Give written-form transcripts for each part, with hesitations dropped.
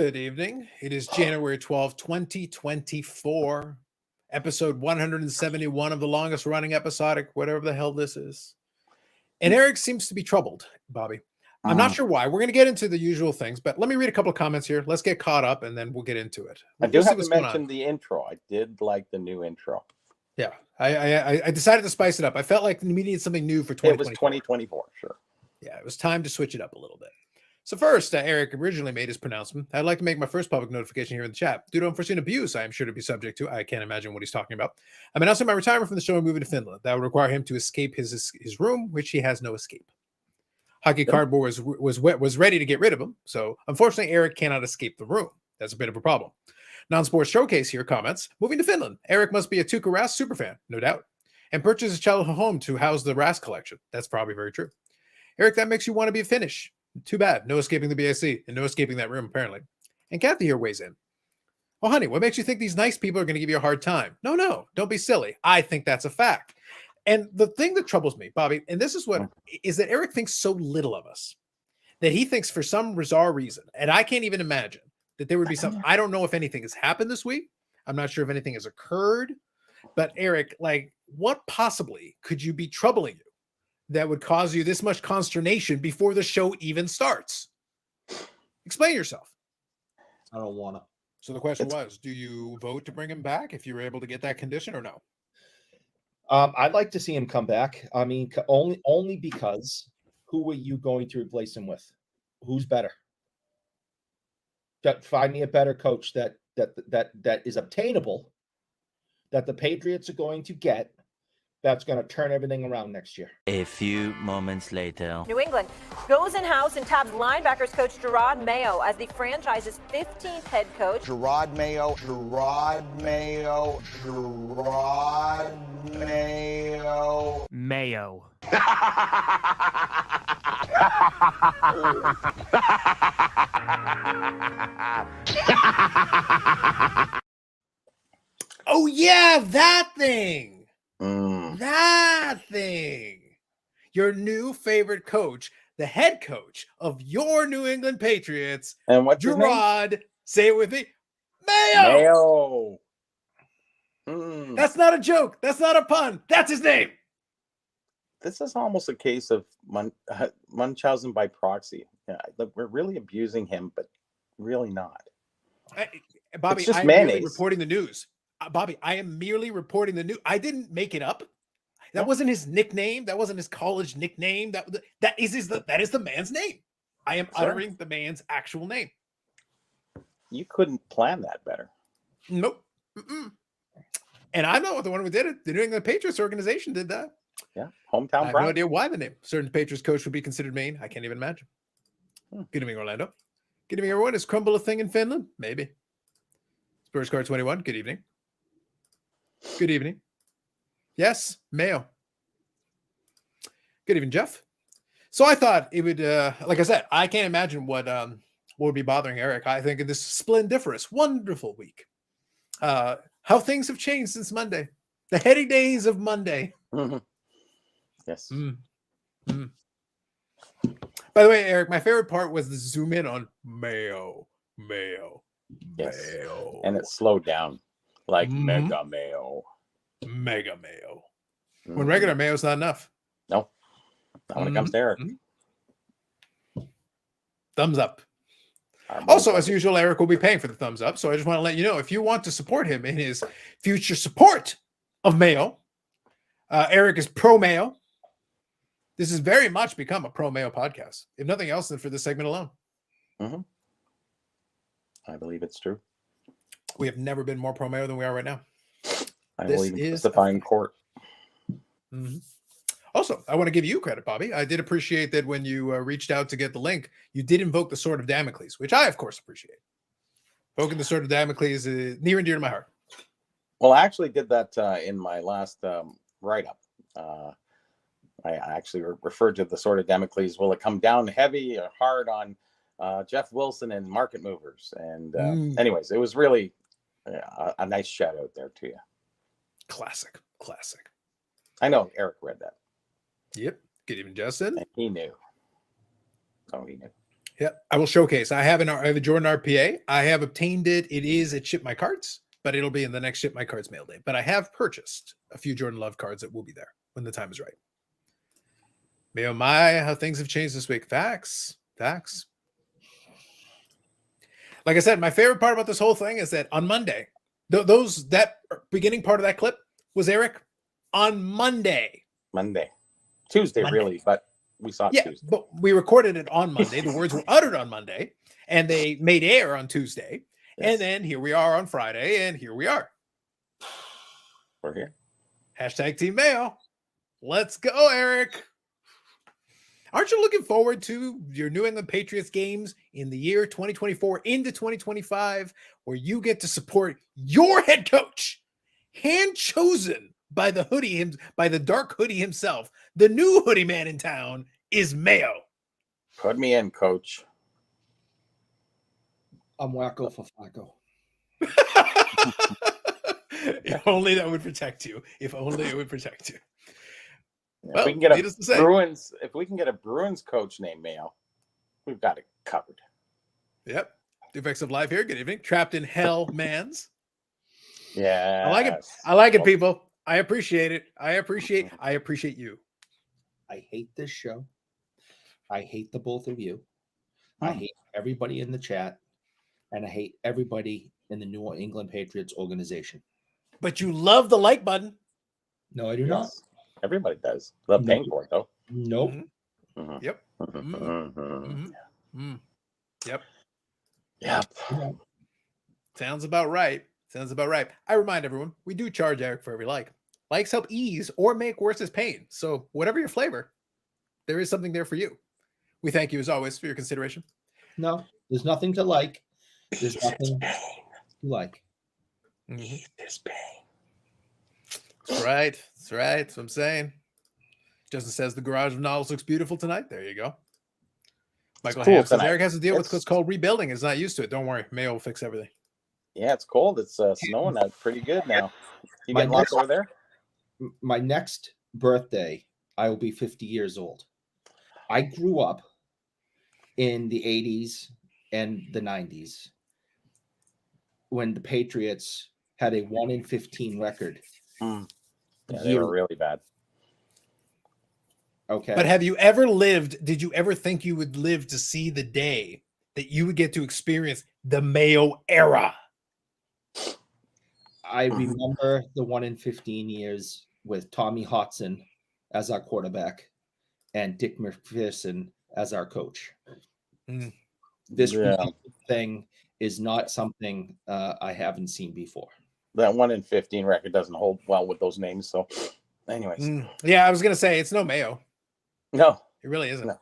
Good evening. It is January 12th, 2024, episode 171 of the longest running episodic, whatever the hell this is. And Eric seems to be troubled, Bobby. I'm not sure why. We're going to get into the usual things, but let me read a couple of comments here. Let's get caught up, and then we'll get into it. I do have to mention the intro. I did like the new intro. Yeah, I decided to spice it up. I felt like we needed something new for 2024. It was 2024, sure. Yeah, it was time to switch it up a little bit. So first, Eric originally made his pronouncement. I'd like to make my first public notification here in the chat. Due to unforeseen abuse, I am sure to be subject to. I can't imagine what he's talking about. I'm announcing my retirement from the show and moving to Finland. That would require him to escape his room, which he has no escape. Hockey Cardboard was ready to get rid of him. So unfortunately, Eric cannot escape the room. That's a bit of a problem. Non-Sports Showcase here comments. Moving to Finland. Eric must be a Tuukka Rask superfan, no doubt. And purchase his childhood home to house the Rask collection. That's probably very true. Eric, that makes you want to be a Finnish. Too bad. No escaping the BAC and no escaping that room, apparently. And Kathy here weighs in. Oh, honey, what makes you think these nice people are going to give you a hard time? No, don't be silly. I think that's a fact. And the thing that troubles me, Bobby, and this is what is that Eric thinks so little of us that he thinks for some bizarre reason, and I can't even imagine that there would be something. I don't know if anything has happened this week. I'm not sure if anything has occurred. But Eric, like, what possibly could you be troubling you that would cause you this much consternation before the show even starts? Explain yourself. I don't want to. So the question was, do you vote to bring him back if you were able to get that condition or no? I'd like to see him come back. I mean, only because who are you going to replace him with? Who's better? Find me a better coach that is obtainable, that the Patriots are going to get, that's going to turn everything around next year. A few moments later. New England goes in-house and tabs linebackers coach Gerard Mayo as the franchise's 15th head coach. Gerard Mayo. Mayo. Oh, yeah, that thing. That thing. Your new favorite coach, the head coach of your New England Patriots. And what's Gerard, say it with me, Mayo. That's not a joke. That's not a pun. That's his name. This is almost a case of Munchausen by proxy. Yeah, we're really abusing him, but really not. Bobby, it's just I'm merely reporting the news. Bobby, I am merely reporting the news. I didn't make it up. That wasn't his nickname. That wasn't his college nickname. That is the man's name. I am uttering the man's actual name. You couldn't plan that better. Nope. And I'm not the one who did it. The New England Patriots organization did that. Yeah, hometown. I have no idea why the name certain Patriots coach would be considered Maine. I can't even imagine. Good evening, Orlando. Good evening, everyone. Is Crumble a thing in Finland? Maybe. Spurs Card 21. Good evening. Good evening. Yes, Mayo. Good evening, Jeff. So I thought it would, like I said, I can't imagine what would be bothering Eric. I think in this splendiferous, wonderful week, how things have changed since Monday, the heady days of Monday. Yes. By the way, Eric, my favorite part was the zoom in on Mayo. Yes. Mayo. And it slowed down like Mega Mayo. Mega Mayo. When regular Mayo is not enough. No. Not when it comes to Eric. Thumbs up. Also, as usual, Eric will be paying for the thumbs up. So I just want to let you know, if you want to support him in his future support of Mayo, Eric is pro Mayo. This has very much become a pro Mayo podcast. If nothing else, than for this segment alone. I believe it's true. We have never been more pro Mayo than we are right now. I believe it's testifying court. Also, I want to give you credit, Bobby. I did appreciate that when you reached out to get the link, you did invoke the Sword of Damocles, which I, of course, appreciate. Invoking the Sword of Damocles is near and dear to my heart. Well, I actually did that in my last write-up. I actually referred to the Sword of Damocles. Will it come down heavy or hard on Jeff Wilson and market movers? And anyways, it was really a nice shout out there to you. Classic. I know Eric read that. Yep. Good evening, Justin. And he knew. Oh, he knew. Yeah, I will showcase. I have a Jordan RPA. I have obtained it. It is at Ship My Cards, but it'll be in the next Ship My Cards mail day. But I have purchased a few Jordan Love cards that will be there when the time is right. May oh my, how things have changed this week. Facts. Like I said, my favorite part about this whole thing is that on Monday, that beginning part of that clip was Eric on Monday. Tuesday, Monday. really, but we saw it Tuesday. But we recorded it on Monday. The words were uttered on Monday, and they made air on Tuesday. Yes. And then here we are on Friday, and here we are. We're here. Hashtag Team Mayo. Let's go, Eric. Aren't you looking forward to your New England Patriots games in the year 2024 into 2025, where you get to support your head coach, hand chosen by the dark hoodie himself? The new hoodie man in town is Mayo. Put me in, coach. I'm wacko for Flacco. If only that would protect you. If only it would protect you. If we can get a Bruins coach named Mayo, we've got it covered. Yep. Defects of life here. Good evening. Trapped in hell, mans. Yeah. I like it, people. I appreciate it. I appreciate you. I hate this show. I hate the both of you. I hate everybody in the chat. And I hate everybody in the New England Patriots organization. But you love the like button. No, I do not. Everybody does. Love paying for it, though. Nope. Mm-hmm. Yep. Mm-hmm. Mm-hmm. Yep. Sounds about right. I remind everyone, we do charge Eric for every like. Likes help ease or make worse his pain. So whatever your flavor, there is something there for you. We thank you as always for your consideration. No, there's nothing to like. There's nothing to like. Mm-hmm. This pain. That's right. That's what I'm saying. Justin says the garage of novels looks beautiful tonight. There you go. Michael Ham says Eric has to deal with what's called rebuilding. Is not used to it. Don't worry. Mayo will fix everything. Yeah, it's cold. It's snowing out pretty good now. You getting lots over there? My next birthday, I will be 50 years old. I grew up in the 80s and the 90s when the Patriots had a 1-in-15 record. Yeah, they were really bad. Okay. But did you ever think you would live to see the day that you would get to experience the Mayo era? I remember the 1-in-15 years with Tommy Hotson as our quarterback and Dick McPherson as our coach. This thing is not something I haven't seen before. That 1-in-15 record doesn't hold well with those names. So, anyways. Yeah, I was going to say it's no Mayo. No. It really isn't. No,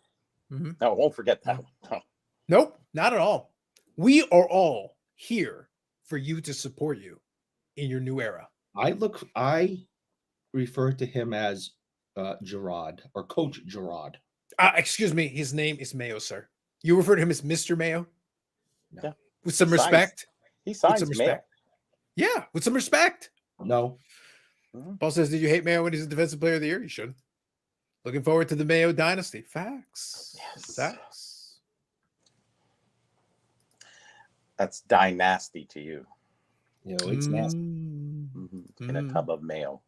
Mm-hmm. no, won't forget that. No. Nope, not at all. We are all here for you to support you in your new era. I refer to him as Gerard or Coach Gerard. Excuse me, his name is Mayo, sir. You refer to him as Mr. Mayo? No. Yeah. With some respect? He signs Mayo. Yeah, with some respect. No. Paul says, did you hate Mayo when he's the defensive player of the year? You should. Looking forward to the Mayo dynasty. Facts. Yes. Facts. That's dynasty to you. It's nasty. In a tub of mayo.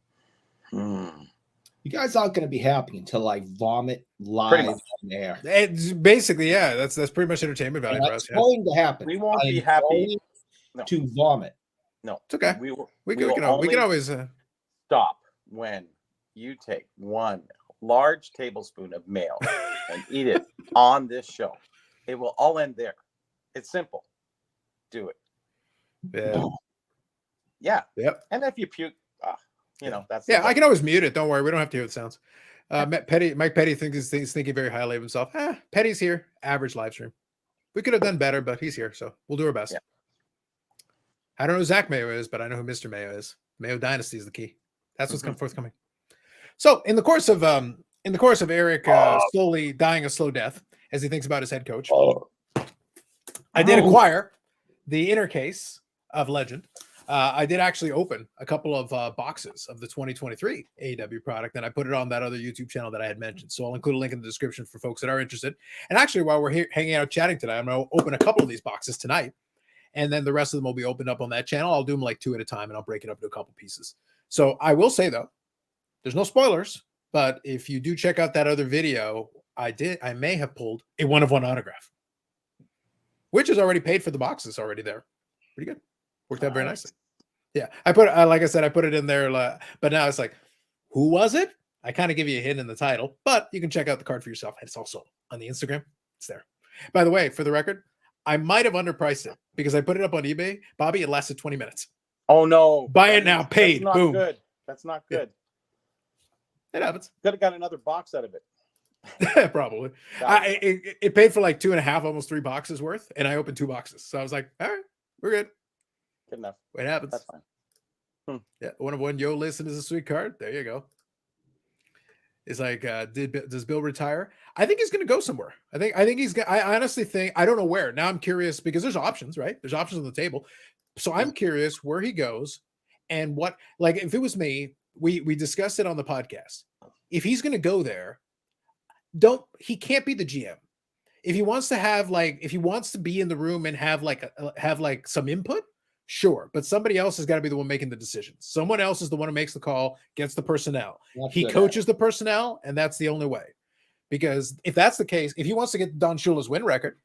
You guys aren't going to be happy until I vomit live on air. It's basically, yeah, that's pretty much entertainment value for us. That's going to happen. We won't be happy to vomit. No, it's okay. We can always stop when you take one large tablespoon of mayo and eat it on this show. It will all end there. It's simple. Do it. Yeah. Yeah. Yep. And if you puke, that's I can always mute it. Don't worry. We don't have to hear the sounds. Mike Petty thinks he's thinking very highly of himself. Petty's here. Average live stream. We could have done better, but he's here, so we'll do our best. Yeah. I don't know who Zach Mayo is, but I know who Mr. Mayo is. Mayo Dynasty is the key. That's what's forthcoming. So in the course of Eric slowly dying a slow death as he thinks about his head coach, I did acquire the inner case of Legend. I did actually open a couple of boxes of the 2023 AEW product, and I put it on that other YouTube channel that I had mentioned. So I'll include a link in the description for folks that are interested. And actually, while we're here hanging out chatting today, I'm going to open a couple of these boxes tonight, and then the rest of them will be opened up on that channel. I'll do them like 2 at a time, and I'll break it up into a couple pieces. So I will say, though, there's no spoilers, but if you do check out that other video, I may have pulled a 1-of-1 autograph, which is already paid for. The boxes already there. Pretty good. Worked out very nicely. Yeah, I put like I said, I put it in there, but now it's like, who was it? I kind of give you a hint in the title, but you can check out the card for yourself. It's also on the Instagram. It's there. By the way, for the record, I might have underpriced it because I put it up on eBay. Bobby, it lasted 20 minutes. Oh no! Buy it now, paid. That's not Boom. good. That's not good. It happens. Could have got another box out of it. Probably. It paid for like 2.5, almost 3 boxes worth, and I opened 2 boxes. So I was like, all right, we're good. Good enough. It happens. That's fine. Yeah, 1-of-1. Yo, listen is a sweet card. There you go. It's like, does Bill retire? I think he's going to go somewhere. I think he's. I honestly think, I don't know where. Now I'm curious because there's options, right? There's options on the table. So I'm curious where he goes and what. Like, if it was me, we discussed it on the podcast. If he's going to go there, he can't be the GM. If he wants to have if he wants to be in the room and have some input. Sure, but somebody else has got to be the one making the decisions. Someone else is the one who makes the call, gets the personnel. He coaches the personnel, and that's the only way. Because if that's the case, if he wants to get Don Shula's win record,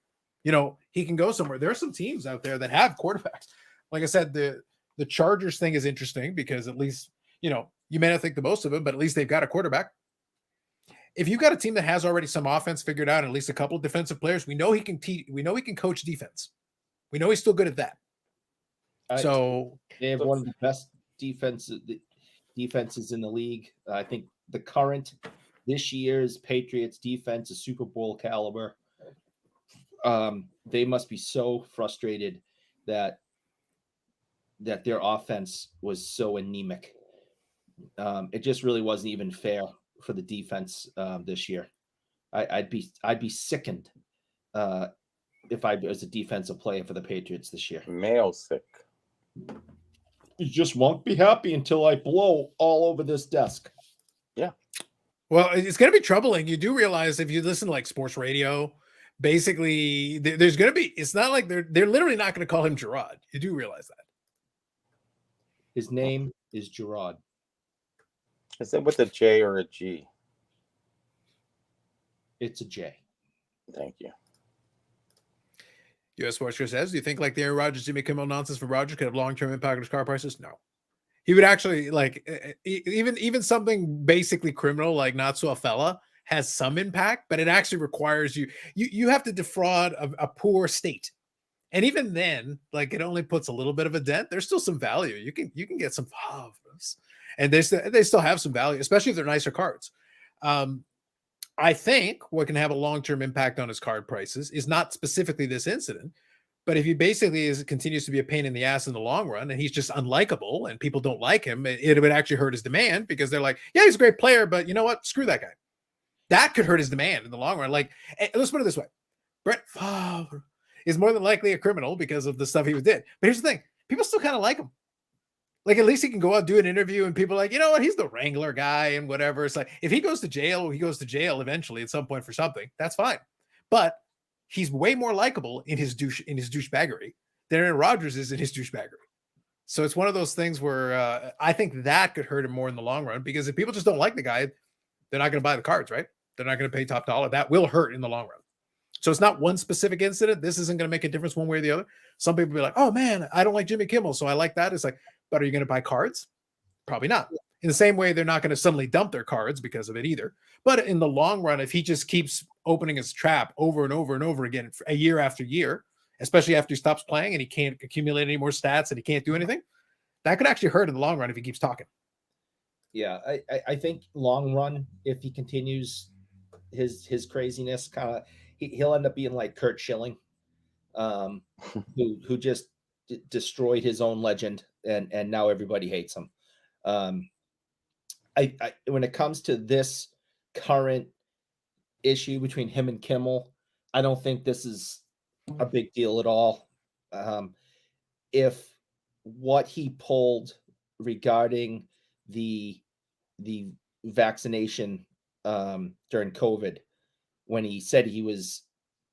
he can go somewhere. There are some teams out there that have quarterbacks. Like I said, the Chargers thing is interesting because at least, you may not think the most of him, but at least they've got a quarterback. If you've got a team that has already some offense figured out, and at least a couple of defensive players, we know he can we know he can coach defense. We know he's still good at that. So they have one of the best defenses in the league. I think this year's Patriots defense is Super Bowl caliber. They must be so frustrated that their offense was so anemic. It just really wasn't even fair for the defense this year. I'd be sickened if I was a defensive player for the Patriots this year. Mayo sick. You just won't be happy until I blow all over this desk. Yeah. Well, it's going to be troubling. You do realize if you listen to like sports radio, basically there's going to be, it's not like they're literally not going to call him Gerard. You do realize that. His name is Gerard. Is it with a J or a G? It's a J. Thank you. U.S. Sports Chris says, do you think like the Aaron Rodgers, Jimmy Kimmel nonsense from Rodgers could have long-term impact on his car prices? No. He would actually even something basically criminal like Not So a Fella has some impact, but it actually requires you have to defraud a poor state. And even then, like it only puts a little bit of a dent. There's still some value. You can get some and they still have some value, especially if they're nicer cards. I think what can have a long-term impact on his card prices is not specifically this incident, but if he basically continues to be a pain in the ass in the long run and he's just unlikable and people don't like him, it would actually hurt his demand because they're like, yeah, he's a great player, but you know what? Screw that guy. That could hurt his demand in the long run. Like, let's put it this way. Brett Favre is more than likely a criminal because of the stuff he did. But here's the thing. People still kind of like him. Like, at least he can go out, do an interview, and people are like, you know what? He's the Wrangler guy and whatever. It's like, if he goes to jail, he goes to jail eventually at some point for something. That's fine. But he's way more likable in his douchebaggery than Aaron Rodgers is in his douchebaggery. So it's one of those things where I think that could hurt him more in the long run because if people just don't like the guy, they're not going to buy the cards, right? They're not going to pay top dollar. That will hurt in the long run. So it's not one specific incident. This isn't going to make a difference one way or the other. Some people be like, oh man, I don't like Jimmy Kimmel, so I like that. It's like, but are you going to buy cards? Probably not. In the same way, they're not going to suddenly dump their cards because of it either. But in the long run, if he just keeps opening his trap over and over and over again, for a year after year, especially after he stops playing and he can't accumulate any more stats and he can't do anything, that could actually hurt in the long run if he keeps talking. Yeah, I think long run, if he continues his craziness, kind of, he'll end up being like Kurt Schilling, who just destroyed his own legend, and now everybody hates him. I when it comes to this current issue between him and Kimmel, I don't think this is a big deal at all. If what he pulled regarding the vaccination during COVID, when he said he was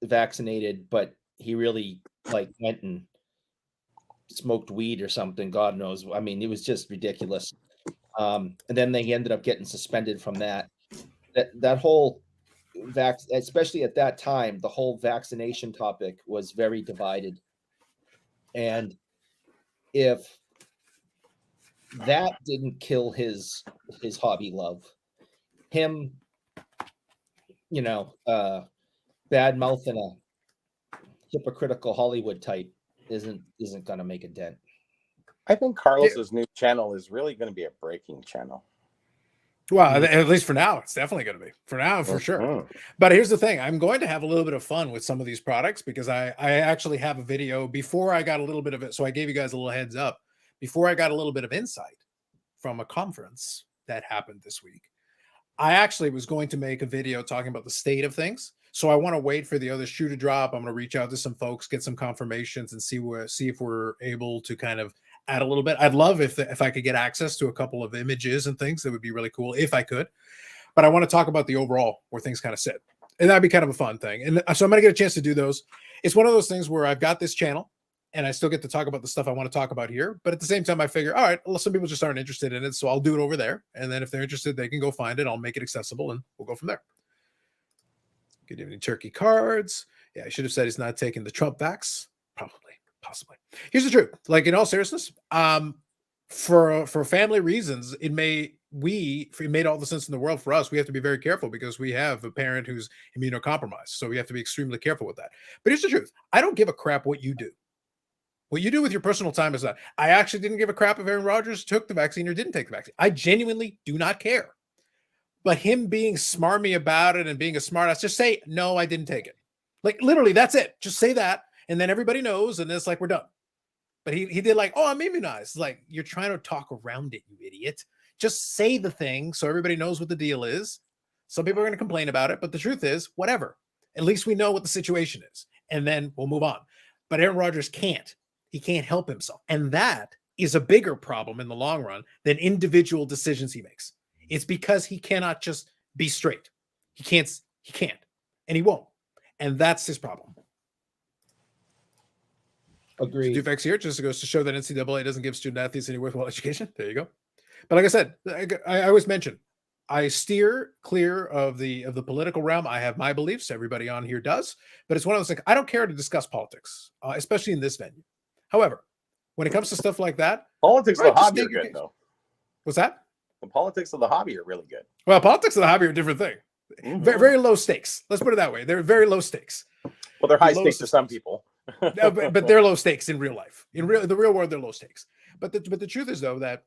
vaccinated, but he really like went and smoked weed or something. God knows. I mean, it was just ridiculous. And then they ended up getting suspended from that. That whole especially at that time, the whole vaccination topic was very divided. And if that didn't kill his hobby love, him, bad mouthing a hypocritical Hollywood type isn't going to make a dent. I think Carlos's new channel is really going to be a breaking channel. Well, at least for now, it's definitely going to be. For now, for sure. Mm-hmm. But here's the thing. I'm going to have a little bit of fun with some of these products because I actually have a video before I got a little bit of it. So I gave you guys a little heads up before I got a little bit of insight from a conference that happened this week. I actually was going to make a video talking about the state of things. So I want to wait for the other shoe to drop. I'm going to reach out to some folks, get some confirmations, and see if we're able to kind of add a little bit. I'd love if I could get access to a couple of images and things. That would be really cool if I could. But I want to talk about the overall where things kind of sit, and that'd be kind of a fun thing. And so I'm going to get a chance to do those. It's one of those things where I've got this channel, and I still get to talk about the stuff I want to talk about here. But at the same time, I figure, all right, well, some people just aren't interested in it, so I'll do it over there. And then if they're interested, they can go find it. I'll make it accessible, and we'll go from there. Good evening, Turkey Cards. Yeah, I should have said he's not taking the Trump vax. Probably, possibly. Here's the truth. Like, in all seriousness, for family reasons, it made all the sense in the world for us. We have to be very careful because we have a parent who's immunocompromised. So we have to be extremely careful with that. But here's the truth. I don't give a crap what you do. What you do with your personal time is that. I actually didn't give a crap if Aaron Rodgers took the vaccine or didn't take the vaccine. I genuinely do not care. But him being smarmy about it and being a smartass, just say, no, I didn't take it. Like, literally, that's it. Just say that. And then everybody knows. And it's like, we're done. But he did like, oh, I'm immunized. Like, you're trying to talk around it, you idiot. Just say the thing so everybody knows what the deal is. Some people are going to complain about it. But the truth is, whatever. At least we know what the situation is. And then we'll move on. But Aaron Rodgers can't. He can't help himself. And that is a bigger problem in the long run than individual decisions he makes. It's because he cannot just be straight. He can't, and he won't. And that's his problem. Agreed. So Dufex here just goes to show that NCAA doesn't give student athletes any worthwhile education. There you go. But like I said, I always mention, I steer clear of the political realm. I have my beliefs. Everybody on here does. But it's one of those things. I don't care to discuss politics, especially in this venue. However, when it comes to stuff like that, politics of the hobby are good, though. What's that? The politics of the hobby are really good. Well, politics of the hobby are a different thing. Mm-hmm. Very, very low stakes. Let's put it that way. They're very low stakes. Well, they're high stakes to some people. No, but they're low stakes in real life. In the real world, they're low stakes. But the truth is, though, that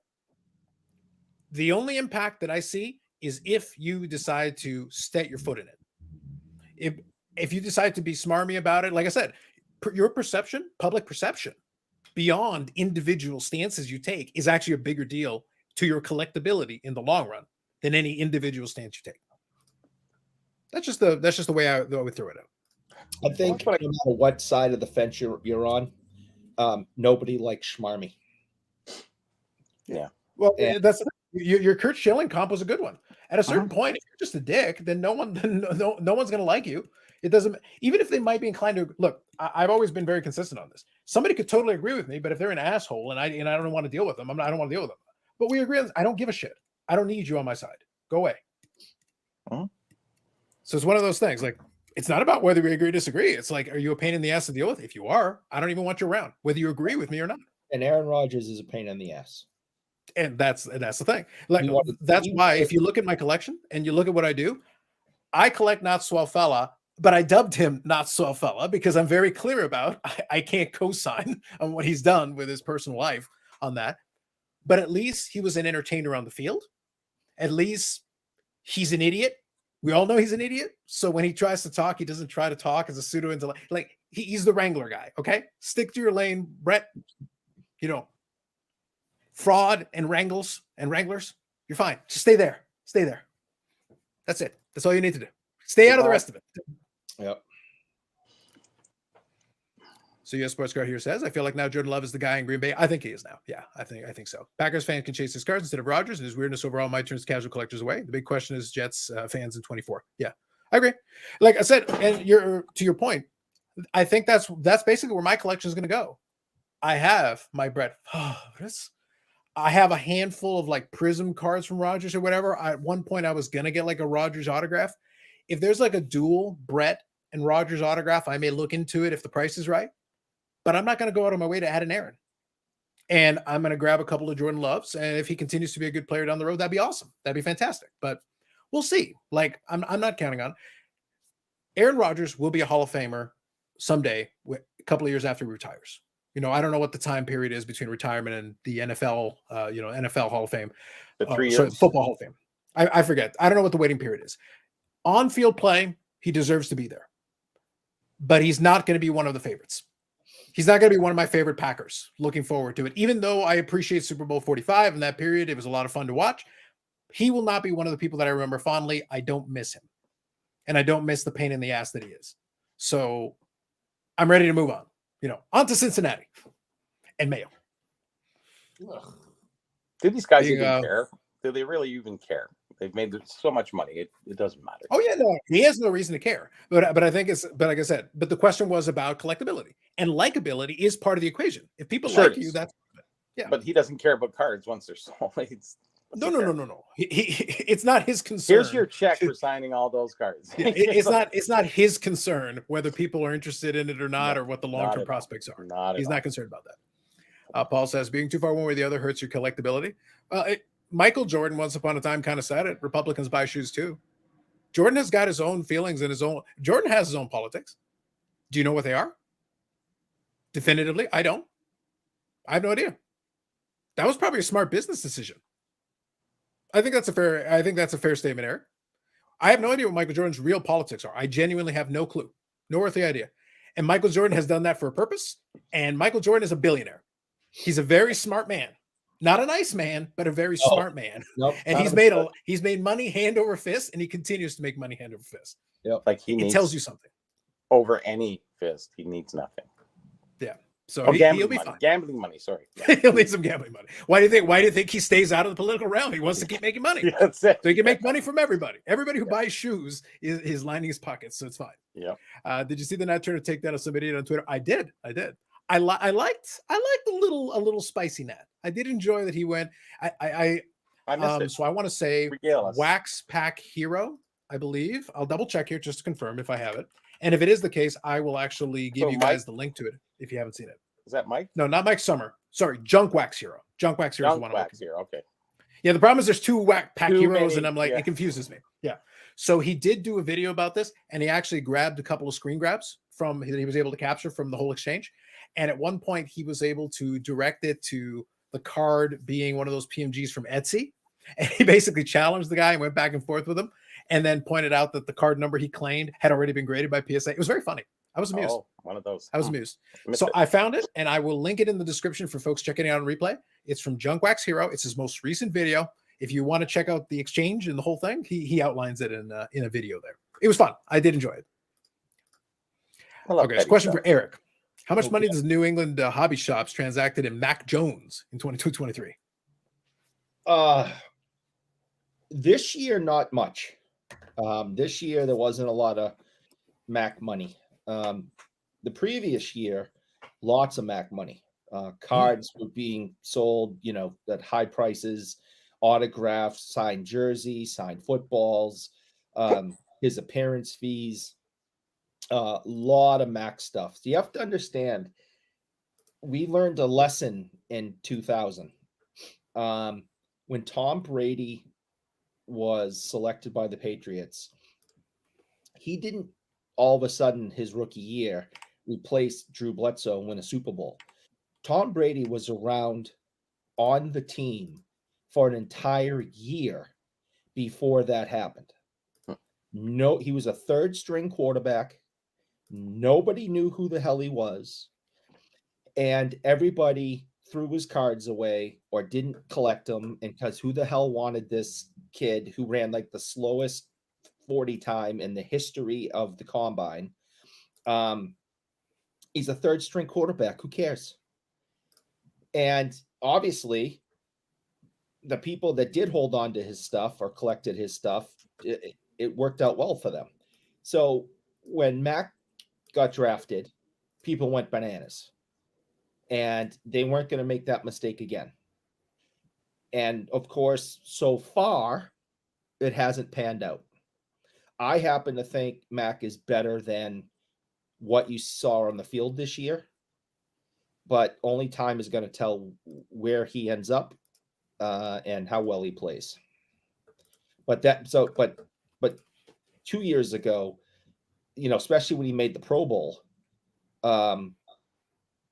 the only impact that I see is if you decide to set your foot in it. If you decide to be smarmy about it, like I said, your perception, public perception, beyond individual stances you take is actually a bigger deal to your collectability in the long run than any individual stance you take. That's just the way I would throw it out. I think no matter what side of the fence you're on, nobody likes schmarmy. Yeah. Well, that's your Kurt Schilling comp was a good one. At a certain point, if you're just a dick, then no one's going to like you. It doesn't, even if they might be inclined to look. I've always been very consistent on this. Somebody could totally agree with me, but if they're an asshole and I don't want to deal with them, I don't want to deal with them. But we agree on this. I don't give a shit. I don't need you on my side. Go away. So it's one of those things. Like, it's not about whether we agree or disagree. It's like, are you a pain in the ass to deal with? If you are, I don't even want you around, whether you agree with me or not. And Aaron Rodgers is a pain in the ass. And that's the thing. Like, that's why if you look at my collection and you look at what I do, I collect Not Swell Fella, but I dubbed him Not Swell Fella because I'm very clear about I can't co-sign on what he's done with his personal life on that. But at least he was an entertainer on the field. At least he's an idiot. We all know he's an idiot. So when he tries to talk, he doesn't try to talk as a pseudo intellect. Like, he's the Wrangler guy. Okay, stick to your lane, Brett. Fraud and wranglers. You're fine. Just stay there. Stay there. That's it. That's all you need to do. Stay out of the rest of it. Yep. So US Sports Card here says, I feel like now Jordan Love is the guy in Green Bay. I think he is now. Yeah, I think so. Packers fans can chase his cards instead of Rodgers, and his weirdness overall might turn casual collectors away. The big question is Jets fans in 24. Yeah, I agree. Like I said, and to your point, I think that's basically where my collection is going to go. I have my Brett. I have a handful of like Prism cards from Rodgers or whatever. At one point, I was going to get like a Rodgers autograph. If there's like a dual Brett and Rodgers autograph, I may look into it if the price is right. But I'm not going to go out of my way to add an Aaron. And I'm going to grab a couple of Jordan Loves. And if he continues to be a good player down the road, that'd be awesome. That'd be fantastic. But we'll see. Like, I'm not counting on Aaron Rodgers will be a Hall of Famer someday, a couple of years after he retires. You know, I don't know what the time period is between retirement and the NFL, NFL Hall of Fame. The 3 years. Sorry, Football Hall of Fame. I forget. I don't know what the waiting period is. On-field play, he deserves to be there. But he's not going to be one of the favorites. He's not going to be one of my favorite Packers. Looking forward to it. Even though I appreciate Super Bowl 45 in that period, it was a lot of fun to watch. He will not be one of the people that I remember fondly. I don't miss him. And I don't miss the pain in the ass that he is. So I'm ready to move on. You know, on to Cincinnati and Mayo. Do these guys even care? Do they really even care? They've made so much money. It doesn't matter. Oh yeah, no, he has no reason to care. But I think but like I said, but the question was about collectability, and likability is part of the equation. If people like you, that's yeah. But he doesn't care about cards once they're sold. No. It's not his concern. Here's your check for signing all those cards. Yeah, it's not his concern whether people are interested in it or not, or what the long-term prospects are. He's not concerned about that. Paul says being too far one way or the other hurts your collectability. Michael Jordan once upon a time kind of said it. Republicans buy shoes too. Jordan has got his own feelings and Jordan has his own politics. Do you know what they are? Definitively, I don't. I have no idea. That was probably a smart business decision. I think that's a fair statement, Eric. I have no idea what Michael Jordan's real politics are. I genuinely have no clue. No earthly idea. And Michael Jordan has done that for a purpose. And Michael Jordan is a billionaire. He's a very smart man. Not a nice man, but a very smart man. Nope, and he's made money hand over fist, and he continues to make money hand over fist. Yep. Like it tells you something. Over any fist, he needs nothing. Yeah. So he'll be money. fine. Gambling money, sorry. He'll need some gambling money. Why do you think he stays out of the political realm? He wants to keep making money. That's it. So he can make money from everybody. Everybody who buys shoes is lining his pockets, so it's fine. Yeah. Did you see the Nat Turner takedown of some idiot on Twitter? I did. I liked a little spicy Nat. I did enjoy that he went. I missed it. So I want to say Wax Pack Hero, I believe. I'll double check here just to confirm if I have it. And if it is the case, I will actually give you guys the link to it if you haven't seen it. Is that Mike? No, not Mike Summer. Sorry, Junk Wax Hero. Junk Wax Hero is the one. Wax Hero. Okay. Yeah, the problem is there's two Pack Heroes, many, and I'm like, it confuses me. Yeah. So he did do a video about this, and he actually grabbed a couple of screen grabs that he was able to capture from the whole exchange. And at one point, he was able to direct it to the card being one of those PMGs from Etsy. And he basically challenged the guy and went back and forth with him, and then pointed out that the card number he claimed had already been graded by PSA. It was very funny. I was amused. Oh, one of those. I was amused. So I found it, and I will link it in the description for folks checking it out on replay. It's from Junk Wax Hero. It's his most recent video. If you want to check out the exchange and the whole thing, he outlines it in a video there. It was fun. I did enjoy it. Okay, so question for Eric. How much money does New England hobby shops transacted in Mac Jones in 22-23? This year, not much. This year, there wasn't a lot of Mac money. The previous year, lots of Mac money. Cards were being sold, at high prices, autographs, signed jerseys, signed footballs, his appearance fees, a lot of Mac stuff. So you have to understand, we learned a lesson in 2000. When Tom Brady was selected by the Patriots, he didn't all of a sudden his rookie year replace Drew Bledsoe and win a Super Bowl. Tom Brady was around on the team for an entire year before that happened. No, he was a third string quarterback. Nobody knew who the hell he was. And everybody threw his cards away or didn't collect them. And because who the hell wanted this kid who ran like the slowest 40 time in the history of the combine? He's a third string quarterback. Who cares? And obviously, the people that did hold on to his stuff or collected his stuff, it worked out well for them. So when Mac got drafted, people went bananas. And they weren't going to make that mistake again. And of course, so far, it hasn't panned out. I happen to think Mac is better than what you saw on the field this year, but only time is going to tell where he ends up and how well he plays. But 2 years ago, especially when he made the Pro Bowl,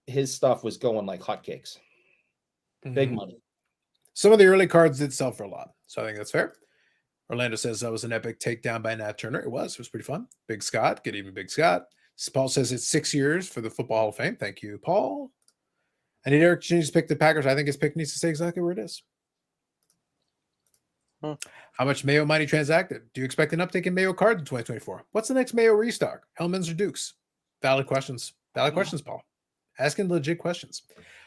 his stuff was going like hotcakes. Big money. Some of the early cards did sell for a lot, so I think that's fair. Orlando says that was an epic takedown by Nat Turner. It was pretty fun. Big Scott, good evening, Big Scott. Paul says it's 6 years for the Football Hall of Fame. Thank you, Paul. I need Eric to pick the Packers. I think his pick needs to stay exactly where it is. How much Mayo money transacted? Do you expect an uptick in Mayo cards in 2024? What's the next Mayo restock? Hellman's or Dukes? Valid questions. Valid questions, Paul. Asking legit questions.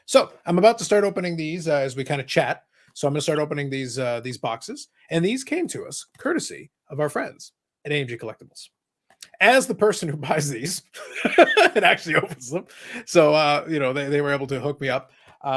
So I'm about to start opening these as we kind of chat. So I'm going to start opening these boxes. And these came to us courtesy of our friends at AMG Collectibles. As the person who buys these, it actually opens them. So, they were able to hook me up.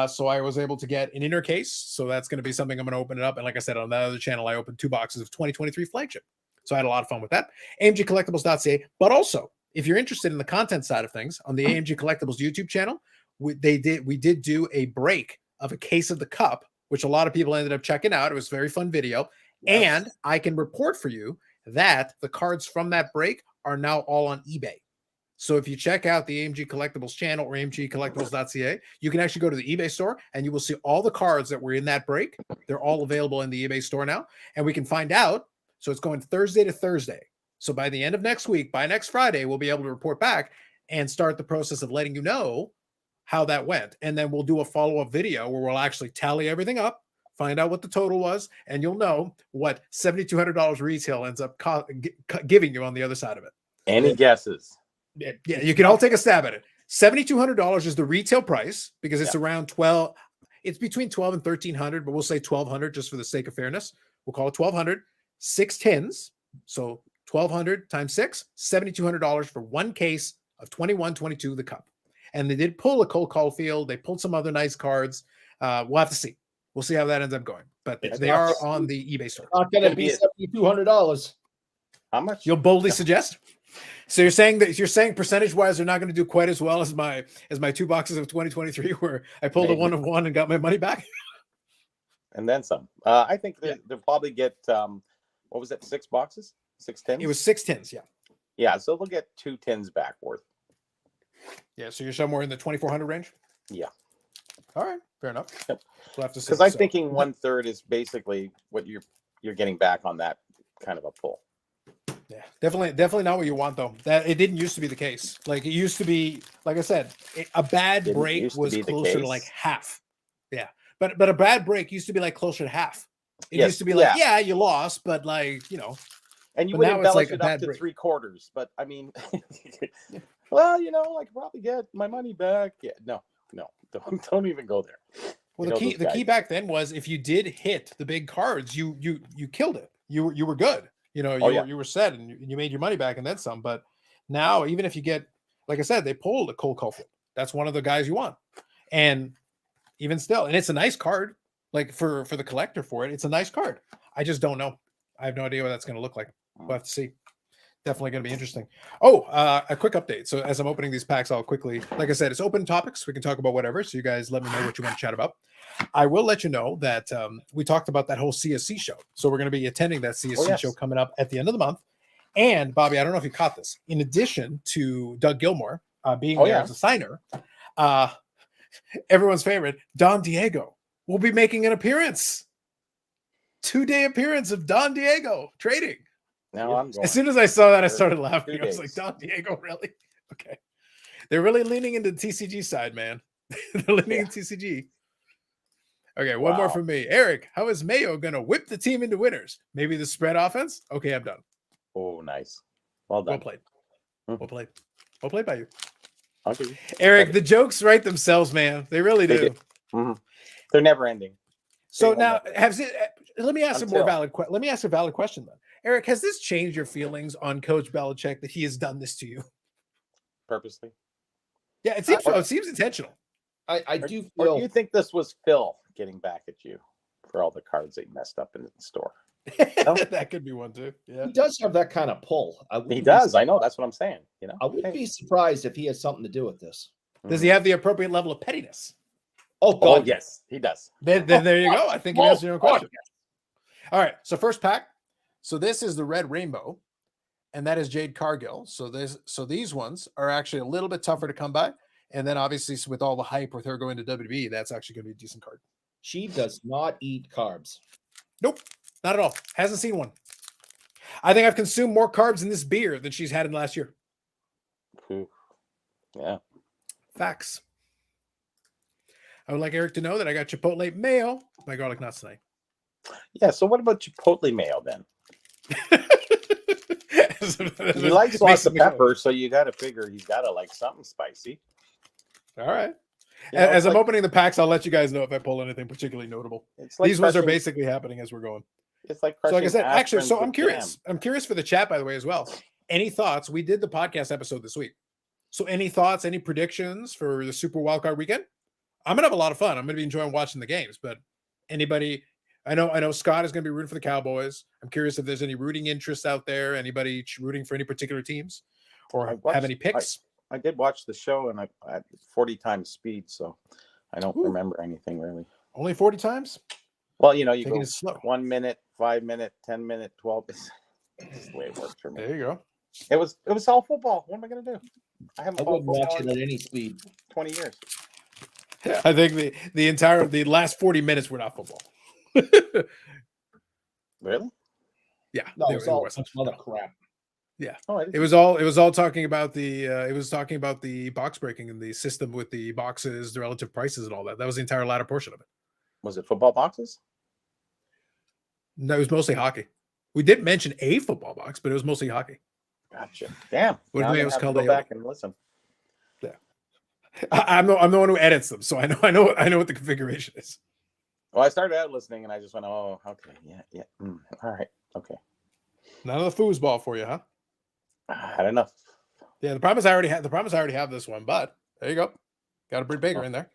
So I was able to get an inner case. So that's going to be something I'm going to open it up. And like I said, on that other channel, I opened 2 boxes of 2023 flagship. So I had a lot of fun with that. AMGcollectibles.ca. But also, if you're interested in the content side of things, on the AMG Collectibles YouTube channel, we did do a break of a case of the cup, which a lot of people ended up checking out. It was a very fun video. Yes. And I can report for you that the cards from that break are now all on eBay. So if you check out the AMG Collectibles channel or AMGcollectibles.ca, you can actually go to the eBay store and you will see all the cards that were in that break. They're all available in the eBay store now. And we can find out. So it's going Thursday to Thursday. So by the end of next week, by next Friday, we'll be able to report back and start the process of letting you know how that went. And then we'll do a follow-up video where we'll actually tally everything up, find out what the total was, and you'll know what $7,200 retail ends up giving you on the other side of it. Any guesses? Yeah, you can all take a stab at it. $7,200 is the retail price because it's around 12. It's between 12 and 1,300, but we'll say 1,200 just for the sake of fairness. We'll call it 1,200. 6 tins, so 1,200 times 6, $7,200 for one case of 21-22 the cup. And they did pull a Cole Caulfield. They pulled some other nice cards. We'll have to see. We'll see how that ends up going. But they are on the eBay store. Not going to be $7,200. How much? You'll boldly suggest. So you're saying percentage wise they're not going to do quite as well as my 2 boxes of 2023 where I pulled a 1 of 1 and got my money back. And then some. I think they'll probably get what was it? 6 boxes, 6 tins. It was 6 tins, yeah. Yeah, so they'll get 2 tins back worth. Yeah, so you're somewhere in the 2,400 range. Yeah. All right, fair enough. Yep. We'll have to see. Because I'm thinking 1/3 is basically what you're getting back on that kind of a pull. Yeah, definitely not what you want though. That it didn't used to be the case. Like it used to be, like I said, a bad break was closer to like half. Yeah, but a bad break used to be like closer to half. It used to be like, yeah, you lost, but like and you would embellish it up to 3/4. But I mean, well, I could probably get my money back. Yeah, no, don't even go there. Well, the key back then was if you did hit the big cards, you killed it. You were good. You were set and you made your money back and then some. But now, even if you get, like I said, they pulled a Cole Caulfield. That's one of the guys you want. And even still, and it's a nice card, like for the collector for it, it's a nice card. I just don't know. I have no idea what that's going to look like. We'll have to see. Definitely going to be interesting. Oh, a quick update. So as I'm opening these packs, I'll quickly, like I said, it's open topics. We can talk about whatever. So you guys let me know what you want to chat about. I will let you know that we talked about that whole CSC show. So we're going to be attending that CSC show coming up at the end of the month. And Bobby, I don't know if you caught this. In addition to Doug Gilmore being there as a signer, everyone's favorite, Don Diego, will be making an appearance. 2-day appearance of Don Diego trading. Now I'm going. As soon as I saw that, I started laughing. I was like, Don Diego, really? Okay. They're really leaning into the TCG side, man. They're leaning into TCG. Okay, one more from me. Eric, how is Mayo going to whip the team into winners? Maybe the spread offense? Okay, I'm done. Oh, nice. Well done. Well played. Well played. Well played by you. Okay. Eric, the jokes write themselves, man. They really They do. do. They're never ending. So will now, never let me ask Until- let me ask a valid question then. Eric, has this changed your feelings on Coach Belichick that he has done this to you? Purposely. Yeah, it seems intentional. I do Or feel do you think this was Phil getting back at you for all the cards that you messed up in the store? That could be one too. Yeah. he does have that kind of pull. He does. I know. That's what I'm saying. You know. I wouldn't be surprised if he has something to do with this. Does he have the appropriate level of pettiness? Oh Oh God, yes, he does. Then there you go. I think you answered your own God, question. All right. So first pack. So this is the red rainbow, and that is Jade Cargill. So these ones are actually a little bit tougher to come by. And then obviously with all the hype with her going to WWE, that's actually going to be a decent card. She does not eat carbs. Nope, not at all. Hasn't seen one. I think I've consumed more carbs in this beer than she's had in the last year. Yeah. Facts. I would like Eric to know that I got Chipotle mayo, my garlic nuts tonight. Yeah. So what about Chipotle mayo then? He likes lots of pepper, so you got to figure he's got to like something spicy. All right. You know, As I'm like, opening the packs, I'll let you guys know if I pull anything particularly notable. it's like These ones are crushing- basically happening as we're going. It's like So like I crushing said, actually, so aspirins I'm with curious. jam. I'm curious for the chat, by the way, as well. Any thoughts? We did the podcast episode this week. So any thoughts, any predictions for the Super Wildcard weekend? I'm gonna have a lot of fun. I'm gonna be enjoying watching the games, but anybody, I know Scott is gonna be rooting for the Cowboys. I'm curious if there's any rooting interests out there, anybody rooting for any particular teams or have any picks. I did watch the show and I at 40 times speed, so I don't remember anything really. Only 40 times? Well, you know, you Taking go it slow. 1 minute, 5 minute, 10 minute, 12. It's the way it works for me. There you go. It was all football. What am I gonna do? I haven't I followed wouldn't watch football it in at any speed. 20 years. I think the last 40 minutes were not football. Really? Yeah, No, they it's were- it all wasn't. some other crap. Oh, I didn't. It was all talking about the box breaking and the system with the boxes, the relative prices and all that. That was the entire latter portion of it. Was it football boxes? No, it was mostly hockey. We did mention a football box, but it was mostly hockey. Gotcha. Damn. What Now do I'm they gonna was have to called? go back and listen. I'm the one who edits them, so I know what the configuration is. Well, I started out listening and I just went, oh, okay, yeah. All right, okay. None of the foosball for you, huh? I had enough. Yeah, the problem is I already have this one, but there you go. Got a Britt Baker in there.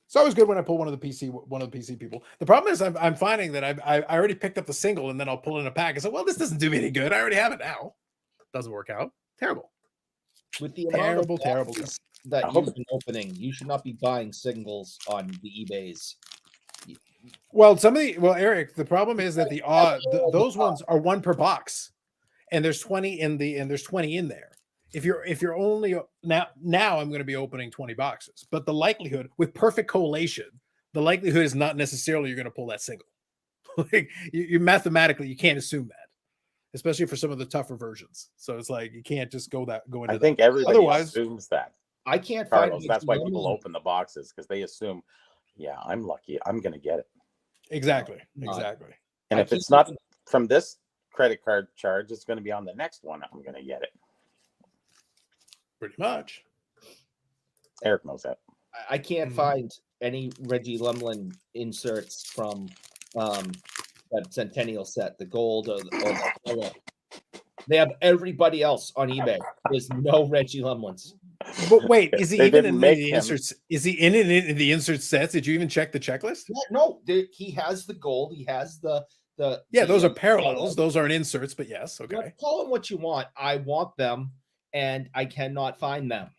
It's always good when I pull one of the PC people. The problem is I'm finding that I already picked up the single and then I'll pull in a pack and say, well, this doesn't do me any good. I already have it now. Doesn't work out. Terrible. With the amount of Terrible. boxes that I hope- you've been opening, you should not be buying singles on the eBays. Well, Eric, the problem is that those ones are one per box, and there's 20 in there. If you're only now I'm going to be opening 20 boxes, but the likelihood with perfect collation, the likelihood is not necessarily you're going to pull that single. Like you mathematically you can't assume that, especially for some of the tougher versions. So it's like you can't just go into. I think everybody Otherwise- assumes that. I can't Carlos, find that's why people lemon- open the boxes because they assume, yeah, I'm lucky. I'm going to get it. Exactly. And I if it's keep not looking- from this credit card charge, it's going to be on the next one. I'm going to get it. Pretty much. Eric knows that. I can't Mhm. find any Reggie Lumlin inserts from that Centennial set, the gold or the color. They have everybody else on eBay. There's no Reggie Lumlins. But wait, is he They even didn't in make the him. inserts? Is he in the insert sets? Did you even check the checklist? Yeah, no, he has the gold. He has the Yeah, those the, are parallels. Those aren't inserts, but yes, okay. Call them what you want. I want them, and I cannot find them.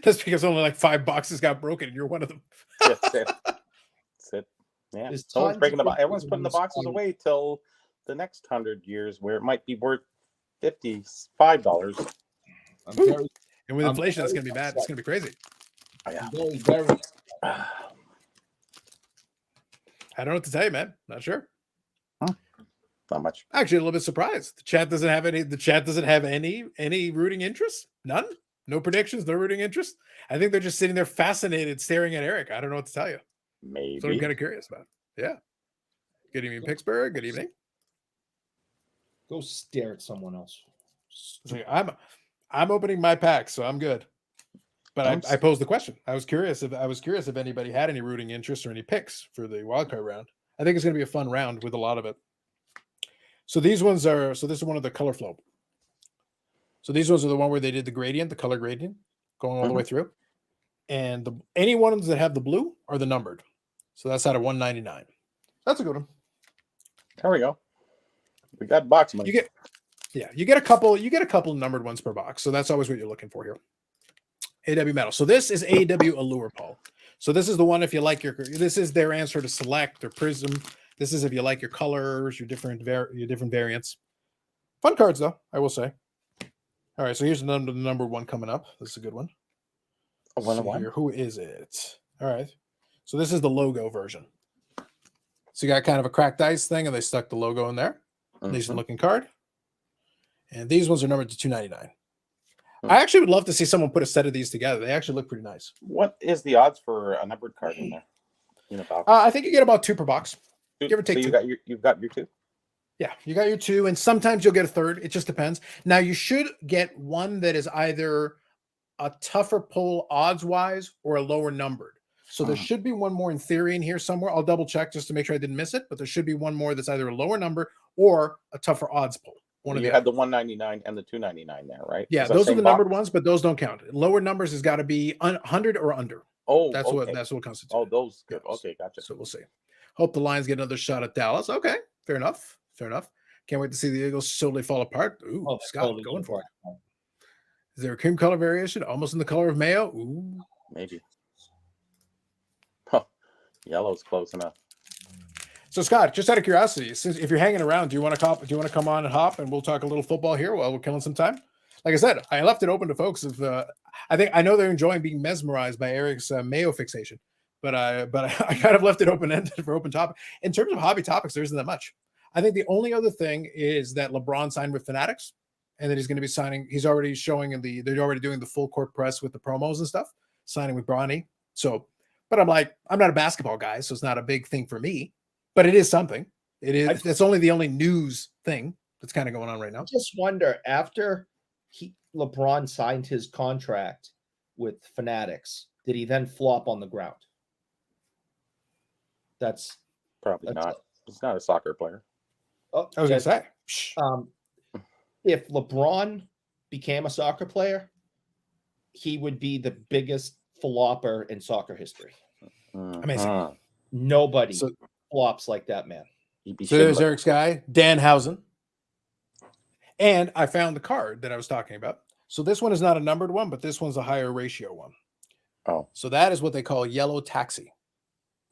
That's because only like 5 boxes got broken, and you're one of them. That's it. That's it. Yeah. There's Someone's tons breaking of the good everyone's putting the ones boxes on- away till the next 100 years where it might be worth $55. I'm very, And with I'm inflation, it's very going to be bad. upset. It's going to be crazy. Yeah. very. I don't know what to tell you, man. Not sure. Not much. Actually, a little bit surprised. The chat doesn't have any rooting interest. None. No predictions. No rooting interest. I think they're just sitting there fascinated, staring at Eric. I don't know what to tell you. Maybe. That's what I'm kind of curious about. Yeah. Good evening, Pittsburgh. Good evening. Go stare at someone else. So I'm opening my pack, so I'm good. But I posed the question. I was curious if anybody had any rooting interest or any picks for the wildcard round. I think it's going to be a fun round with a lot of it. So these ones are. So this is one of the color flow. So these ones are the one where they did the gradient, the color gradient, going all the way through. And any ones that have the blue are the numbered. So that's out of 199. That's a good one. There we go. We got box money. You get a couple numbered ones per box. So that's always what you're looking for here. AW metal. So this is AW Allure, Paul. So this is the one if you like this is their answer to Select or Prism. This is if you like your colors, your different variants. Fun cards though, I will say. All right, so here's the number one coming up. This is a good one. Who is it? All right. So this is the logo version. So you got kind of a cracked ice thing, and they stuck the logo in there. Decent looking card. And these ones are numbered to 299. I actually would love to see someone put a set of these together. They actually look pretty nice. What is the odds for a numbered card in there? In a box? I think you get about 2 per box. Give or take. So you've got your 2? Yeah, you got your 2, and sometimes you'll get a third. It just depends. Now you should get one that is either a tougher pull odds-wise or a lower numbered. So there should be one more in theory in here somewhere. I'll double check just to make sure I didn't miss it, but there should be one more that's either a lower number or a tougher odds pull. You had the 199 and the 299 there, right? Yeah, those are the numbered ones, but those don't count. Lower numbers has got to be 100 or under. Oh, that's what constitutes. Oh, those good. Okay, gotcha. So we'll see. Hope the Lions get another shot at Dallas. Okay, fair enough. Can't wait to see the Eagles slowly fall apart. Ooh, Scott going for it. Is there a cream color variation? Almost in the color of Mayo? Ooh, maybe. Huh. Yellow's close enough. So Scott, just out of curiosity, since if you're hanging around, do you want to come on and hop and we'll talk a little football here while we're killing some time? Like I said, I left it open to folks. If I know they're enjoying being mesmerized by Eric's Mayo fixation, but I kind of left it open-ended for open topic. In terms of hobby topics, there isn't that much. I think the only other thing is that LeBron signed with Fanatics, and that he's going to be signing. He's already showing they're already doing the full court press with the promos and stuff, signing with Bronny. So, but I'm not a basketball guy, so it's not a big thing for me. But it is something. It is. That's only the only news thing that's kind of going on right now. I just wonder, after LeBron signed his contract with Fanatics, did he then flop on the ground? That's probably not. He's not a soccer player. Oh, I was going to say. If LeBron became a soccer player, he would be the biggest flopper in soccer history. Amazing. Nobody flops like that man. So there's Eric's guy, Danhausen. And I found the card that I was talking about. So this one is not a numbered one, but this one's a higher ratio one. Oh. So that is what they call yellow taxi.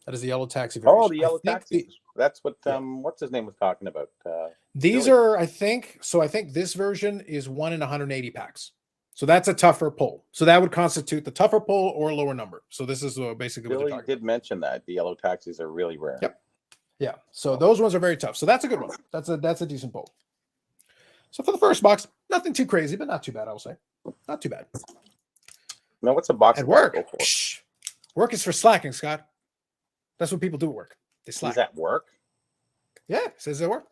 That is the yellow taxi variation. Oh, the yellow taxi. That's what what's his name was talking about. These are, I think this version is 1 in 180 packs. So that's a tougher pull. So that would constitute the tougher pull or lower number. So this is basically what they're talking did mention that the yellow taxis are really rare. Yep. Yeah. So those ones are very tough. So that's a good one. That's a decent pull. So for the first box, nothing too crazy, but not too bad, I will say. Not too bad. Now, what's a box at work? Work is for slacking, Scott. That's what people do at work. They slack. Is that work? Yeah, it says at work.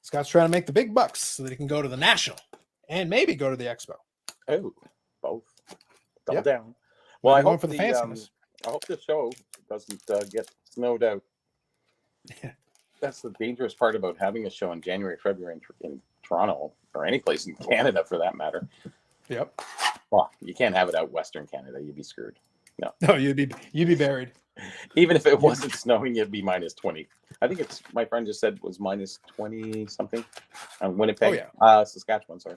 Scott's trying to make the big bucks so that he can go to the National and maybe go to the Expo. Oh, both. Double down. Well, I hope for the fanciness. I hope the show doesn't get snowed out. Yeah. That's the dangerous part about having a show in January, February in Toronto or any place in Canada for that matter. Yep. Well, you can't have it out Western Canada. You'd be screwed. No, you'd be buried. Even if it wasn't snowing, it'd be minus 20. I think it's my friend just said it was minus 20 something. Winnipeg. Oh yeah. Saskatchewan. Sorry.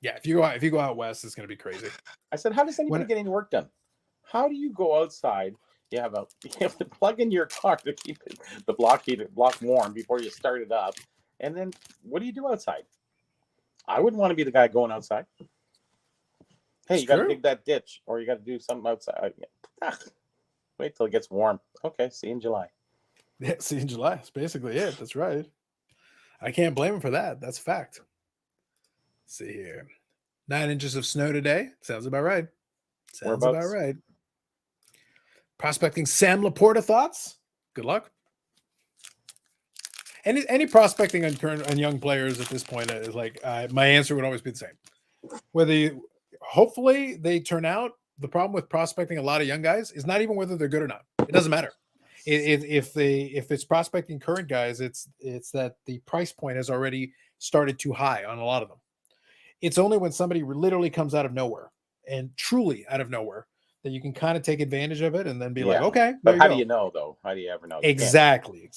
Yeah, if you go out west, it's going to be crazy. I said, how does anybody get any work done? How do you go outside? You have to plug in your car to keep the block warm before you start it up, and then what do you do outside? I wouldn't want to be the guy going outside. Hey, you got to dig that ditch, or you got to do something outside. Wait till it gets warm. Okay, see you in July. Yeah, see you in July. That's basically it. That's right. I can't blame him for that. That's a fact. Let's see here. 9 inches of snow today. Sounds about right. Sounds about right. Prospecting Sam Laporta thoughts? Good luck. any prospecting on current on young players at this point is like my answer would always be the same. Hopefully they turn out. The problem with prospecting a lot of young guys is not even whether they're good or not. It doesn't matter. If it's prospecting current guys, it's that the price point has already started too high on a lot of them. It's only when somebody literally comes out of nowhere and truly out of nowhere that you can kind of take advantage of it and then be like, okay, but how do you know though? How do you ever know? Exactly.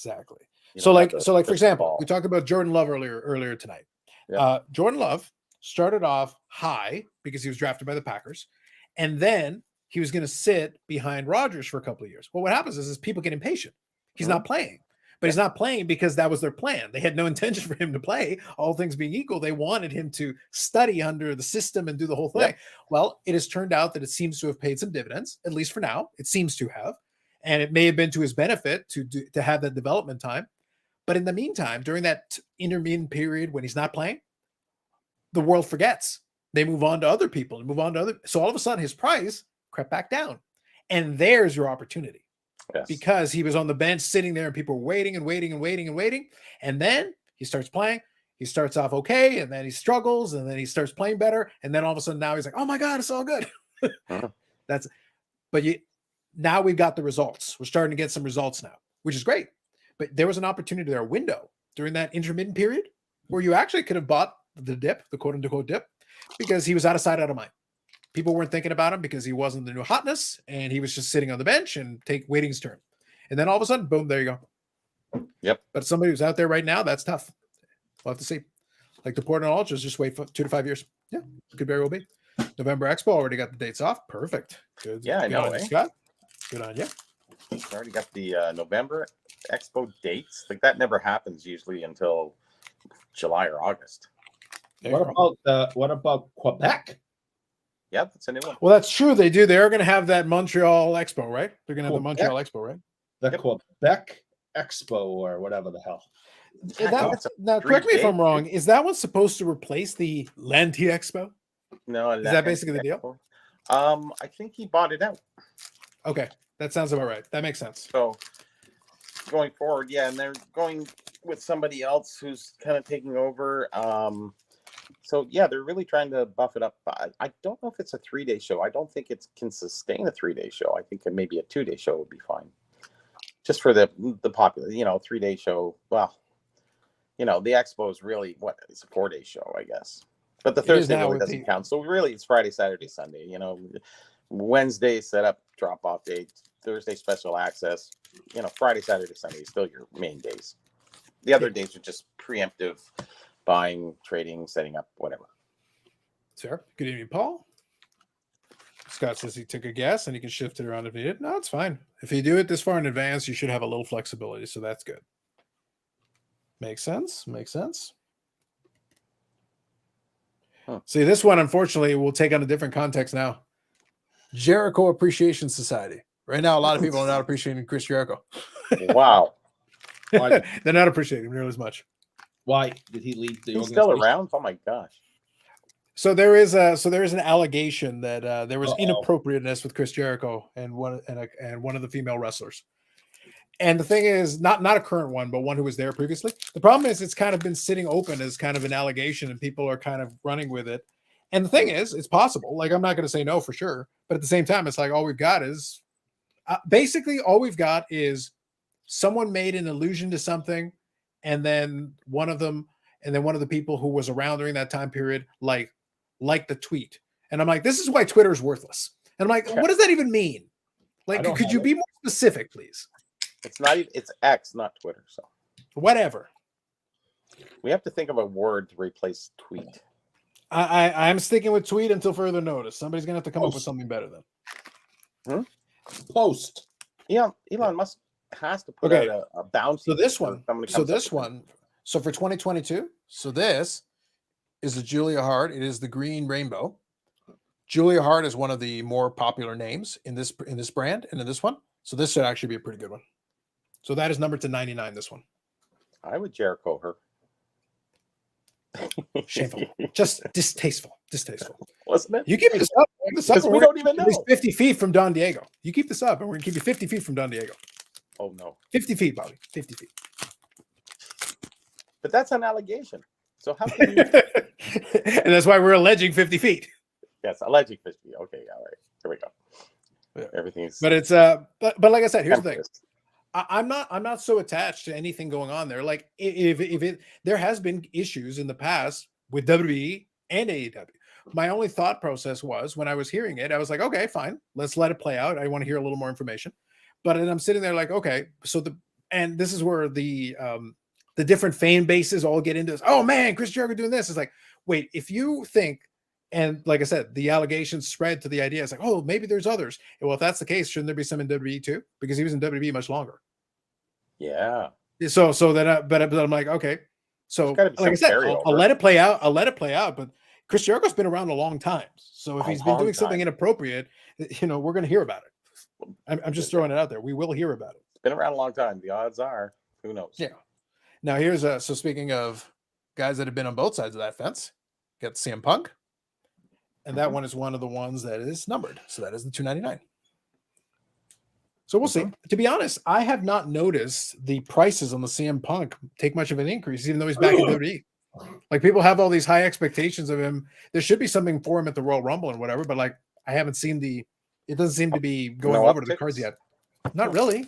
So like for example, we talked about Jordan Love earlier tonight. Yeah. Jordan Love started off high because he was drafted by the Packers, and then he was going to sit behind Rodgers for a couple of years. Well, what happens is people get impatient. He's not playing, but he's not playing because that was their plan. They had no intention for him to play. All things being equal, they wanted him to study under the system and do the whole thing. Yep. Well, it has turned out that it seems to have paid some dividends, at least for now. It seems to have, and it may have been to his benefit to have that development time. But in the meantime, during that intermittent period when he's not playing, the world forgets. They move on to other people and move on to other. So all of a sudden, his price crept back down, and there's your opportunity. Yes. Because he was on the bench sitting there and people were waiting, and then he starts playing. He starts off okay, and then he struggles, and then he starts playing better, and then all of a sudden now he's like, oh my god, it's all good. Now we've got the results. We're starting to get some results now, which is great. But there was an opportunity there, a window during that intermittent period where you actually could have bought the dip, the quote unquote dip, because he was out of sight, out of mind. People weren't thinking about him because he wasn't the new hotness, and he was just sitting on the bench and waiting his turn. And then all of a sudden, boom, there you go. Yep. But somebody who's out there right now, that's tough. We'll have to see. Like the Portland Ultras, just wait for 2 to 5 years. Yeah, could very well be. November Expo already got the dates off. Perfect. Good. Yeah, I know. Scott. Good on you. Already got the November Expo dates. Like that never happens usually until July or August. What about Quebec? Yeah, that's a new one. Well, that's true. They do. They are going to have that Montreal Expo, right? They're going to have the Montreal Expo, right? The Quebec Expo or whatever the hell. Now, correct me if I'm wrong. Is that one supposed to replace the Lanty Expo? No. Is that basically the deal? I think he bought it out. Okay. That sounds about right. That makes sense. So going forward, yeah, and they're going with somebody else who's kind of taking over. So yeah, they're really trying to buff it up. I don't know if it's a 3-day show. I don't think it can sustain a 3-day show. I think maybe a 2-day show would be fine. Just for the popular, 3-day show. Well, the expo is really it's a 4-day show, I guess. But the Thursday really doesn't count. So really it's Friday, Saturday, Sunday. Wednesday setup, drop off day, Thursday special access. Friday, Saturday, Sunday is still your main days. The other days are just preemptive buying, trading, setting up, whatever. Sir, good evening, Paul. Scott says he took a guess and he can shift it around if needed. No, it's fine. If you do it this far in advance, you should have a little flexibility, so that's good. Makes sense. Huh. See, this one, unfortunately, will take on a different context now. Jericho Appreciation Society. Right now, a lot of people are not appreciating Chris Jericho. Wow. They're not appreciating him nearly as much. Why did he leave the organization? He's still around? Oh my gosh. So there is an allegation that there was inappropriateness with Chris Jericho and one of the female wrestlers. And the thing is, not a current one, but one who was there previously. The problem is it's kind of been sitting open as kind of an allegation, and people are kind of running with it. And the thing is, it's possible. Like, I'm not going to say no for sure, but at the same time, it's like all we've got is someone made an allusion to something, and then one of the people who was around during that time period liked the tweet. And I'm like, this is why Twitter is worthless. And I'm like, what does that even mean? Like, could you be more specific, please? It's X, not Twitter. So whatever. We have to think of a word to replace tweet. I'm sticking with tweet until further notice. Somebody's gonna have to come up with something better then. Post. Yeah, Elon Musk has to put out a bounty. So this one. So for 2022. So this is the Julia Hart. It is the green rainbow. Julia Hart is one of the more popular names in this brand and in this one. So this should actually be a pretty good one. So that is numbered to 99. This one. I would Jericho her. Shameful. Just distasteful. Wasn't it? You keep this up. Because we don't even know. 50 feet from Don Diego. You keep this up, and we're going to keep you 50 feet from Don Diego. Oh, no. 50 feet, Bobby. 50 feet. But that's an allegation. So how can you? And that's why we're alleging 50 feet. Yes, alleging 50. Okay, all right. Here we go. Yeah. Everything's. But it's but like I said, here's the thing. Tempest. I'm not so attached to anything going on there. Like if it there has been issues in the past with WWE and AEW. My only thought process was when I was hearing it, I was like, okay, fine, let's let it play out. I want to hear a little more information. But then I'm sitting there like, okay, so and this is where the different fan bases all get into this. Oh man, Chris Jericho doing this. It's like, wait, if you think, and like I said, the allegations spread to the idea. It's like, oh, maybe there's others. Well, if that's the case, shouldn't there be some in WWE too? Because he was in WWE much longer. Yeah. So then, but I'm like, okay. So like I said, I'll let it play out. I'll let it play out. But Chris Jericho's been around a long time. So if he's been doing something inappropriate, we're going to hear about it. I'm just throwing it out there. We will hear about it. It's been around a long time. The odds are, who knows? Yeah. Now here's so speaking of guys that have been on both sides of that fence, got CM Punk. And that one is one of the ones that is numbered. So that is the 299. So we'll see. To be honest, I have not noticed the prices on the CM Punk take much of an increase, even though he's back in WWE. Like people have all these high expectations of him. There should be something for him at the Royal Rumble and whatever, but like I haven't seen it doesn't seem to be going over to the cards yet. Not really.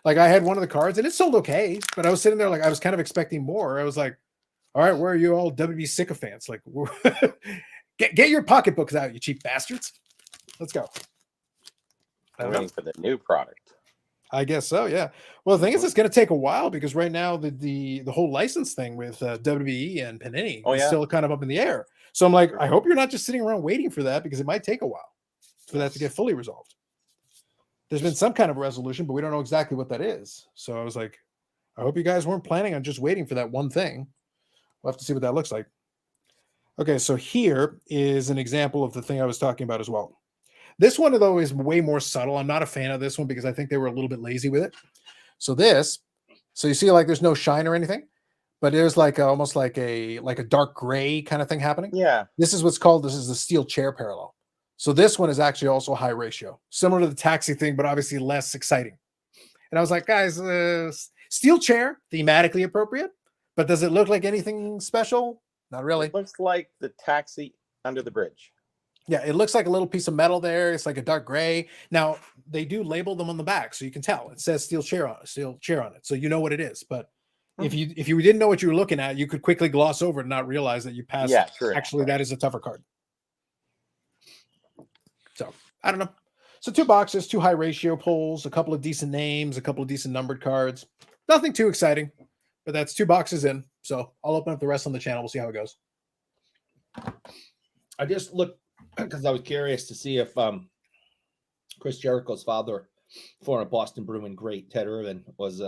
Like I had one of the cards and it sold okay, but I was sitting there like I was kind of expecting more. I was like, all right, where are you all WWE sycophants? Like get your pocketbooks out, you cheap bastards. Let's go. I'm waiting for the new product. I guess so, yeah. Well, the thing is, it's going to take a while because right now the whole license thing with WWE and Panini is still kind of up in the air. So I'm like, I hope you're not just sitting around waiting for that because it might take a while for that to get fully resolved. There's been some kind of resolution, but we don't know exactly what that is. So I was like, I hope you guys weren't planning on just waiting for that one thing. We'll have to see what that looks like. Okay, so here is an example of the thing I was talking about as well. This one, though, is way more subtle. I'm not a fan of this one because I think they were a little bit lazy with it. So you see like there's no shine or anything, but there's like almost like a dark gray kind of thing happening. Yeah. This is the steel chair parallel. So this one is actually also high ratio, similar to the taxi thing, but obviously less exciting. And I was like, guys, steel chair, thematically appropriate, but does it look like anything special? Not really. It looks like the taxi under the bridge. Yeah, it looks like a little piece of metal there. It's like a dark gray. Now they do label them on the back, so you can tell. It says steel chair on it, so you know what it is. But if you didn't know what you were looking at, you could quickly gloss over it and not realize that you passed. Yeah, sure. Actually, that is a tougher card. So I don't know. So 2 boxes, 2 high ratio pulls, a couple of decent names, a couple of decent numbered cards. Nothing too exciting, but that's 2 boxes in. So I'll open up the rest on the channel. We'll see how it goes. I just looked because I was curious to see if Chris Jericho's father, former Boston Bruin great Ted Irvin, was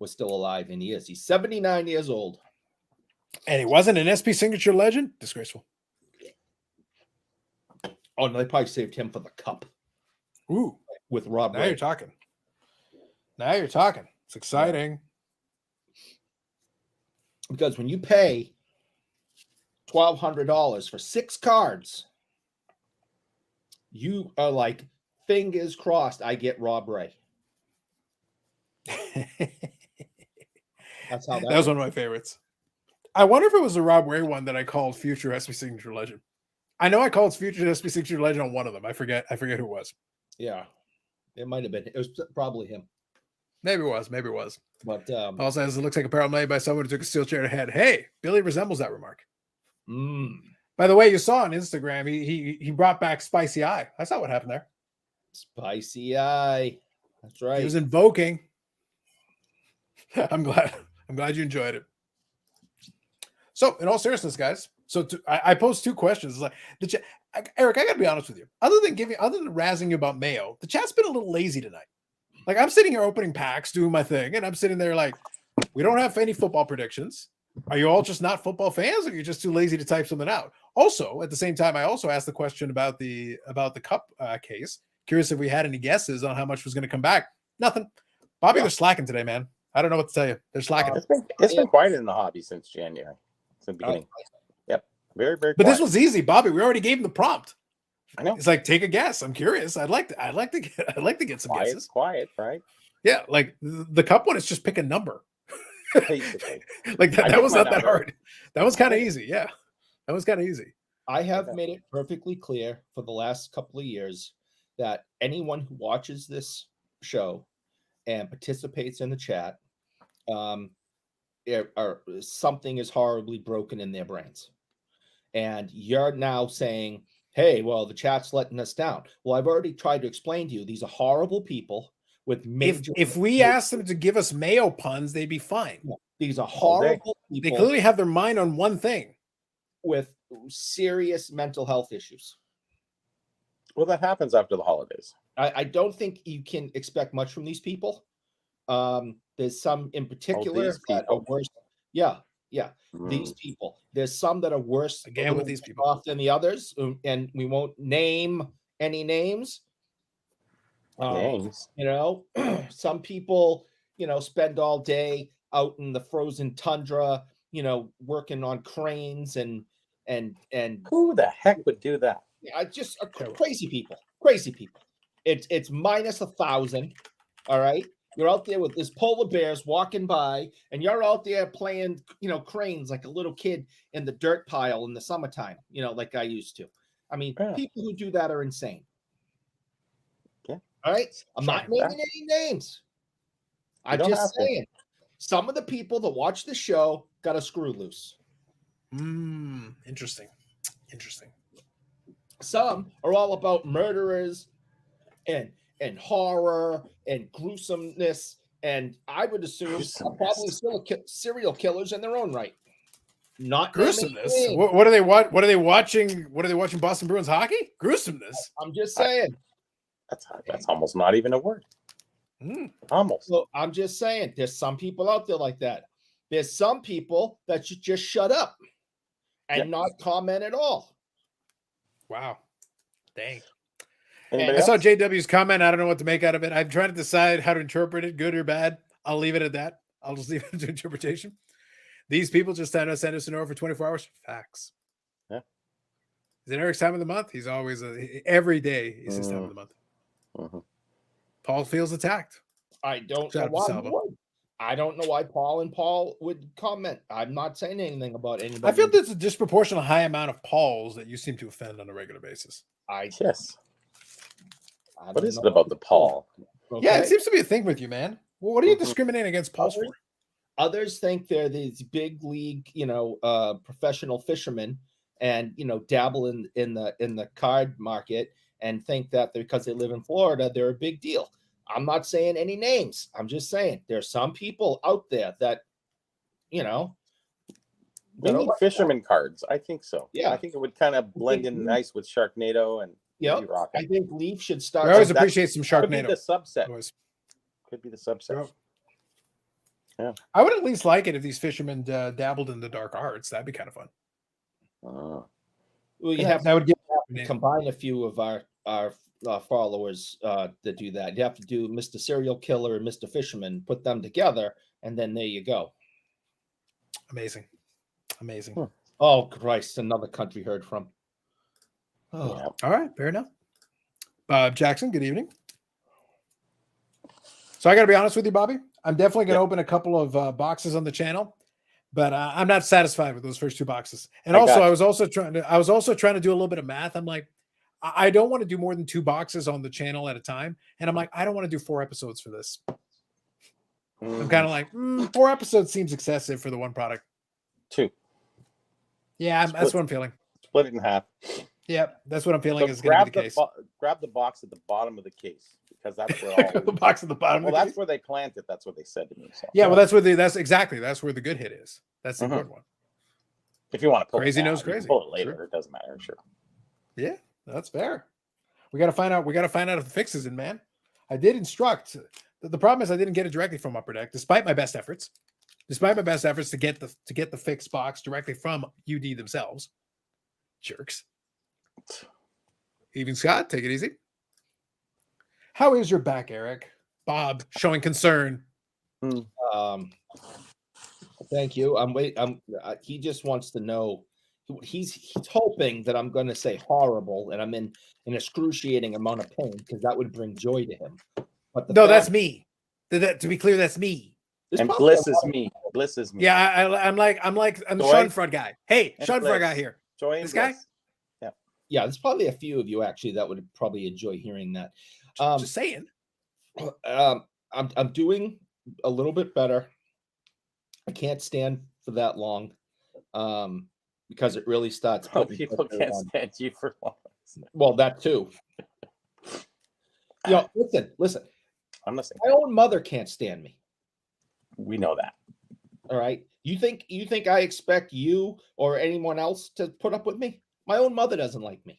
still alive, and he is. He's 79 years old. And he wasn't an SP Signature legend? Disgraceful. Oh, no, they probably saved him for the cup. Ooh. With Rob Now Ray. you're talking. Now you're talking. It's exciting. Because when you pay $1,200 for 6 cards, you are like, fingers crossed I get Rob Ray. That's how that was one of my favorites. I wonder if it was the Rob Ray one that I called future SP Signature Legend. I know I called future SP Signature Legend on one of them. I forget who it was. Yeah. It might have been. It was probably him. Maybe it was. But also, it looks like a parallel made by someone who took a steel chair to head. Hey, Billy resembles that remark. By the way, you saw on Instagram, he brought back Spicy Eye. I saw what happened there. Spicy Eye. That's right. He was invoking. I'm glad you enjoyed it. So, in all seriousness, guys, I posed 2 questions. Like Eric, I gotta be honest with you. Other than razzing you about Mayo, the chat's been a little lazy tonight. Like I'm sitting here opening packs, doing my thing, and I'm sitting there like, we don't have any football predictions. Are you all just not football fans, or you're just too lazy to type something out? Also, at the same time, I also asked the question about the cup case. Curious if we had any guesses on how much was going to come back. Nothing. Bobby, they're slacking today, man. I don't know what to tell you. They're slacking. It's been quiet in the hobby since January. Since the beginning. Yep. Very, very quiet. But this was easy, Bobby. We already gave him the prompt. I know. It's like, take a guess. I'm curious. I'd like to get some guesses. Quiet, right? Yeah, like the cup one is just pick a number. basically. Like I that took was my not that number. hard. That was kind of easy. Yeah, that was kind of easy. I have Okay. made it perfectly clear for the last couple of years that anyone who watches this show and participates in the chat, something is horribly broken in their brains. And you're now saying, hey, well, the chat's letting us down. Well, I've already tried to explain to you, these are horrible people with major. If we asked them to give us Mayo puns, they'd be fine. These are All day. horrible They people clearly have their mind on one thing. with serious mental health issues. Well, that happens after the holidays. I don't think you can expect much from these people. There's some in particular these that are people. worse. Yeah. These people. There's some that are worse Again a with little these worse people. off than the others, and we won't name any names. Names. You know, some people, spend all day out in the frozen tundra, working on cranes and Who the heck would do that? just crazy people. Crazy people. It's minus 1,000. All right. You're out there with this polar bears walking by, and you're out there playing, cranes like a little kid in the dirt pile in the summertime, like I used to. I mean, Yeah. people who do that are insane. Yeah. All right. I'm not Shocking naming any names. I'm don't just have to. saying some of the people that watch the show got a screw loose. Interesting. Interesting. Some are all about murderers and horror and gruesomeness, and I would assume probably still serial killers in their own right. Not Gruesomeness. naming What are they What are they watching? What are they watching? Boston Bruins hockey? Gruesomeness. I'm just saying. That's almost not even a word. Almost. So I'm just saying, there's some people out there like that. There's some people that should just shut up and not comment at all. Wow. Dang. Anybody I saw else? JW's comment. I don't know what to make out of it. I'm trying to decide how to interpret it, good or bad. I'll leave it at that. I'll just leave it to interpretation. Thend people just send us an order for 24 hours. Facts. Yeah. Is it Eric's time of the month? He's always every day is his time of the month. Mhm. Paul feels attacked. I don't Shout know out to why. Salvo. I don't know why Paul would comment. I'm not saying anything about anybody. I feel there's a disproportionate high amount of Pauls that you seem to offend on a regular basis. Yes. I What don't is it know. about the Paul? Okay? Yeah, it seems to be a thing with you, man. Well, what are you Mhm. discriminating against Pauls for? Others think they're these big league, professional fishermen, and dabble in the card market and think that because they live in Florida, they're a big deal. I'm not saying any names. I'm just saying there's some people out there that, We that need are like fisherman cards. I think so. Yeah. I think it would kind of blend in nice with Sharknado and Yep. maybe Rocket. I think Leaf should I start. always That appreciate some Could be Sharknado. the subset. Always. Could be the subset. Yeah. I would at least like it if these fishermen dabbled in the dark arts. That'd be kind of fun. Well, you Yeah, have that would give to combine a few of our followers that do that. You have to do Mr. Serial Killer and Mr. Fisherman, put them together, and then there you go. Amazing. Amazing. Oh, Christ, another country heard from. Oh. Yeah. All right, fair enough. Bob Jackson, good evening. So I got to be honest with you, Bobby. I'm definitely going to open a couple of boxes on the channel, but I'm not satisfied with those first two boxes. And I was also trying to do a little bit of math. I'm like, I don't want to do more than 2 boxes on the channel at a time, and I'm like, I don't want to do 4 episodes for this. I'm kind of like 4 episodes seems excessive for the one product. 2. Yeah, that's what I'm feeling. Split it in half. Yeah, that's what I'm feeling So is going to be the case. Grab the box at the bottom of the case because that's where all The box at the bottom. Well, of the that's case. where they plant it. That's what they said to me. So. Yeah, well, that's where that's where the good hit is. That's the good one. If you want to pull Crazy it now, knows you can crazy. pull it later. Sure. It doesn't matter. Sure. Yeah, that's fair. We got to find out. We got to find out if the fix is in, man. I did instruct. The problem is I didn't get it directly from Upper Deck, despite my best efforts. Despite my best efforts to get the fixed box directly from UD themselves. Jerks. Even Scott, take it easy. How is your back, Eric? Bob showing concern. Thank you. He just wants to know. He's hoping that I'm going to say horrible, and I'm in an excruciating amount of pain because that would bring joy to him. But No, that's me. To be clear, that's me. There's And probably Bliss is me. Bliss is me. Yeah, I'm the Joy Schadenfreude guy. Hey, and Schadenfreude guy Bliss. here. Joy and This guy? Bliss. yeah, there's probably a few of you actually that would probably enjoy hearing that. Just saying. I'm doing a little bit better. I can't stand for that long, because it really starts. Oh, putting people pressure can't on- stand you for long. Well, that too. Listen. I'm listening. My own mother can't stand me. We know that. All right. You think I expect you or anyone else to put up with me? My own mother doesn't like me.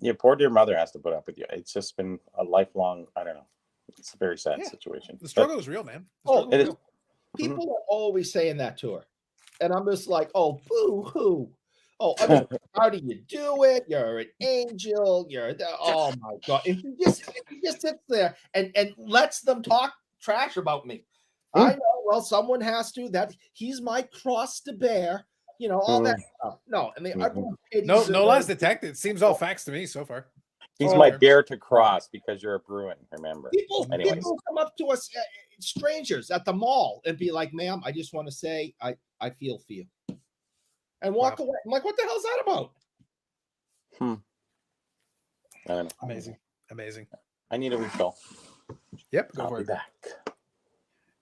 Your poor dear mother has to put up with you. It's just been a lifelong, I don't know. It's a very sad situation. The struggle is real, man. The Oh, struggle it is is. real. People are always saying that to her. And I'm just like, oh, boo-hoo. Oh, I mean, how do you do it? You're an angel. Oh my God. And he just sits there and lets them talk trash about me. I know, well, someone has to. That he's my cross to bear, all that stuff. No, I mean, No lies detected. It seems all facts to me so far. He's Oh, my okay. dare to cross because you're a Bruin, remember? People Anyways. come up to us, strangers at the mall, and be like, "Ma'am, I just want to say I feel for you," and walk away. I'm like, "What the hell's that about?" I don't know. Amazing. I need a refill. Yep, go I'll for be it. back.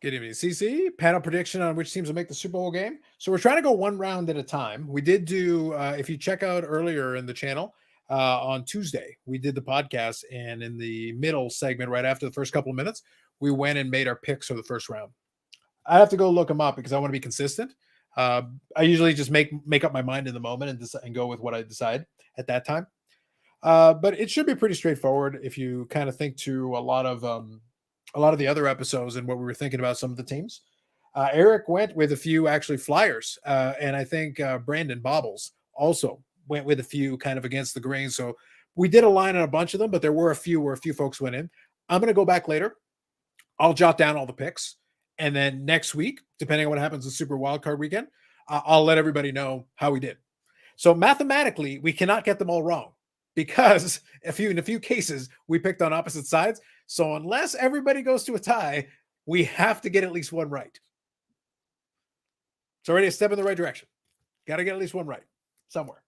Good evening, CC. Panel prediction on which teams will make the Super Bowl game. So we're trying to go one round at a time. We did do, if you check out earlier in the channel, on Tuesday, we did the podcast, and in the middle segment, right after the first couple of minutes, we went and made our picks for the first round. I have to go look them up because I want to be consistent. I usually just make up my mind in the moment and go with what I decide at that time. But it should be pretty straightforward if you kind of think to a lot of the other episodes and what we were thinking about some of the teams. Eric went with a few actually flyers, and I think Brandon Bobbles also went with a few kind of against the grain. So we did align on a bunch of them, but there were a few where a few folks went in. I'm going to go back later. I'll jot down all the picks, and then next week, depending on what happens in Super Wildcard Weekend, I'll let everybody know how we did. So mathematically, we cannot get them all wrong because in a few cases we picked on opposite sides. So unless everybody goes to a tie, we have to get at least one right. It's already a step in the right direction. Got to get at least one right somewhere.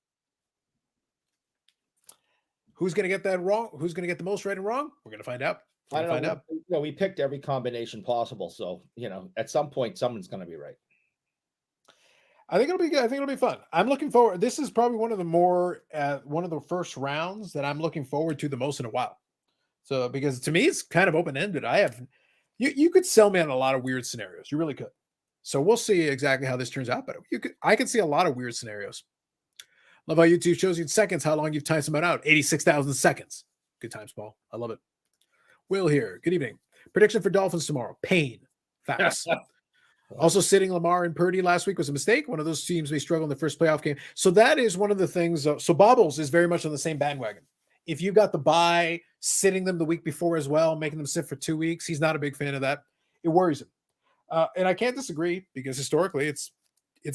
Who's going to get that wrong? Who's going to get the most right and wrong? We're going to find out. I don't know. We picked every combination possible, so at some point, someone's going to be right. I think it'll be good. I think it'll be fun. I'm looking forward. This is probably one of the first rounds that I'm looking forward to the most in a while. So, because to me, it's kind of open-ended. You could sell me on a lot of weird scenarios. You really could. So we'll see exactly how this turns out. But I could see a lot of weird scenarios. Love how YouTube shows you in seconds how long you've timed someone out. 86,000 seconds. Good times, Paul. I love it. Will here. Good evening. Prediction for Dolphins tomorrow. Pain. Facts. Also, sitting Lamar and Purdy last week was a mistake. One of those teams may struggle in the first playoff game. So that is one of the things. So Bobbles is very much on the same bandwagon. If you got the bye, sitting them the week before as well, making them sit for 2 weeks, he's not a big fan of that. It worries him. And I can't disagree because historically it's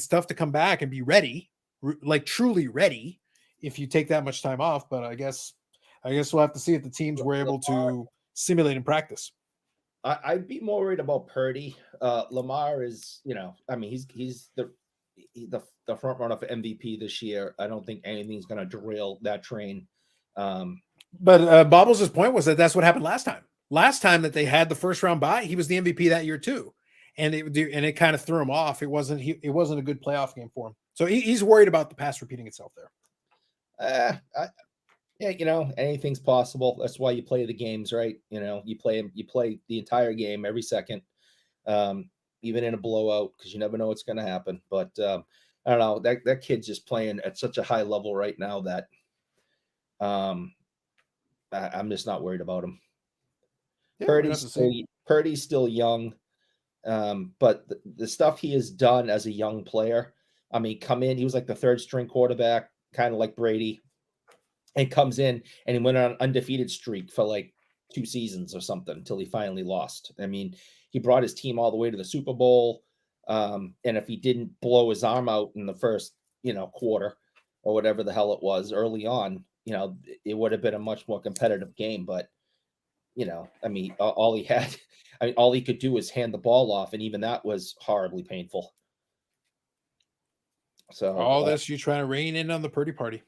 tough to come back and be ready, like truly ready, if you take that much time off. But I guess we'll have to see if the teams were able to simulate in practice. I'd be more worried about Purdy. Lamar is, he's the front runner for MVP this year. I don't think anything's going to derail that train. But Bobbles' point was that that's what happened last time. Last time that they had the first round bye, he was the MVP that year too, and it kind of threw him off. It wasn't a good playoff game for him. So he's worried about the past repeating itself there. Yeah, anything's possible. That's why you play the games, right? You play the entire game every second, even in a blowout, because you never know what's going to happen. But I don't know. That kid's just playing at such a high level right now that I'm just not worried about him. Yeah, Purdy's still young, but the stuff he has done as a young player. I mean, he was like the third string quarterback, kind of like Brady. And comes in and he went on an undefeated streak for like 2 seasons or something until he finally lost. I mean, he brought his team all the way to the Super Bowl. And if he didn't blow his arm out in the first, quarter or whatever the hell it was early on, it would have been a much more competitive game. But, I mean, all he had, I mean, all he could do was hand the ball off, and even that was horribly painful. So all this you trying to rein in on the Purdy party.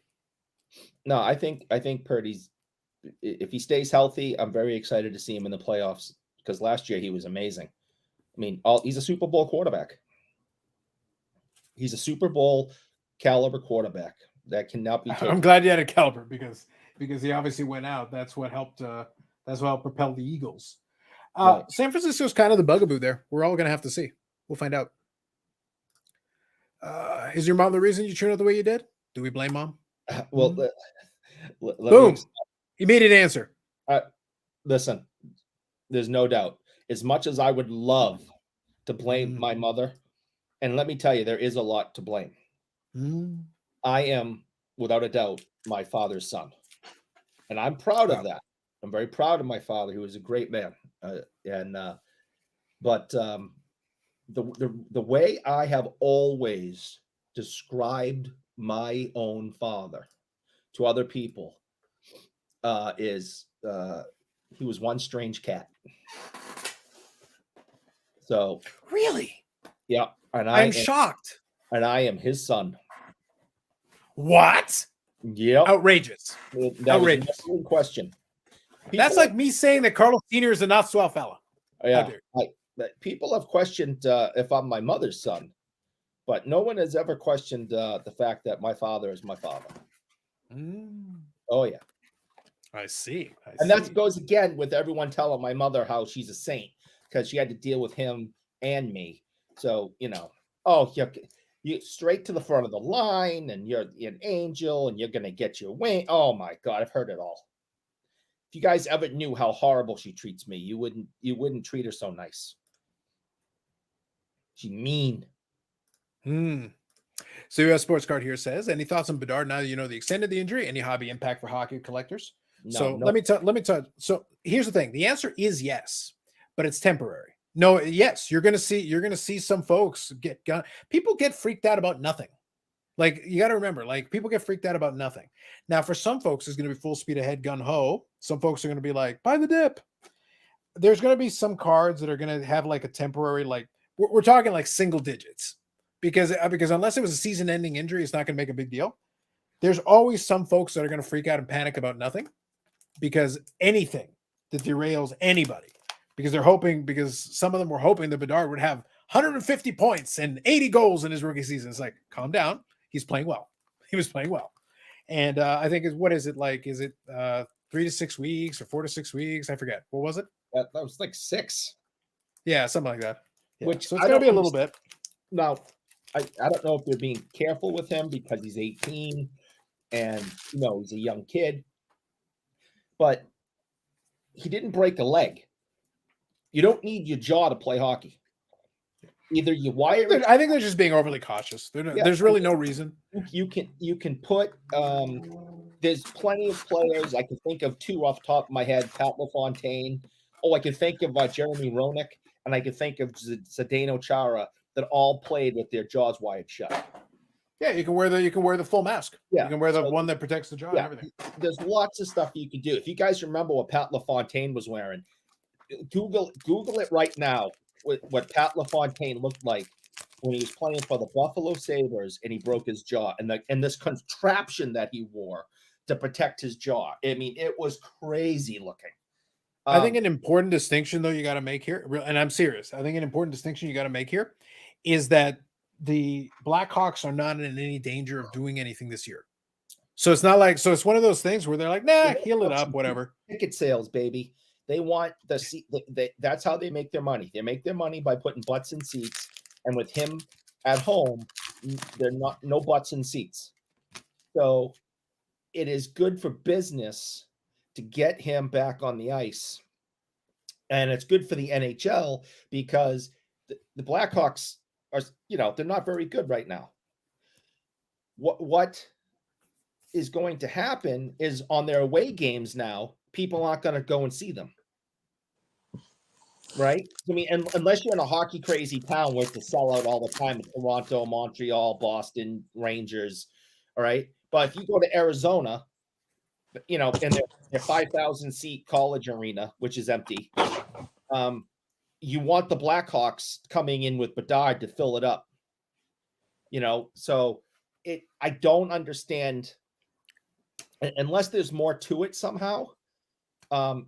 No, I think Purdy's, if he stays healthy, I'm very excited to see him in the playoffs, because last year he was amazing. I mean, he's a Super Bowl quarterback. He's a Super Bowl caliber quarterback that cannot be taken. I'm glad you had a caliber because he obviously went out. That's what helped. That's what helped propel the Eagles. Right. San Francisco's kind of the bugaboo there. We're all going to have to see. We'll find out. Is your mom the reason you turned out the way you did? Do we blame mom? Well, boom. Immediate answer. Listen, there's no doubt. As much as I would love to blame my mother, and let me tell you, there is a lot to blame. I am, without a doubt, my father's son. And I'm proud of that. I'm very proud of my father, who was a great man. But the way I have always described my own father to other people is he was one strange cat. So really, yeah, and I'm shocked. And I am his son. What? Yeah, outrageous. Outrageous question. That's like me saying that Carlos Sr. is a not swell fella. Yeah, people have questioned if I'm my mother's son, but no one has ever questioned the fact that my father is my father. Oh yeah, I see. And that goes again with everyone telling my mother how she's a saint because she had to deal with him and me. So you straight to the front of the line, and you're an angel, and you're gonna get your wing. Oh my God, I've heard it all. If you guys ever knew how horrible she treats me, you wouldn't treat her so nice. She's mean. So US Sports Card here says, any thoughts on Bedard now that you know the extent of the injury? Any hobby impact for hockey collectors? Let me tell. So here's the thing. The answer is yes, but it's temporary. No, yes, you're gonna see some folks get gun. People get freaked out about nothing. Like, you got to remember, like, people get freaked out about nothing. Now, for some folks, it's going to be full speed ahead, gun ho. Some folks are going to be like, buy the dip. There's going to be some cards that are going to have like a temporary, like, we're talking like single digits, because unless it was a season-ending injury, it's not going to make a big deal. There's always some folks that are going to freak out and panic about nothing, because anything that derails anybody, because some of them were hoping that Bedard would have 150 points and 80 goals in his rookie season. It's like, calm down. He's playing well. He was playing well. And I think what is it like? Is it 3 to 6 weeks or 4 to 6 weeks? I forget. What was it? That was like 6. Yeah, something like that. Yeah. Which so it's going to be a little bit. Now, I don't know if they're being careful with him because he's 18 and he's a young kid, but he didn't break a leg. You don't need your jaw to play hockey. Either you wire it. I think they're just being overly cautious. There's really no reason. You can put. There's plenty of players. I can think of 2 off the top of my head. Pat LaFontaine. I can think of Jeremy Roenick, and I can think of Zdeno Chara, that all played with their jaws wired shut. Yeah, you can wear the full mask. Yeah, you can wear the one that protects the jaw and everything. There's lots of stuff you can do. If you guys remember what Pat LaFontaine was wearing, Google it right now. What Pat LaFontaine looked like when he was playing for the Buffalo Sabres and he broke his jaw, and this contraption that he wore to protect his jaw. I mean, it was crazy looking. I think an important distinction, though, you got to make here, and I'm serious, I think an important distinction you got to make here is that the Blackhawks are not in any danger of doing anything this year. So it's not like, it's one of those things where they're like, nah, heal it up, whatever. Ticket sales, baby. They want the seat. That's how they make their money. They make their money by putting butts in seats. And with him at home, they're no butts in seats. So it is good for business to get him back on the ice. And it's good for the NHL because the Blackhawks are, they're not very good right now. What is going to happen is on their away games now, people aren't going to go and see them. Right? I mean, unless you're in a hockey crazy town where it's a sellout all the time, Toronto, Montreal, Boston, Rangers. All right. But if you go to Arizona, in their 5,000 seat college arena, which is empty, you want the Blackhawks coming in with Bedard to fill it up. So I don't understand unless there's more to it somehow.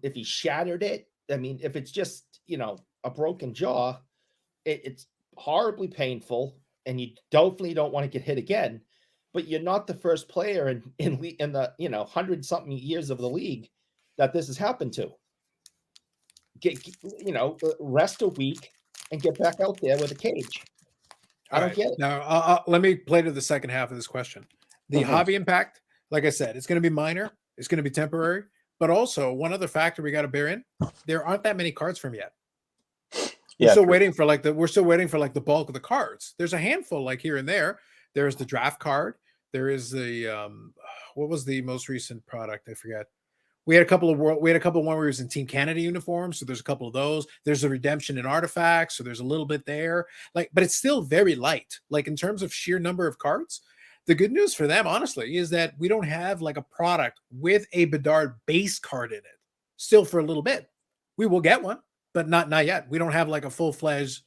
If he shattered it, I mean, if it's just, a broken jaw, it's horribly painful, and you definitely don't want to get hit again. But you're not the first player in the 100-something years of the league that this has happened to. Rest a week and get back out there with a cage. I don't get it. Now, let me play to the second half of this question. The hobby impact, like I said, it's going to be minor. It's going to be temporary. But also, one other factor we got to bear in: there aren't that many cards from yet. We're still waiting for the bulk of the cards. There's a handful, like here and there. There's the draft card. There is the what was the most recent product? I forget. We had a couple of one where he was in Team Canada uniforms, so there's a couple of those. There's a redemption in artifacts, so there's a little bit there. But it's still very light. Like in terms of sheer number of cards. The good news for them, honestly, is that we don't have like a product with a Bedard base card in it still for a little bit. We will get one, but not yet. We don't have like a full-fledged.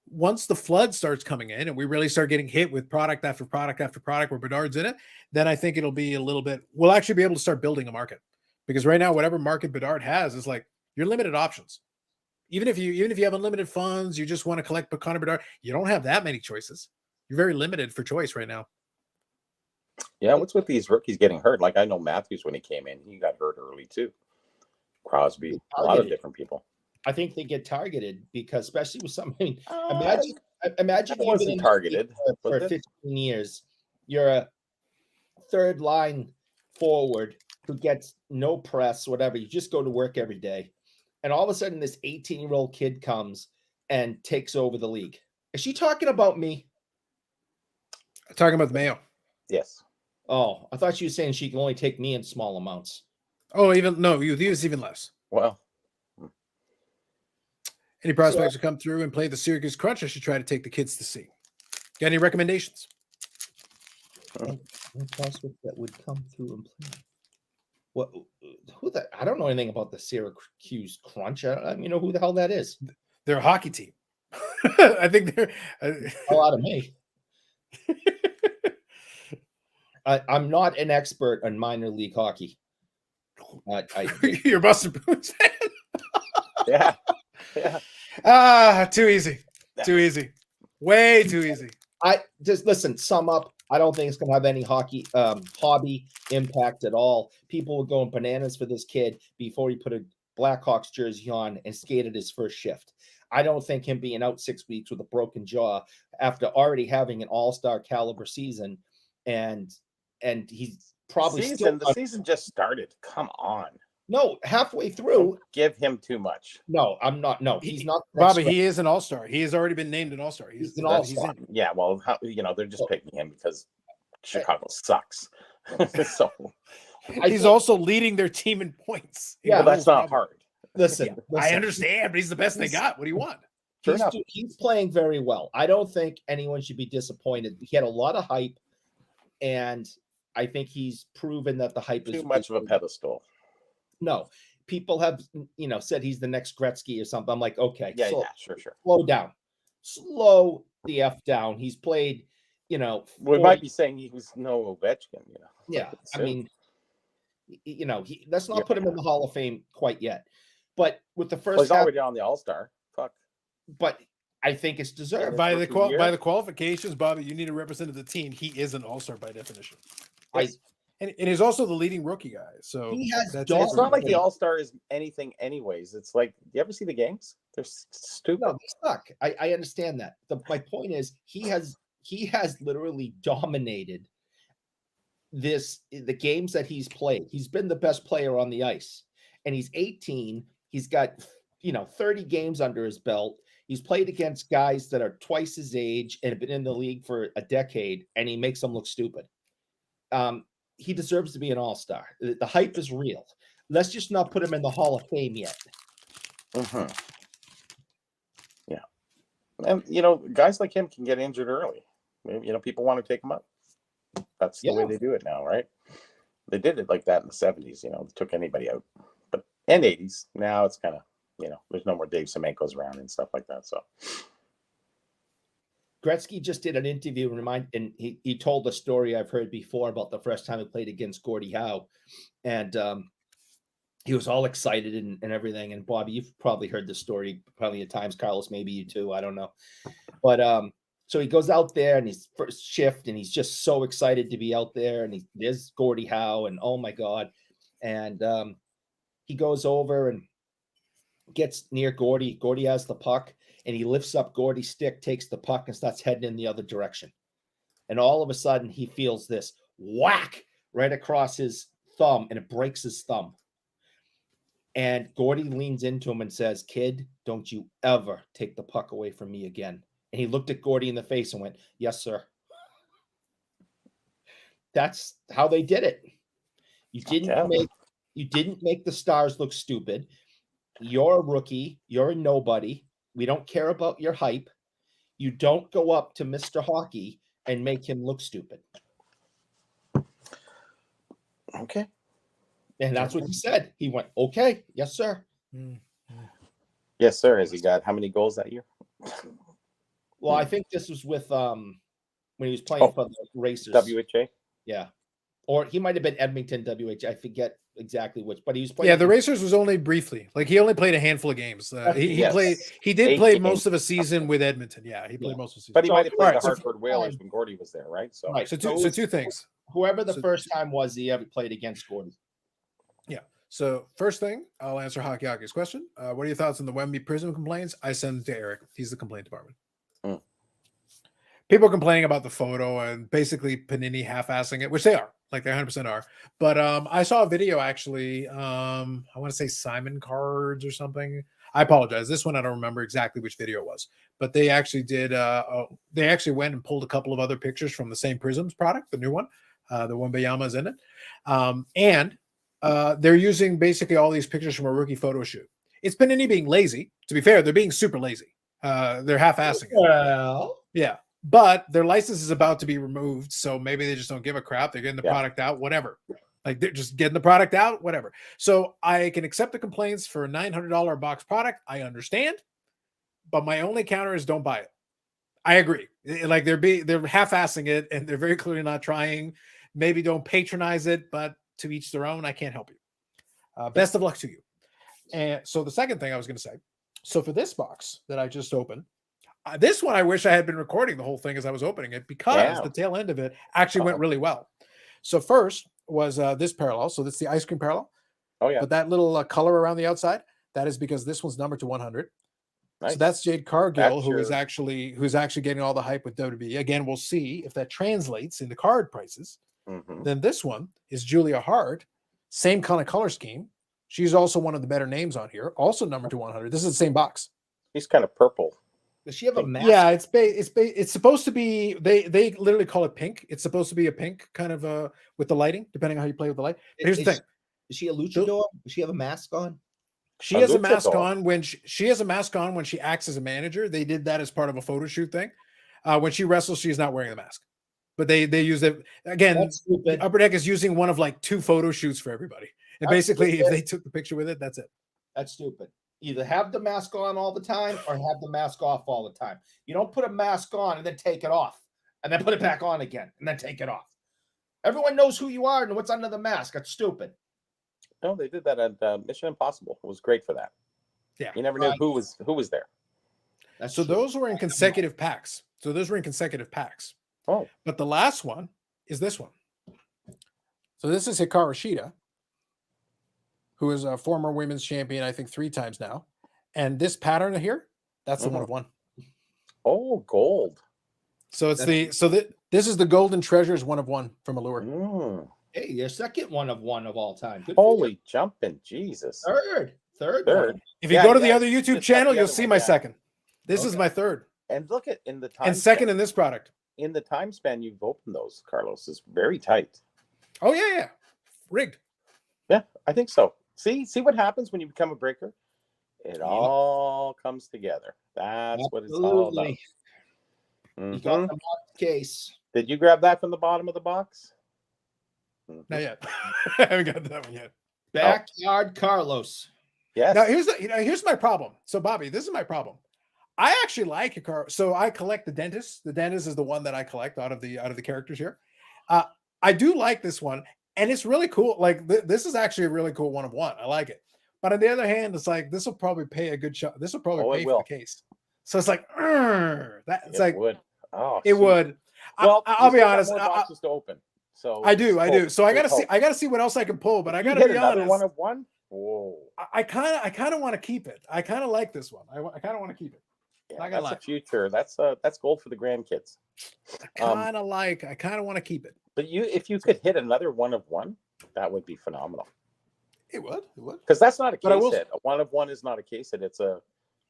Once the flood starts coming in and we really start getting hit with product after product after product where Bedard's in it, then I think it'll be a little bit. We'll actually be able to start building a market, because right now, whatever market Bedard has is like you're limited options. Even if you have unlimited funds, you just want to collect Connor Bedard, you don't have that many choices. You're very limited for choice right now. Yeah, what's with these rookies getting hurt? Like I know Matthews when he came in, he got hurt early too. Crosby, a lot of different people. I think they get targeted because, especially with something. Imagine you've been targeted for 15 years. You're a third line forward who gets no press, whatever. You just go to work every day, and all of a sudden, this 18-year-old kid comes and takes over the league. Is she talking about me? Talking about the Mayo. Yes. Oh, I thought she was saying she can only take me in small amounts. Oh, you use even less. Well, any prospects who come through and play the Syracuse Crunch, I should try to take the kids to see. Got any recommendations? Any prospect that would come through and play? What? I don't know anything about the Syracuse Crunch. I don't even know who the hell that is. They're a hockey team. I think they're a lot of me. I'm not an expert on minor league hockey. You're a Boston Bruins fan. Yeah. Too easy. Too easy. Way too easy. I just listen. Sum up. I don't think it's going to have any hobby impact at all. People were going bananas for this kid before he put a Blackhawks jersey on and skated his first shift. I don't think him being out 6 weeks with a broken jaw after already having an all-star caliber season and he's probably the season just started. Come on. No, halfway through. Don't give him too much. No, I'm not. No, he's not. Bobby, he is an all-star. He has already been named an all-star. He's an all-star. Yeah, well, they're just picking him because Chicago sucks. So he's also leading their team in points. Yeah, well, that's not hard. Listen, I understand, but he's the best they got. What do you want? He's playing very well. I don't think anyone should be disappointed. He had a lot of hype, and I think he's proven that the hype is too much of a pedestal. No, people have said he's the next Gretzky or something. I'm like, okay, sure. Slow the F down. He's played, we might be saying he was no Ovechkin. Yeah, I mean, let's not put him in the Hall of Fame quite yet. But with the first, he's already on the All-Star. Fuck. But I think it's deserved by the qualifications, Bobby. You need to represent the team. He is an All-Star by definition. And he's also the leading rookie guy. So he has it's not like the All-Star is anything anyways. It's like, you ever see the games? They're stupid. No, they suck. I understand that. My point is he has literally dominated the games that he's played. He's been the best player on the ice. And he's 18. He's got 30 games under his belt. He's played against guys that are twice his age and have been in the league for a decade, and he makes them look stupid. He deserves to be an all-star. The hype is real. Let's just not put him in the Hall of Fame yet. Mm-hmm. Yeah. And, guys like him can get injured early. People want to take him up. That's the way they do it now, right? They did it like that in the 70s, they took anybody out. But and 80s. Now it's kind of, there's no more Dave Semenko's around and stuff like that. So Gretzky just did an interview and he told a story I've heard before about the first time he played against Gordie Howe. And he was all excited and everything. And Bobby, you've probably heard the story plenty of times. Carlos, maybe you too. I don't know. But so he goes out there and he's first shift and he's just so excited to be out there. And there's Gordie Howe and oh my God. And he goes over and gets near Gordie. Gordie has the puck and he lifts up Gordie's stick, takes the puck and starts heading in the other direction. And all of a sudden he feels this whack right across his thumb and it breaks his thumb. And Gordie leans into him and says, "Kid, don't you ever take the puck away from me again." And he looked at Gordie in the face and went, "Yes, sir." That's how they did it. You didn't make the Stars look stupid. You're a rookie. You're a nobody. We don't care about your hype. You don't go up to Mr. Hockey and make him look stupid. Okay. And that's what he said. He went, "Okay, yes, sir." Yes, sir. Has he got how many goals that year? Well, I think this was with when he was playing for the Racers. WHA? Yeah. Or he might have been Edmonton WH. I forget exactly which, but he was playing. Yeah, the Racers was only briefly. Like he only played a handful of games. He did play most of a season with Edmonton. Yeah, he played most of the season. But he might have played the so Hartford Whalers when Gordie was there, right? So, right. So two things. Whoever the first time was he ever played against Gordie. Yeah. So first thing, I'll answer Hockey's question. What are your thoughts on the Wemby Prism complaints? I send them to Eric. He's the complaint department. People are complaining about the photo and basically Panini half-assing it, which they are. Like they 100% are. But I saw a video actually. I want to say Simon Cards or something. I apologize. This one I don't remember exactly which video it was. But they actually did. They actually went and pulled a couple of other pictures from the same Prisms product, the new one. The Wembayama's in it. And they're using basically all these pictures from a rookie photo shoot. It's Panini being lazy. To be fair, they're being super lazy. They're half-assing it. Well, yeah. But their license is about to be removed, so maybe they just don't give a crap. They're getting the product out, whatever. Like they're just getting the product out, whatever. So I can accept the complaints for a $900 box product. I understand, but my only counter is don't buy it. I agree. Like they're half-assing it, and they're very clearly not trying. Maybe don't patronize it, but to each their own. I can't help you. Best of luck to you. And so the second thing I was going to say. So for this box that I just opened. This one, I wish I had been recording the whole thing as I was opening it because the tail end of it actually went really well. So first was this parallel. So that's the ice cream parallel. Oh, yeah. But that little color around the outside, that is because this one's numbered to 100. Nice. So that's Jade Cargill, who's actually getting all the hype with WWE. Again, we'll see if that translates into card prices. Then this one is Julia Hart, same kind of color scheme. She's also one of the better names on here, also numbered to 100. This is the same box. He's kind of purple. Does she have a mask? Yeah, it's supposed to be. They literally call it pink. It's supposed to be a pink kind of with the lighting, depending on how you play with the light. But here's the thing: is she a luchador? Does she have a mask on? She has a mask on when she has a mask on when she acts as a manager. They did that as part of a photo shoot thing. When she wrestles, she's not wearing the mask. But they use it again. Upper Deck is using one of like 2 photo shoots for everybody, and basically, if they took the picture with it, that's it. That's stupid. Either have the mask on all the time or have the mask off all the time. You don't put a mask on and then take it off and then put it back on again and then take it off. Everyone knows who you are and what's under the mask. That's stupid. No, they did that at Mission Impossible. It was great for that. Yeah, you never knew who was there. So those were in consecutive packs. Oh, but the last one is this one. So this is Hikaru Shida, who is a former women's champion, I think 3 times now. And this pattern here, that's the 1 of 1. Oh, gold. So it's this is the Golden Treasures 1 of 1 from Allure. Hey, your second 1 of 1 of all time. Good. Holy jumping Jesus. Third. If you go to the other YouTube channel, you'll see my second. This is my third. And look at in the time and second in this product. In the time span you've opened those, Carlos, is very tight. Oh yeah. Rigged. Yeah, I think so. See what happens when you become a breaker? It all comes together. That's what it's all about. You got the case. Did you grab that from the bottom of the box? Not yet. I haven't got that one yet. Backyard Carlos. Yes. Now here's my problem. So Bobby, this is my problem. I actually like Hikaru. So I collect the dentist. The dentist is the one that I collect out of the characters here. I do like this one, and it's really cool. Like this is actually a really cool 1 of 1. I like it. But on the other hand, it's like this will probably pay a good shot. This will probably pay for the case. So it's like It would. Oh, it would. Well, I'll be honest. More boxes to open. So I do. So I gotta see what else I can pull. But I gotta be honest. 1 of 1. Whoa. I kind of want to keep it. I kind of like this one. I kind of want to keep it. Yeah, that's a future. That's gold for the grandkids. I kind of want to keep it. But if you could hit another 1 of 1, that would be phenomenal. It would. Because that's not a case hit. A 1 of 1 is not a case hit. It's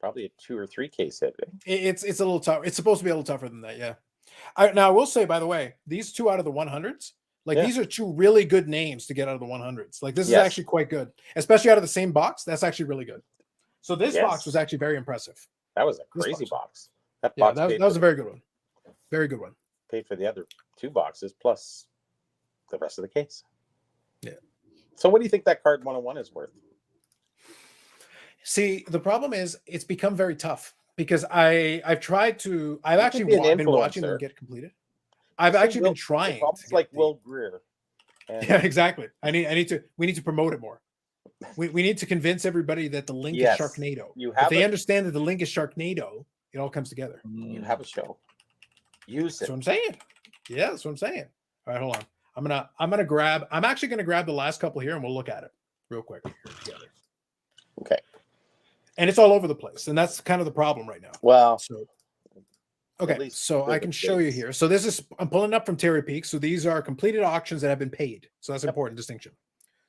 probably a 2 or 3 case hit. It's a little tough. It's supposed to be a little tougher than that. Yeah. Now I will say, by the way, these 2 out of the 100s, these are 2 really good names to get out of the 100s. Like this is actually quite good, especially out of the same box. That's actually really good. So this box was actually very impressive. That was a crazy box. That was a very good one. Very good one. Paid for the other 2 boxes plus the rest of the case. Yeah. So what do you think that card 1 of 1 is worth? See, the problem is it's become very tough because I've actually been watching them get completed. I've actually been trying. It's like Will Greer. Yeah, exactly. We need to promote it more. We need to convince everybody that the link is Sharknado. If they understand that the link is Sharknado, it all comes together. You have a show. Use it. That's what I'm saying. Yeah, that's what I'm saying. All right, hold on. I'm actually gonna grab the last couple here and we'll look at it real quick here together. Okay. And it's all over the place, and that's kind of the problem right now. Well, so I can show you here. So I'm pulling up from Terry Peak. So these are completed auctions that have been paid. So that's an important distinction.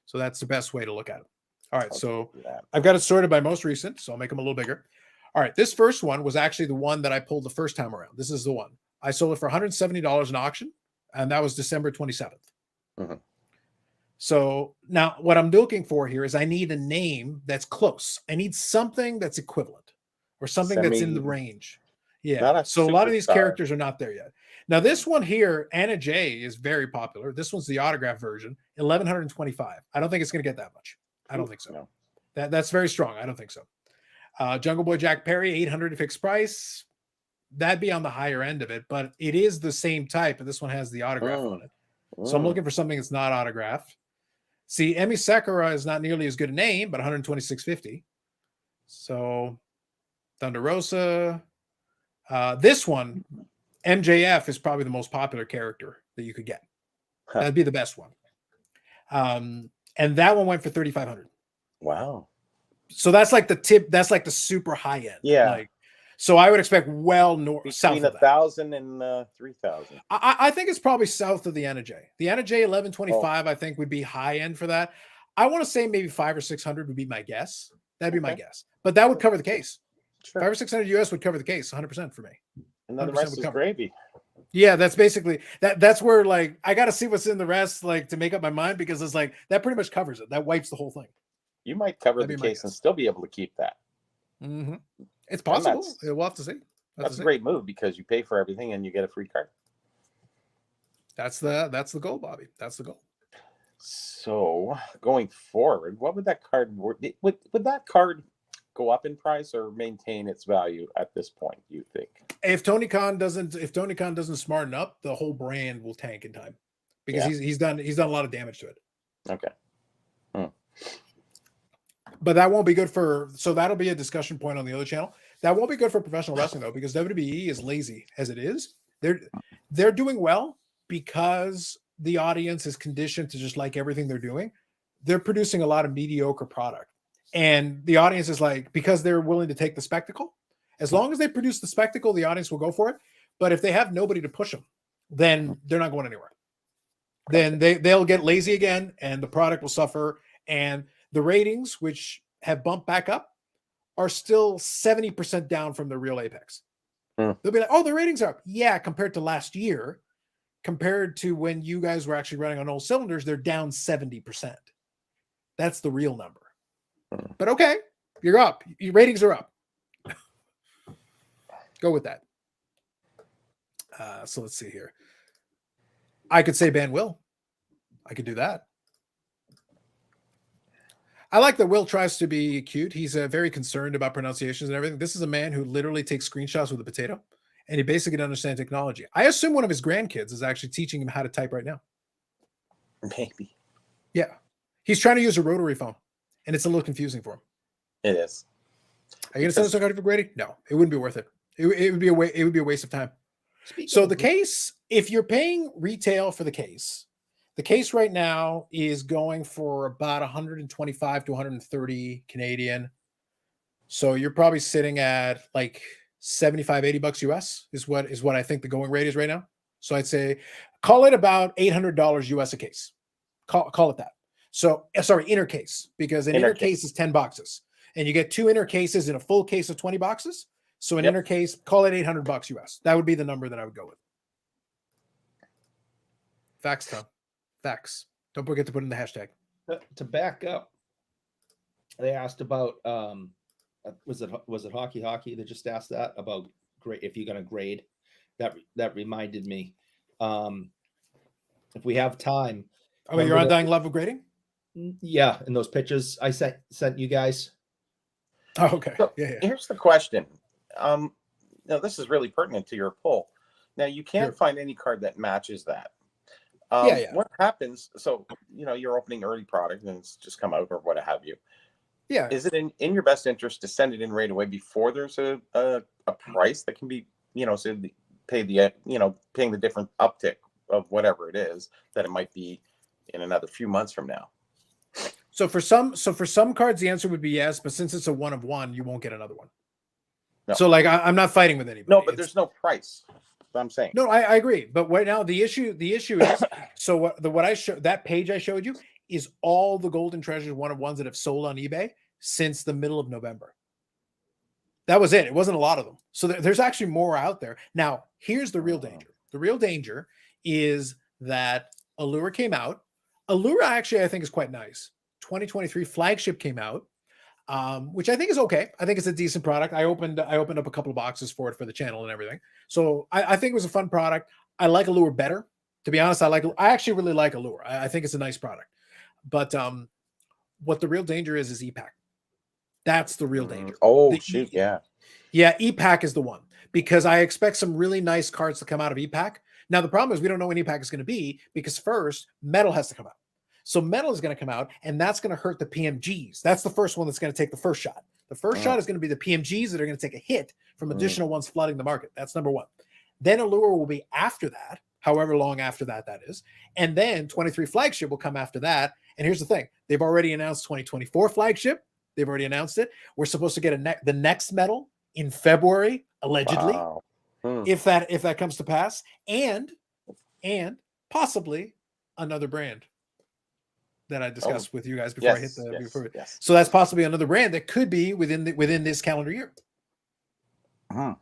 So that's the best way to look at it. All right, so I've got it sorted by most recent, so I'll make them a little bigger. All right, this first one was actually the one that I pulled the first time around. This is the one. I sold it for $170 in auction, and that was December 27th. Mm-hmm. So now what I'm looking for here is I need a name that's close. I need something that's equivalent or something that's in the range. Yeah. So a lot of these characters are not there yet. Now this one here, Anna J, is very popular. This one's the autograph version, $1,125. I don't think it's going to get that much. I don't think so. No. That's very strong. I don't think so. Jungle Boy Jack Perry, $800 fixed price. That'd be on the higher end of it, but it is the same type, and this one has the autograph on it. So I'm looking for something that's not autographed. See, Emi Sakura is not nearly as good a name, but $126.50. So Thunder Rosa. This one, MJF, is probably the most popular character that you could get. That'd be the best one. And that one went for $3,500. Wow. So that's like the tip. That's like the super high end. Yeah. So I would expect south of 1,000 and 3,000. I think it's probably south of the Anna J. The Anna J 1125, I think, would be high end for that. I want to say maybe 500 or 600 would be my guess. That'd be my guess. But that would cover the case. Sure. 500 or 600 US would cover the case 100% for me. And then the rest is gravy. Yeah, that's basically that's where like I got to see what's in the rest like to make up my mind, because it's like that pretty much covers it. That wipes the whole thing. You might cover the case and still be able to keep that. Mm-hmm. It's possible. We'll have to see. That's a great move because you pay for everything and you get a free card. That's the goal, Bobby. That's the goal. So going forward, what would that card would that card go up in price or maintain its value at this point, you think? If Tony Khan doesn't smarten up, the whole brand will tank in time, because he's done a lot of damage to it. Okay. But that won't be good so that'll be a discussion point on the other channel. That won't be good for professional wrestling though, because WWE is lazy as it is. They're doing well because the audience is conditioned to just like everything they're doing. They're producing a lot of mediocre product. And the audience is like, because they're willing to take the spectacle, as long as they produce the spectacle, the audience will go for it. But if they have nobody to push them, then they're not going anywhere. Then they'll get lazy again, and the product will suffer. And the ratings, which have bumped back up, are still 70% down from the real apex. They'll be like, oh, the ratings are up. Yeah, compared to last year, compared to when you guys were actually running on all cylinders, they're down 70%. That's the real number. But okay, you're up. Your ratings are up. Go with that. So let's see here. I could say ban Will. I could do that. I like that Will tries to be cute. He's very concerned about pronunciations and everything. This is a man who literally takes screenshots with a potato, and he basically understands technology. I assume one of his grandkids is actually teaching him how to type right now. Maybe. Yeah. He's trying to use a rotary phone, and it's a little confusing for him. It is. Are you going to send this card for grading? No, it wouldn't be worth it. It would be a waste of time. So the case, if you're paying retail for the case right now is going for about 125 to 130 Canadian. So you're probably sitting at like 75, 80 bucks US is what I think the going rate is right now. So I'd say call it about $800 US a case. Call it that. So sorry, inner case, because an inner case is 10 boxes and you get 2 inner cases in a full case of 20 boxes. So an inner case, call it 800 bucks US. That would be the number that I would go with. Facts, Tom. Facts. Don't forget to put in the hashtag. To back up, they asked about was it hockey that just asked that about grade, if you're going to grade. That reminded me, if we have time. Oh, you're undying love of grading? Yeah, and those pictures I sent you guys. Oh, okay. So yeah. Here's the question. Now this is really pertinent to your poll. Now you can't find any card that matches that. What happens? So you're opening early product and it's just come out or what have you. Yeah. Is it in your best interest to send it in right away before there's a price that can be so paying the different uptick of whatever it is that it might be in another few months from now? So for some cards, the answer would be yes, but since it's a 1 of 1, you won't get another one. No. So like I'm not fighting with anybody. No, but there's no price. I'm saying. No, I agree. But right now the issue is so what I showed, that page I showed you is all the golden treasures 1 of 1s that have sold on eBay since the middle of November. That was it. It wasn't a lot of them. So there's actually more out there. Now, here's the real danger. The real danger is that Allure came out. Allure actually I think is quite nice. 2023 flagship came out. Which I think is okay. I think it's a decent product. I opened up a couple of boxes for it for the channel and everything. So I think it was a fun product. I like Allure better. To be honest, I actually really like Allure. I think it's a nice product. But what the real danger is EPAC. That's the real danger. Oh, shoot, yeah. Yeah, EPAC is the one. Because I expect some really nice cards to come out of EPAC. Now, the problem is we don't know when EPAC is going to be because first, Metal has to come out. So Metal is going to come out, and that's going to hurt the PMGs. That's the first one that's going to take the first shot. The first shot is going to be the PMGs that are going to take a hit from additional ones flooding the market. That's number one. Then Allure will be after that, however long after that is. And then 23 flagship will come after that. And here's the thing. They've already announced 2024 flagship. They've already announced it. We're supposed to get the next Metal in February, allegedly, if that comes to pass. And possibly another brand that I discussed with you guys before I hit the Yes. So that's possibly another brand that could be within this calendar year. So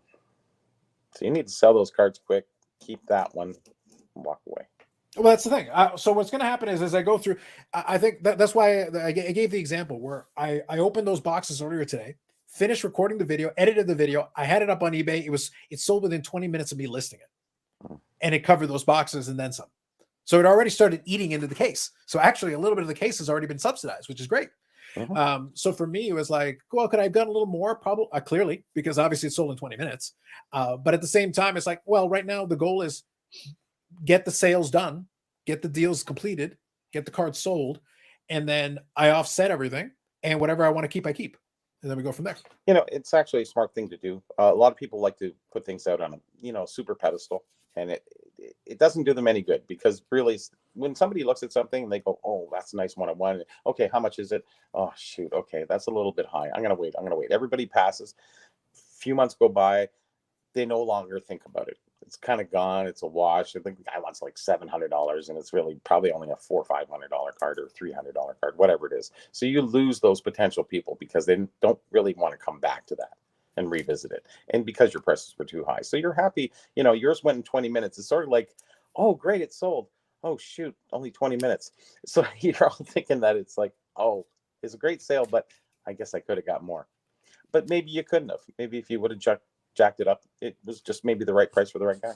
you need to sell those cards quick, keep that one, and walk away. Well, that's the thing. So what's going to happen is as I go through, I think that's why I gave the example where I opened those boxes earlier today, finished recording the video, edited the video. I had it up on eBay. It sold within 20 minutes of me listing it, and it covered those boxes and then some. So it already started eating into the case. So actually a little bit of the case has already been subsidized, which is great. So for me, it was like, well, could I have done a little more? Probably, clearly, because obviously it sold in 20 minutes. But at the same time, it's like, well, right now the goal is get the sales done, get the deals completed, get the cards sold, and then I offset everything, and whatever I want to keep, I keep. And then we go from there. It's actually a smart thing to do. A lot of people like to put things out on a, super pedestal, and it doesn't do them any good because really when somebody looks at something and they go, oh, that's a nice 1 of 1. Okay, how much is it? Oh, shoot. Okay, that's a little bit high. I'm going to wait. Everybody passes. A few months go by. They no longer think about it. It's kind of gone. It's a wash. I think the guy wants like $700 and it's really probably only a $400 or $500 card or $300 card, whatever it is. So you lose those potential people because they don't really want to come back to that and revisit it. And because your prices were too high. So you're happy, yours went in 20 minutes. It's sort of like, oh, great, it sold. Oh, shoot, only 20 minutes. So you're all thinking that it's like, oh, it's a great sale, but I guess I could have got more. But maybe you couldn't have. Maybe if you would have jacked it up, it was just maybe the right price for the right guy.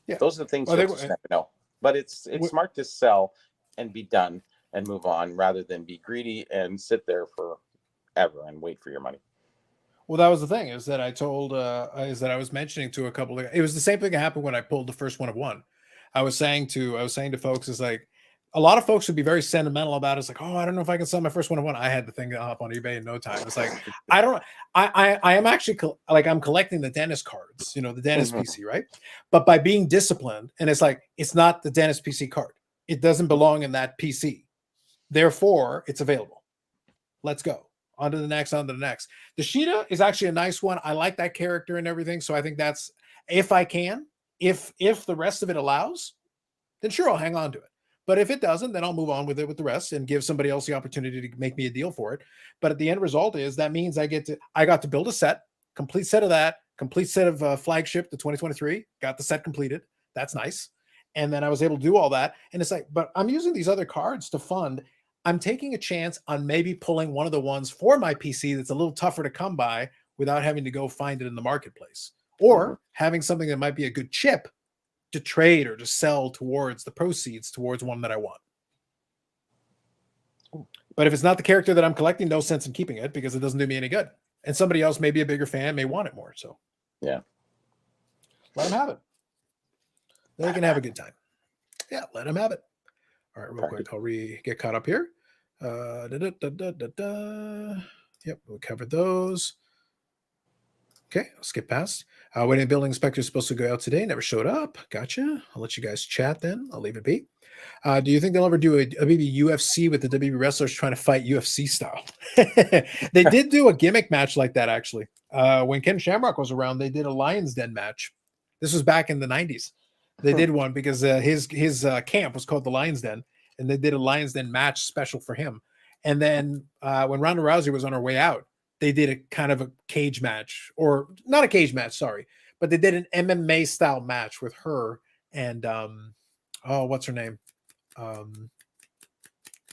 Yeah. Those are the things you just never know. But it's smart to sell and be done and move on rather than be greedy and sit there forever and wait for your money. Well, that was the thing, is that I told is that I was mentioning to a couple of, it was the same thing that happened when I pulled the first one of one. I was saying to folks, is like, a lot of folks would be very sentimental about it. It's like, oh, I don't know if I can sell my first one of one. I had the thing up on eBay in no time. It's like, I am actually I'm collecting the Dennis cards, the Dennis PC, right? But by being disciplined, and it's like, it's not the Dennis PC card. It doesn't belong in that PC. Therefore, it's available. Let's go. On to the next, on to the next. The Sheeta is actually a nice one. I like that character and everything. So I think that's, if I can, if the rest of it allows, then sure, I'll hang on to it. But if it doesn't, then I'll move on with it with the rest and give somebody else the opportunity to make me a deal for it. But the end result is that means I got to build a set, complete set of that, complete set of flagship, the 2023, got the set completed. That's nice. And then I was able to do all that. And it's like, but I'm using these other cards to fund. I'm taking a chance on maybe pulling one of the ones for my PC that's a little tougher to come by without having to go find it in the marketplace, or having something that might be a good chip to trade or to sell towards the proceeds towards one that I want. But if it's not the character that I'm collecting, no sense in keeping it, because it doesn't do me any good. And somebody else may be a bigger fan, may want it more. So yeah, let them have it. They can have a good time. Yeah, let them have it. All right, real quick, I'll get caught up here. Yep, we covered those. Okay, I'll skip past. When a building inspector is supposed to go out today, never showed up. Gotcha. I'll let you guys chat then. I'll leave it be. Do you think they'll ever do a maybe UFC with the WWE wrestlers trying to fight UFC style? They did do a gimmick match like that, actually. When Ken Shamrock was around, they did a Lion's Den match. This was back in the 90s. They did one because his camp was called the Lion's Den, and they did a Lion's Den match special for him. And then when Ronda Rousey was on her way out, they did a kind of a cage match, or not a cage match, sorry, but they did an MMA style match with her and what's her name? Shayna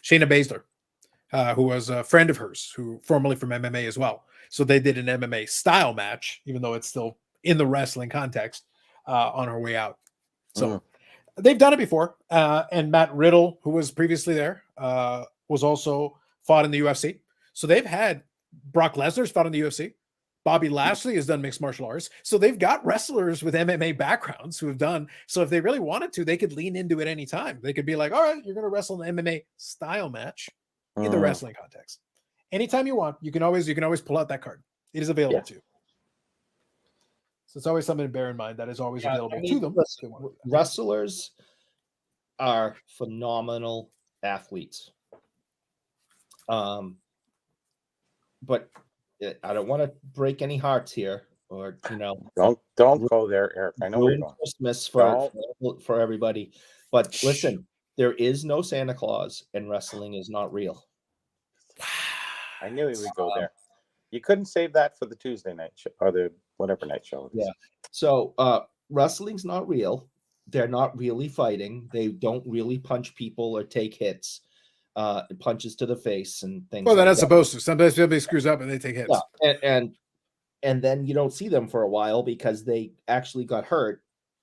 Baszler, who was a friend of hers, who formerly from MMA as well. So they did an MMA style match, even though it's still in the wrestling context, on her way out. So they've done it before. And Matt Riddle, who was previously there, was also fought in the UFC. So they've had Brock Lesnar's fought in the UFC. Bobby Lashley has done mixed martial arts. So they've got wrestlers with MMA backgrounds who have done. So if they really wanted to, they could lean into it anytime. They could be like, all right, you're going to wrestle an MMA style match in the wrestling context. Anytime you want, you can always pull out that card. It is available to you. So it's always something to bear in mind that is always available to them. Wrestlers are phenomenal athletes. But I don't want to break any hearts here, or don't go there, Eric. I know you're going. Christmas for everybody, but listen, there is no Santa Claus, and wrestling is not real. I knew he would go there. You couldn't save that for the Tuesday night show or the whatever night show. Yeah. So wrestling's not real. They're not really fighting. They don't really punch people or take hits. Punches to the face and things. Well, they're not supposed to. Sometimes somebody screws up and they take hits. Yeah. And then you don't see them for a while because they actually got hurt.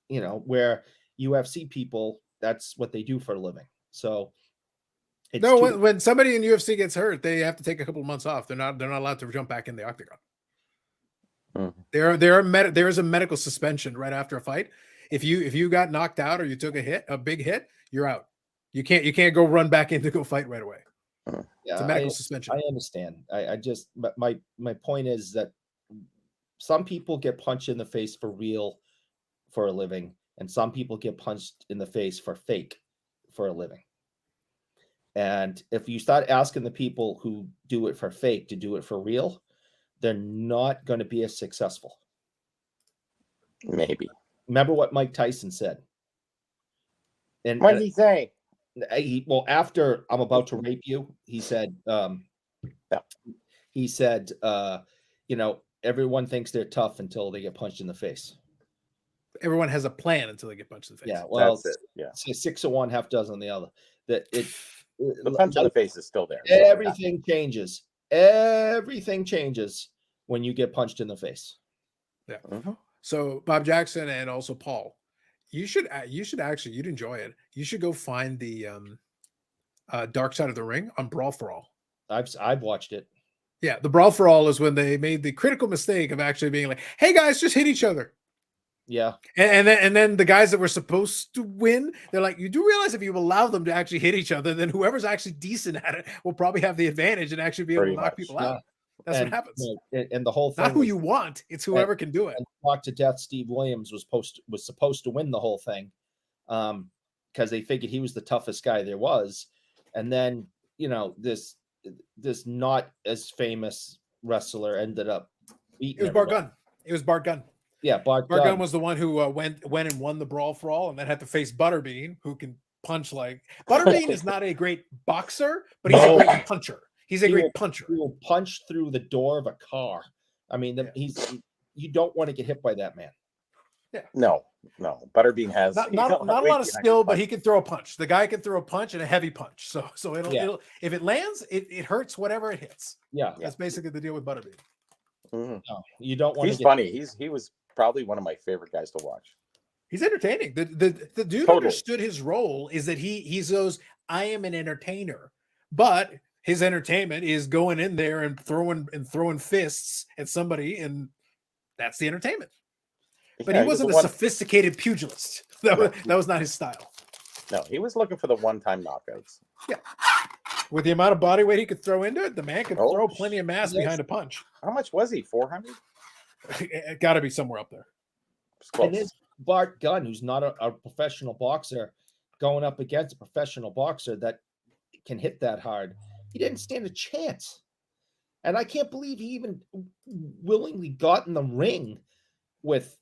Where UFC people, that's what they do for a living. So when somebody in UFC gets hurt, they have to take a couple of months off. They're not allowed to jump back in the octagon. There is a medical suspension right after a fight. If you got knocked out or you took a big hit, you're out. You can't go run back in to go fight right away. It's a medical suspension. I understand. I just, but my point is that some people get punched in the face for real for a living, and some people get punched in the face for fake for a living. And if you start asking the people who do it for fake to do it for real, they're not going to be as successful. Maybe. Remember what Mike Tyson said. And what did he say? After I'm about to rape you, he said, everyone thinks they're tough until they get punched in the face. Everyone has a plan until they get punched in the face. Yeah, well, that's it. Yeah. Say 6 of one, half dozen of the other. The punch in the face is still there. Everything changes. Everything changes when you get punched in the face. Yeah. So Bob Jackson and also Paul, you should actually, you'd enjoy it. You should go find the Dark Side of the Ring on Brawl for All. I've watched it. Yeah, the Brawl for All is when they made the critical mistake of actually being like, "Hey guys, just hit each other." Yeah. And then the guys that were supposed to win, they're like, you do realize if you allow them to actually hit each other, then whoever's actually decent at it will probably have the advantage and actually be able to knock people out. That's what happens. And the whole thing, not who you want, it's whoever can do it. Talk to Death. Steve Williams was supposed to win the whole thing, because they figured he was the toughest guy there was, and then this not as famous wrestler ended up beating. It was Bart Gunn. It was Bart Gunn. Yeah, Bart Gunn was the one who went and won the Brawl for All, and then had to face Butterbean, who can punch like Butterbean is not a great boxer, but he's a great puncher. He's a great puncher. He will punch through the door of a car. I mean, you don't want to get hit by that man. Yeah. No. Butterbean has not a lot of skill, but he can throw a punch. The guy can throw a punch and a heavy punch. So it'll if it lands, it hurts whatever it hits. Yeah. That's basically the deal with Butterbean. Mm-hmm. No, you don't want. He's funny. He was probably one of my favorite guys to watch. He's entertaining. The dude understood his role is that he goes, I am an entertainer, but his entertainment is going in there and throwing fists at somebody, and that's the entertainment. But he wasn't a sophisticated pugilist. That was not his style. No, he was looking for the one-time knockouts. Yeah. With the amount of body weight he could throw into it, the man could throw plenty of mass behind a punch. How much was he? 400? It got to be somewhere up there. And it's Bart Gunn, who's not a professional boxer, going up against a professional boxer that can hit that hard. He didn't stand a chance. And I can't believe he even willingly got in the ring with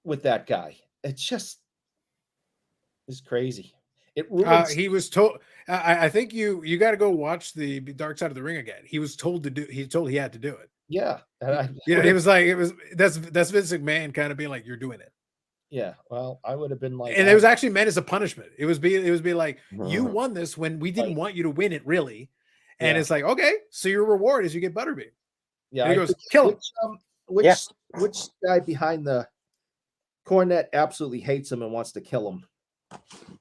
that guy. It's just is crazy. It ruins. He was told. I think you got to go watch the Dark Side of the Ring again. He was told to do. He told he had to do it. Yeah, it was like that's Vince McMahon kind of being like, you're doing it. Yeah, well, I would have been like, and it was actually meant as a punishment. It was be like, you won this when we didn't want you to win it, really. And it's like, okay, so your reward is you get Butterbean. Yeah, and he goes, kill him. Which guy behind the Cornette absolutely hates him and wants to kill him?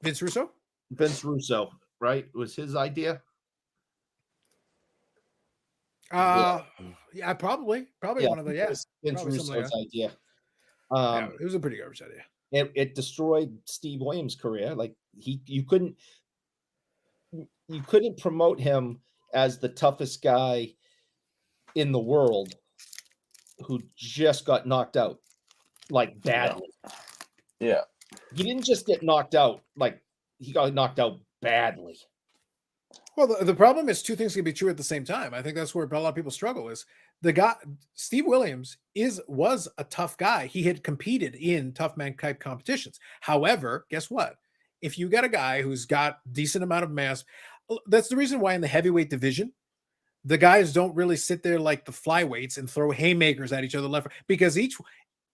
Vince Russo. Vince Russo, right? It was his idea. Yeah, probably one of the Vince Russo's idea. It was a pretty garbage idea. It destroyed Steve Williams' career. Like you couldn't promote him as the toughest guy in the world who just got knocked out like badly. Yeah. He didn't just get knocked out, like he got knocked out badly. Well, the problem is two things can be true at the same time. I think that's where a lot of people struggle is the guy, Steve Williams was a tough guy. He had competed in tough man type competitions. However, guess what? If you got a guy who's got decent amount of mass, that's the reason why in the heavyweight division, the guys don't really sit there like the flyweights and throw haymakers at each other left, because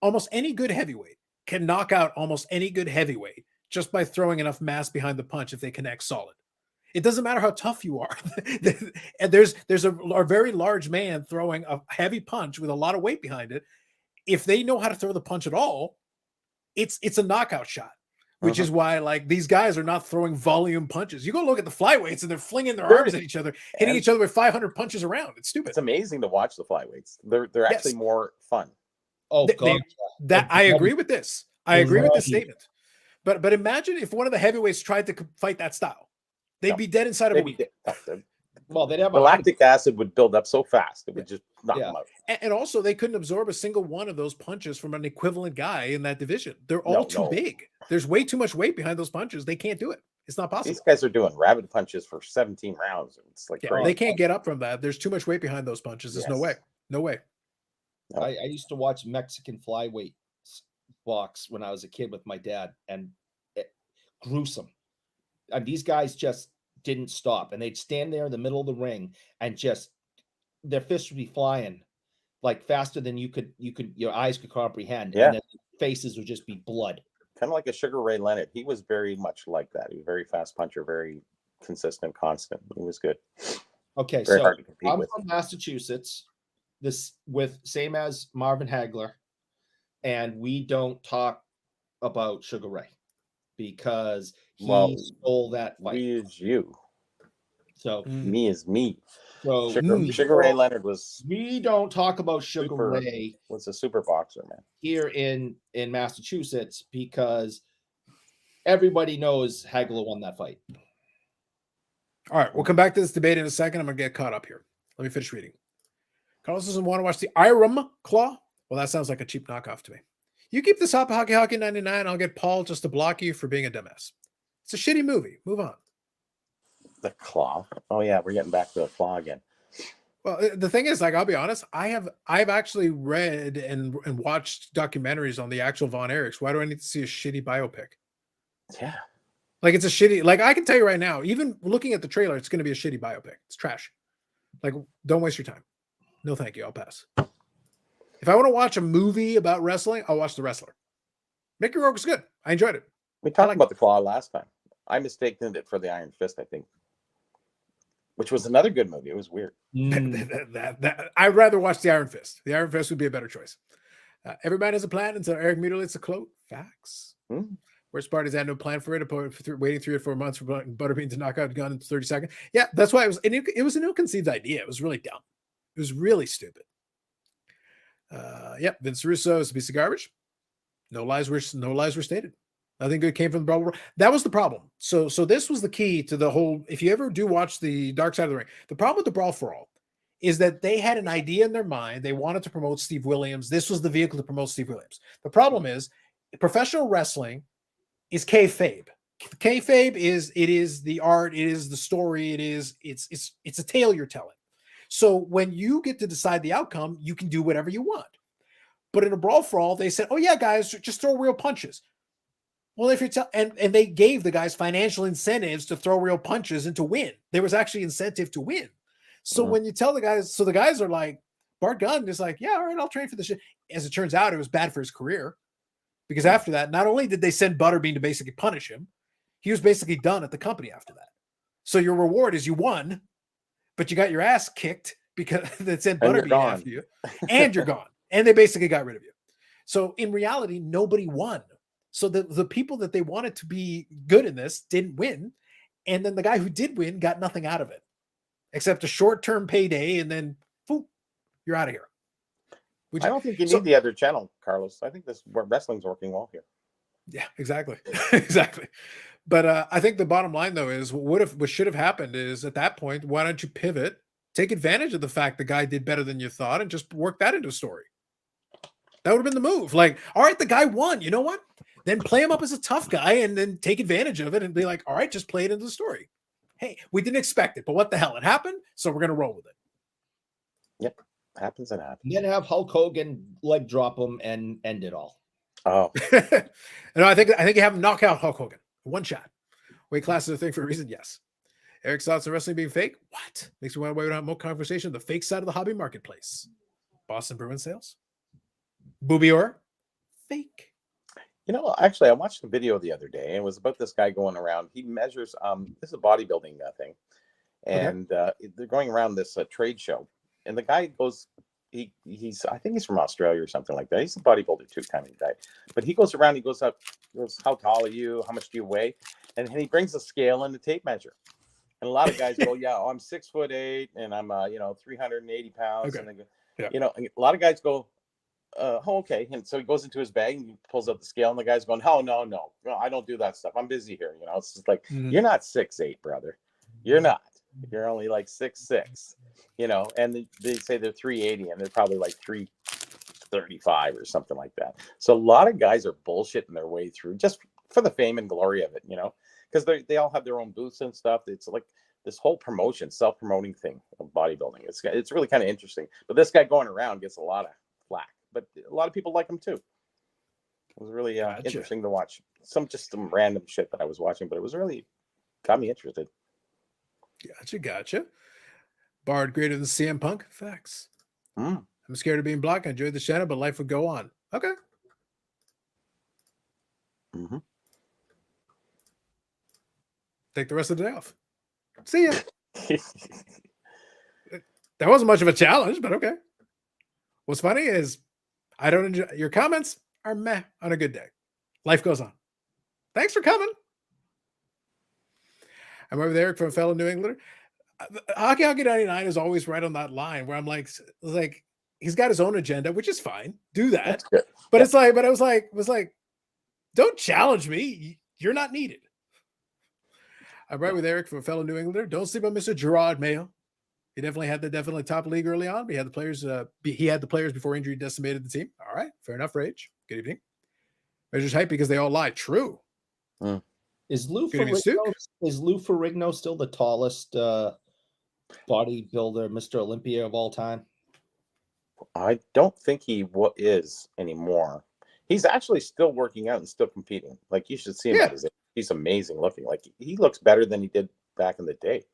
almost any good heavyweight can knock out almost any good heavyweight just by throwing enough mass behind the punch if they connect solid. It doesn't matter how tough you are. And there's a very large man throwing a heavy punch with a lot of weight behind it. If they know how to throw the punch at all, it's a knockout shot, which is why like these guys are not throwing volume punches. You go look at the flyweights and they're flinging their arms at each other, hitting each other with 500 punches around. It's stupid. It's amazing to watch the flyweights. They're actually more fun. Oh, God. I agree with this. I agree with this statement. But imagine if one of the heavyweights tried to fight that style. They'd be dead inside of a week. Well, they'd have the lactic acid would build up so fast it would just knock them out. And also, they couldn't absorb a single one of those punches from an equivalent guy in that division. They're all too big. There's way too much weight behind those punches. They can't do it. It's not possible. These guys are doing rabbit punches for 17 rounds. It's like crazy. They can't get up from that. There's too much weight behind those punches. There's no way. No way. I used to watch Mexican flyweight box when I was a kid with my dad, and gruesome. And these guys just didn't stop, and they'd stand there in the middle of the ring and just their fists would be flying like faster than your eyes could comprehend. And their faces would just be blood. Kind of like a Sugar Ray Leonard. He was very much like that. He was a very fast puncher, very consistent, constant. He was good. Okay, very so hard to compete I'm with. from Massachusetts. This with same as Marvin Hagler, and we don't talk about Sugar Ray because he stole that fight. We is you. So Me is me. so Sugar Ray Leonard was we don't talk about Sugar Ray was a super boxer, man. here in Massachusetts because everybody knows Hagler won that fight. All right, we'll come back to this debate in a second. I'm going to get caught up here. Let me finish reading. Carlos doesn't want to watch the Iram Claw. Well, that sounds like a cheap knockoff to me. You keep this up, Hockey 99. I'll get Paul just to block you for being a dumbass. It's a shitty movie. Move on. The Claw. Oh yeah, we're getting back to the Claw again. Well, the thing is, like, I'll be honest, I've actually read and watched documentaries on the actual Von Erichs. Why do I need to see a shitty biopic? Yeah. Like, it's a shitty, like, I can tell you right now, even looking at the trailer, it's going to be a shitty biopic. It's trash. Like, don't waste your time. No, thank you. I'll pass. If I want to watch a movie about wrestling, I'll watch The Wrestler. Mickey Rourke is good. I enjoyed it. We talked about the Claw last time. I mistaken it for the Iron Fist, I think, which was another good movie. It was weird. I'd rather watch the Iron Fist. The Iron Fist would be a better choice. Everybody has a plan until Eric mutilates a cloak. Facts. Worst part is I had no plan for it. Waiting 3 or 4 months for Butterbean to knock out a gun in 30 seconds. Yeah, that's why it was. It was an ill-conceived idea. It was really dumb. It was really stupid. Yep, Vince Russo is a piece of garbage. No lies were stated. Nothing good came from the Brawl. That was the problem. So this was the key to the whole. If you ever do watch the Dark Side of the Ring, the problem with the Brawl for All is that they had an idea in their mind. They wanted to promote Steve Williams. This was the vehicle to promote Steve Williams. The problem is professional wrestling is kayfabe. Kayfabe is the art. It is the story. It's a tale you're telling. So when you get to decide the outcome, you can do whatever you want. But in a Brawl for All, they said, "Oh yeah, guys, just throw real punches." Well, if you're and they gave the guys financial incentives to throw real punches and to win. There was actually incentive to win. So when you tell the guys, so the guys are like, Bart Gunn is like, "Yeah, all right, I'll train for this shit." As it turns out, it was bad for his career because after that, not only did they send Butterbean to basically punish him, he was basically done at the company after that. So your reward is you won, but you got your ass kicked because they sent Butterbean after you, and you're gone. And they basically got rid of you. So in reality, nobody won. So the people that they wanted to be good in this didn't win. And then the guy who did win got nothing out of it except a short-term payday. And then, boom, you're out of here. I don't think you need the other channel, Carlos. I think wrestling's working well here. Yeah, exactly. Exactly. But I think the bottom line, though, is what should have happened is at that point, why don't you pivot, take advantage of the fact the guy did better than you thought, and just work that into a story? That would have been the move. Like, all right, the guy won. You know what? Then play him up as a tough guy and then take advantage of it and be like, all right, just play it into the story. Hey, we didn't expect it, but what the hell? It happened, so we're going to roll with it. Yep. Happens and happens. And then have Hulk Hogan leg drop him and end it all. Oh. No, I think you have him knock out Hulk Hogan. One shot. Weight class is a thing for a reason, yes. Eric's thoughts on wrestling being fake? What? Makes me want to have more conversation on the fake side of the hobby marketplace. Boston Bruin sales? Booby or fake? You know, actually, I watched a video the other day. And it was about this guy going around. He measures. This is a bodybuilding thing, and they're going around this trade show. And the guy goes. He's. I think he's from Australia or something like that. He's a bodybuilder too, kind of guy. But he goes around. He goes up. He goes, "How tall are you? How much do you weigh?" And he brings a scale and a tape measure. And a lot of guys go, "Yeah, I'm 6'8" and I'm 380 pounds." Okay. And they go, Yeah. a lot of guys go. Oh, okay. And so he goes into his bag and he pulls out the scale, and the guy's going, "Oh, no, I don't do that stuff. I'm busy here." It's just like, You're not 6'8", brother. You're not. You're only like 6'6", and they say they're 380 and they're probably like 335 or something like that. So a lot of guys are bullshitting their way through just for the fame and glory of it, because they all have their own booths and stuff. It's like this whole promotion, self-promoting thing of bodybuilding. It's really kind of interesting. But this guy going around gets a lot of flack. But a lot of people like him too. It was really interesting to watch. Some random shit that I was watching, but it was really got me interested. Gotcha. Bard greater than CM Punk? Facts. I'm scared of being blocked. I enjoyed the shadow, but life would go on. Okay. Take the rest of the day off. See ya. That wasn't much of a challenge, but okay. What's funny is I don't enjoy your comments are meh on a good day. Life goes on. Thanks for coming. I'm over there from a fellow New Englander. Hockey 99 is always right on that line where I'm like he's got his own agenda, which is fine. Do that. That's good. But it's like, but I was like, don't challenge me. You're not needed. I'm right with Eric from a fellow New Englander. Don't sleep on Mr. Gerard Mayo. He definitely had the top league early on. But he had the players. He had the players before injury decimated the team. All right, fair enough. Rage. Good evening. Measures hype because they all lie. True. Is Lou Good evening, Stu. Ferrigno still the tallest bodybuilder, Mr. Olympia of all time? I don't think he is anymore. He's actually still working out and still competing. Like, you should see him. He's amazing looking. Like, he looks better than he did back in the day.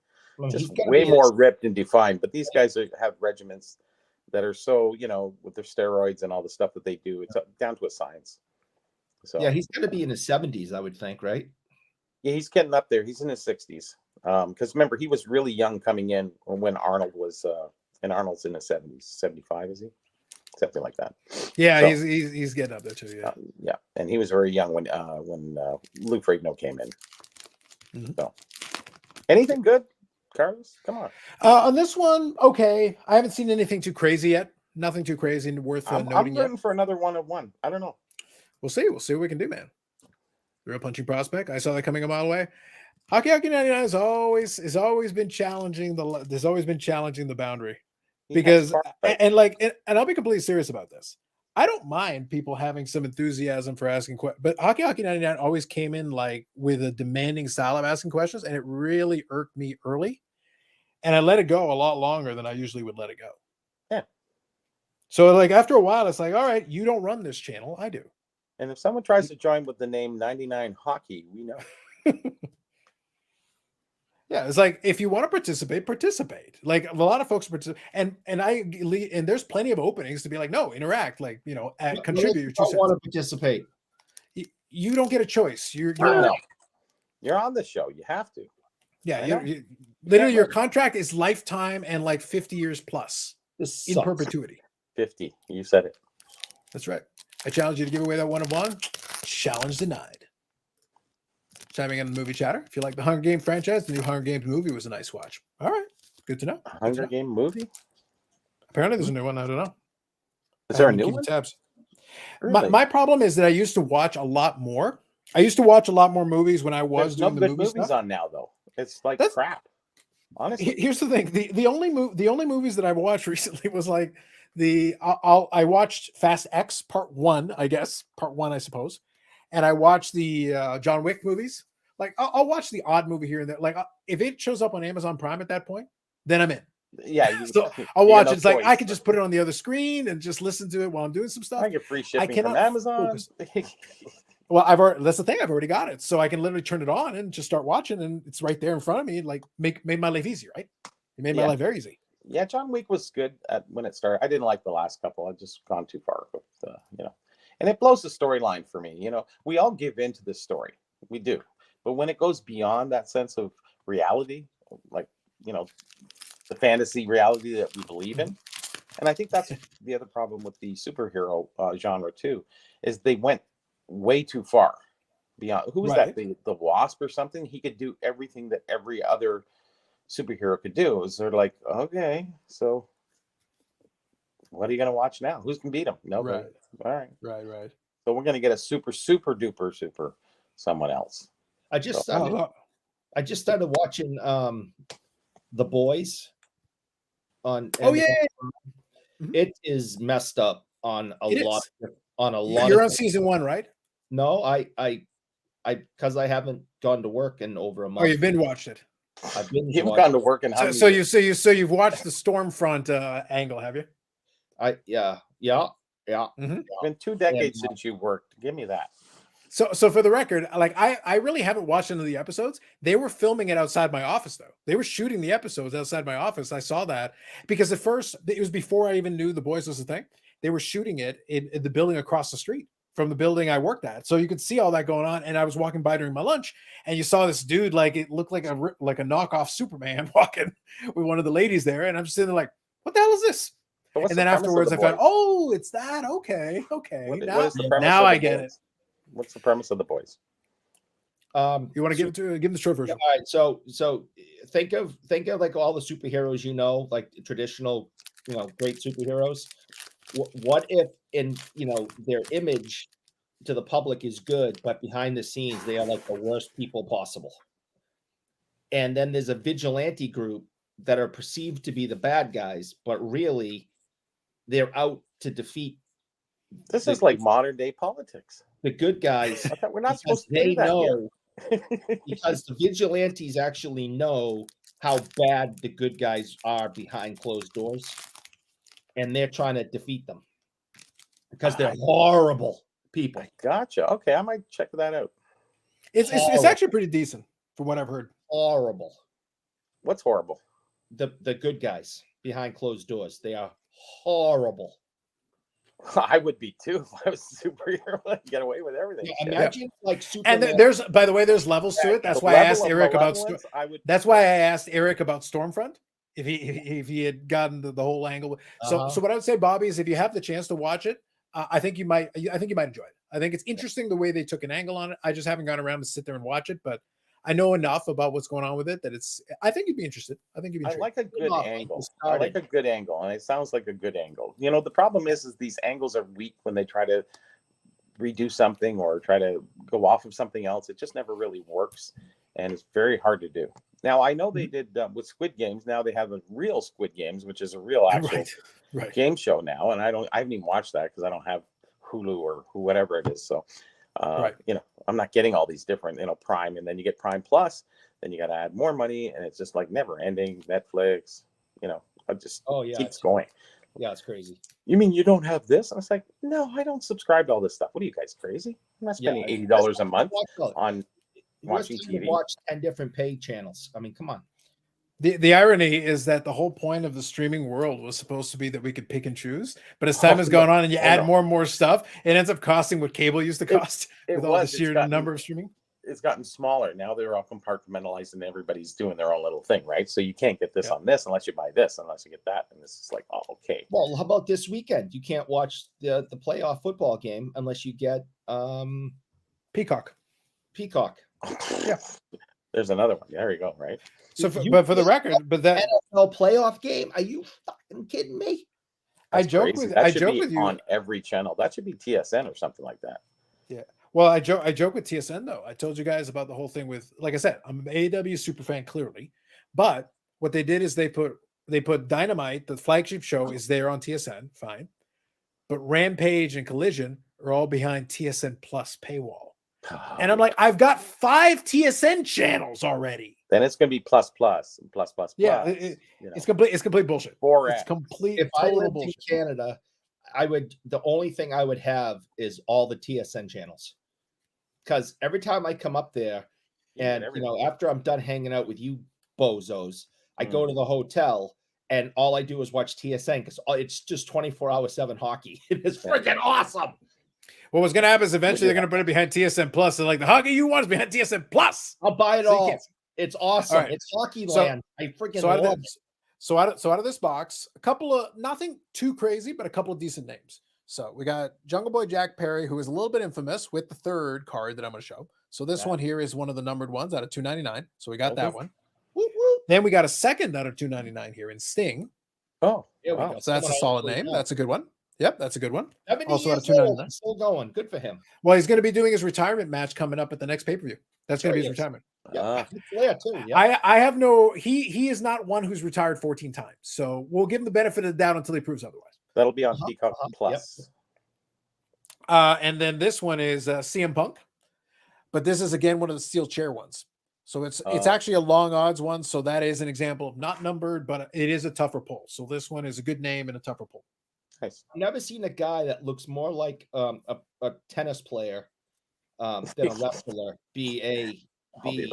Just way more ripped and defined. But these guys have regimens that are so, with their steroids and all the stuff that they do, it's down to a science. So yeah, he's going to be in his 70s, I would think, right? Yeah, he's getting up there. He's in his 60s. Because remember, he was really young coming in when Arnold was, and Arnold's in his 70s. 75, is he? Something like that. Yeah, so, he's getting up there too. Yeah, yeah, and he was very young when Lou Ferrigno came in. Mm-hmm. So, anything good, Carlos? Come on. On this one, okay. I haven't seen anything too crazy yet. Nothing too crazy and worth noting. I'm rooting for another 1-of-1. I don't know. We'll see. We'll see what we can do, man. The real punching prospect. I saw that coming a mile away. Hockey 99 has always been challenging the boundary. Because and I'll be completely serious about this. I don't mind people having some enthusiasm for asking questions, but Hockey 99 always came in like with a demanding style of asking questions, and it really irked me early. And I let it go a lot longer than I usually would let it go. Yeah. So like after a while, it's like, all right, you don't run this channel, I do. And if someone tries to join with the name 99 Hockey, we know. Yeah, it's like if you want to participate. Like a lot of folks participate, and there's plenty of openings to be like, no, interact, like contribute. You don't want to participate. You don't get a choice. You're on the show. You have to. Yeah, literally, your contract is lifetime and like 50 years plus in perpetuity. 50. You said it. That's right. I challenge you to give away that 1-of-1. Challenge denied. Chiming in the movie chatter. If you like the Hunger Games franchise, the new Hunger Games movie was a nice watch. All right. Good to know. Hunger Game movie? Apparently there's a new one. I don't know. Is there a new one? Tabs. Really? My problem is that I used to watch a lot more. I used to watch a lot more movies when I was doing the movie movies stuff. On now, though. It's like crap. Honestly. Here's the thing. The only movies that I've watched recently was like I watched Fast X Part 1, I guess. Part 1, I suppose. And I watched the John Wick movies. Like I'll watch the odd movie here and there. Like if it shows up on Amazon Prime at that point, then I'm in. Yeah. So I'll watch it. It's like I can just put it on the other screen and just listen to it while I'm doing some stuff. I get free shipping from Amazon. Well, that's the thing. I've already got it, so I can literally turn it on and just start watching, and it's right there in front of me. Like made my life easy, right? It made my life very easy. Yeah, John Wick was good when it started. I didn't like the last couple. I've just gone too far with and it blows the storyline for me. We all give in to this story. We do. But when it goes beyond that sense of reality, like, the fantasy reality that we believe in, and I think that's the other problem with the superhero genre too, is they went way too far beyond. Who was that? The Wasp or something? He could do everything that every other superhero could do. They're like, okay, so what are you going to watch now? Who's going to beat him? Nobody. All right. Right. So we're going to get a super duper someone else. I just started watching The Boys on. Oh yeah. It is messed up on a lot. You're on season 1, right? No, I because I haven't gone to work in over a month. Oh, you've been watched it. You've gone to work and so you've watched the Stormfront angle, have you? Yeah. Mm-hmm. It's been 2 decades since you worked. Give me that. So for the record, like I really haven't watched any of the episodes. They were filming it outside my office, though. They were shooting the episodes outside my office. I saw that because at first it was before I even knew The Boys was a thing. They were shooting it in the building across the street from the building I worked at, so you could see all that going on. And I was walking by during my lunch, and you saw this dude, like it looked like a knockoff Superman walking with one of the ladies there, and I'm just sitting there like, what the hell is this? And then afterwards, I found, oh, it's that. Okay. Now I get it. What's the premise of The Boys? You want to give him the short version? All right, so think of like all the superheroes, like traditional, great superheroes. What if their image to the public is good, but behind the scenes they are like the worst people possible? And then there's a vigilante group that are perceived to be the bad guys, but really they're out to defeat. This is like modern day politics. The good guys. I thought we're not supposed to do that know here. because the vigilantes actually know how bad the good guys are behind closed doors, and they're trying to defeat them because they're horrible people. Gotcha. Okay, I might check that out. It's actually pretty decent from what I've heard. Horrible. What's horrible? The good guys behind closed doors. They are horrible. I would be too if I was a superhero. I'd get away with everything. Yeah, imagine like Superman. And there's, by the way, there's levels to it. That's why I asked Eric about. That's why I asked Eric about Stormfront. If he had gotten the whole angle. So what I would say, Bobby, is if you have the chance to watch it, I think you might enjoy it. I think it's interesting the way they took an angle on it. I just haven't gone around to sit there and watch it, but I know enough about what's going on with it that I think you'd be interested. I like a good angle. I like a good angle, and it sounds like a good angle. The problem is these angles are weak when they try to redo something or try to go off of something else. It just never really works, and it's very hard to do. Now, I know they did with Squid Games. Now they have a real Squid Games, which is a real actual game show now, and I haven't even watched that because I don't have Hulu or whatever it is. So. I'm not getting all these different, Prime, and then you get Prime Plus, then you got to add more money, and it's just like never ending. Netflix, it just keeps going. Yeah, it's crazy. You mean you don't have this? I was like, no, I don't subscribe to all this stuff. What are you guys crazy? I'm not spending $80 a month on watching TV. Watch 10 different paid channels. I mean, come on. The irony is that the whole point of the streaming world was supposed to be that we could pick and choose, but as time has gone on and you add more and more stuff, it ends up costing what cable used to cost with all the sheer number of streaming. It's gotten smaller. Now they're all compartmentalized and everybody's doing their own little thing, right? So you can't get this on this unless you buy this, unless you get that. And this is like, oh, okay. Well, how about this weekend? You can't watch the playoff football game unless you get Peacock. Yeah. There's another one. There you go, right? So, but for the record, but that NFL playoff game? Are you fucking kidding me? I joke with you on every channel. That should be TSN or something like that. Yeah. Well, I joke with TSN though. I told you guys about the whole thing with, like I said, I'm an AEW super fan clearly, but what they did is they put Dynamite, the flagship show, is there on TSN, fine, but Rampage and Collision are all behind TSN Plus paywall. And I'm like, I've got 5 TSN channels already. Then it's gonna be plus. Yeah, it's complete bullshit. 4X. It's complete. If I lived in Canada, the only thing I would have is all the TSN channels, because every time I come up there, and after I'm done hanging out with you bozos, I go to the hotel and all I do is watch TSN because it's just 24/7 hockey. It is freaking awesome. What was going to happen is eventually they're going to put it behind TSN Plus. They're like, the hockey you want is behind TSN Plus. I'll buy it all. It's awesome. Right. It's hockey land. I freaking love it. So out of this box, a couple of, nothing too crazy, but a couple of decent names. So we got Jungle Boy Jack Perry, who is a little bit infamous with the third card that I'm going to show. So this one here is one of the numbered ones out of $2.99. So we got that one. Whoop, whoop. Then we got a second out of $2.99 here in Sting. Oh, wow. So that's a solid name. That's a good one. Yep, that's a good one. Also at $2.99. Still going. Good for him. Well, he's going to be doing his retirement match coming up at the next pay-per-view. That's going to be his retirement. Yeah, too. Yeah. I have no. He is not one who's retired 14 times. So we'll give him the benefit of the doubt until he proves otherwise. That'll be on Peacock Plus. Yep. And then this one is CM Punk, but this is again one of the steel chair ones. So it's actually a long odds one. So that is an example of not numbered, but it is a tougher pull. So this one is a good name and a tougher pull. Nice. I've never seen a guy that looks more like a tennis player than a wrestler be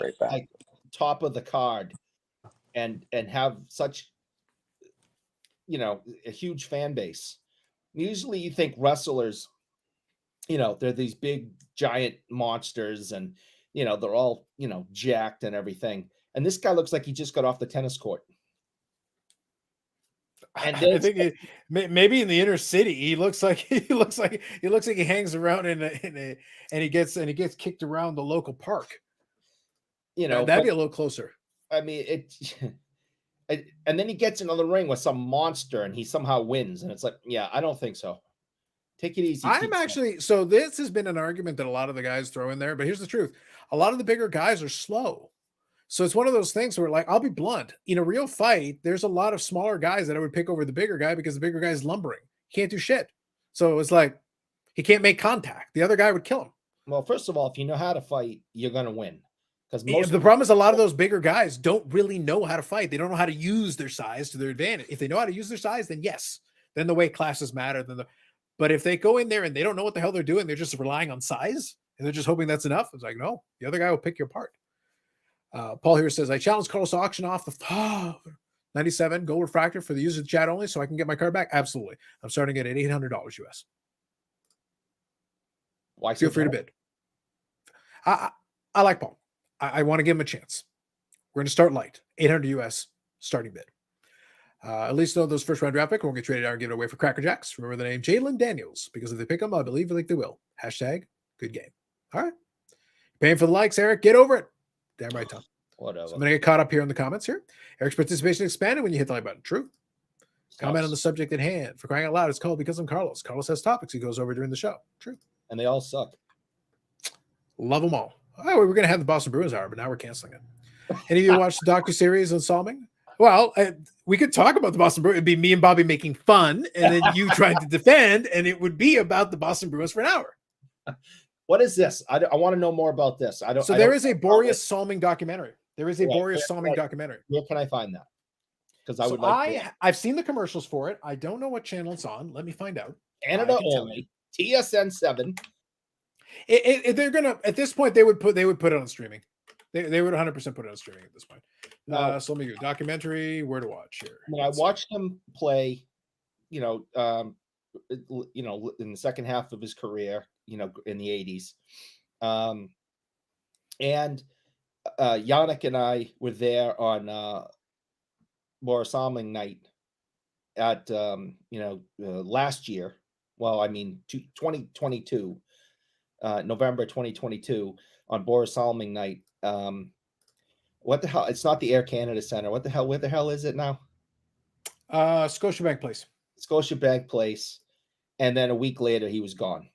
right back. Like top of the card and have such a huge fan base. Usually you think wrestlers, they're these big giant monsters and they're all jacked and everything. And this guy looks like he just got off the tennis court. And I think maybe in the inner city, he looks like he hangs around and he gets kicked around the local park. you know, that'd be a little closer. I mean, and then he gets into the ring with some monster and he somehow wins. And it's like, yeah, I don't think so. Take it easy. I'm actually, so this has been an argument that a lot of the guys throw in there, but here's the truth. A lot of the bigger guys are slow. So it's one of those things where, like, I'll be blunt. In a real fight, there's a lot of smaller guys that I would pick over the bigger guy because the bigger guy is lumbering. He can't do shit. So it's like, he can't make contact. The other guy would kill him. Well, first of all, if you know how to fight, you're going to win. Because The problem is a lot of those bigger guys don't really know how to fight. They don't know how to use their size to their advantage. If they know how to use their size, then yes. Then the weight classes matter. But if they go in there and they don't know what the hell they're doing, they're just relying on size and they're just hoping that's enough. It's like, no, the other guy will pick you apart. Paul here says, I challenge Carlos to auction off the 97 gold refractor for the user of the chat only so I can get my card back. Absolutely. I'm starting it at $800 US. Why Feel free to bid. I like Paul. I want to give him a chance. We're going to start light. 800 US starting bid. At least know those first round draft pick won't get traded out and give it away for Cracker Jacks. Remember the name Jalen Daniels, because if they pick them, I believe like they will. Hashtag good game. All right. Paying for the likes, Eric. Get over it. Damn right, Tom. Whatever. So I'm going to get caught up here in the comments here. Eric's participation expanded when you hit the like button. True. Comment on the subject at hand. For crying out loud, it's called Because I'm Carlos. Carlos has topics he goes over during the show. True. And they all suck. Love them all. Oh, we were going to have the Boston Bruins hour, but now we're canceling it. Any of you watch the docuseries on Salming? Well, we could talk about the Boston Bruins. It'd be me and Bobby making fun, and then you trying to defend, and it would be about the Boston Bruins for an hour. What is this? I want to know more about this. There is a Boreas Salming documentary. There is a Boreas Salming documentary. Where can I find that? Because I would like I've seen the commercials for it. I don't know what channel it's on. Let me find out. Canada only. TSN 7. They're gonna at this point they would put it on streaming. They would 100% put it on streaming at this point. So let me go documentary. Where to watch here? When I watched him play, in the second half of his career, in the 80s, and Yannick and I were there on Boris Salming night at last year. Well, I mean 2022. November 2022 on Boris Salming night. What the hell? It's not the Air Canada Center. What the hell? Where the hell is it now? Scotiabank Place. Scotiabank Place. And then a week later, he was gone.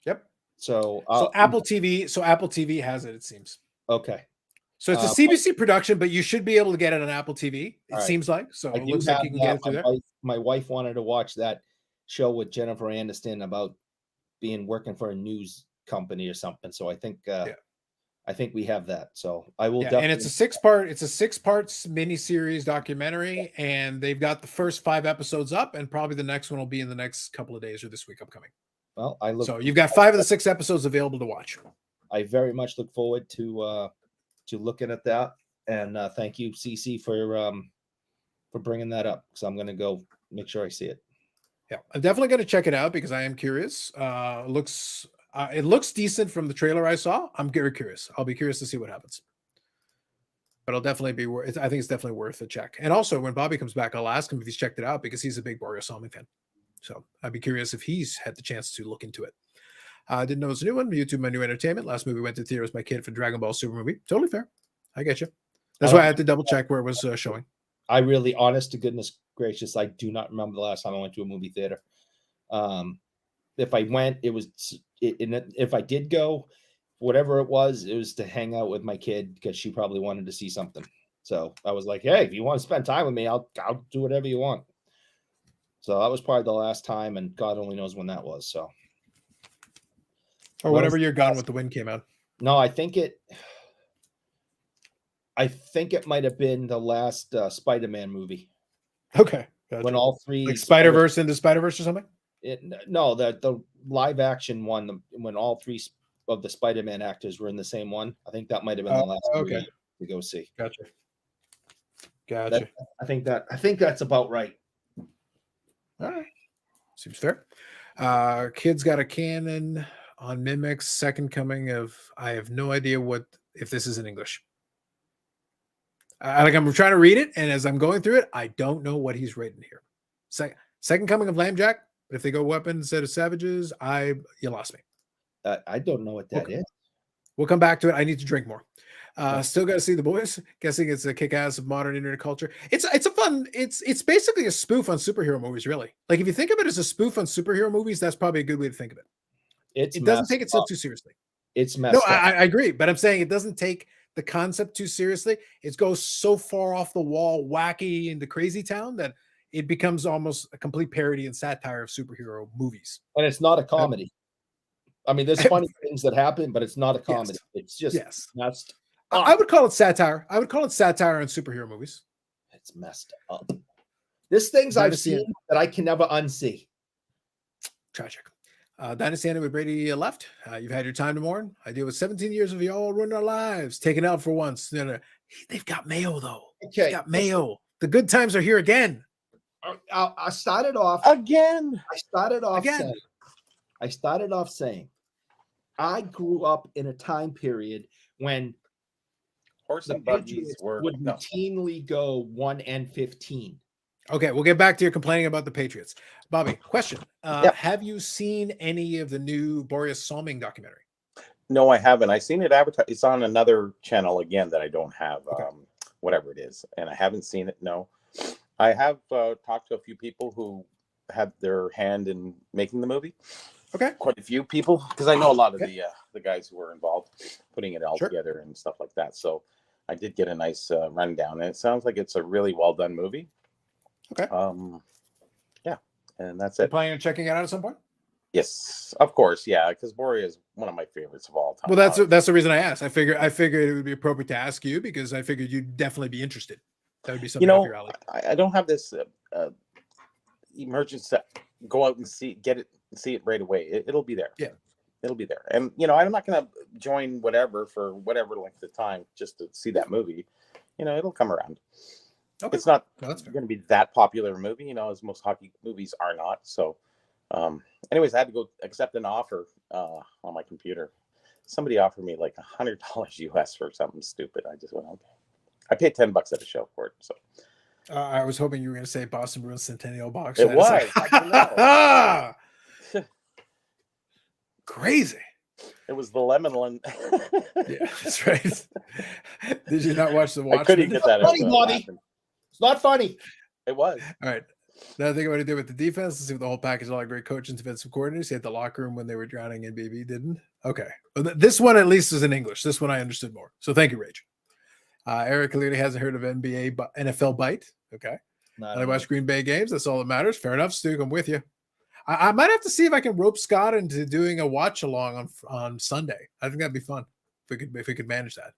Yep. So Apple TV. So Apple TV has it. It seems. Okay. So it's a CBC production, but you should be able to get it on Apple TV. It seems like. So it looks like you can get it through there. My wife wanted to watch that show with Jennifer Aniston about working for a news company or something. So I think we have that. So I will definitely. And it's a six part miniseries documentary, and they've got the first 5 episodes up, and probably the next one will be in the next couple of days or this week upcoming. Well, so you've got 5 of the 6 episodes available to watch. I very much look forward to looking at that, and thank you, CC, for bringing that up, because I'm going to go make sure I see it. Yeah, I'm definitely going to check it out because I am curious. It looks decent from the trailer I saw. I'm very curious. I'll be curious to see what happens. But I'll definitely be worth. I think it's definitely worth a check. And also, when Bobby comes back, I'll ask him if he's checked it out because he's a big Boreas Salming fan. So I'd be curious if he's had the chance to look into it. I didn't know it was a new one. YouTube, my new entertainment. Last movie went to theater with my kid for Dragon Ball Super movie. Totally fair. I get you. That's why I had to double check where it was showing. I really, honest to goodness gracious, I do not remember the last time I went to a movie theater. If I went, if I did go, whatever it was to hang out with my kid because she probably wanted to see something. So I was like, hey, if you want to spend time with me, I'll do whatever you want. So that was probably the last time, and God only knows when that was. So, or whenever you're Gone with the Wind came out. No, I think it might have been the last Spider-Man movie. Okay, gotcha. When all 3 like Spider-Verse into Spider-Verse or something. No, the live action one, when all 3 of the Spider-Man actors were in the same one. I think that might have been the last movie to go see. Gotcha. I think that's about right. All right, seems fair. Kids got a canon on Mimic's Second Coming of. I have no idea if this is in English. I'm trying to read it, and as I'm going through it, I don't know what he's written here. Second Coming of Lambjack. But if they go weapons instead of savages, you lost me. I don't know what that is. We'll come back to it. I need to drink more. Still got to see The Boys. Guessing it's a kick-ass of modern internet culture. It's a fun. It's basically a spoof on superhero movies. Really, like if you think of it as a spoof on superhero movies, that's probably a good way to think of it. It doesn't take itself too seriously. It's messed No, up. I agree, but I'm saying it doesn't take the concept too seriously. It goes so far off the wall, wacky into crazy town that it becomes almost a complete parody and satire of superhero movies. And it's not a comedy. I mean, there's funny things that happen, but it's not a comedy. It's just messed up. I would call it satire. I would call it satire on superhero movies. It's messed up. There's things I've seen that I can never unsee. Tragic. Dynasty ended with Brady left. You've had your time to mourn. I deal with 17 years of y'all ruining our lives. Taken out for once. They've got Mayo, though. Okay. They got Mayo. The good times are here again. I started off again. I started off saying I grew up in a time period when horse and buggies would routinely go 1-15. Okay, we'll get back to your complaining about the Patriots. Bobby, question. Have you seen any of the new Boreas Salming documentary? No, I haven't. I seen it advertised. It's on another channel again that I don't have, whatever it is. And I haven't seen it, no. I have talked to a few people who had their hand in making the movie. Okay. Quite a few people, because I know a lot of the guys who were involved putting it all together and stuff like that. So I did get a nice rundown. And it sounds like it's a really well-done movie. Okay. Yeah, and that's it. Planning on checking it out at some point? Yes, of course. Yeah, because Borea is one of my favorites of all time. Well, that's the reason I asked. I figured it would be appropriate to ask you because I figured you'd definitely be interested. That would be something up your alley. I don't have this emergence to go out and see it right away. It'll be there. Yeah, it'll be there. And I'm not going to join whatever for whatever length of time just to see that movie. It'll come around. Okay. It's not going to be that popular movie, as most hockey movies are not. So, anyways, I had to go accept an offer on my computer. Somebody offered me like $100 US for something stupid. I just went, okay. I paid $10 at a show for it. So, I was hoping you were going to say Boston Bruins Centennial box. It was. Crazy. It was the lemon one. Yeah, that's right. Did you not watch the Watchmen? I couldn't get that. Funny, Bobby. It's not funny. It was. All right. Now think about what he did with the defense. Let's see what the whole package. All great coach and defensive coordinators. He had the locker room when they were drowning in BB, didn't? Okay. Well, this one at least is in English. This one I understood more. So thank you, Rach. Eric clearly hasn't heard of NFL Bite. Okay. I watch Green Bay games. That's all that matters. Fair enough, Stu. I'm with you. I might have to see if I can rope Scott into doing a watch along on Sunday. I think that'd be fun if we could manage that.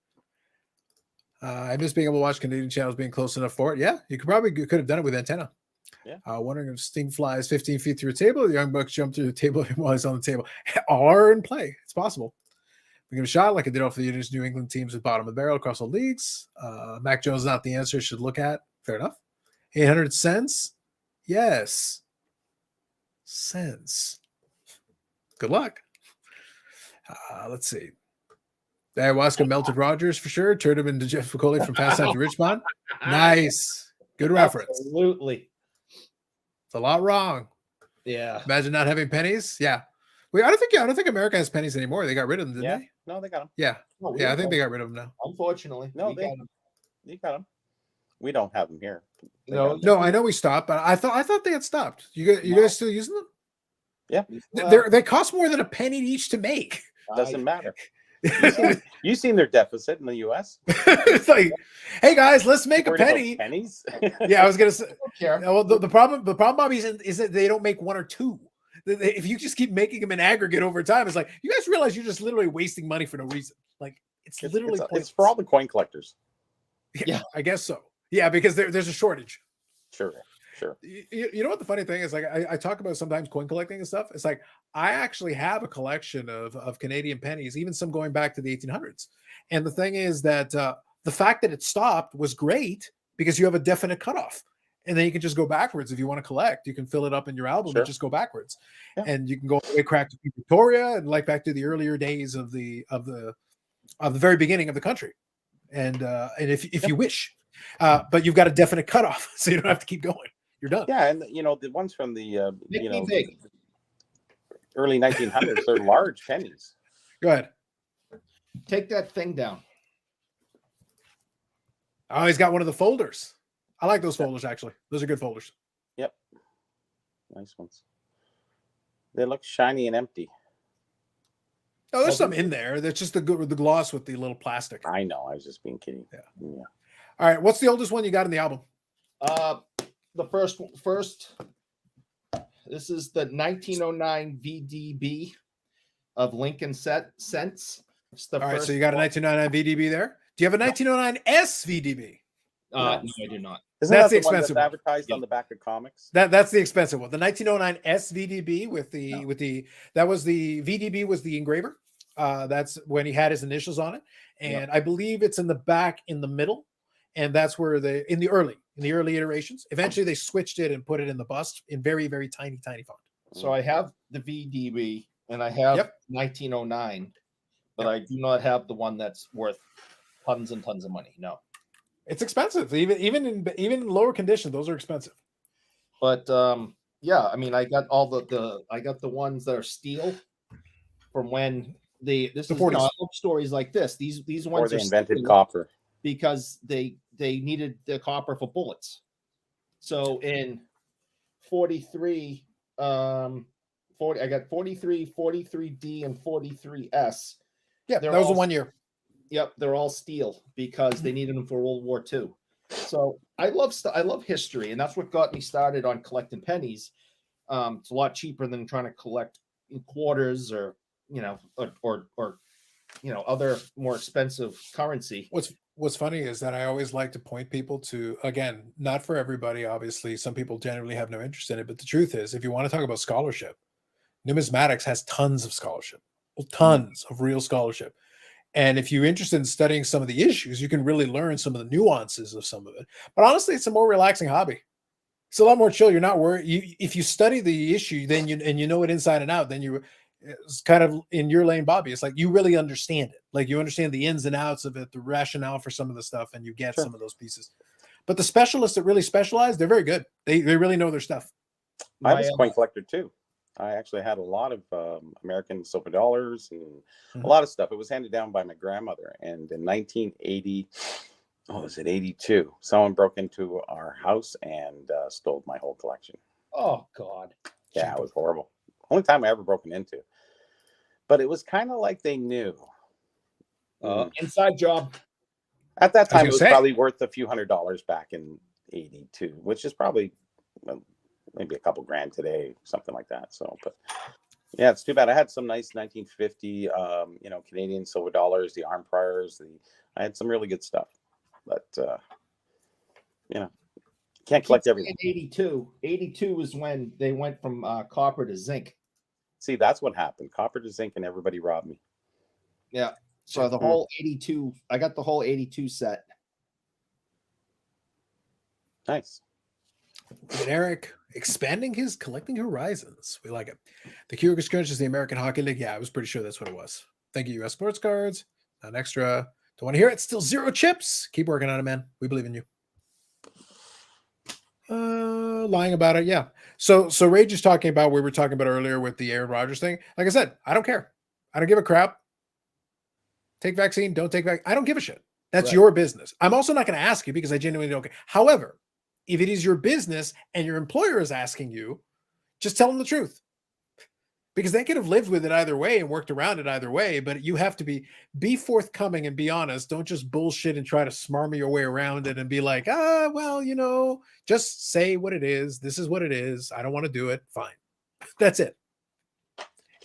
I miss being able to watch Canadian channels being close enough for it. Yeah, you could have done it with antenna. Yeah. Wondering if Sting flies 15 feet through a table, the Young Bucks jump through the table while he's on the table. All are in play. It's possible. We give a shot like I did off the New England teams with bottom of the barrel across all leagues. Mac Jones is not the answer. Should look at. Fair enough. 800 cents. Yes. Cents. Good luck. Let's see. Ayahuasca melted Rogers for sure. Turned him into Jeff McCauley from Fast Times at Richmond. Nice. Good reference. Absolutely. It's a lot wrong. Yeah. Imagine not having pennies. Yeah. I don't think America has pennies anymore. They got rid of them, didn't they? No, they got them. Yeah. No, I think they got rid of them now. Unfortunately. No, they got them. We don't have them here. No, I know we stopped, but I thought they had stopped. You guys still using them? Yeah. They cost more than a penny each to make. Doesn't matter. You've seen their deficit in the U.S. It's like, hey guys, let's make a penny. Pennies. Yeah, I was gonna say. Well, the problem, Bobby, is that they don't make one or two. If you just keep making them in aggregate over time, it's like you guys realize you're just literally wasting money for no reason. Like it's literally it's for all the coin collectors. Yeah, I guess so. Yeah, because there's a shortage. Sure. You know what the funny thing is? Like I talk about sometimes coin collecting and stuff. It's like I actually have a collection of Canadian pennies, even some going back to the 1800s. And the thing is that the fact that it stopped was great because you have a definite cutoff, and then you can just go backwards if you want to collect. You can fill it up in your album and just go backwards, and you can go way crack to Victoria and like back to the earlier days of the very beginning of the country, and if you wish, but you've got a definite cutoff, so you don't have to keep going. You're done. Yeah, and the ones from the early 1900s, they're large pennies. Go ahead. Take that thing down. Oh, he's got one of the folders. I like those folders, actually. Those are good folders. Yep. Nice ones. They look shiny and empty. Oh, there's some in there. That's just the gloss with the little plastic. I know. I was just being kidding. Yeah. Yeah. All right. What's the oldest one you got in the album? The first. This is the 1909 VDB of Lincoln Cents. All right. So you got a 1909 VDB there. Do you have a 1909 SVDB? No, I do not. Isn't That's that the expensive one. advertised on the back of comics? That's the expensive one. The 1909 SVDB with the that was the VDB was the engraver. That's when he had his initials on it, and I believe it's in the back in the middle, and that's where in the early iterations. Eventually, they switched it and put it in the bust in very very tiny font. So I have the VDB and I have 1909, but I do not have the one that's worth tons and tons of money. No. It's expensive, even in lower condition. Those are expensive. But yeah, I mean, I got all I got the ones that are steel from when the 40s. I love stories like this. These ones Or they are invented steel copper because they needed the copper for bullets. So in 43, I got 43, 43D, and 43S. Yeah, that was the 1 year. Yep, they're all steel because they needed them for World War II. So I love history, and that's what got me started on collecting pennies. It's a lot cheaper than trying to collect in quarters or other more expensive currency. What's funny is that I always like to point people to, again, not for everybody, obviously. Some people generally have no interest in it, but the truth is, if you want to talk about scholarship, numismatics has tons of scholarship, tons of real scholarship. And if you're interested in studying some of the issues, you can really learn some of the nuances of some of it. But honestly, it's a more relaxing hobby. It's a lot more chill. You're not worried. If you study the issue, then you know it inside and out, then it's kind of in your lane, Bobby. It's like you really understand it. Like you understand the ins and outs of it, the rationale for some of the stuff, and you get some of those pieces. But the specialists that really specialize, they're very good. They really know their stuff. I was a coin collector too. I actually had a lot of American silver dollars and a lot of stuff. It was handed down by my grandmother. And in 1980, was it 82? Someone broke into our house and stole my whole collection. Oh, God. Yeah, it was horrible. Only time I ever broken into. But it was kind of like they knew. Inside job. At that time, it was probably worth a few $100s back in 82, which is probably maybe a couple grand today, something like that. So, but yeah, it's too bad. I had some nice 1950, Canadian silver dollars, the arm priors. I had some really good stuff, but can't collect everything. 82 is when they went from copper to zinc. See, that's what happened. Copper to zinc, and everybody robbed me. Yeah. So the whole 82, I got the whole 82 set. Nice. And Eric expanding his collecting horizons. We like it. The Keurig Scrunch is the American Hockey League. Yeah, I was pretty sure that's what it was. Thank you, US Sports Cards. Not extra. Don't want to hear it. Still 0 chips. Keep working on it, man. We believe in you. Lying about it. Yeah. So Rage is talking about we were talking about earlier with the Aaron Rodgers thing. Like I said, I don't care. I don't give a crap. Take vaccine. Don't take vaccine. I don't give a shit. That's your business. I'm also not going to ask you because I genuinely don't care. However, if it is your business and your employer is asking you, just tell them the truth. Because they could have lived with it either way and worked around it either way, but you have to be forthcoming and be honest. Don't just bullshit and try to smarmy your way around it and be like, just say what it is. This is what it is. I don't want to do it. Fine. That's it.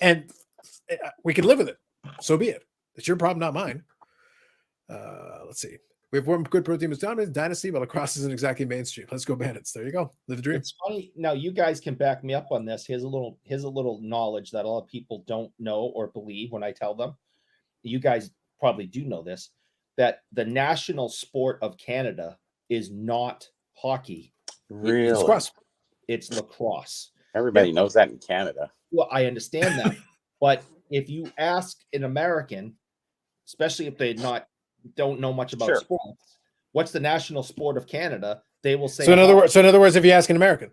And we can live with it. So be it. It's your problem, not mine. Let's see. We have one good pro team is Dynasty, but lacrosse isn't exactly mainstream. Let's go Bandits. There you go. Live the dream. It's funny. Now you guys can back me up on this. Here's a little knowledge that a lot of people don't know or believe when I tell them. You guys probably do know this, that the national sport of Canada is not hockey. Really? It's lacrosse. Everybody knows that in Canada. Well, I understand that. But if you ask an American, especially if they don't know much about sports, what's the national sport of Canada? They will say. So in other words, if you ask an American,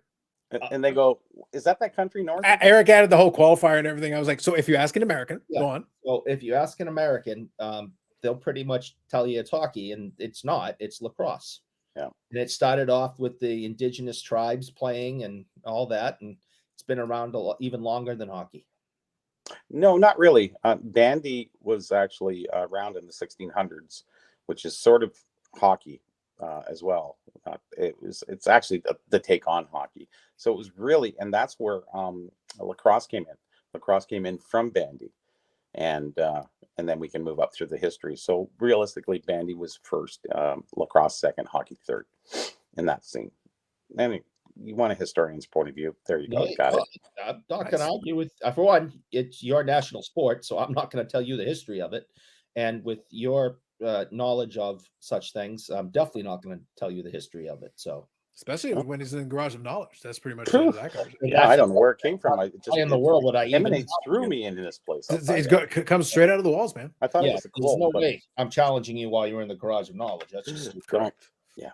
and they go, "Is that country north?" Eric added the whole qualifier and everything. I was like, so if you ask an American, go on. So if you ask an American, they'll pretty much tell you it's hockey, and it's not. It's lacrosse. Yeah. And it started off with the indigenous tribes playing and all that, and it's been around even longer than hockey. No, not really. Bandy was actually around in the 1600s, which is sort of hockey as well. It's actually the take on hockey. So it was really, and that's where lacrosse came in. Lacrosse came in from bandy, and then we can move up through the history. So realistically, bandy was first, lacrosse second, hockey third in that scene. And you want a historian's point of view, there you go. No, Got it. I'm not going to argue with. For one, it's your national sport, so I'm not going to tell you the history of it. And with your knowledge of such things, I'm definitely not going to tell you the history of it. So, especially when he's in the Garage of Knowledge, that's pretty much True. that conversation. Yeah, I don't know where it came from. Why in the world would I even emanates through me into this place? It comes straight out of the walls, man. I thought it Yeah, was a there's quote. no way I'm challenging you while you're in the Garage of Knowledge. That's just Don't. Yeah.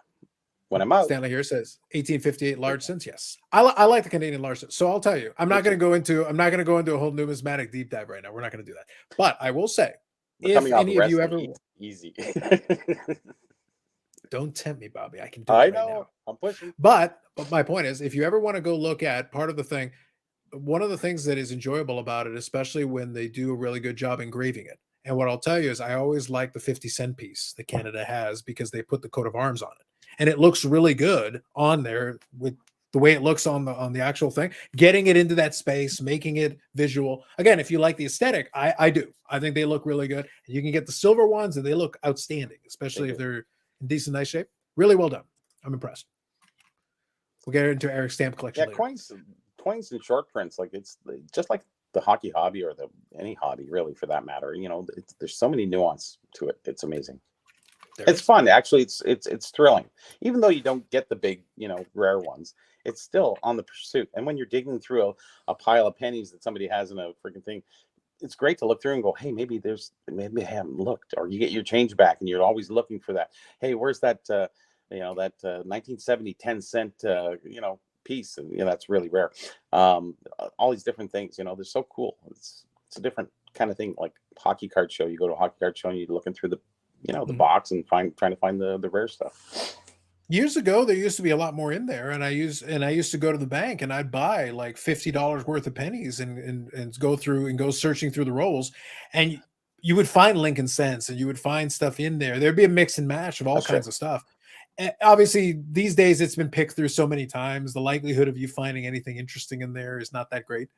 When I'm out, Stanley here says 1858 large cents. Yes, I like the Canadian large cents. So I'll tell you, I'm not going to go into a whole numismatic deep dive right now. We're not going to do that. But I will say, if coming off any of you wrestling, ever easy. don't tempt me, Bobby, I can do I it right know. now. I'm pushing. But my point is, if you ever want to go look at part of the thing, one of the things that is enjoyable about it, especially when they do a really good job engraving it. And what I'll tell you is, I always like the 50-cent piece that Canada has because they put the coat of arms on it. And it looks really good on there with the way it looks on the actual thing, getting it into that space, making it visual. Again, if you like the aesthetic, I do. I think they look really good. You can get the silver ones and they look outstanding, especially if they're in decent, nice shape. Really well done. I'm impressed. We'll get into Eric's stamp collection later. Coins and short prints, like it's just like the hockey hobby or any hobby really for that matter. There's so many nuance to it. It's amazing. It's fun, actually. It's thrilling, even though you don't get the big, rare ones. It's still on the pursuit. And when you're digging through a pile of pennies that somebody has in a freaking thing, it's great to look through and go, hey, maybe I haven't looked. Or you get your change back, and you're always looking for that. Hey, where's that? That 1970 10-cent piece, and that's really rare. All these different things, they're so cool. It's a different kind of thing, like hockey card show. You go to a hockey card show and you're looking through the the box and trying to find the rare stuff. Years ago, there used to be a lot more in there, and I used to go to the bank and I'd buy like $50 worth of pennies and go through and go searching through the rolls, and you would find Lincoln cents and you would find stuff in there. There'd be a mix and match of all kinds of stuff. And obviously, these days it's been picked through so many times. The likelihood of you finding anything interesting in there is not that great.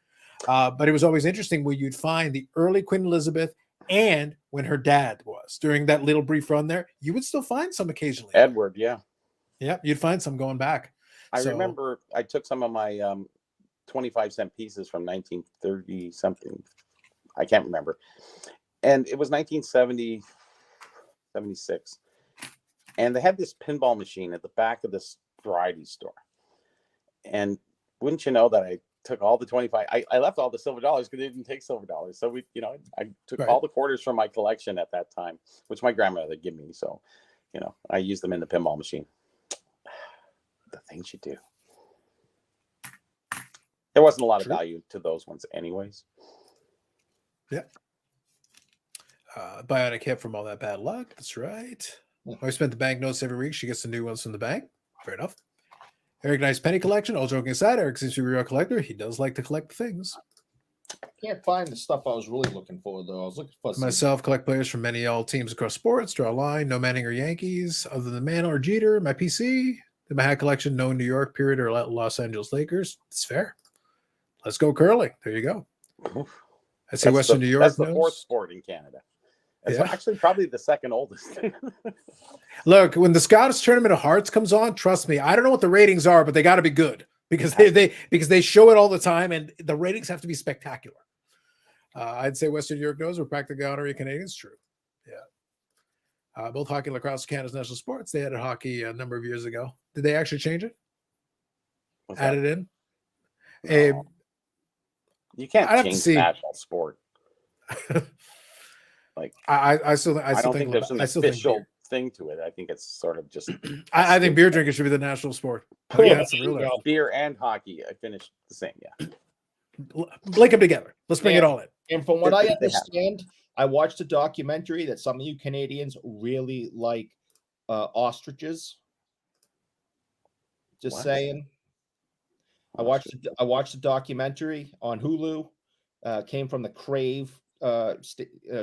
But it was always interesting where you'd find the early Queen Elizababeth and when her dad was during that little brief run there. You would still find some occasionally. Edward, yeah, you'd find some going back. I remember I took some of my 25-cent pieces from 1930 something. I can't remember, and it was 1970, 76, and they had this pinball machine at the back of this variety store. And wouldn't you know that I took all the 25. I left all the silver dollars because they didn't take silver dollars. So I took all the quarters from my collection at that time, which my grandmother would give me. So, I used them in the pinball machine. The things you do. There wasn't a lot of value to those ones anyways. Yeah. Bionic hip from all that bad luck. That's right. I spent the banknotes every week. She gets the new ones from the bank. Fair enough. Eric, nice penny collection. All joking aside, Eric seems to be a real collector. He does like to collect things. I can't find the stuff I was really looking for, though. I was looking for myself, collect players from many all teams across sports. Draw a line. No Manning or Yankees. Other than Mantle or Jeter. My PC. My hat collection. No New York period or Los Angeles Lakers. It's fair. Let's go curling. There you go. I see Western New York. That's the fourth sport in Canada. It's actually probably the second oldest. Look, when the Scottish Tournament of Hearts comes on, trust me, I don't know what the ratings are, but they got to be good because they show it all the time, and the ratings have to be spectacular. I'd say Western New York knows we're practically honorary Canadians. True. Yeah. Both hockey and lacrosse are Canada's national sports. They added hockey a number of years ago. Did they actually change it? Add it in? No. You can't change national sport. Like I still think there's an official thing to it. I think it's sort of just. I think beer drinking should be the national sport. I think that's the real beer and hockey. I finished the same. Yeah, link them together. Let's bring it all in. And from what I understand, I watched a documentary that some of you Canadians really like ostriches. Just What? saying. I watched a documentary on Hulu. Came from the Crave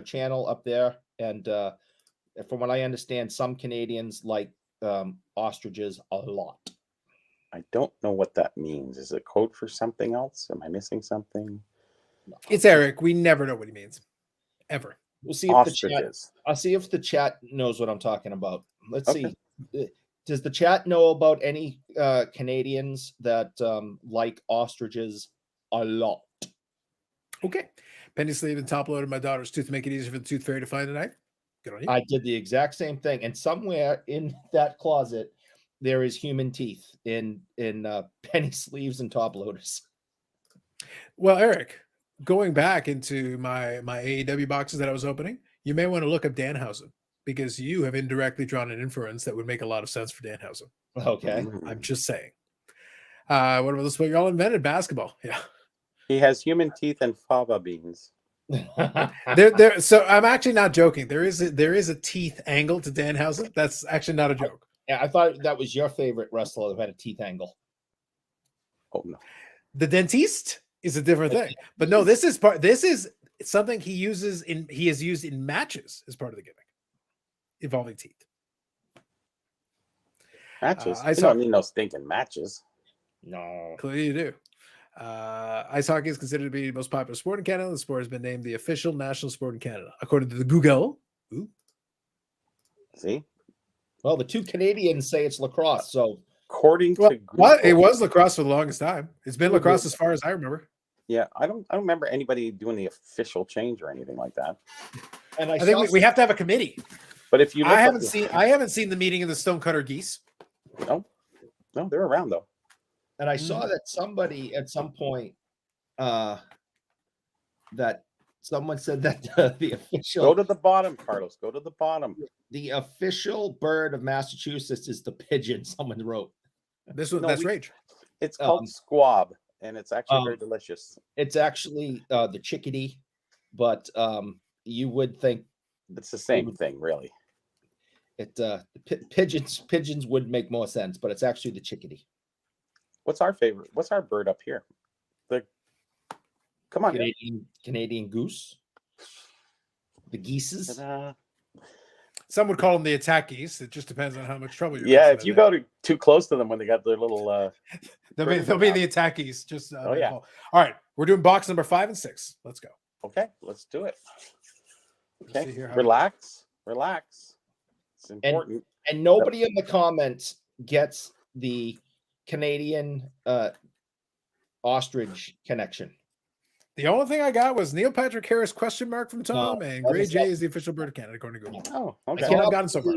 channel up there, and from what I understand, some Canadians like ostriches a lot. I don't know what that means. Is it code for something else? Am I missing something? It's Eric. We never know what he means. Ever. We'll see if Ostriches. I'll see if the chat knows what I'm talking about. Let's Okay. see. Does the chat know about any Canadians that like ostriches a lot? Okay. Penny sleeve and top loaded my daughter's tooth to make it easier for the tooth fairy to find a knife. Good on you. I did the exact same thing, and somewhere in that closet there is human teeth in penny sleeves and top loaders. Well, Eric, going back into my AEW boxes that I was opening, you may want to look up Danhausen because you have indirectly drawn an inference that would make a lot of sense for Danhausen. Okay. I'm just saying. What about this? What y'all invented basketball? Yeah. He has human teeth and fava beans. So I'm actually not joking. There is a teeth angle to Danhausen. That's actually not a joke. Yeah, I thought that was your favorite wrestler that had a teeth angle. Oh no. The dentiste is a different thing. But no, this is something he has used in matches as part of the gimmick. Involving teeth. Matches. I don't need no stinking matches. No. Clearly you do. Ice hockey is considered to be the most popular sport in Canada. The sport has been named the official national sport in Canada, according to the Google. Ooh. See? Well, the two Canadians say it's lacrosse, so according to Google, what? It was lacrosse for the longest time. It's been lacrosse as far as I remember. Yeah, I don't remember anybody doing the official change or anything like that. And I think we have to have a committee. But if you look I haven't seen the meeting of the Stonecutter Geese. No, they're around though. And I saw that somebody at some point that someone said that the official Go to the bottom, Carlos. Go to the bottom. The official bird of Massachusetts is the pigeon. Someone wrote. That's Rage. It's called squab, and it's actually very delicious. It's actually the chickadee, but you would think it's the same thing, really. Pigeons would make more sense, but it's actually the chickadee. What's our favorite? What's our bird up here? Come on, Canadian goose. The geeses. Some would call them the attack geese. It just depends on how much trouble you're. Yeah, if you go too close to them when they got their little. they'll be the attack geese. Just oh yeah. All right, we're doing box number 5 and 6. Let's go. Okay, let's do it. Okay, relax. It's important. And nobody in the comments gets the Canadian ostrich connection. The only thing I got was Neil Patrick Harris question mark from Tom and Gray Jay is the official bird of Canada according to Google. Oh, okay. That's all I've gotten so far.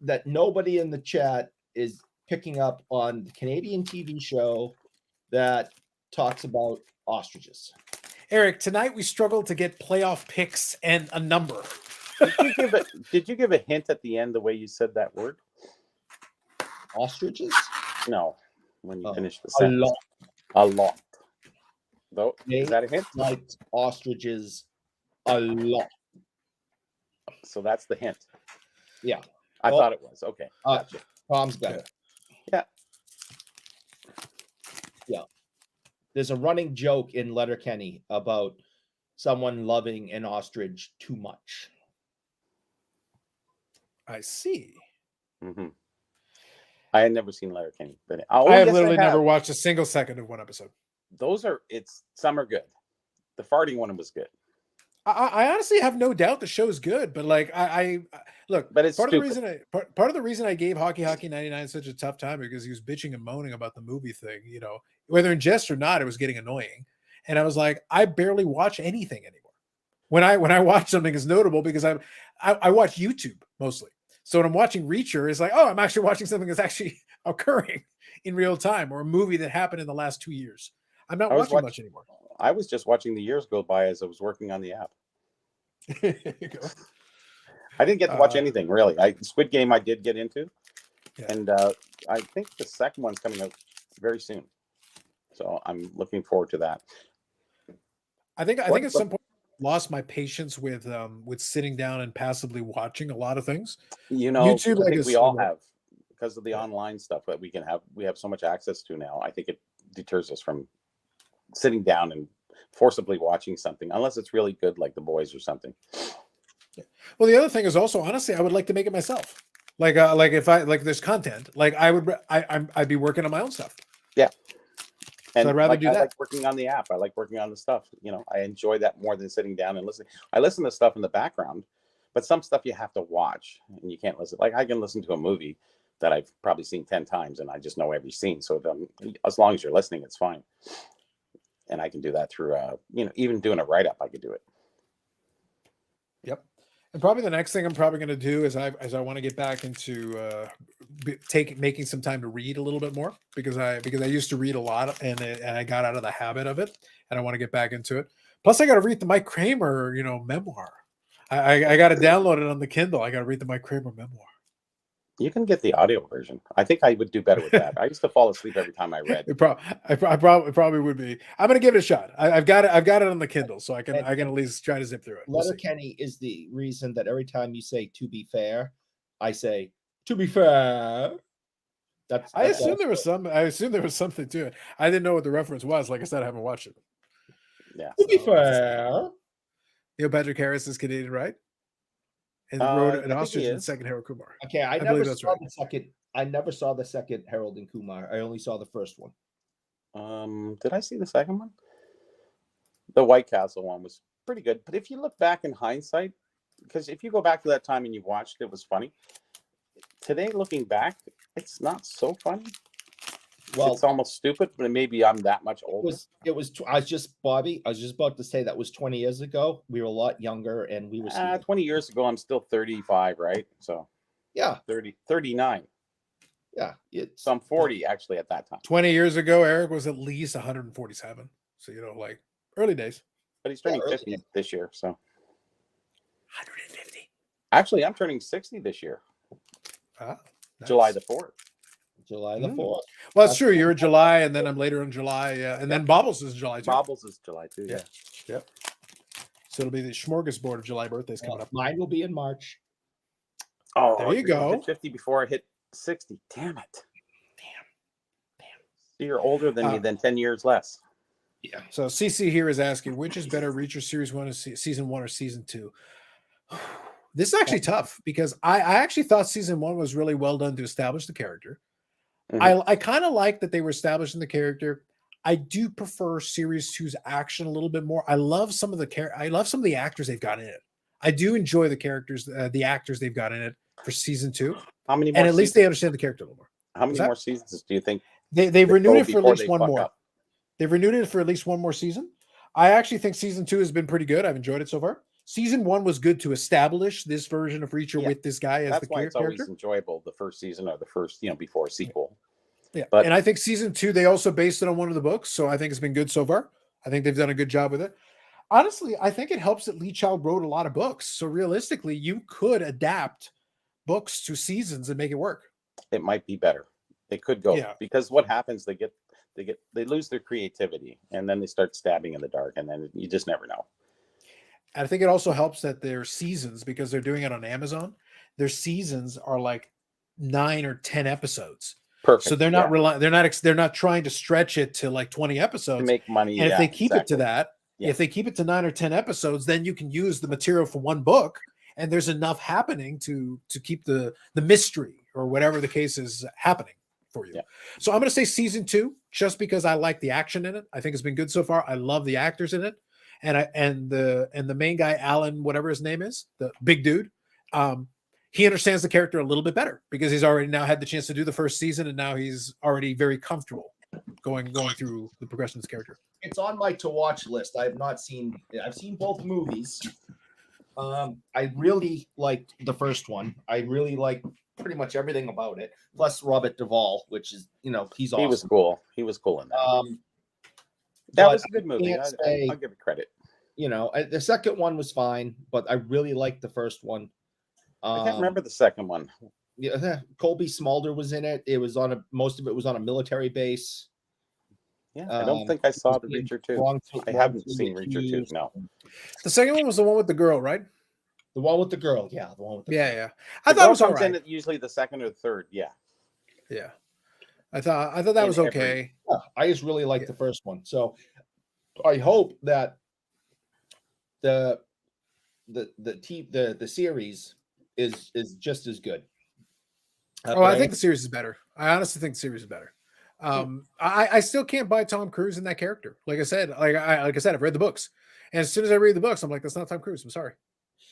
That nobody in the chat is picking up on the Canadian TV show that talks about ostriches. Eric, tonight we struggled to get playoff picks and a number. Did you give a hint at the end the way you said that word? Ostriches? No, when you finished the sentence. A lot. Though, is that a hint? Like ostriches a lot. So that's the hint. Yeah. I thought it was. Okay. Gotcha. Tom's got it. Yeah. Yeah. There's a running joke in Letterkenny about someone loving an ostrich too much. I see. Mm-hmm. I had never seen Letterkenny, but I have literally never watched a single second of one episode. Some are good. The farting one was good. I honestly have no doubt the show's good, but like I look, but it's part of the reason I gave Hockey 99 such a tough time because he was bitching and moaning about the movie thing, whether in jest or not, it was getting annoying. And I was like, I barely watch anything anymore. When I watch something, it's notable because I watch YouTube mostly. So when I'm watching Reacher, it's like, oh, I'm actually watching something that's actually occurring in real time, or a movie that happened in the last 2 years. I'm not watching much anymore. I was just watching the years go by as I was working on the app. I didn't get to watch anything really. Squid Game I did get into, and I think the second one's coming out very soon. So I'm looking forward to that. I think at some point lost my patience with sitting down and passively watching a lot of things. You know, YouTube, I like, think is we all so have, because of the online stuff that we have so much access to now. I think it deters us from sitting down and forcibly watching something, unless it's really good, like The Boys or something. Well, the other thing is also, honestly, I would like to make it myself. Like if I like there's content, like I'd be working on my own stuff. Yeah. And So I'd rather like, do I that. like working on the app. I like working on the stuff. You know, I enjoy that more than sitting down and listening. I listen to stuff in the background, but some stuff you have to watch and you can't listen. Like I can listen to a movie that I've probably seen 10 times and I just know every scene. So as long as you're listening, it's fine. And I can do that through, even doing a write-up, I could do it. Yep. And probably the next thing I'm probably going to do is I want to get back into making some time to read a little bit more because I used to read a lot and I got out of the habit of it and I want to get back into it. Plus I got to read the Mike Kramer, memoir. I got to download it on the Kindle. I got to read the Mike Kramer memoir. You can get the audio version. I think I would do better with that. I used to fall asleep every time I read. It probably would be. I'm going to give it a shot. I've got it on the Kindle, so I can at least try to zip through it. Letterkenny is the reason that every time you say "to be fair," I say "to be fair." I assume there was something to it. I didn't know what the reference was. Like I said, I haven't watched it. Yeah. To be fair. Neil Patrick Harris is Canadian, right? And wrote an ostrich in the second Harold Kumar. Okay, I never saw the second. I never saw the second Harold and Kumar. I only saw the first one. Did I see the second one? The White Castle one was pretty good. But if you look back in hindsight, because if you go back to that time and you watched it, was funny. Today, looking back, it's not so funny. Well, it's almost stupid, but maybe I'm that much older. I was just about to say that was 20 years ago. We were a lot younger and we were 20 years ago. I'm still 35, right? So yeah, 39. Yeah. So I'm 40 actually at that time. 20 years ago, Eric was at least 147. So, like early days. But he's turning 50 this year. So 150. Actually, I'm turning 60 this year. Ah, nice. July the 4th. July the 4th. Well, that's true. You're in July, and then I'm later in July. And then Bobbles is July too. Bobbles is July too. Yeah. Yep. So it'll be the smorgasbord of July birthdays coming up. Mine will be in March. Oh, there you go. Hit 50 before I hit 60. Damn it. Damn. So you're older than me, then 10 years less. Yeah. So CC here is asking, which is better, Reacher Series 1 or Season 1 or Season 2? This is actually tough because I actually thought Season 1 was really well done to establish the character. Mm-hmm. I kind of like that they were establishing the character. I do prefer Series 2's action a little bit more. I love some of the actors they've got in it. I do enjoy the characters, the actors they've got in it for Season 2. How many more? And at least they understand the character a little more. How many more seasons do you think they've renewed it for at least one more? They've renewed it for at least one more season. I actually think Season 2 has been pretty good. I've enjoyed it so far. Season 1 was good to establish this version of Reacher with this guy as that's the why character. It's always enjoyable, the first season or the first, before a sequel. Yeah, and I think Season 2, they also based it on one of the books, so I think it's been good so far. I think they've done a good job with it. Honestly, I think it helps that Lee Child wrote a lot of books, so realistically, you could adapt books to seasons and make it work. It might be better. It could go because what happens? They lose their creativity, and then they start stabbing in the dark, and then you just never know. I think it also helps that their seasons, because they're doing it on Amazon, their seasons are like 9 or 10 episodes. Perfect. So they're not they're not trying to stretch it to like 20 episodes to make money. And if they keep it to that, if they keep it to 9 or 10 episodes, then you can use the material from one book, and there's enough happening to keep the mystery or whatever the case is happening for you. Yeah. So I'm going to say Season 2, just because I like the action in it. I think it's been good so far. I love the actors in it. And the main guy, Alan, whatever his name is, the big dude, he understands the character a little bit better because he's already now had the chance to do the first season, and now he's already very comfortable going through the progression of his character. It's on my to watch list. I've seen both movies. I really liked the first one. I really liked pretty much everything about it. Plus Robert Duvall, which is he's awesome. He was cool in that. That was a good movie. I'll give it credit. The second one was fine, but I really liked the first one. I can't remember the second one. Yeah, Colby Smulders was in it. It was most of it was on a military base. Yeah, I don't think I saw the Reacher 2. I haven't seen Reacher 2. No. The second one was the one with the girl, right? The one with the girl. Yeah, the one with the girl. Yeah. I The thought it girl was all comes in right. at usually the second or third. Yeah. Yeah. I thought that In was every- okay. Yeah, I just really like the first one. So I hope that the series is just as good. I think the series is better. I honestly think the series is better. I still can't buy Tom Cruise in that character. Like I said, I've read the books, and as soon as I read the books, I'm like, that's not Tom Cruise. I'm sorry.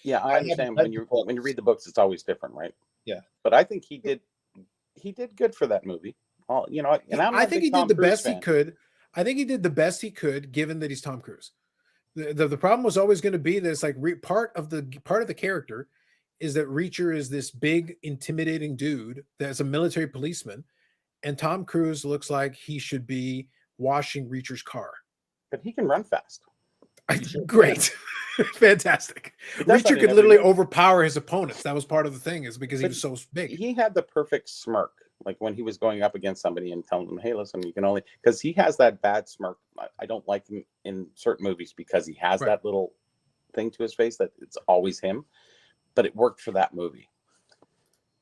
Yeah, I understand when you read the books, it's always different, right? Yeah, but I think he did good for that movie. And I think he did the best he could. I think he did the best he could, given that he's Tom Cruise. The problem was always going to be this, like, part of the character is that Reacher is this big, intimidating dude that's a military policeman, and Tom Cruise looks like he should be washing Reacher's car. But he can run fast. Great. Fantastic. Reacher could literally overpower his opponents. That was part of the thing, is because he was so big. He had the perfect smirk, like when he was going up against somebody and telling them, hey, listen, you can only, because he has that bad smirk. I don't like him in certain movies because he has that little thing to his face that it's always him, but it worked for that movie.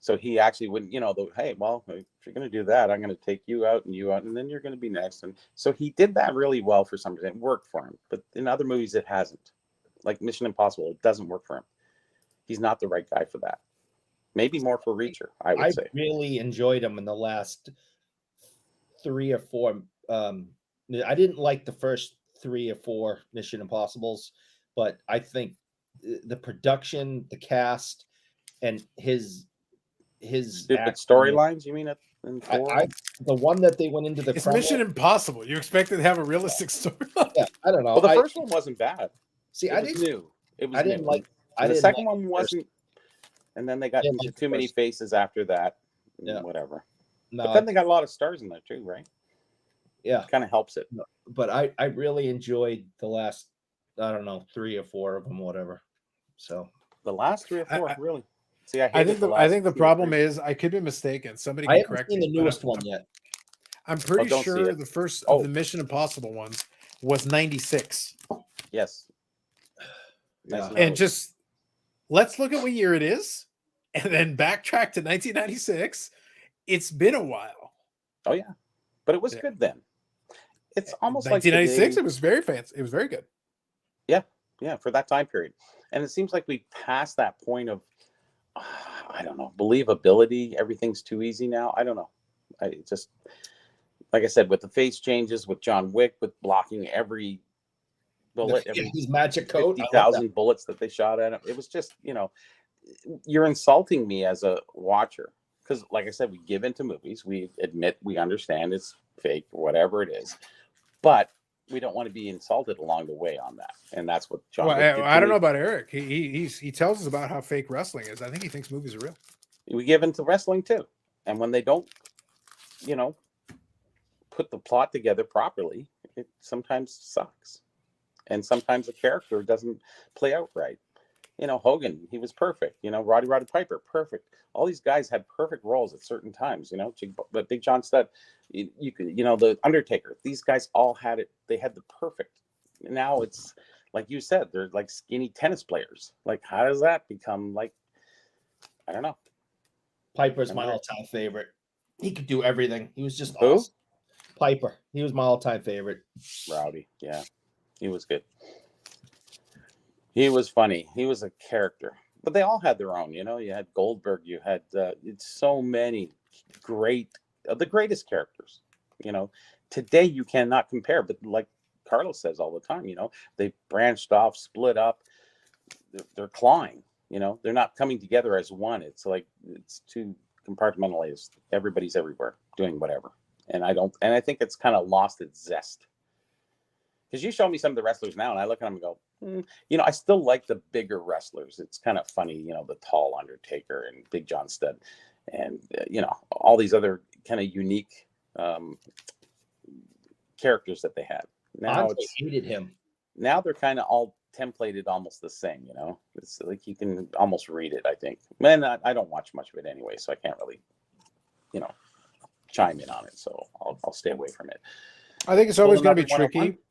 So he actually wouldn't, hey, well, if you're going to do that, I'm going to take you out, and then you're going to be next. And so he did that really well for some reason. It worked for him. But in other movies, it hasn't. Like Mission Impossible, it doesn't work for him. He's not the right guy for that. Maybe more for Reacher, I would say. I really enjoyed him in the last 3 or 4. I didn't like the first 3 or 4 Mission Impossibles, but I think the production, the cast, and his stupid storylines, you mean? The one that they went into the it's Mission Impossible. You expected to have a realistic storyline? Yeah, I don't know. Well, the first one wasn't bad. See, it was new. It was new. The second one wasn't, and then they got into too many faces after that. Yeah, whatever. No, but then they got a lot of stars in there too, right? Yeah, kind of helps it. But I really enjoyed the last, I don't know, 3 or 4 of them, whatever. So the last 3 or 4, really. See, I think the problem is, I could be mistaken. Somebody can correct me. I haven't seen the newest one yet. I'm pretty sure the first of the Mission Impossible ones was 96. Yes. Yeah. And just let's look at what year it is, and then backtrack to 1996. It's been a while. Oh yeah, but it was good then. It's almost 1996. It was very fancy. It was very good. Yeah, for that time period. And it seems like we passed that point of, I don't know, believability. Everything's too easy now. I don't know. I just, like I said, with the face changes, with John Wick, with blocking every bullet, his magic coat, 50,000 bullets that they shot at him. It was just, you're insulting me as a watcher, because, like I said, we give into movies. We admit, we understand it's fake, whatever it is, but we don't want to be insulted along the way on that. And that's what John Wick did. I don't know about Eric. He tells us about how fake wrestling is. I think he thinks movies are real. We give into wrestling too, and when they don't, put the plot together properly, it sometimes sucks. And sometimes the character doesn't play out right. Hogan, he was perfect. Roddy Piper, perfect. All these guys had perfect roles at certain times. But Big John Studd, the Undertaker. These guys all had it. They had the perfect. Now it's like you said, they're like skinny tennis players. Like, how does that become like? I don't know. Piper's my all-time favorite. He could do everything. He was just awesome. Piper. He was my all-time favorite. Rowdy, yeah. He was good. He was funny. He was a character. But they all had their own, You had Goldberg. You had so many the greatest characters. Today you cannot compare. But like Carlos says all the time, they branched off, split up. They're clawing. They're not coming together as one. It's like it's too compartmentalized. Everybody's everywhere doing whatever. And I think it's kind of lost its zest. Because you show me some of the wrestlers now, and I look at them and go, I still like the bigger wrestlers. It's kind of funny, the tall Undertaker and Big John Studd, and all these other kind of unique characters that they had. Now I hated him. Now they're kind of all templated, almost the same. It's like you can almost read it. I think, man, I don't watch much of it anyway, so I can't really, chime in on it. So I'll stay away from it. I think it's Pull always going to another be one-on-one? tricky.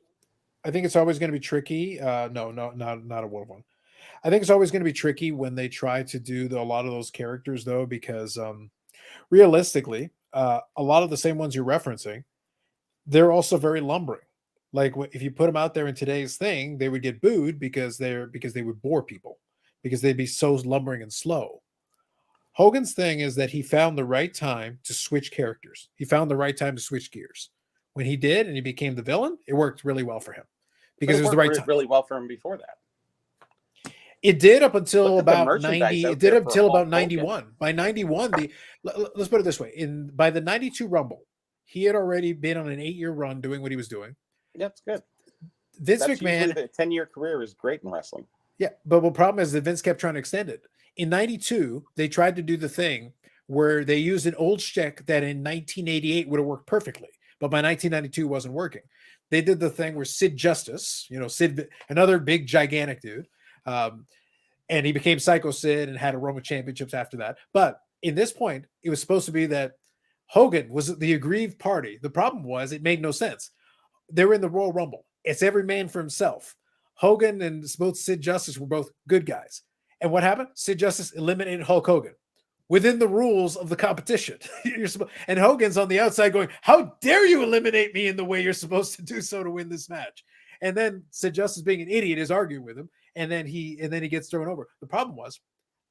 I think it's always going to be tricky. No, not a one-on-one. I think it's always going to be tricky when they try to do a lot of those characters, though, because realistically, a lot of the same ones you're referencing, they're also very lumbering. Like if you put them out there in today's thing, they would get booed because they would bore people because they'd be so lumbering and slow. Hogan's thing is that he found the right time to switch characters. He found the right time to switch gears. When he did and he became the villain, it worked really well for him because it was the right time. Really well for him before that. It did up until Look at the about merchandise 90. out It did there up for until about Hulk Hogan. 91. By 91, let's put it this way: by the 92 Rumble, he had already been on an 8-year run doing what he was doing. That's good. Vince McMahon, a 10-year career is great in wrestling. yeah, but the problem is that Vince kept trying to extend it. In 92, they tried to do the thing where they used an old shtick that in 1988 would have worked perfectly, but by 1992 wasn't working. They did the thing where Sid Justice, Sid, another big gigantic dude, and he became Psycho Sid and had a run with championships after that. But in this point, it was supposed to be that Hogan was the aggrieved party. The problem was it made no sense. They were in the Royal Rumble. It's every man for himself. Hogan and both Sid Justice were both good guys. And what happened? Sid Justice eliminated Hulk Hogan within the rules of the competition. And Hogan's on the outside going, how dare you eliminate me in the way you're supposed to do so to win this match? And then Sid Justice, being an idiot, is arguing with him. And then he gets thrown over. The problem was,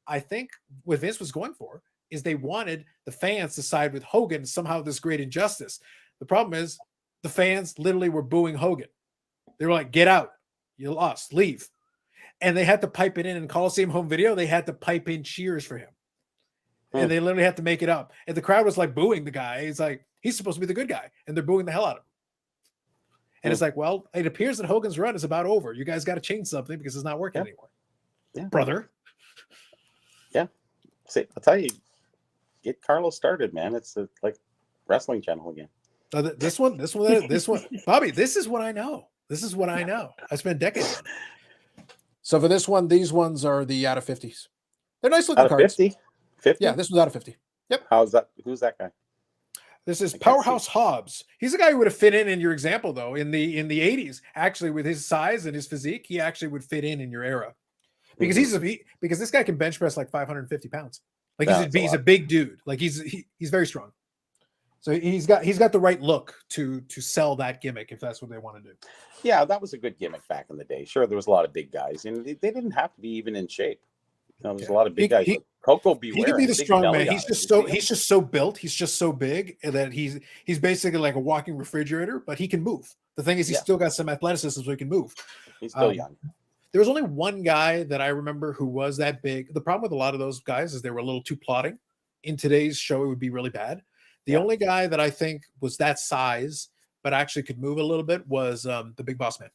I think what Vince was going for is they wanted the fans to side with Hogan, somehow this great injustice. The problem is the fans literally were booing Hogan. They were like, get out. You lost. Leave. And they had to pipe it in Coliseum home video. They had to pipe in cheers for him. And they literally had to make it up. And the crowd was like booing the guy. He's like, he's supposed to be the good guy. And they're booing the hell out of him. And it's like, well, it appears that Hogan's run is about over. You guys got to change something because it's not working anymore. Yeah. Brother. Yeah. See, I'll tell you, get Carlos started, man. It's like wrestling channel again. This one, Bobby, this is what I know. This is what I know. I spent decades on it. So for this one, these ones are the out of 50s. They're nice looking cards. 50? 50? Yeah, this was out of 50. Yep. How's that? Who's that guy? This is Powerhouse Hobbs. He's a guy who would have fit in your example, though, in the 80s. Actually, with his size and his physique, he actually would fit in your era because because this guy can bench press like 550 pounds. Like he's a big dude. Like he's very strong. So he's got the right look to sell that gimmick if that's what they want to do. Yeah, that was a good gimmick back in the day. Sure, there was a lot of big guys, and they didn't have to be even in shape. There's a lot of big guys. Coco Beware. He could be the strong man. He's just so built. He's just so big that he's basically like a walking refrigerator, but he can move. The thing is, he's still got some athleticism, so he can move. He's still young. There was only one guy that I remember who was that big. The problem with a lot of those guys is they were a little too plotting. In today's show, it would be really bad. The only guy that I think was that size, but actually could move a little bit was the Big Boss Man.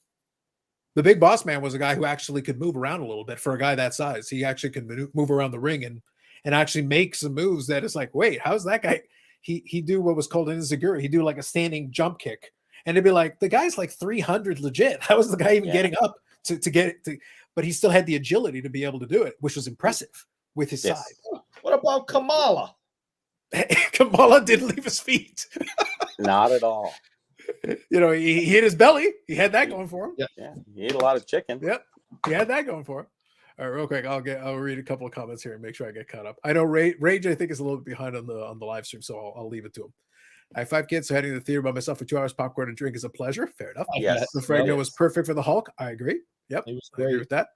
The Big Boss Man was a guy who actually could move around a little bit for a guy that size. He actually could move around the ring and actually make some moves that is like, wait, how's that guy? He do what was called an Inzaguri. He do like a standing jump kick. And it'd be like, the guy's like 300 legit. How was the guy even getting up to get it? But he still had the agility to be able to do it, which was impressive with his size. What about Kamala? Kamala didn't leave his feet. Not at all. He hit his belly. He had that going for him. Yeah, he ate a lot of chicken. Yep, he had that going for him. All right, real quick, I'll read a couple of comments here and make sure I get caught up. I know Rage I think is a little bit behind on the live stream, so I'll leave it to him. I have 5 kids, so heading to the theater by myself for 2 hours, popcorn and drink is a pleasure. Fair enough. Yes, the Fragno was perfect for the Hulk. I agree. Yep, It was I agree great. with that.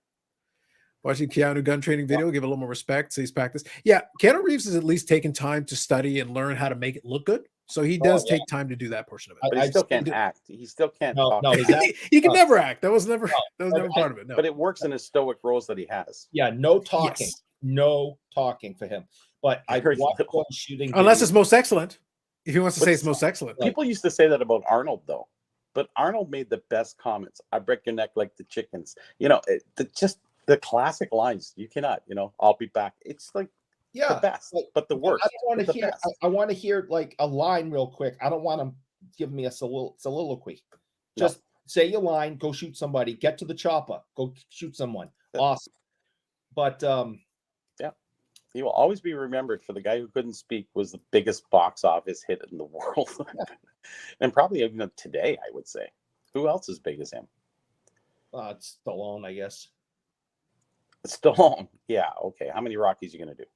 Watching Keanu gun training video, give a little more respect. So he's practiced. Yeah, Keanu Reeves has at least taken time to study and learn how to make it look good. So he does take time to do that portion of it. But he still can't act. He still can't talk. No, he can never act. That was never part of it. No. But it works in his stoic roles that he has. Yeah, no talking. Yes. No talking for him. But I Very watched little. one shooting. Unless video. it's most excellent. If he wants to But say it's most excellent. People used to say that about Arnold, though. But Arnold made the best comments. I break your neck like the chickens. Just the classic lines. You cannot, I'll be back. It's like the best, but the worst. I don't want to hear. I want to hear like a line real quick. I don't want to give me a soliloquy. Just say your line. Go shoot somebody. Get to the chopper. Go shoot someone. Awesome. But He will always be remembered for the guy who couldn't speak was the biggest box office hit in the world. And probably even today, I would say. Who else is big as him? It's Stallone, I guess. Stallone. Yeah, okay. How many Rockies are you going to do?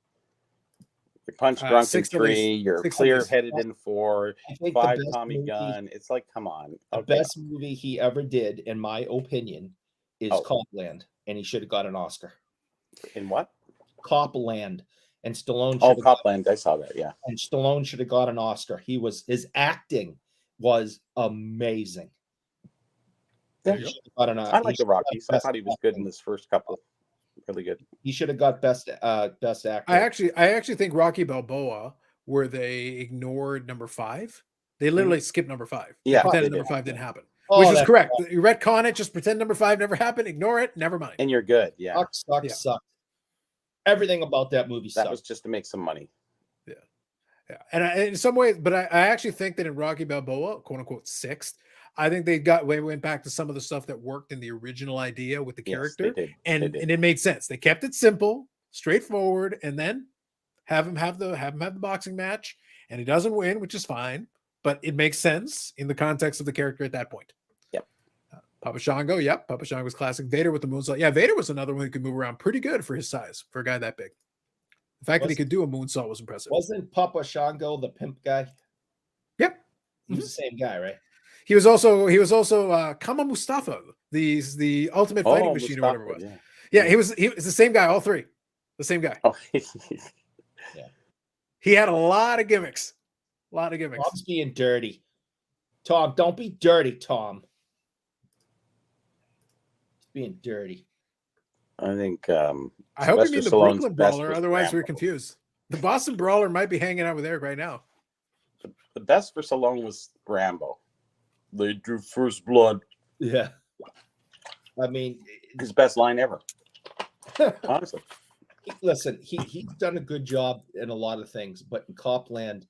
You're punch drunk in 6 at 3, least. you're 6 at clear least. headed in 4, I think 5 the best Tommy movie, gun. It's like, come on. the Okay. best movie he ever did, in my opinion, is Copland, and he should have got an Oscar. In what? Copland, and Stallone. Oh, Copland. I saw that. Yeah. And Stallone should have got an Oscar. His acting was amazing. Yeah. He should have got I like the Rockies. I best thought he was good acting. in this first couple. Really good. He should have got best actor. I actually think Rocky Balboa, where they ignored number 5, they literally skipped number 5. They Yeah, pretended they number did. 5 didn't happen, Oh, which is that's correct. You retcon it, just pretend number 5 never happened, ignore it, never mind. And you're good. Yeah. Sucked. Everything about that movie That sucked. was just to make some money. Yeah. And in some ways, but I actually think that in Rocky Balboa, quote unquote 6th, I think they went back to some of the stuff that worked in the original idea with the character, Yes, they did. and They did. it made sense. They kept it simple, straightforward, and then have him have the boxing match, and he doesn't win, which is fine, but it makes sense in the context of the character at that point. Yep. Papa Shango, yep. Papa Shango's classic. Vader with the moonsault. Yeah, Vader was another one who could move around pretty good for his size, for a guy that big. The fact that he could do a moonsault was impressive. Wasn't Papa Shango the pimp guy? Yep. He was the same guy, right? He was also Kama Mustafa, the ultimate fighting machine or whatever it was. Yeah, he was the same guy, all 3. The same guy. Oh. Yeah. He had a lot of gimmicks. Tom's being dirty. Tom, don't be dirty, Tom. He's being dirty. I think I hope you mean the Stallone's Brooklyn best Brawler, was otherwise we're Rambo. confused. The Boston Brawler might be hanging out with Eric right now. The best for Stallone was Rambo. They drew first blood. Yeah. I mean, His best line ever. Honestly. listen, he's done a good job in a lot of things, but in Copland,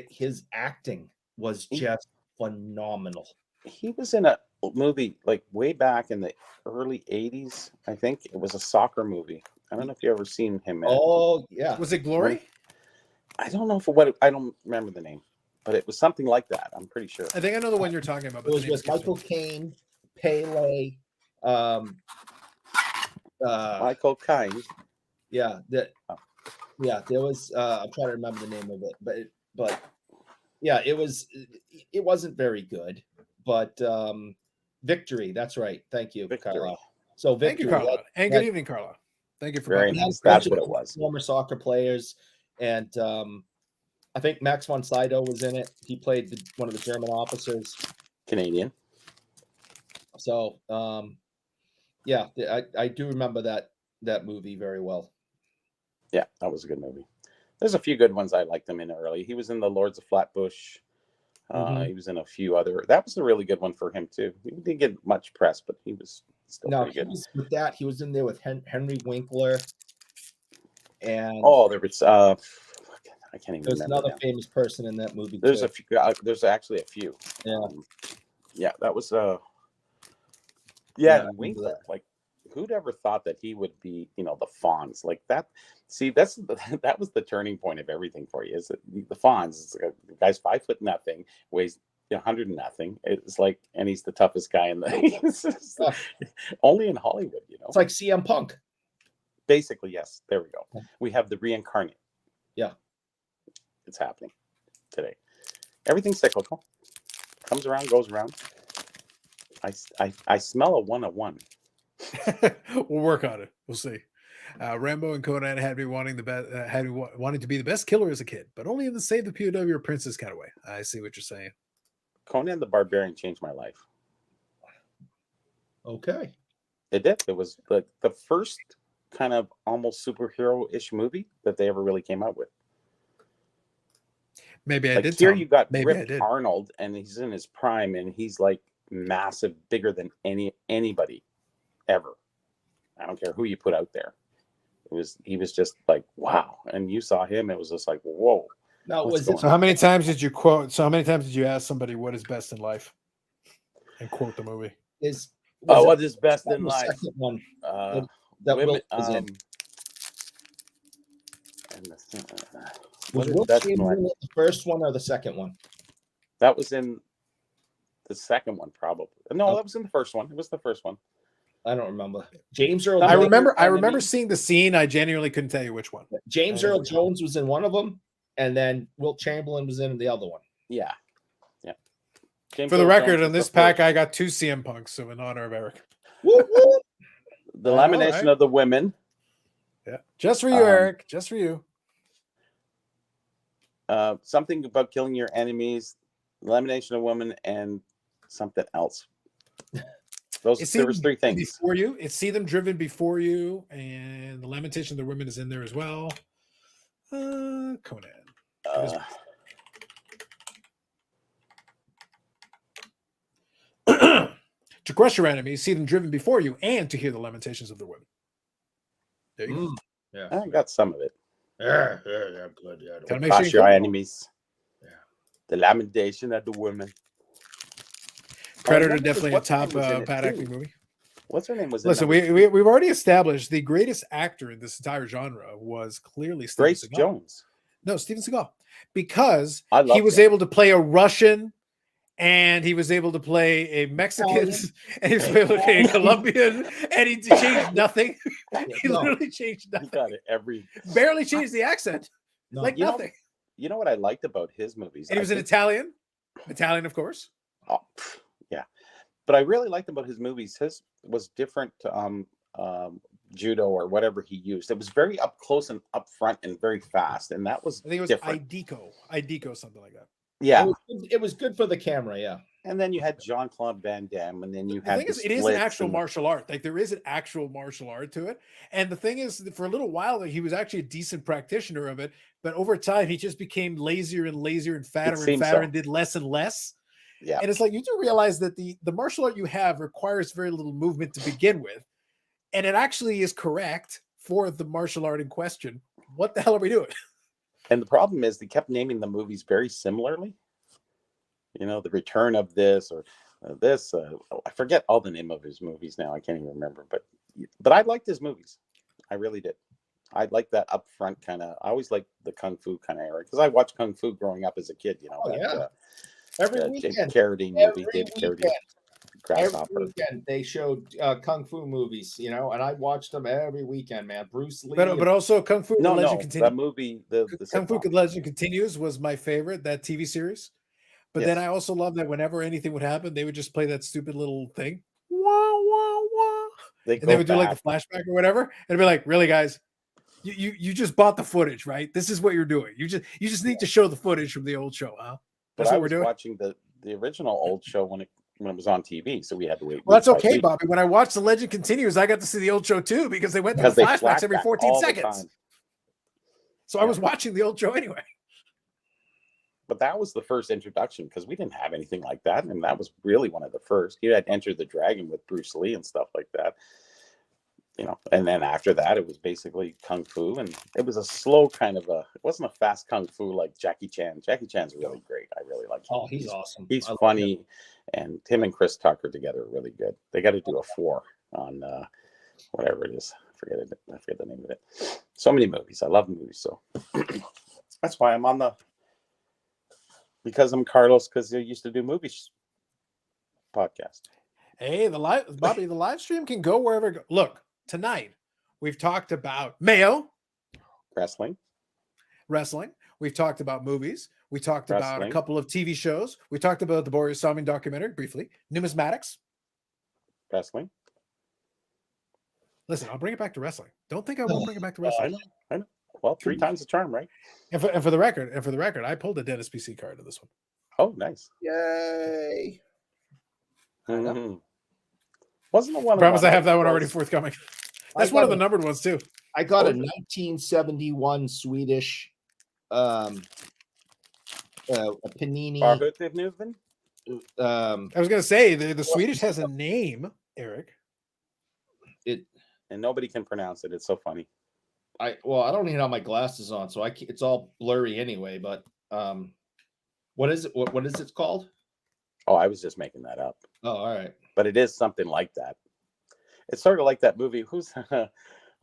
his acting was just phenomenal. He was in a movie like way back in the early 80s. I think it was a soccer movie. I don't know if you ever seen him in it. Oh, yeah. Was it Glory? I don't know I don't remember the name, but it was something like that. I'm pretty sure. I think I know the one you're talking about. It But was the name with escapes me. Michael Caine, Pele, Michael Caine. yeah, there was I'm trying to remember the name of it, but yeah, it wasn't very good, but Victory, that's right. Thank you, Victory. Carla. So Thank Victory, you, Carla. And good that- evening, Carla. Thank you for Very coming. nice. That's what it was. Former soccer players, and I think Max von Sydow was in it. He played one of the German officers. Canadian. So yeah, I do remember that movie very well. Yeah, that was a good movie. There's a few good ones I liked him in early. He was in the Lords of Flatbush. He was in a few other. That was a really good one for him too. He didn't get much press, but he was still No, pretty good. with that, he was in there with Henry Winkler, and Oh, there was I can't even there's remember. another now. famous person in that movie. There's too. a few. There's actually a few. Yeah. Yeah, that was Yeah, I and remember Winkler. that. Like, who'd ever thought that he would be, the Fonz like that? See, that was the turning point of everything for you. Is that the Fonz? The guy's 5 foot nothing, weighs 100 nothing. It's like, and he's the toughest guy in the only in Hollywood. It's like CM Punk. Basically, yes. There we go. Yeah. We have the reincarnate. Yeah. It's happening today. Everything's cyclical. Comes around, goes around. I smell a 101. We'll work on it. We'll see. Rambo and Conan had me wanting the best, wanting to be the best killer as a kid, but only in the save the POW or princess kind of way. I see what you're saying. Conan the Barbarian changed my life. Okay. It did. It was the first kind of almost superhero-ish movie that they ever really came out with. Maybe I Like did. here Tom. you got Maybe I Rip did. Arnold, and he's in his prime, and he's like massive, bigger than anybody ever. I don't care who you put out there. He was just like, wow. And you saw him, it was just like, whoa. Now What's was going it? So how many times did you quote? So how many times did you ask somebody what is best in life, and quote the movie? What is best in the life? second one Uh, that women, Will was in? Was Will Chamberlain in the first one or the second one? That was in the second one, probably. No, that was in the first one. It was the first one. I don't remember. James Earl. I Jones, remember seeing the scene. I genuinely couldn't tell you which one. James Earl Jones was in one of them, and then Will Chamberlain was in the other one. Yeah. For the record, on this pack, I got 2 CM Punks, so in honor of Eric. Woo, woo. The lamination of the women. Yeah, just for you, Eric. Just for you. Something about killing your enemies, lamination of women, and something else. There was 3 things. Before you, it's See Them Driven Before You, and the Lamentation of the Women is in there as well. Conan. To crush your enemies, see them driven before you, and to hear the lamentations of the women. There you go. Yeah, I got some of it. Yeah, good. Yeah, Gotta make Crush sure your you enemies. Yeah. The lamentation of the women. Predator definitely a top bad acting movie. What's her name? Was Listen, we've already established the greatest actor in this entire genre was clearly Steven Grace Seagal. Jones. No, Steven Seagal, because I love he was him. able to play a Russian, and he was able to play a Mexican, and he was able to play a Colombian, and he changed nothing. He literally changed nothing. He got it Barely changed the accent, like nothing. You know what I liked about his movies? And he was an Italian, of course. Oh, yeah. But I really liked about his movies. His was different judo or whatever he used. It was very up close and up front and very fast. And that was I think it was different. Idico, something like that. Yeah. It was good for the camera, yeah. And then you had Jean-Claude Van Damme, and then you The had thing is, it is an actual martial art. Like there is an actual martial art to it. And the thing is, for a little while, he was actually a decent practitioner of it. But over time, he just became lazier and lazier and fatter and did less and less. Yeah. And it's like you do realize that the martial art you have requires very little movement to begin with. And it actually is correct for the martial art in question. What the hell are we doing? And the problem is they kept naming the movies very similarly. You know, the return of this or this. I forget all the name of his movies now. I can't even remember. But I liked his movies. I really did. I like that upfront kind of. I always liked the kung fu kind of era because I watched kung fu growing up as a kid. You know, every weekend. David Carradine movie. David Carradine. Every weekend they showed kung fu movies, you know, and I watched them every weekend, man. Bruce Lee, but also Kung Fu the Legend Continues. That movie, the Kung Fu the Legend Continues was my favorite, that TV series. But then I also love that whenever anything would happen, they would just play that stupid little thing. Wah, wah, wah. They would do like the flashback or whatever. And it'd be like, really, guys, you just bought the footage, right? This is what you're doing. You just need to show the footage from the old show, huh? That's what we're doing. Watching the original old show when it was on TV, so we had to wait. Well, that's okay, Bobby. When I watched The Legend Continues, I got to see the old show too because they went through the flashbacks every 14 seconds. So I was watching the old show anyway. But that was the first introduction because we didn't have anything like that, and that was really one of the first. You had Enter the Dragon with Bruce Lee and stuff like that, you know. And then after that, it was basically kung fu, and it was a slow kind of it wasn't a fast kung fu like Jackie Chan. Jackie Chan's really great. I really like him. Oh, he's awesome. He's funny, and him and Chris Tucker together are really good. They got to do a 4 on whatever it is. I forget the name of it. So many movies. I love movies, so that's why I'm on the. Because I'm Carlos, because they used to do movies podcast. Hey, the live stream can go wherever. Look, tonight we've talked about Mayo, wrestling. We've talked about movies. We talked about a couple of TV shows. We talked about the Boris Salming documentary briefly. Numismatics. Wrestling. Listen, I'll bring it back to wrestling. Don't think I won't bring it back to wrestling. I know. Well, 3 times the charm, right? And for the record, I pulled a Dennis PC card to this one. Oh, nice! Yay! Mm-hmm. Wasn't the one? I promise I have that one already forthcoming. That's one of the numbered ones too. I got a 1971 Swedish a Panini. I was going to say the Swedish has a name, Eric. And nobody can pronounce it. It's so funny. I don't even have my glasses on, so it's all blurry anyway. But what is it? What is it called? Oh, I was just making that up. Oh, all right. But it is something like that. It's sort of like that movie. Who's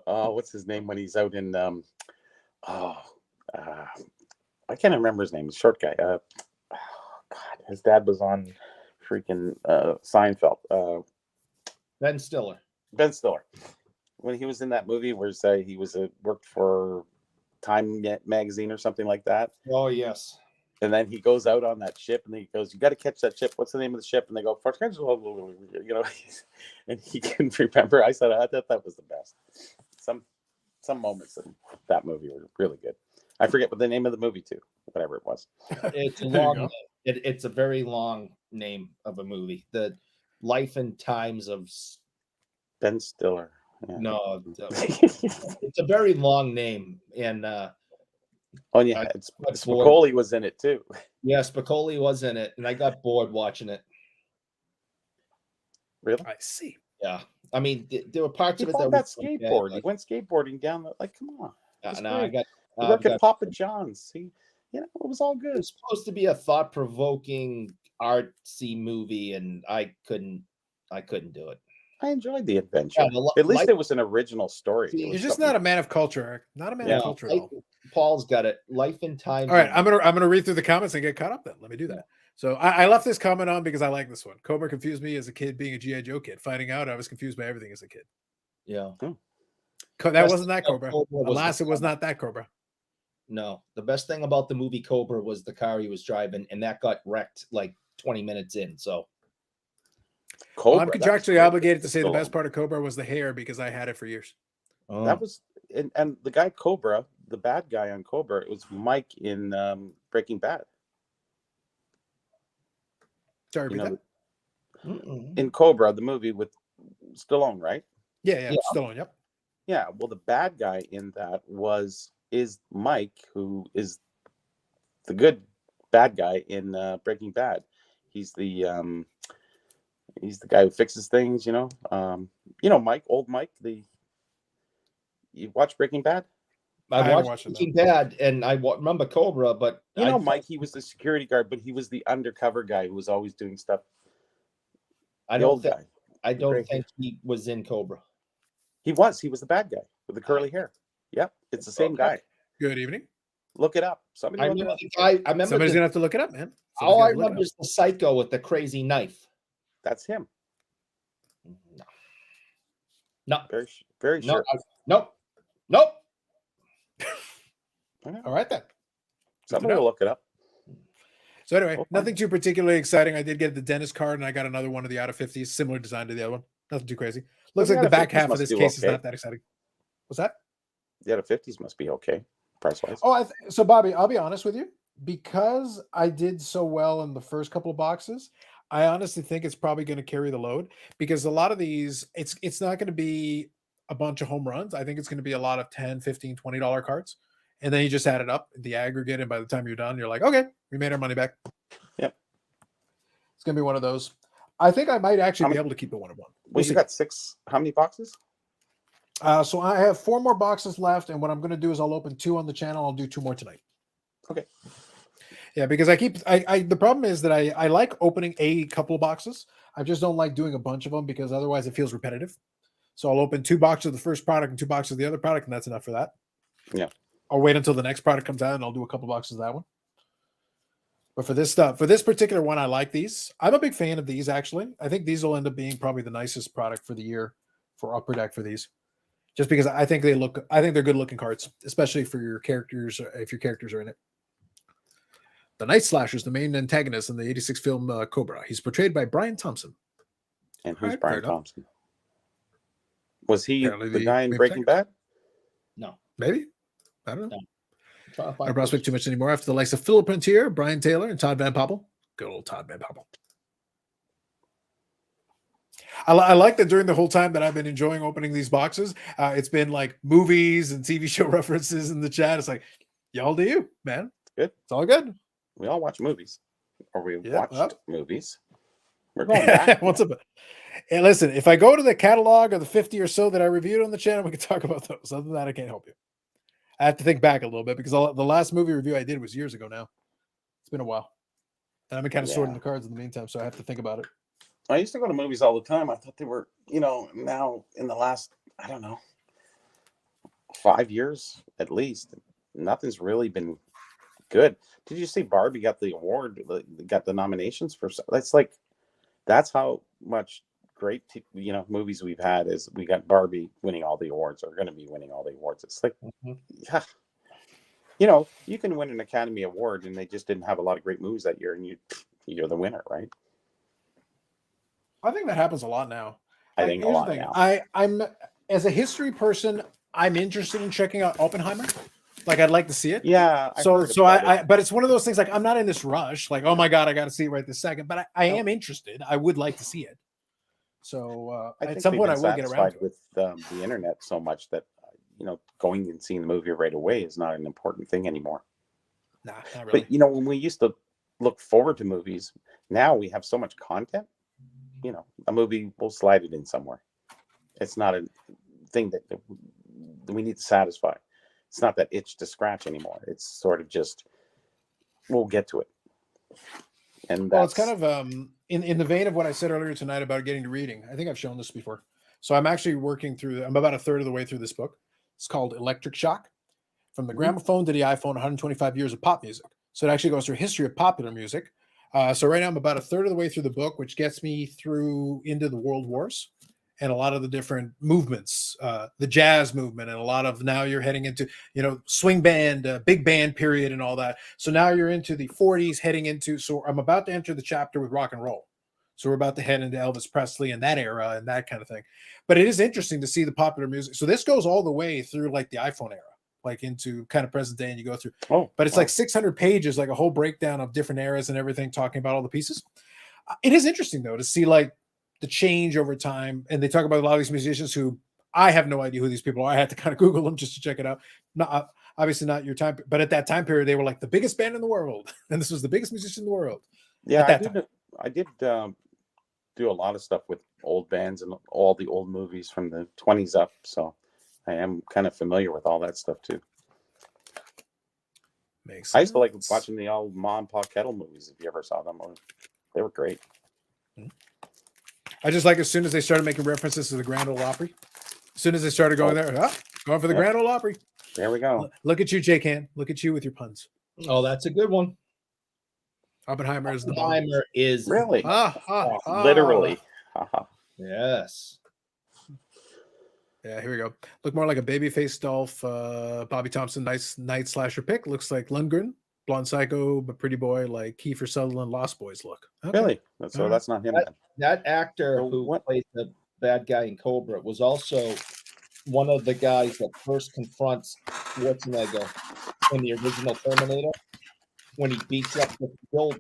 what's his name when he's out in Oh, I can't remember his name. The short guy. Oh, God, his dad was on freaking Seinfeld. Ben Stiller. Ben Stiller. When he was in that movie where he was worked for Time magazine or something like that. Oh yes. And then he goes out on that ship and he goes, "You got to catch that ship. What's the name of the ship?" And they go, you know, and he couldn't remember. I said, I thought that was the best. Some moments in that movie were really good. I forget what the name of the movie too, whatever it was. It's a long. It's a very long name of a movie. The Life and Times of Ben Stiller. Yeah. No, it's a very long name, and oh yeah, Spicoli was in it too. Yeah, Spicoli was in it, and I got bored watching it. Really? I see. Yeah, I mean, there were parts of it that skateboard. Like, he went skateboarding down the, like, come on. No, I got. He worked at Papa John's. It was all good. It was supposed to be a thought-provoking, artsy movie, and I couldn't do it. I enjoyed the adventure. Yeah, at least it was an original story. You're just not a man of culture, Eric. Not a man of culture at all. Paul's got it. Life and Times. All right, I'm gonna read through the comments and get caught up. Then let me do that. So I left this comment on because I like this one. Cobra confused me as a kid, being a GI Joe kid. Finding out, I was confused by everything as a kid. Yeah, that wasn't that Cobra. Alas, it was not that Cobra. No, the best thing about the movie Cobra was the car he was driving, and that got wrecked like 20 minutes in. So, Cobra, I'm contractually obligated to say the best part of Cobra was the hair because I had it for years. That was, and the guy Cobra, the bad guy on Cobra, it was Mike in Breaking Bad. Sorry, in Cobra, the movie with Stallone, right? Yeah, Stallone. Yep. Yeah. Well, the bad guy in that is Mike, who is the good bad guy in Breaking Bad. He's the guy who fixes things, Mike, old Mike. You watch Breaking Bad? I watched Breaking Bad, and I remember Cobra, but Mike, he was the security guard, but he was the undercover guy who was always doing stuff. I don't think he was in Cobra. He was the bad guy with the curly hair. Yep, it's the same guy. Good evening. Look it up. Somebody's gonna have to look it up, man. All I remember is the psycho with the crazy knife. That's him. No. Very, very sure. Nope. All right then. Somebody will look it up. So anyway, nothing too particularly exciting. I did get the dentist card, and I got another one of the out of 50s, similar design to the other one. Nothing too crazy. Looks like the back half of this case is not that exciting. What's that? The out of 50s must be okay, price wise. Oh, so Bobby, I'll be honest with you. Because I did so well in the first couple of boxes, I honestly think it's probably going to carry the load, because a lot of these, it's not going to be a bunch of home runs. I think it's going to be a lot of $10, $15, $20 cards. And then you just add it up, the aggregate, and by the time you're done, you're like, okay, we made our money back. Yep. It's going to be one of those. I think I might actually be able to keep it 1-1. Well, you got 6. How many boxes? So I have 4 more boxes left, and what I'm going to do is I'll open 2 on the channel. I'll do 2 more tonight. Okay. Yeah, because the problem is that I like opening a couple of boxes. I just don't like doing a bunch of them, because otherwise it feels repetitive. So I'll open 2 boxes of the first product and 2 boxes of the other product, and that's enough for that. Yeah. I'll wait until the next product comes out, and I'll do a couple boxes of that one. But for this particular one, I like these. I'm a big fan of these, actually. I think these will end up being probably the nicest product for the year for Upper Deck for these. Just because I think they're good looking cards, especially for your characters, if your characters are in it. The Night Slasher is the main antagonist in the 86 film Cobra. He's portrayed by Brian Thompson. And who's Brian Thompson? Was he the guy in Breaking Bad? No. Maybe. I don't know. I don't prospect too much anymore after the likes of Philip Printier, Brian Taylor, and Todd Van Poppel. Good old Todd Van Poppel. I like that during the whole time that I've been enjoying opening these boxes, it's been like movies and TV show references in the chat. It's like, y'all do you, man. Good. It's all good. We all watch movies. Or we watched movies. We're going back. Hey, listen, if I go to the catalog of the 50 or so that I reviewed on the channel, we can talk about those. Other than that, I can't help you. I have to think back a little bit, because the last movie review I did was years ago now. It's been a while. And I've been kind of sorting the cards in the meantime, so I have to think about it. I used to go to movies all the time. I thought they were, now in the last, I don't know, 5 years at least, nothing's really been good. Did you see Barbie got the award? Got the nominations for? That's like, that's how much great movies we've had. Is we got Barbie winning all the awards, or going to be winning all the awards. It's like, yeah, you can win an Academy Award, and they just didn't have a lot of great movies that year, and you're the winner, right? I think that happens a lot now. I think a lot now. I'm as a history person, I'm interested in checking out Oppenheimer. Like, I'd like to see it. Yeah. But it's one of those things, like, I'm not in this rush. Like, oh my God, I got to see it right this second. But I am interested. I would like to see it. So at some point, I will get around to it. With the internet so much that going and seeing the movie right away is not an important thing anymore. Nah, not really. But when we used to look forward to movies, now we have so much content. A movie, we'll slide it in somewhere. It's not a thing that we need to satisfy. It's not that itch to scratch anymore. It's sort of just, we'll get to it. And well, it's kind of in the vein of what I said earlier tonight about getting to reading. I think I've shown this before. So I'm actually working through, I'm about a third of the way through this book. It's called Electric Shock: From the Gramophone to the iPhone, 125 Years of Pop Music. So it actually goes through a history of popular music. So right now I'm about a third of the way through the book, which gets me through into the World Wars and a lot of the different movements, the jazz movement, and a lot of, now you're heading into, swing band, big band period and all that. So now you're into the 40s heading into, so I'm about to enter the chapter with rock and roll. So we're about to head into Elvis Presley and that era and that kind of thing. But it is interesting to see the popular music. So this goes all the way through like the iPhone era, like into kind of present day, and you go through. But it's like 600 pages, like a whole breakdown of different eras and everything, talking about all the pieces. It is interesting though to see like the change over time, and they talk about a lot of these musicians who I have no idea who these people are. I had to kind of Google them just to check it out. Not obviously not your time, but at that time period, they were like the biggest band in the world, and this was the biggest musician in the world. Yeah, I did do a lot of stuff with old bands and all the old movies from the 20s up, so I am kind of familiar with all that stuff too. Makes sense. I used to like watching the old Ma and Pa Kettle movies. If you ever saw them, they were great. I just like, as soon as they started making references to the Grand Ole Opry, as soon as they started going there, going for the Grand Ole Opry. There we go. Look at you, Jake Han. Look at you with your puns. Oh, that's a good one. Oppenheimer is the bomb. Oppenheimer is really literally. Yes. Yeah, here we go. Look more like a babyface Dolph. Bobby Thompson, nice night slasher pick. Looks like Lundgren, blonde psycho, but pretty boy, like Kiefer Sutherland, Lost Boys look. Okay. Really? So that's not him. That actor who played the bad guy in Cobra was also one of the guys that first confronts Schwarzenegger in the original Terminator, when he beats up Bill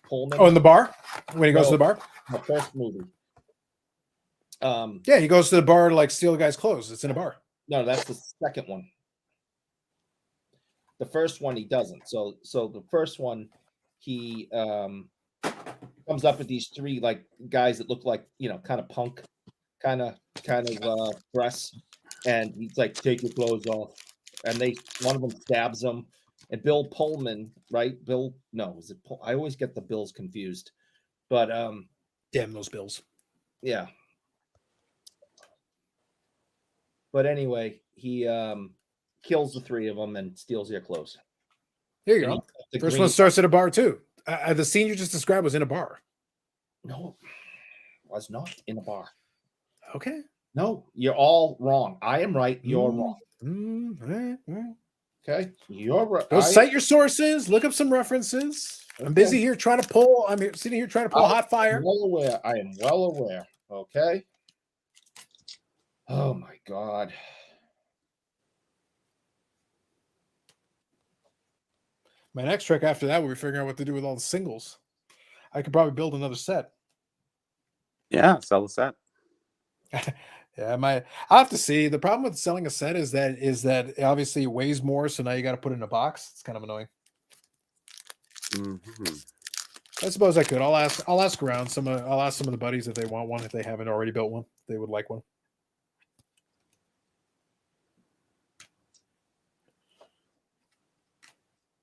Pullman. Oh, in the bar? When he goes to the bar? The first movie. Yeah, he goes to the bar to like steal the guy's clothes. It's in a bar. No, that's the second one. The first one he doesn't. So the first one, he comes up with these three like guys that look like, kind of punk, kind of dress, and he's like, take your clothes off, and one of them stabs him. And Bill Pullman, right? Is it? I always get the Bills confused, but damn those Bills. Yeah. But anyway, he kills the three of them and steals their clothes. There you go. The first one starts at a bar too. The scene you just described was in a bar. No, was not in a bar. Okay. No, you're all wrong. I am right. You're wrong. Okay, you're right. Go cite your sources. Look up some references. Okay. I'm busy here trying to pull. I'm sitting here trying to pull hot fire. I am well aware. Okay. Oh my God. My next trick after that will be figuring out what to do with all the singles. I could probably build another set. Yeah, sell the set. Yeah, I'll have to see. The problem with selling a set is that obviously it weighs more, so now you got to put it in a box. It's kind of annoying. Mm-hmm. I suppose I could. I'll ask around. I'll ask some of the buddies if they want one, if they haven't already built one. They would like one.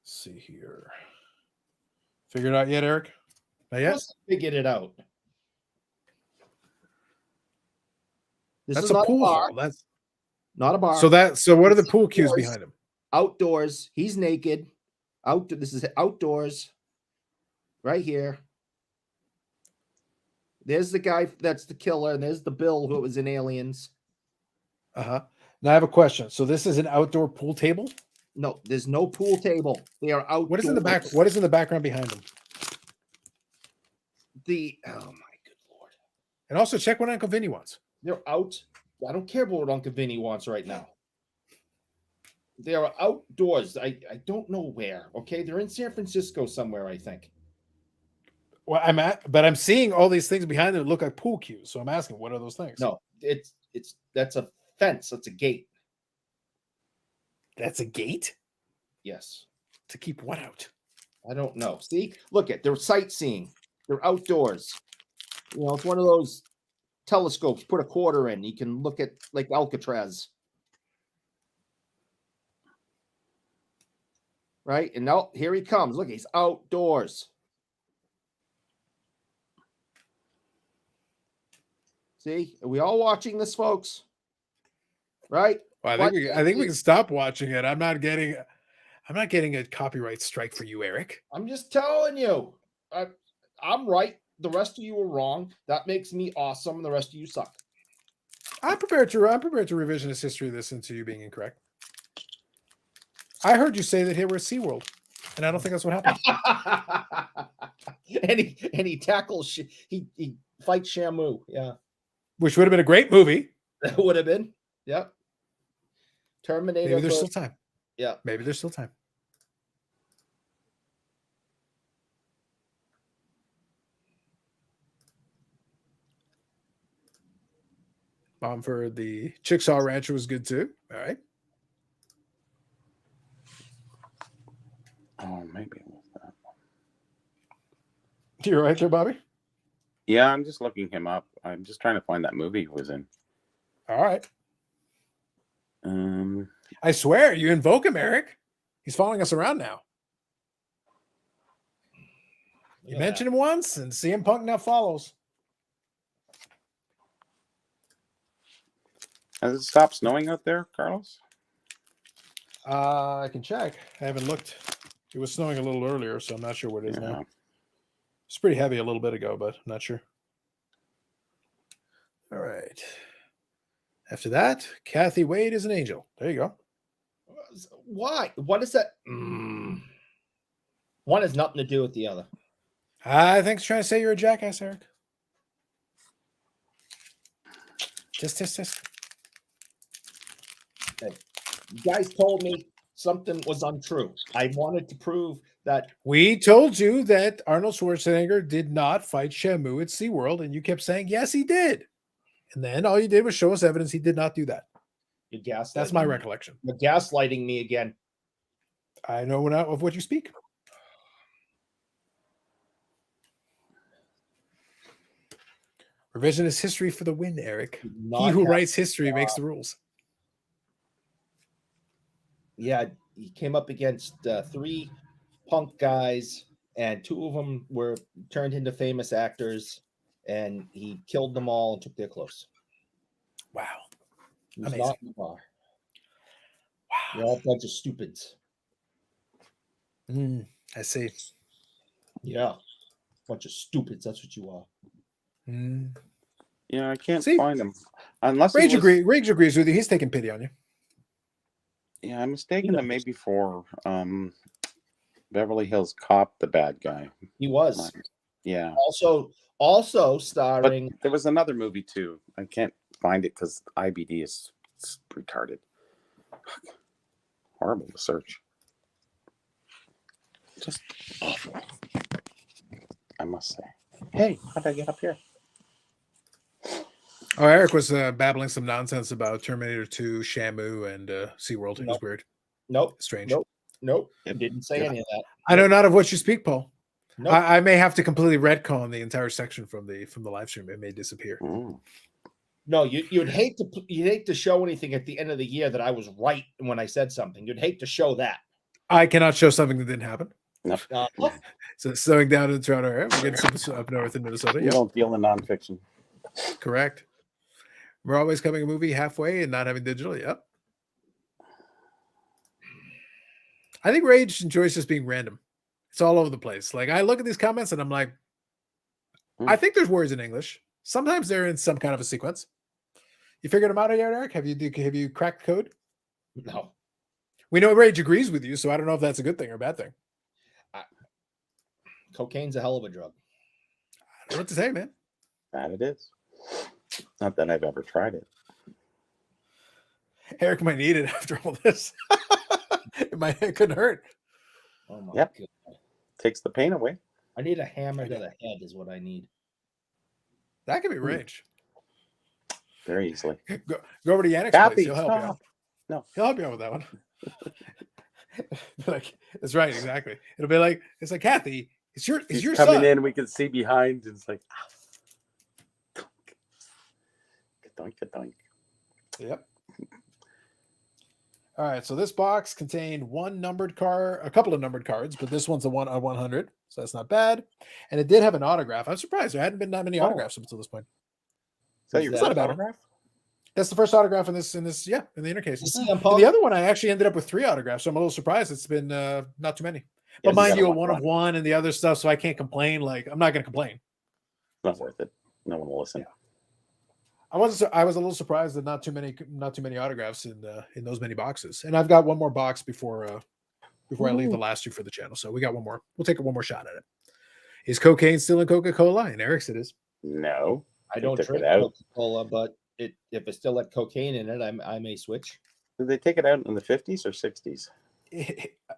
Let's see here. Figured it out yet, Eric? Not yet? Figured it out. That's a pool hall. That's not a bar. So what are the pool cues behind him? outdoors. He's naked. This is outdoors. Right here. There's the guy that's the killer, and there's the Bill who was in Aliens. Now I have a question. So this is an outdoor pool table? No, there's no pool table. They are outdoors. What is in the back? What is in the background behind them? Oh my good lord. And also check what Uncle Vinny wants. They're out. I don't care about what Uncle Vinny wants right now. They are outdoors. I don't know where. Okay, they're in San Francisco somewhere, I think. Well, but I'm seeing all these things behind them that look like pool cues. So I'm asking, what are those things? No, that's a fence. That's a gate. That's a gate? Yes. To keep what out? I don't know. See, look they're sightseeing. They're outdoors. You know, it's one of those telescopes. Put a quarter in. You can look at like Alcatraz. Right? And now here he comes. Look, he's outdoors. See, are we all watching this, folks? Right? Well, I think we can stop watching it. I'm not getting a copyright strike for you, Eric. I'm just telling you. I'm right. The rest of you are wrong. That makes me awesome, and the rest of you suck. I'm prepared to revisionist history this into you being incorrect. I heard you say that here we're at SeaWorld, and I don't think that's what happened. and he tackles he fights Shamu. Yeah. Which would have been a great movie. That would have been. Yep. Terminator. Maybe there's still time. Yeah. Maybe there's still time. For the Chickasaw Rancher was good too. All right. Oh, maybe it was that one. You're right there, Bobby? Yeah, I'm just looking him up. I'm just trying to find that movie he was in. All right. I swear, you invoke him, Eric. He's following us around now. You mention him once, and CM Punk now follows. Has it stopped snowing out there, Carlos? I can check. I haven't looked. It was snowing a little earlier, so I'm not sure what it is now. It's pretty heavy a little bit ago, but I'm not sure. All right. After that, Kathy Wade is an angel. There you go. Why? What is that? One has nothing to do with the other. I think it's trying to say you're a jackass, Eric. Just. Okay. You guys told me something was untrue. I wanted to prove that. We told you that Arnold Schwarzenegger did not fight Shamu at SeaWorld, and you kept saying, yes, he did. And then all you did was show us evidence he did not do that. You're gaslighting. That's my recollection. You're gaslighting me again. I know not of what you speak. Revisionist history for the win, Eric. He who writes history makes the rules. Yeah, he came up against 3 Punk guys, and 2 of them were turned into famous actors, and he killed them all and took their clothes. Wow. He was not in the bar. Wow. They're all a bunch of stupids. I see. Yeah. Bunch of stupids. That's what you are. Yeah, I can't find him. Unless Rage agrees with you. He's taking pity on you. Yeah, I'm mistaken that maybe for Beverly Hills Cop, the bad guy. He was. Yeah. Also starring. But there was another movie too. I can't find it because IBD is retarded. Horrible to search. Just awful. I must say. Hey, how did I get up here? Oh, Eric was babbling some nonsense about Terminator 2, Shamu, and SeaWorld. It was weird. Nope. Strange. Nope. It didn't say any of that. I know not of what you speak, Paul. Nope. I may have to completely retcon the entire section from the live stream. It may disappear. No, you'd hate to show anything at the end of the year that I was right when I said something. You'd hate to show that. I cannot show something that didn't happen. No. So slowing down in the Toronto area. We're getting some up north in Minnesota. You don't deal in nonfiction. Correct. We're always coming a movie halfway and not having digital. Yep. I think Rage enjoys just being random. It's all over the place. Like I look at these comments and I'm like, I think there's words in English. Sometimes they're in some kind of a sequence. You figured them out yet, Eric? Have you cracked code? No. We know Rage agrees with you, so I don't know if that's a good thing or a bad thing. Cocaine's a hell of a drug. I don't know what to say, man. That it is. Not that I've ever tried it. Eric might need it after all this. It couldn't hurt. Oh my Yep. God. Takes the pain away. I need a hammer to the head is what I need. That could be Rage. Very easily. Go over to Yannick's Kathy, place. He'll help you out. stop. No. He'll help you out with that one. Like that's right, exactly. It'll be like it's like Kathy. It's your coming son. in. We can see behind. And it's like, doink, doink. Yep. All right, so this box contained a couple of numbered cards, but this one's a 100, so that's not bad. And it did have an autograph. I'm surprised there hadn't been that many autographs up until this point. Is that your It's not a bad autograph? That's the first autograph in this, in the intercase. Is CM And Punk? the other one, I actually ended up with 3 autographs, so I'm a little surprised it's been not too many. But Yes, mind got you, a a 1 of 1 and the other stuff, so I can't complain. Like I'm not going to complain. Not worth it. No one will listen. I was a little surprised that not too many autographs in those many boxes. And I've got one more box before I leave the last 2 for the channel. So we got one more. We'll take one more shot at it. Is cocaine still in Coca-Cola? And Eric's it is. No. I They don't took drink it out. Coca-Cola, but if it's still had cocaine in it, I may switch. Did they take it out in the 50s or 60s?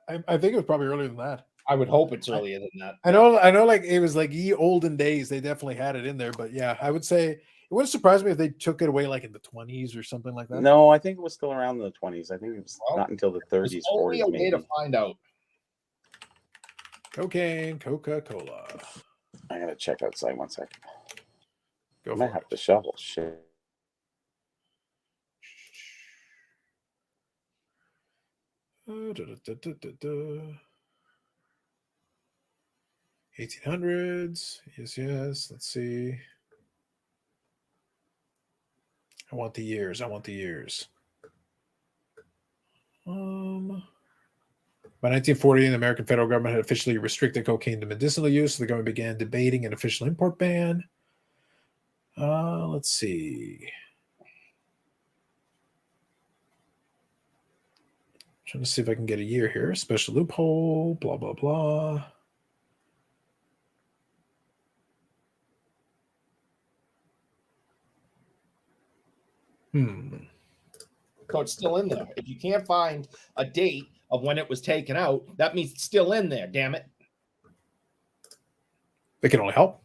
I think it was probably earlier than that. I would hope it's earlier than that. I know like it was like ye olden days. They definitely had it in there. But yeah, I would say it wouldn't surprise me if they took it away like in the 20s or something like that. No, I think it was still around in the 20s. I think it was Well, not until the 30s, There's only 40s, a way maybe. to find out. Cocaine, Coca-Cola. I gotta check outside 1 second. Go I for might it. have to shovel. Shit. Da, da, da, da, da, da. 1800s. Yes. Let's see. I want the years. By 1940, the American federal government had officially restricted cocaine to medicinal use, so the government began debating an official import ban. Let's see. Trying to see if I can get a year here. Special loophole, blah, blah, blah. So it's still in there. If you can't find a date of when it was taken out, that means it's still in there, damn it. They can only help.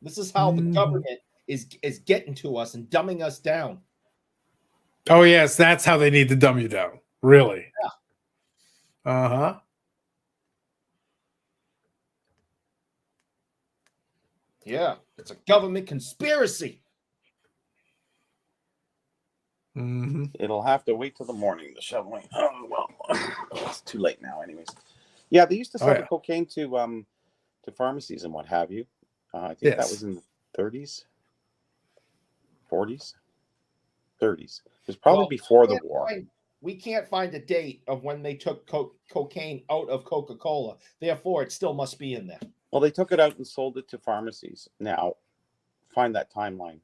This is how the government is getting to us and dumbing us down. Oh, yes, that's how they need to dumb you down. Really? Yeah. Uh-huh. Yeah, it's a government conspiracy. Mm-hmm. It'll have to wait till the morning, the shoveling. Oh, well, it's too late now anyways. Yeah, they used to sell the cocaine to pharmacies and what have you. I think that was in the 30s, 40s, 30s. It was probably before the war. We can't find a date of when they took cocaine out of Coca-Cola. Therefore, it still must be in there. Well, they took it out and sold it to pharmacies. Now, find that timeline.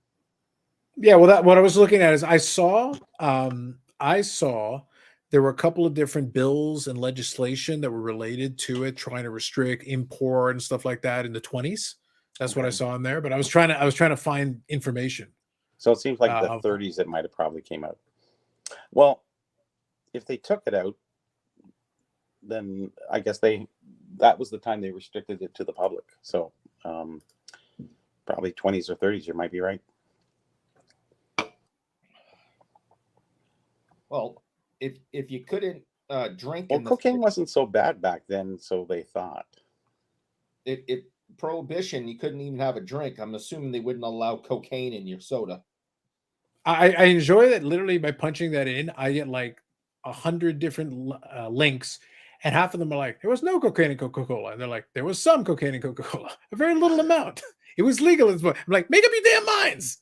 Yeah, well, what I was looking at is I saw there were a couple of different bills and legislation that were related to it, trying to restrict import and stuff like that in the 20s. That's what I saw in there. But I was trying to find information. So it seems like the 30s it might have probably came out. Well, if they took it out, then I guess that was the time they restricted it to the public. So probably 20s or 30s, you might be right. Well, if you couldn't drink, well, cocaine wasn't so bad back then, so they thought. If prohibition, you couldn't even have a drink. I'm assuming they wouldn't allow cocaine in your soda. I enjoy that. Literally, by punching that in, I get like 100 different links, and half of them are like, there was no cocaine in Coca-Cola, and they're like, there was some cocaine in Coca-Cola, a very little amount. It was legal. I'm like, make up your damn minds.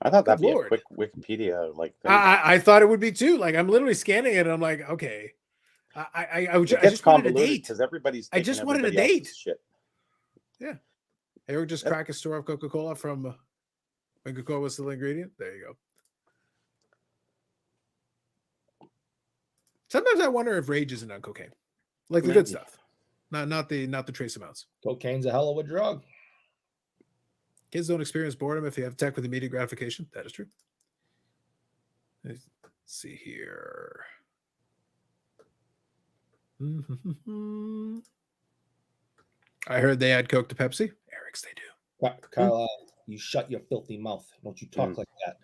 I thought that'd Good be Lord. a quick Wikipedia like thing. I thought it would be too. Like I'm literally scanning it and I'm like, okay. I It gets just wanted a convoluted date. because everybody's I taking just wanted a everybody else's date. shit. Yeah. Eric just crack a store of Coca-Cola from when Coca-Cola was the ingredient. There you go. Sometimes I wonder if rage isn't on cocaine, like the good Maybe. stuff, not the trace amounts. Cocaine's a hell of a drug. Kids don't experience boredom if they have tech with immediate gratification. That is true. Let's see here. I heard they add Coke to Pepsi. Eric's, they do. Kyle, you shut your filthy mouth. Don't you talk like that.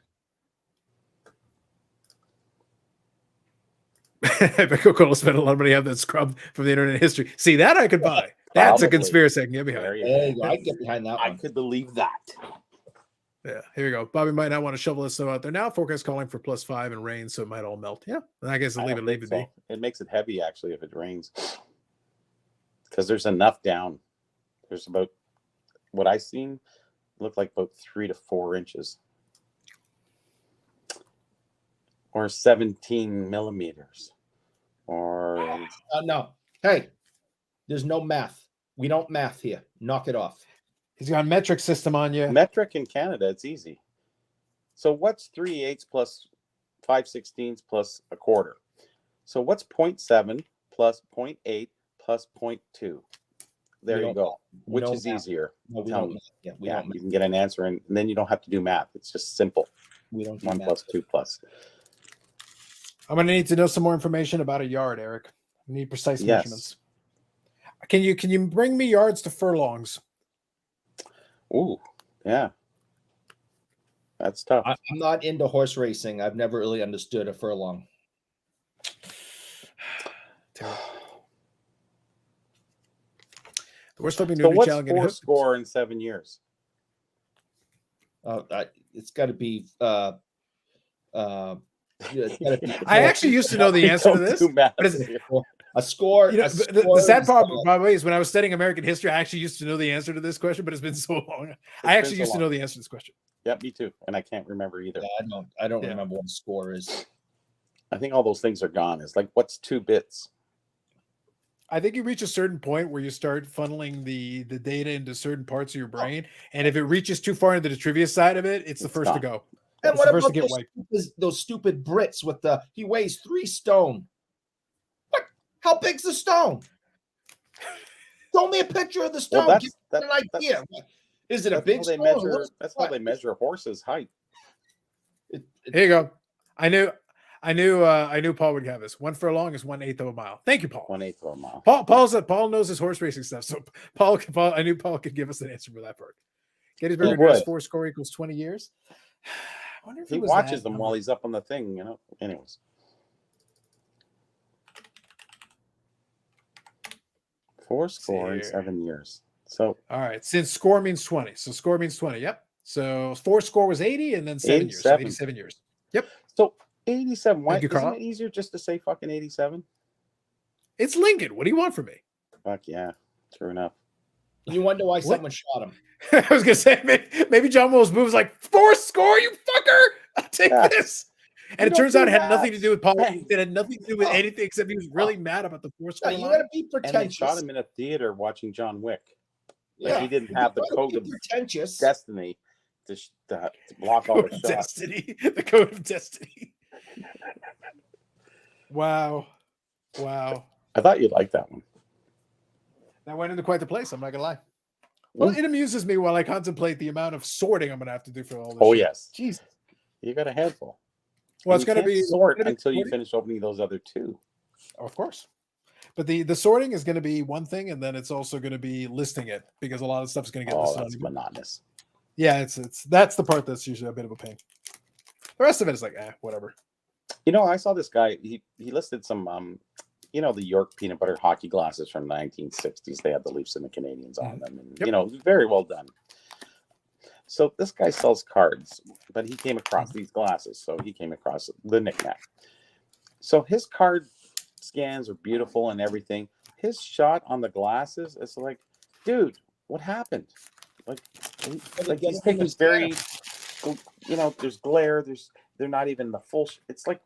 I bet Coca-Cola spent a lot of money on that scrub from the internet history. See, that I could buy. That's a conspiracy I can get behind. There you go. I'd get behind that one. I could believe that. Yeah, here we go. Bobby might not want to shovel this snow out there now. Forecast calling for +5 and rain, so it might all melt. Yeah, I guess I'll leave it be. It makes it heavy actually if it rains, because there's enough down. There's about what I seen looked like about 3 to 4 inches, or 17 millimeters, or no. Hey, there's no math. We don't math here. Knock it off. He's got a metric system on you. metric in Canada. It's easy. So what's 3/8 plus 5/16 plus a quarter? So what's 0.7 plus 0.8 plus 0.2? There you go. Which is easier? No, we Tell don't. me. Yeah, we Yeah, don't. you can get an answer, and then you don't have to do math. It's just simple. We don't. 1 plus 2 plus. I'm going to need to know some more information about a yard, Eric. I need precise measurements. Can you bring me yards to furlongs? Ooh, yeah. That's tough. I'm not into horse racing. I've never really understood a furlong. The worst flipping So new what's challenge. 4 score in 7 years? It's got to be. I actually used to know the answer to this. But a score. You know, the sad part, by the way, is when I was studying American history, I actually used to know the answer to this question, but it's been so long. I actually used to know the answer to this question. Yeah, me too. And I can't remember either. Yeah, I don't remember what a score is. I think all those things are gone. It's like, what's 2 bits? I think you reach a certain point where you start funneling the data into certain parts of your brain, and if it reaches too far into the trivia side of it, it's the first to go. And it's what the first about to get wiped. those stupid Brits with he weighs 3 stone? What? How big's the stone? Show me a picture of the stone. Well, Give me an idea. Is it a big stone? That's how they measure horses' height. Here you go. I knew Paul would have this. 1 furlong is 1/8 of a mile. Thank you, Paul. 1/8 of a mile. Paul knows his horse racing stuff. So Paul, I knew Paul could give us an answer for that part. Gettysburg Address 4 score equals 20 years. I wonder if he watches them while he's up on the thing, you know. Anyways. 4 score in 7 years. So all right, since score means 20. So score means 20. Yep. So 4 score was 80 and then 7 years. So 87 years. Yep. So 87. Why isn't Carl. it easier just to say fucking 87? It's Lincoln. What do you want from me? Fuck yeah. True enough. You wonder why someone shot him. I was gonna say maybe John Will's moves like 4 score, you fucker. I'll take this. And it turns out it had nothing to do with Paul. It had nothing to do with anything except he was really mad about the 4 score. You gotta be pretentious. And they shot him in a theater watching John Wick. Like he didn't have the code of destiny to block all the shots. Destiny. The code of destiny. Wow. I thought you'd like that one. That went into quite the place. I'm not gonna lie. Well, it amuses me while I contemplate the amount of sorting I'm gonna have to do for all this. Oh shit. yes, jeez. You got a handful. Well, it's gonna be sort until you finish opening those other 2. Oh, of course. But the sorting is going to be one thing, and then it's also going to be listing it because a lot of stuff is going to get listed. That's monotonous. Yeah, that's the part that's usually a bit of a pain. The rest of it is like, whatever. You know, I saw this guy. He listed some, the York peanut butter hockey glasses from the 1960s. They had the Leafs and the Canadians on them, and very well done. So this guy sells cards, but he came across these glasses, so he came across the knickknack. So his card scans are beautiful and everything. His shot on the glasses is like, dude, what happened? Like he's taking very there's glare. They're not even the full. It's like,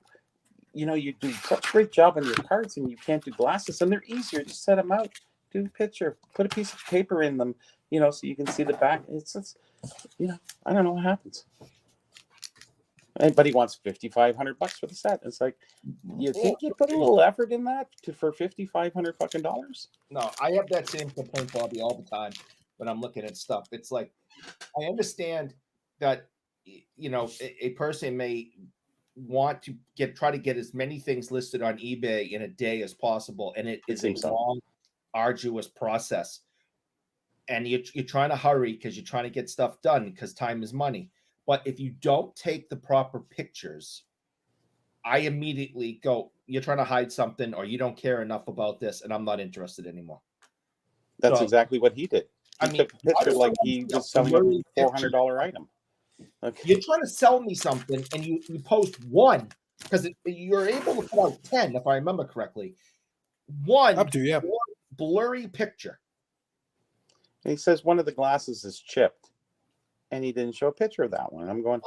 you do such a great job on your cards, and you can't do glasses, and they're easier. Just set them out, do a picture, put a piece of paper in them, so you can see the back. It's I don't know what happens. Everybody wants $5,500 for the set. It's like, you think you put a little effort in that for $5,500 fucking dollars? No, I have that same complaint, Bobby, all the time when I'm looking at stuff. It's like, I understand that a person may want to try to get as many things listed on eBay in a day as possible, and it is a long, arduous process. And you're trying to hurry because you're trying to get stuff done because time is money. But if you don't take the proper pictures, I immediately go, you're trying to hide something, or you don't care enough about this, and I'm not interested anymore. That's exactly what he did. He took a picture like he was selling a $400 item. Okay. You're trying to sell me something, and you post one, because you're able to put out 10, if I remember correctly. One blurry picture. He says one of the glasses is chipped, and he didn't show a picture of that one. I'm going,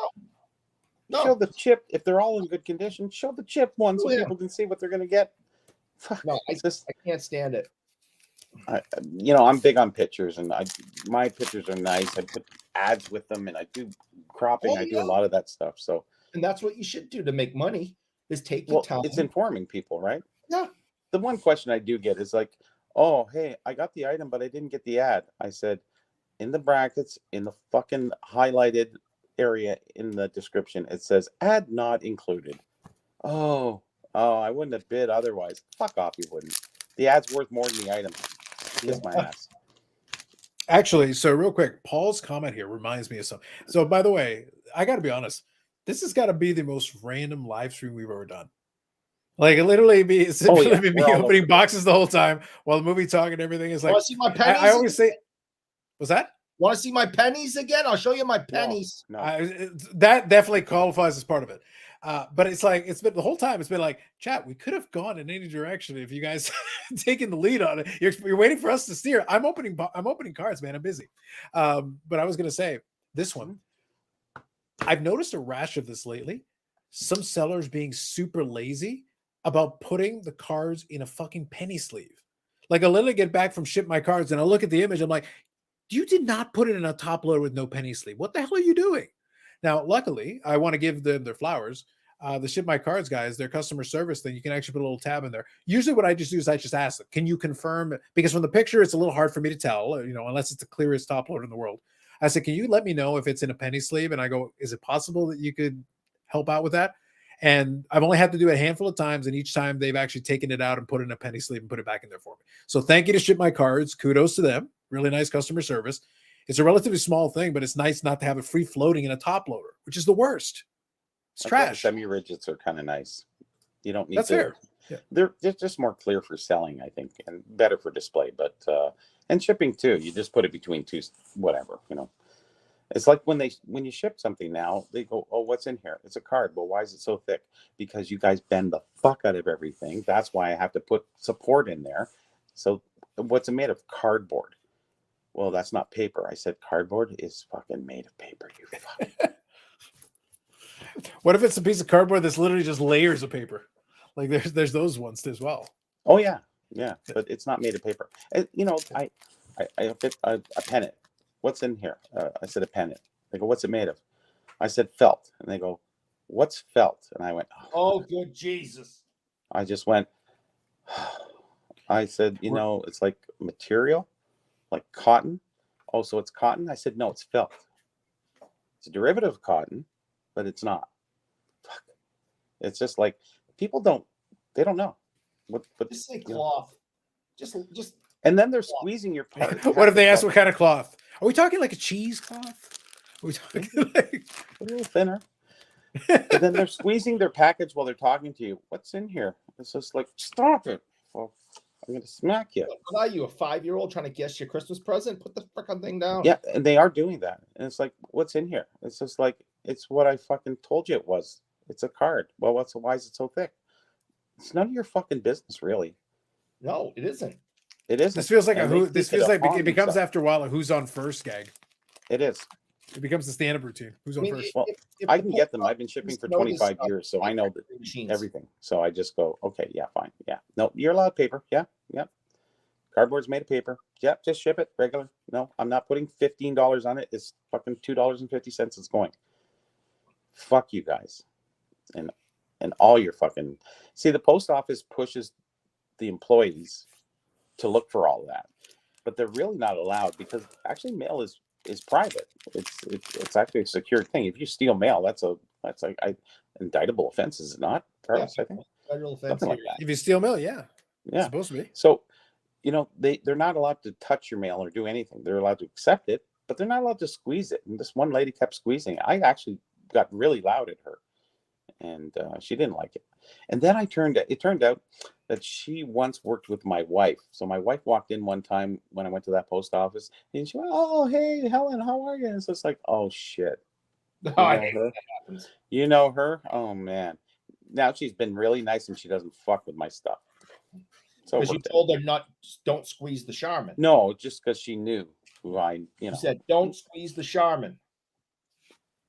show the chip. If they're all in good condition, show the chip one so people can see what they're going to get. No, I can't stand it. I'm big on pictures, and my pictures are nice. I put ads with them, and I do cropping. I do a lot of that stuff. So, and that's what you should do to make money, is take your time. It's informing people, right? Yeah. The one question I do get is like, oh, hey, I got the item, but I didn't get the ad. I said, in the brackets, in the fucking highlighted area in the description, it says ad not included. Oh, I wouldn't have bid otherwise. Fuck off, you wouldn't. The ad's worth more than the item. Kiss my ass. Actually, so real quick, Paul's comment here reminds me of something. So, by the way, I got to be honest. This has got to be the most random live stream we've ever done. Like, it literally be me opening boxes the whole time while the movie talk and everything is like. Want to see my pennies? I always say, what's that? Want to see my pennies again? I'll show you my pennies. No. That definitely qualifies as part of it. But it's like, it's been the whole time. It's been like, chat, we could have gone in any direction if you guys taken the lead on it. You're waiting for us to steer. I'm opening cards, man. I'm busy. But I was going to say this one. I've noticed a rash of this lately. Some sellers being super lazy about putting the cards in a fucking penny sleeve. Like, I literally get back from Ship My Cards and I look at the image. I'm like, you did not put it in a top loader with no penny sleeve. What the hell are you doing? Now, luckily, I want to give them their flowers. The Ship My Cards guys, their customer service thing, you can actually put a little tab in there. Usually what I just do is I just ask them, can you confirm? Because from the picture, it's a little hard for me to tell, unless it's the clearest top loader in the world. I said, can you let me know if it's in a penny sleeve? And I go, is it possible that you could help out with that? And I've only had to do it a handful of times, and each time they've actually taken it out and put it in a penny sleeve and put it back in there for me. So thank you to Ship My Cards. Kudos to them. Really nice customer service. It's a relatively small thing, but it's nice not to have it free floating in a top loader, which is the worst. It's trash. Semi-rigids are kind of nice. You don't need. That's fair. Yeah. They're just more clear for selling, I think, and better for display. But and shipping too. You just put it between two, whatever. It's like when you ship something now, they go, oh, what's in here? It's a card. Well, why is it so thick? Because you guys bend the fuck out of everything. That's why I have to put support in there. So what's it made of? Cardboard. Well, that's not paper. I said cardboard is fucking made of paper. You fucking. What if it's a piece of cardboard that's literally just layers of paper? Like there's those ones as well. Oh yeah, but it's not made of paper. I fit a pennant. What's in here? I said a pennant. They go, what's it made of? I said felt, and they go, what's felt? And I went, oh good Jesus! I just went. I said, it's like material, like cotton. Oh, so it's cotton? I said, no, it's felt. It's a derivative of cotton, but it's not. Fuck. It's just like people don't know. What just say cloth. Just and then they're squeezing your part. What if they ask what kind of cloth? Are we talking like a cheesecloth? Are we talking like a little thinner? And then they're squeezing their package while they're talking to you. What's in here? It's just like, stop it. Well, I'm going to smack you. What are you, a 5-year-old trying to guess your Christmas present? Put the fucking thing down. Yeah, and they are doing that. And it's like, what's in here? It's just like, it's what I fucking told you it was. It's a card. Well, why is it so thick? It's none of your fucking business, really. No, it isn't. It isn't. This feels like it becomes after a while a who's on first gag. It is. It becomes the stand-up routine. Who's on first? Well, I can get them. I've been shipping for 25 years, so I know that machines. everything. So I just go, okay, yeah, fine, yeah. No, you're allowed paper. Yeah, yeah. Cardboard's made of paper. Yeah, just ship it regular. No, I'm not putting $15 on it. It's fucking $2.50. It's going. Fuck you guys, and all your fucking. See, the post office pushes the employees to look for all that, but they're really not allowed because actually mail is private. It's actually a secured thing. If you steal mail, that's an indictable offense, is it not, Carlos? Yeah, I think federal offense. something like that. If you steal mail, yeah. Yeah, It's supposed to be. So, they're not allowed to touch your mail or do anything. They're allowed to accept it, but they're not allowed to squeeze it. And this one lady kept squeezing it. I actually got really loud at her, and she didn't like it. And then it turned out that she once worked with my wife. So my wife walked in one time when I went to that post office, and she went, "Oh, hey, Helen, how are you?" And so it's like, oh shit, you know her? Oh man. Now she's been really nice, and she doesn't fuck with my stuff. So Because you told her don't squeeze the Charmin. No, just because she knew who You said, don't squeeze the Charmin.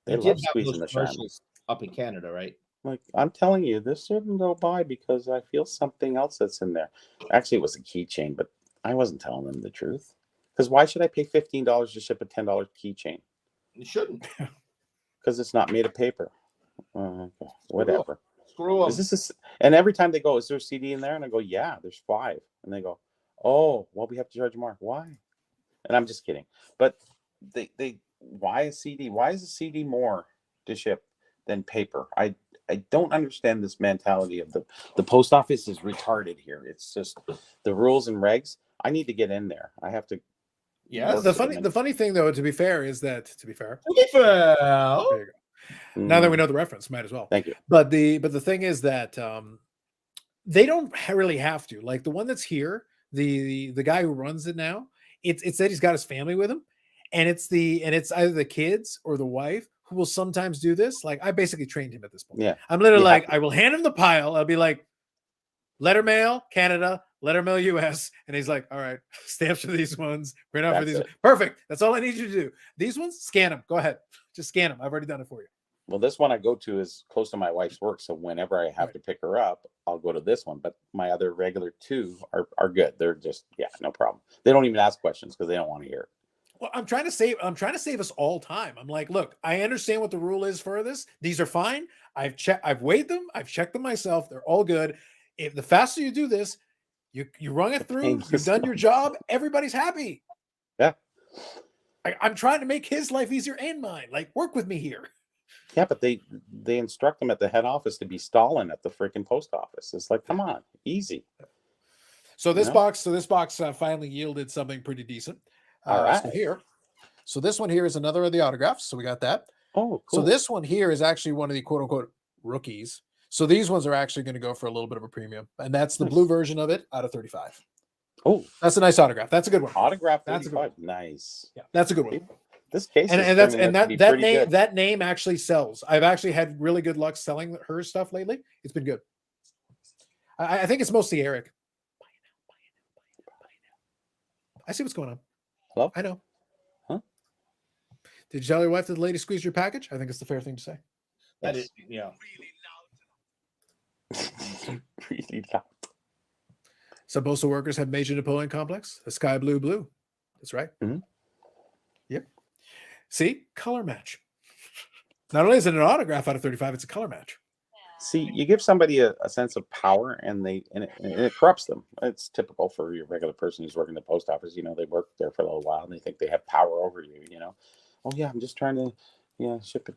They You love did have squeezing those the Charmin. commercials up in Canada, right? Like, I'm telling you, this shouldn't go by because I feel something else that's in there. Actually, it was a keychain, but I wasn't telling them the truth. Because why should I pay $15 to ship a $10 keychain? You shouldn't. Because it's not made of paper. Okay, whatever. Screw them. Is this and every time they go, is there a CD in there? And I go, yeah, there's 5. And they go, oh, well, we have to charge more. Why? And I'm just kidding. But why a CD? Why is a CD more to ship than paper? I don't understand this mentality of the post office is retarded here. It's just the rules and regs. I need to get in there. I have to. Yeah. The funny thing, though, to be fair, Fair. there you go. Now that we know the reference, might as well. Thank you. But the thing is that they don't really have to. Like the one that's here, the guy who runs it now, it's that he's got his family with him, and it's either the kids or the wife who will sometimes do this. Like I basically trained him at this point. Yeah. I'm literally like, I will hand him the pile. I'll be like, letter mail, Canada, letter mail, US. And he's like, all right, stamps for these ones, print out for these. Perfect. That's all I need you to do. These ones, scan them. Go ahead. Just scan them. I've already done it for you. Well, this one I go to is close to my wife's work. So whenever I have to pick her up, I'll go to this one. But my other regular 2 are good. They're just, no problem. They don't even ask questions because they don't want to hear it. Well, I'm trying to save us all time. I'm like, look, I understand what the rule is for this. These are fine. I've weighed them. I've checked them myself. They're all good. If the faster you do this, you rung it through, you've done your job, everybody's happy. Yeah. I'm trying to make his life easier and mine. Like, work with me here. Yeah, but they instruct them at the head office to be stalling at the freaking post office. It's like, come on, easy. So this box finally yielded something pretty decent. All right. So this one here is another of the autographs. So we got that. Oh, cool. So this one here is actually one of the quote unquote rookies. So these ones are actually going to go for a little bit of a premium, and that's the blue version of it out of 35. Oh, that's a nice autograph. That's a good one. Autograph 35. That's a good one. Nice. Yeah, that's a good one. This case that name actually sells. I've actually had really good luck selling her stuff lately. It's been good. I think it's mostly Eric. Buy it now. I see what's going on. Hello? I know. Huh? Did you tell your wife that the lady squeezed your package? I think it's the fair thing to say. That is, yeah. Really loud. Some postal workers have major Napoleon complex. The sky blue. That's right. Mm-hmm. Yep. See, color match. Not only is it an autograph out of 35, it's a color match. See, you give somebody a sense of power, and it corrupts them. It's typical for your regular person who's working the post office. They work there for a little while, and they think they have power over you. Oh yeah, I'm just trying to ship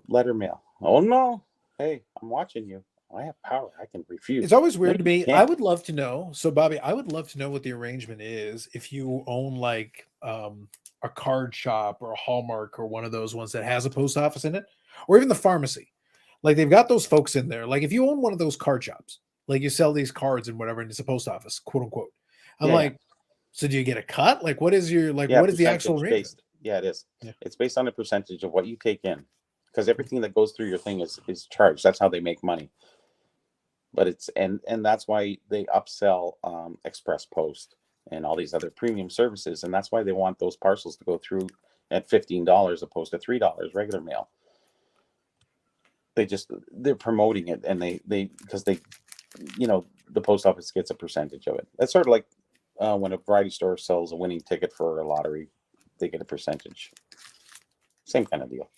letter mail. Oh no, hey, I'm watching you. I have power. I can refuse. It's always weird to me. I would love to know. So, Bobby, I would love to know what the arrangement is if you own like a card shop or a Hallmark or one of those ones that has a post office in it, or even the pharmacy. Like they've got those folks in there. Like if you own one of those card shops, like you sell these cards and whatever, and it's a post office, quote unquote. So do you get a cut? Like what is your what is the actual arrangement? Yeah, it is. Yeah. It's based on a percentage of what you take in, because everything that goes through your thing is charged. That's how they make money. But it's and that's why they upsell Express Post and all these other premium services, and that's why they want those parcels to go through at $15 opposed to $3 regular mail. They're promoting it, and they because they the post office gets a percentage of it. That's sort of like when a variety store sells a winning ticket for a lottery, they get a percentage. Same kind of deal.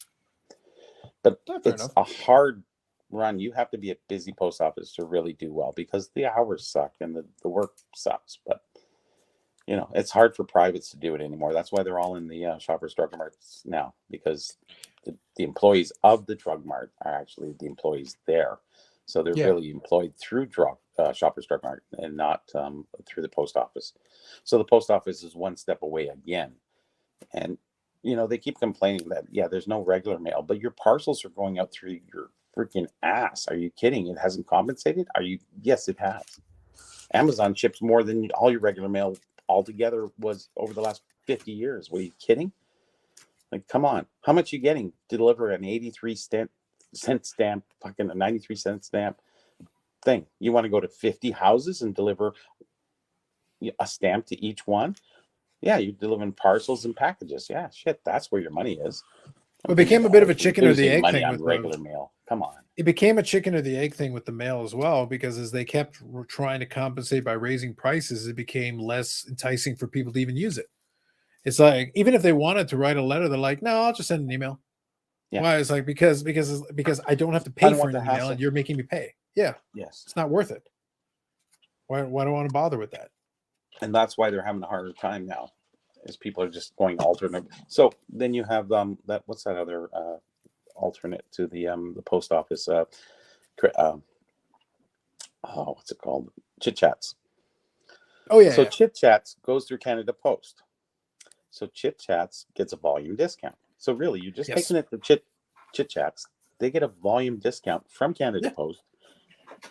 But it's a hard run. You have to be a busy post office to really do well because the hours suck and the work sucks. But it's hard for privates to do it anymore. That's why they're all in the Shoppers Drug Marts now, because the employees of the drug mart are actually the employees there. So they're really employed through Shoppers Drug Mart and not through the post office. So the post office is one step away again. And, they keep complaining that, there's no regular mail, but your parcels are going out through your freaking ass. Are you kidding? It hasn't compensated? Yes, it has. Amazon ships more than all your regular mail altogether was over the last 50 years. What, are you kidding? Like, come on. How much are you getting to deliver an 83-cent stamp, fucking a 93-cent stamp thing? You want to go to 50 houses and deliver a stamp to each one? Yeah, you're delivering parcels and packages. Yeah, shit, that's where your money is. It became a bit of a chicken or the egg thing with regular mail. Come on. It became a chicken or the egg thing with the mail as well, because as they kept trying to compensate by raising prices, it became less enticing for people to even use it. It's like, even if they wanted to write a letter, they're like, no, I'll just send an email. Yeah. Why? It's like, because I don't have to pay for an email and you're making me pay. Yeah. Yes. It's not worth it. Why do I want to bother with that? And that's why they're having a harder time now, is people are just going alternate. So then you have what's that other alternate to the post office? What's it called? Chit Chats. Oh yeah. So Chit Chats goes through Canada Post. So Chit Chats gets a volume discount. So really, you're just taking it to Chit Chats. They get a volume discount from Canada Post.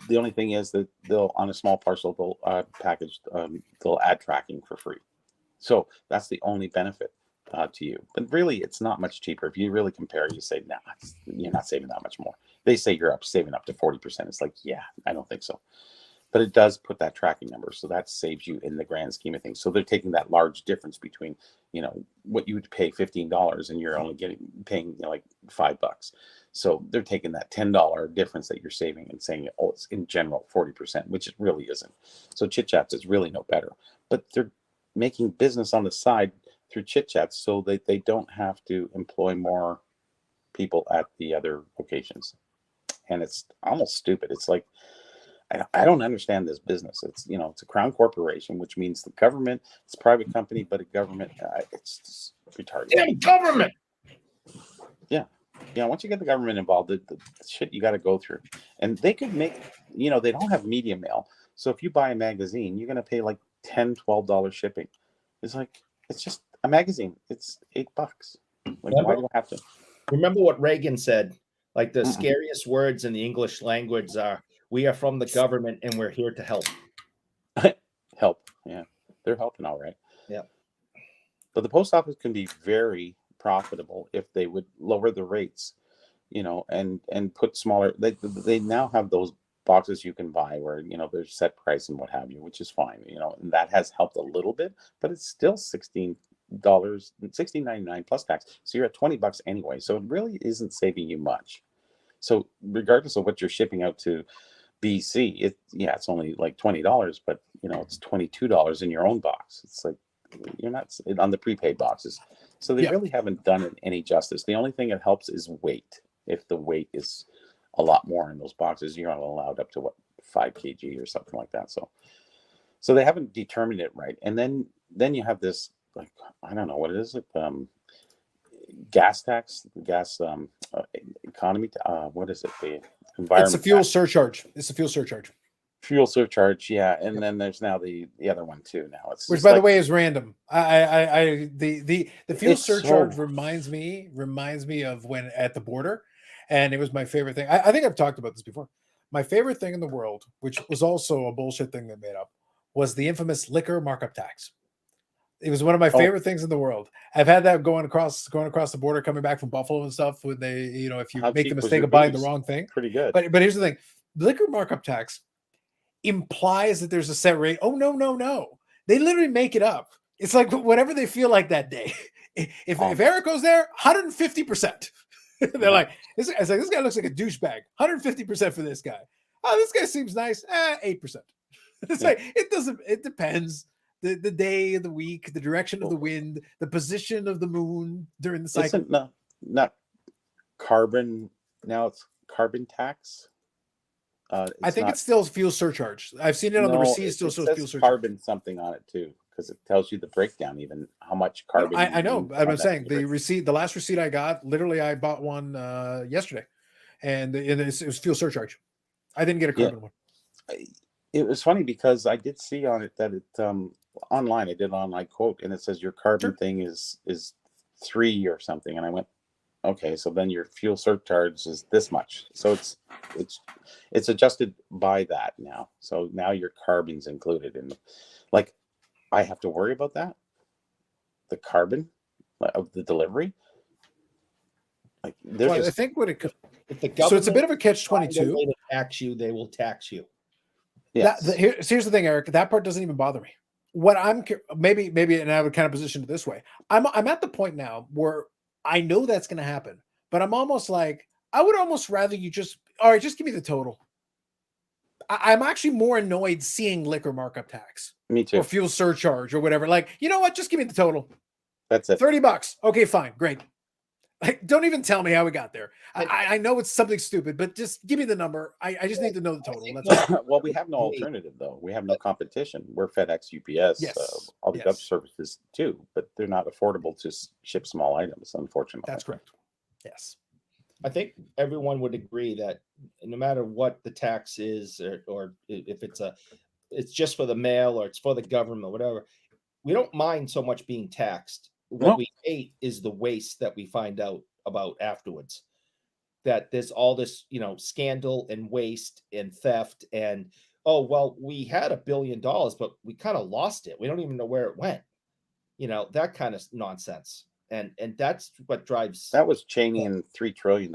The only thing is that they'll, on a small parcel, they'll package, they'll add tracking for free. So that's the only benefit to you. But really, it's not much cheaper. If you really compare, you say, nah, you're not saving that much more. They say you're saving up to 40%. It's like, yeah, I don't think so. But it does put that tracking number. So that saves you in the grand scheme of things. So they're taking that large difference between, what you would pay $15 and you're only paying like $5. So they're taking that $10 difference that you're saving and saying, oh, it's in general 40%, which it really isn't. So Chit Chats is really no better. But they're making business on the side through Chit Chats so that they don't have to employ more people at the other locations. And it's almost stupid. It's like, I don't understand this business. It's, it's a crown corporation, which means the government, it's a private company, but a government, it's just retarded. Damn government. Yeah. Yeah. Once you get the government involved, the shit you got to go through. And they could make, they don't have media mail. So if you buy a magazine, you're going to pay like $10, $12 shipping. It's like, it's just a magazine. It's $8. Like, why do I have to? Remember what Reagan said? Like, the scariest words in the English language are, we are from the government and we're here to help. Help. Yeah. They're helping all right. Yeah. But the post office can be very profitable if they would lower the rates, and put smaller, they now have those boxes you can buy where, there's set price and what have you, which is fine, and that has helped a little bit, but it's still $16.99 plus tax. So you're at $20 anyway. So it really isn't saving you much. So regardless of what you're shipping out to BC, it's only like $20, but it's $22 in your own box. It's like, you're not on the prepaid boxes. So they really haven't done it any justice. The only thing that helps is weight. If the weight is a lot more in those boxes, you're not allowed up to 5 kg or something like that. So they haven't determined it right. And then you have this, like, I don't know what it is, like gas tax, economy. What is it? The environment. It's a fuel surcharge. It's a fuel surcharge. Fuel surcharge, yeah. And then there's now the other one too. Now it's, which, by the way, is random. The fuel surcharge reminds me of when at the border, and it was my favorite thing. I think I've talked about this before. My favorite thing in the world, which was also a bullshit thing they made up, was the infamous liquor markup tax. It was one of my favorite things in the world. I've had that going across the border, coming back from Buffalo and stuff. When they, if you make the mistake of buying the wrong thing, pretty good. But here's the thing: liquor markup tax implies that there's a set rate. Oh no! They literally make it up. It's like whatever they feel like that day. If Eric goes there, 150%. They're like, this guy looks like a douchebag. 150% for this guy. Oh, this guy seems nice. 8%. It's like it depends. The day of the week, the direction of the wind, the position of the moon during the cycle. Isn't not carbon now? It's carbon tax. I think it's still fuel surcharge. I've seen it on the receipt. Still shows fuel surcharge. Carbon something on it too, because it tells you the breakdown, even how much carbon. I know. I'm saying the receipt, the last receipt I got, literally, I bought one yesterday, and it was fuel surcharge. I didn't get a carbon one. It was funny because I did see on it that it online. I did an online quote, and it says your carbon thing is 3 or something, and I went, okay, so then your fuel surcharge is this much. So it's adjusted by that now. So now your carbon's included in, like, I have to worry about that. The carbon of the delivery. Like, I think what it If the so it's a bit of a government catch-22. to tax you, they will tax you. Yes. Here's the thing, Eric. That part doesn't even bother me. What I'm maybe, and I would kind of position it this way. I'm at the point now where I know that's going to happen, but I'm almost like, I would almost rather you just give me the total. I'm actually more annoyed seeing liquor markup tax. Me too. Or fuel surcharge or whatever. Like, you know what? Just give me the total. That's it. $30. Okay, fine. Great. Like, don't even tell me how we got there. I know it's something stupid, but just give me the number. I just need to know the total. That's all. Well, we have no alternative, though. We have no competition. We're FedEx, UPS, Yes. all the gov services too, but they're not affordable to ship small items, unfortunately. That's correct. Yes. I think everyone would agree that no matter what the tax is, or if it's just for the mail or it's for the government, whatever, we don't mind so much being taxed. What we hate is the waste that we find out about afterwards. That there's all this, scandal and waste and theft and, oh, well, we had $1 billion, but we kind of lost it. We don't even know where it went. That kind of nonsense. And that's what drives. That was Cheney and $3 trillion.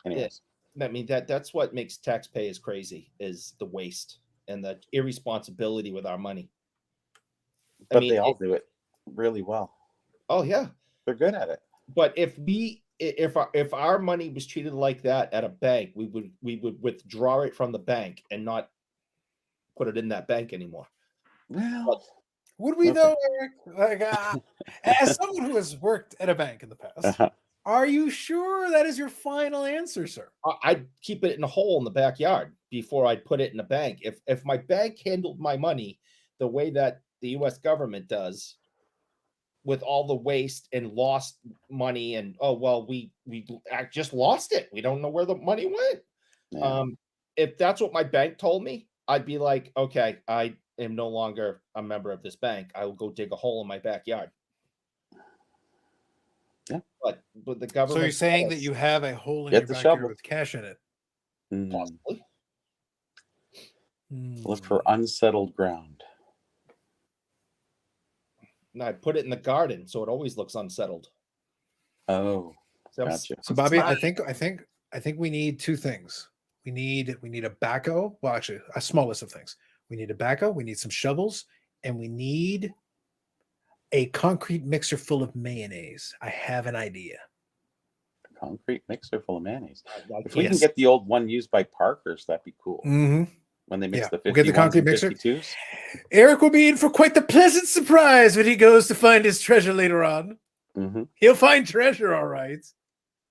Anyways. I mean, that's what makes taxpayers crazy, is the waste and the irresponsibility with our money. But they all do it really well. Oh yeah, they're good at it. But if our money was treated like that at a bank, we would withdraw it from the bank and not put it in that bank anymore. Well, would we though, Eric? Like, as someone who has worked at a bank in the past, are you sure that is your final answer, sir? I'd keep it in a hole in the backyard before I'd put it in a bank. If my bank handled my money the way that the U.S. government does, with all the waste and lost money, and we just lost it. We don't know where the money went. Yeah. If that's what my bank told me, I'd be like, okay, I am no longer a member of this bank. I will go dig a hole in my backyard. Yeah, but the government. So you're saying that you have a hole in your backyard with cash in it? Possibly. Look for unsettled ground. No, I put it in the garden, so it always looks unsettled. Oh, gotcha. So Bobby, I think we need two things. We need a backhoe. Well, actually, a small list of things. We need a backhoe. We need some shovels, and we need a concrete mixer full of mayonnaise. I have an idea. A concrete mixer full of mayonnaise. If we can get the old one used by Parker's, that'd be cool. Mm-hmm. When they mix the 51s we'll get the concrete mixer. 52s. Eric will be in for quite the pleasant surprise when he goes to find his treasure later on. Mm-hmm. He'll find treasure, all right.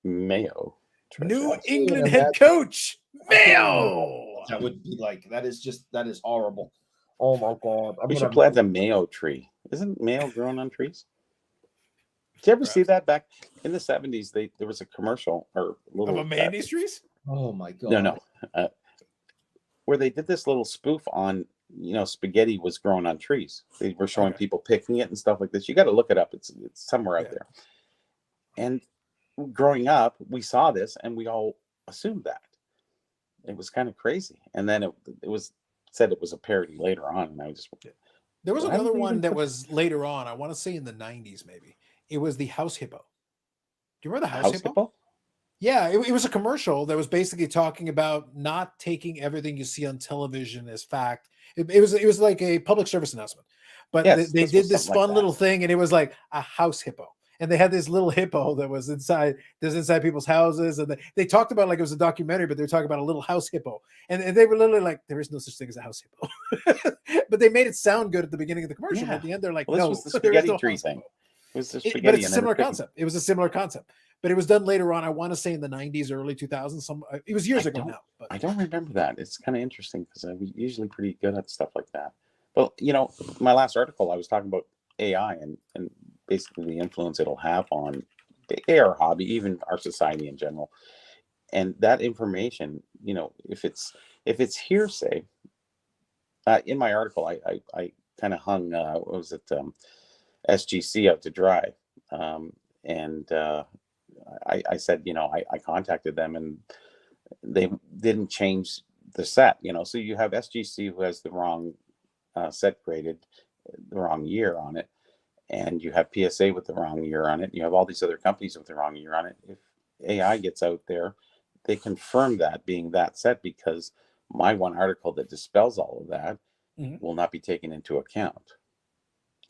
Mayo. Treasure. New England head coach, Mayo. That would be like, that is horrible. Oh my God. We should plant a mayo tree. Isn't mayo grown on trees? Did you ever see that back in the 70s? There was a commercial or little of a mayonnaise trees? Oh my God. No. Where they did this little spoof on, spaghetti was grown on trees. They were showing people picking it and stuff like this. You got to look it up. It's somewhere out there. And growing up, we saw this and we all assumed that. It was kind of crazy. And then it was said it was a parody later on. And I just there was another one that was later on. I want to say in the 90s, maybe. It was the House Hippo. Do you remember the House Hippo? Yeah, it was a commercial that was basically talking about not taking everything you see on television as fact. It was like a public service announcement, but they did this fun little thing, and it was like a house hippo, and they had this little hippo that was inside people's houses, and they talked about like it was a documentary, but they were talking about a little house hippo, and they were literally like, there is no such thing as a house hippo. But they made it sound good at the beginning of the commercial. Yeah. At the end, they're like, Well, this no, was the there is spaghetti no tree house thing. hippo. It was the But spaghetti. it's a and they were similar cooking. concept. It was a similar concept, but it was done later on. I want to say in the 90s, early 2000s. It was years ago now. But I don't remember that. It's kind of interesting because I'm usually pretty good at stuff like that. Well, you know, my last article, I was talking about AI and basically the influence it'll have on the AR hobby, even our society in general. And that information, you know, if it's hearsay, in my article, I kind of hung, what was it, SGC out to dry. And I said, you know, I contacted them and they didn't change the set, you know. So you have SGC who has the wrong set graded, the wrong year on it, and you have PSA with the wrong year on it. You have all these other companies with the wrong year on it. If AI gets out there, they confirm that being that set, because my one article that dispels all of that will not be taken into account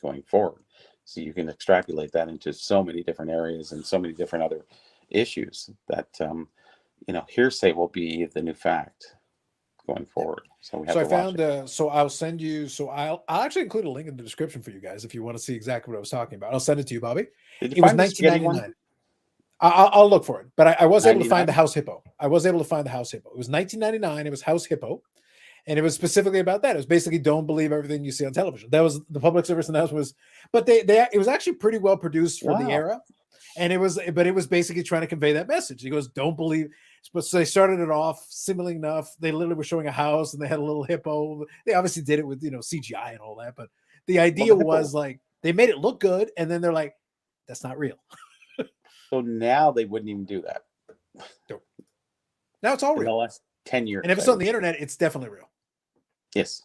going forward. So you can extrapolate that into so many different areas and so many different other issues that, you know, hearsay will be the new fact going forward. So we have so to I found watch it. so I'll send you. So I'll actually include a link in the description for you guys if you want to see exactly what I was talking about. I'll send it to you, Bobby. Did you It was find the spaghetti 1999. one? I'll look for it, but I was able to find 99? the house hippo. I was able to find the house hippo. It was 1999. It was House Hippo, and it was specifically about that. It was basically don't believe everything you see on television. That was the public service announcement was, but it was actually pretty well produced for the Wow. era, and it was basically trying to convey that message. He goes, don't believe. But so they started it off similarly enough. They literally were showing a house, and they had a little hippo. They obviously did it with CGI and all that, but the idea was like they made it look good, and then they're like, that's not real. So now they wouldn't even do that. Now it's all In the real. last 10 years. And if it's on the internet, it's definitely real. Yes.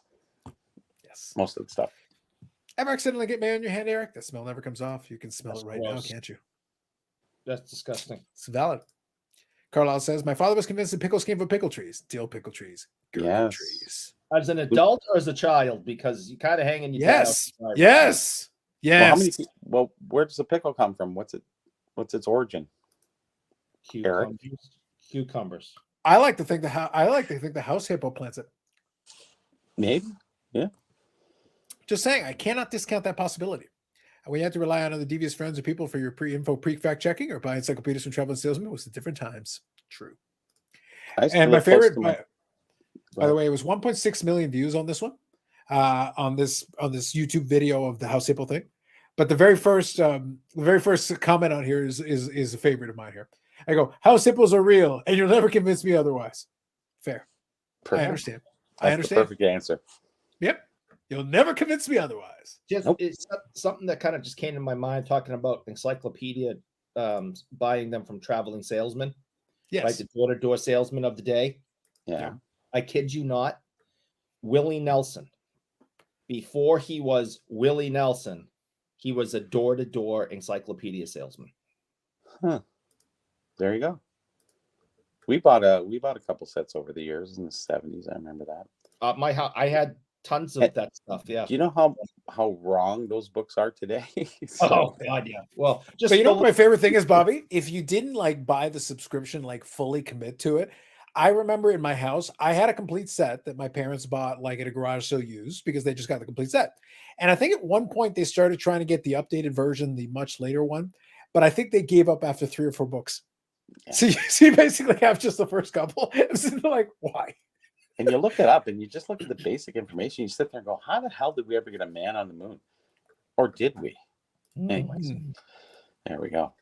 Yes. Most of the stuff. Ever accidentally get mayo in your hand, Eric? That smell never comes off. You can smell That's it right gross. now, can't you? That's disgusting. It's valid. Carlisle says, my father was convinced that pickles came from pickle trees. Dill pickle trees. Gurkha Yes. trees. As an adult or as a child? Because you kind of hang in your Yes. dad outside. Yes. Yes. Well, how many? Well, where does the pickle come from? What's its origin? Cucumbers. I like to think the house hippo plants it. Maybe. Yeah. Just saying, I cannot discount that possibility. We have to rely on other devious friends or people for your pre-info, pre-fact checking, or buy encyclopedias from traveling salesmen with different times. True. And my favorite, by the way, it was 1.6 million views on this one, on this YouTube video of the house hippo thing. But the very first comment on here is a favorite of mine here. I go, house hippos are real, and you'll never convince me otherwise. Fair. Perfect. I understand. That's I understand. the perfect answer. Yep. You'll never convince me otherwise. It's something that kind of just came to my mind talking about encyclopedia, buying them from traveling salesmen. Yes. Right, the door-to-door salesman of the day. Yeah. I kid you not. Willie Nelson. Before he was Willie Nelson, he was a door-to-door encyclopedia salesman. Huh. There you go. We bought a couple sets over the years in the 70s. I remember that. I had tons of that stuff. Yeah. Do you know how wrong those books are today? Oh God, yeah. Well, just but you know what my favorite thing is, Bobby? If you didn't like buy the subscription, like fully commit to it, I remember in my house, I had a complete set that my parents bought like at a garage sale used because they just got the complete set. And I think at one point they started trying to get the updated version, the much later one, but I think they gave up after 3 or 4 books. Yeah. So you basically have just the first couple. It's like, why? And you look it up and you just look at the basic information. You sit there and go, how the hell did we ever get a man on the moon? Or did we? Anyways, there we go.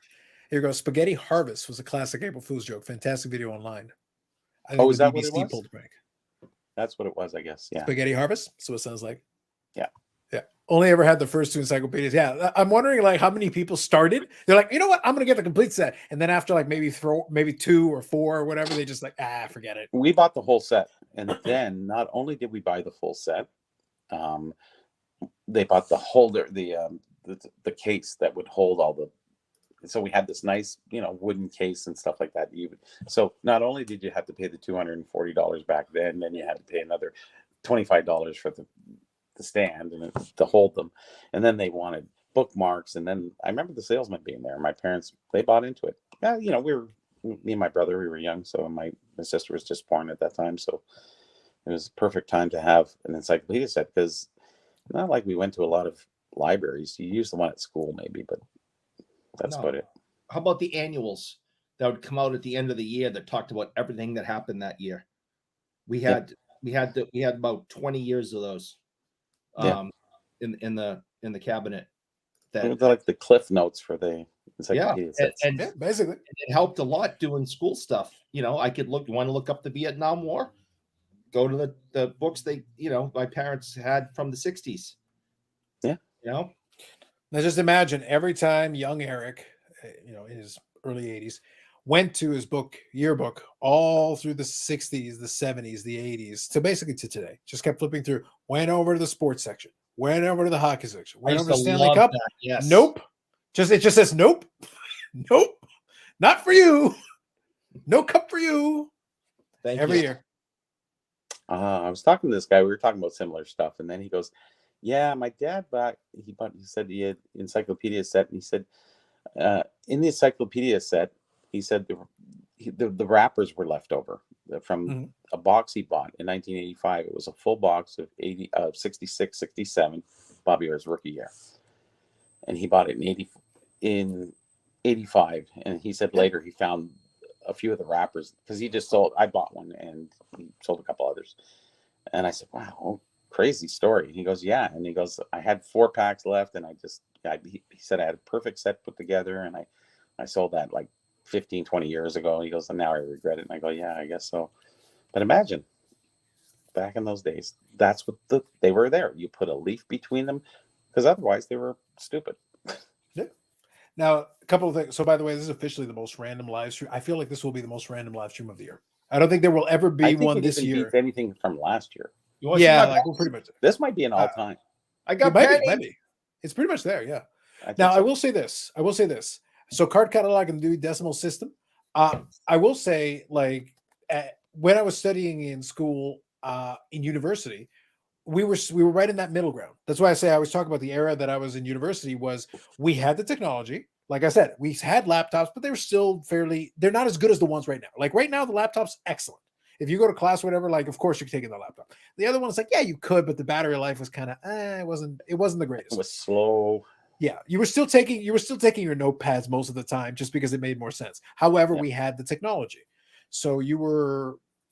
Here goes. Spaghetti Harvest was a classic April Fool's joke. Fantastic video online. Oh, is that what it was? Pulled prank. That's what it was, I guess. Yeah. Spaghetti Harvest. So it sounds like. Yeah. Yeah. Only ever had the first 2 encyclopedias. Yeah. I'm wondering like how many people started. They're like, you know what? I'm going to get the complete set. And then after like maybe 2 or 4 or whatever, they just like, forget it. We bought the whole set. And then not only did we buy the full set, they bought the holder, the case that would hold all the. So we had this nice, wooden case and stuff like that. So not only did you have to pay the $240 back then you had to pay another $25 for the stand and to hold them. And then they wanted bookmarks. And then I remember the salesman being there. My parents, they bought into it. Yeah, you know, me and my brother, we were young, so my sister was just born at that time, so it was a perfect time to have an encyclopedia set, because not like we went to a lot of libraries. You use the one at school maybe, but that's about it. How about the annuals that would come out at the end of the year that talked about everything that happened that year? We had about 20 years of those in the cabinet. They're like the cliff notes for the encyclopedia sets. And basically it helped a lot doing school stuff. You know, I could want to look up the Vietnam War, go to the books my parents had from the 60s. Yeah. You know, now just imagine every time young Eric, in his early 80s, went to his yearbook all through the 60s, the 70s, the 80s, to basically to today, just kept flipping through, went over to the sports section, went over to the hockey section, went over to Stanley Cup. That. Yes. Nope. It just says nope. Nope. Not for you. No cup for you. Every year. I was talking to this guy. We were talking about similar stuff, and then he goes, "Yeah, my dad he said he had encyclopedia set, and he said in the encyclopedia set, he said the wrappers were left over from a box he bought in 1985. It was a full box of 66, 67, Bobby Orr's rookie year, and he bought it in 85. And he said later he found a few of the wrappers, because I bought one and he sold a couple others. And I said, wow, crazy story. And he goes, yeah. And he goes, I had 4 packs left, and he said I had a perfect set put together, and I sold that like 15, 20 years ago. And he goes, and now I regret it. And I go, yeah, I guess so. But imagine back in those days, that's what they were there. You put a leaf between them, because otherwise they were stupid. Yeah. Now, a couple of things. So, by the way, this is officially the most random live stream. I feel like this will be the most random live stream of the year. I don't think there will ever be one this year. Beats anything from last year. Yeah, we're pretty much. This might be an all-time. I got maybe. It's pretty much there. Yeah. Now, I will say this. So, card catalog and the decimal system. I will say, when I was studying in school, in university, we were right in that middle ground. That's why I always talk about the era that I was in university. Was we had the technology. Like I said, we had laptops, but they were still they're not as good as the ones right now. Like right now, the laptop's excellent. If you go to class, whatever, of course you're taking the laptop. The other one is yeah, you could, but the battery life was kind of, it wasn't the greatest. It was slow. Yeah. You were still taking your notepads most of the time, just because it made more sense. However, we had the technology. So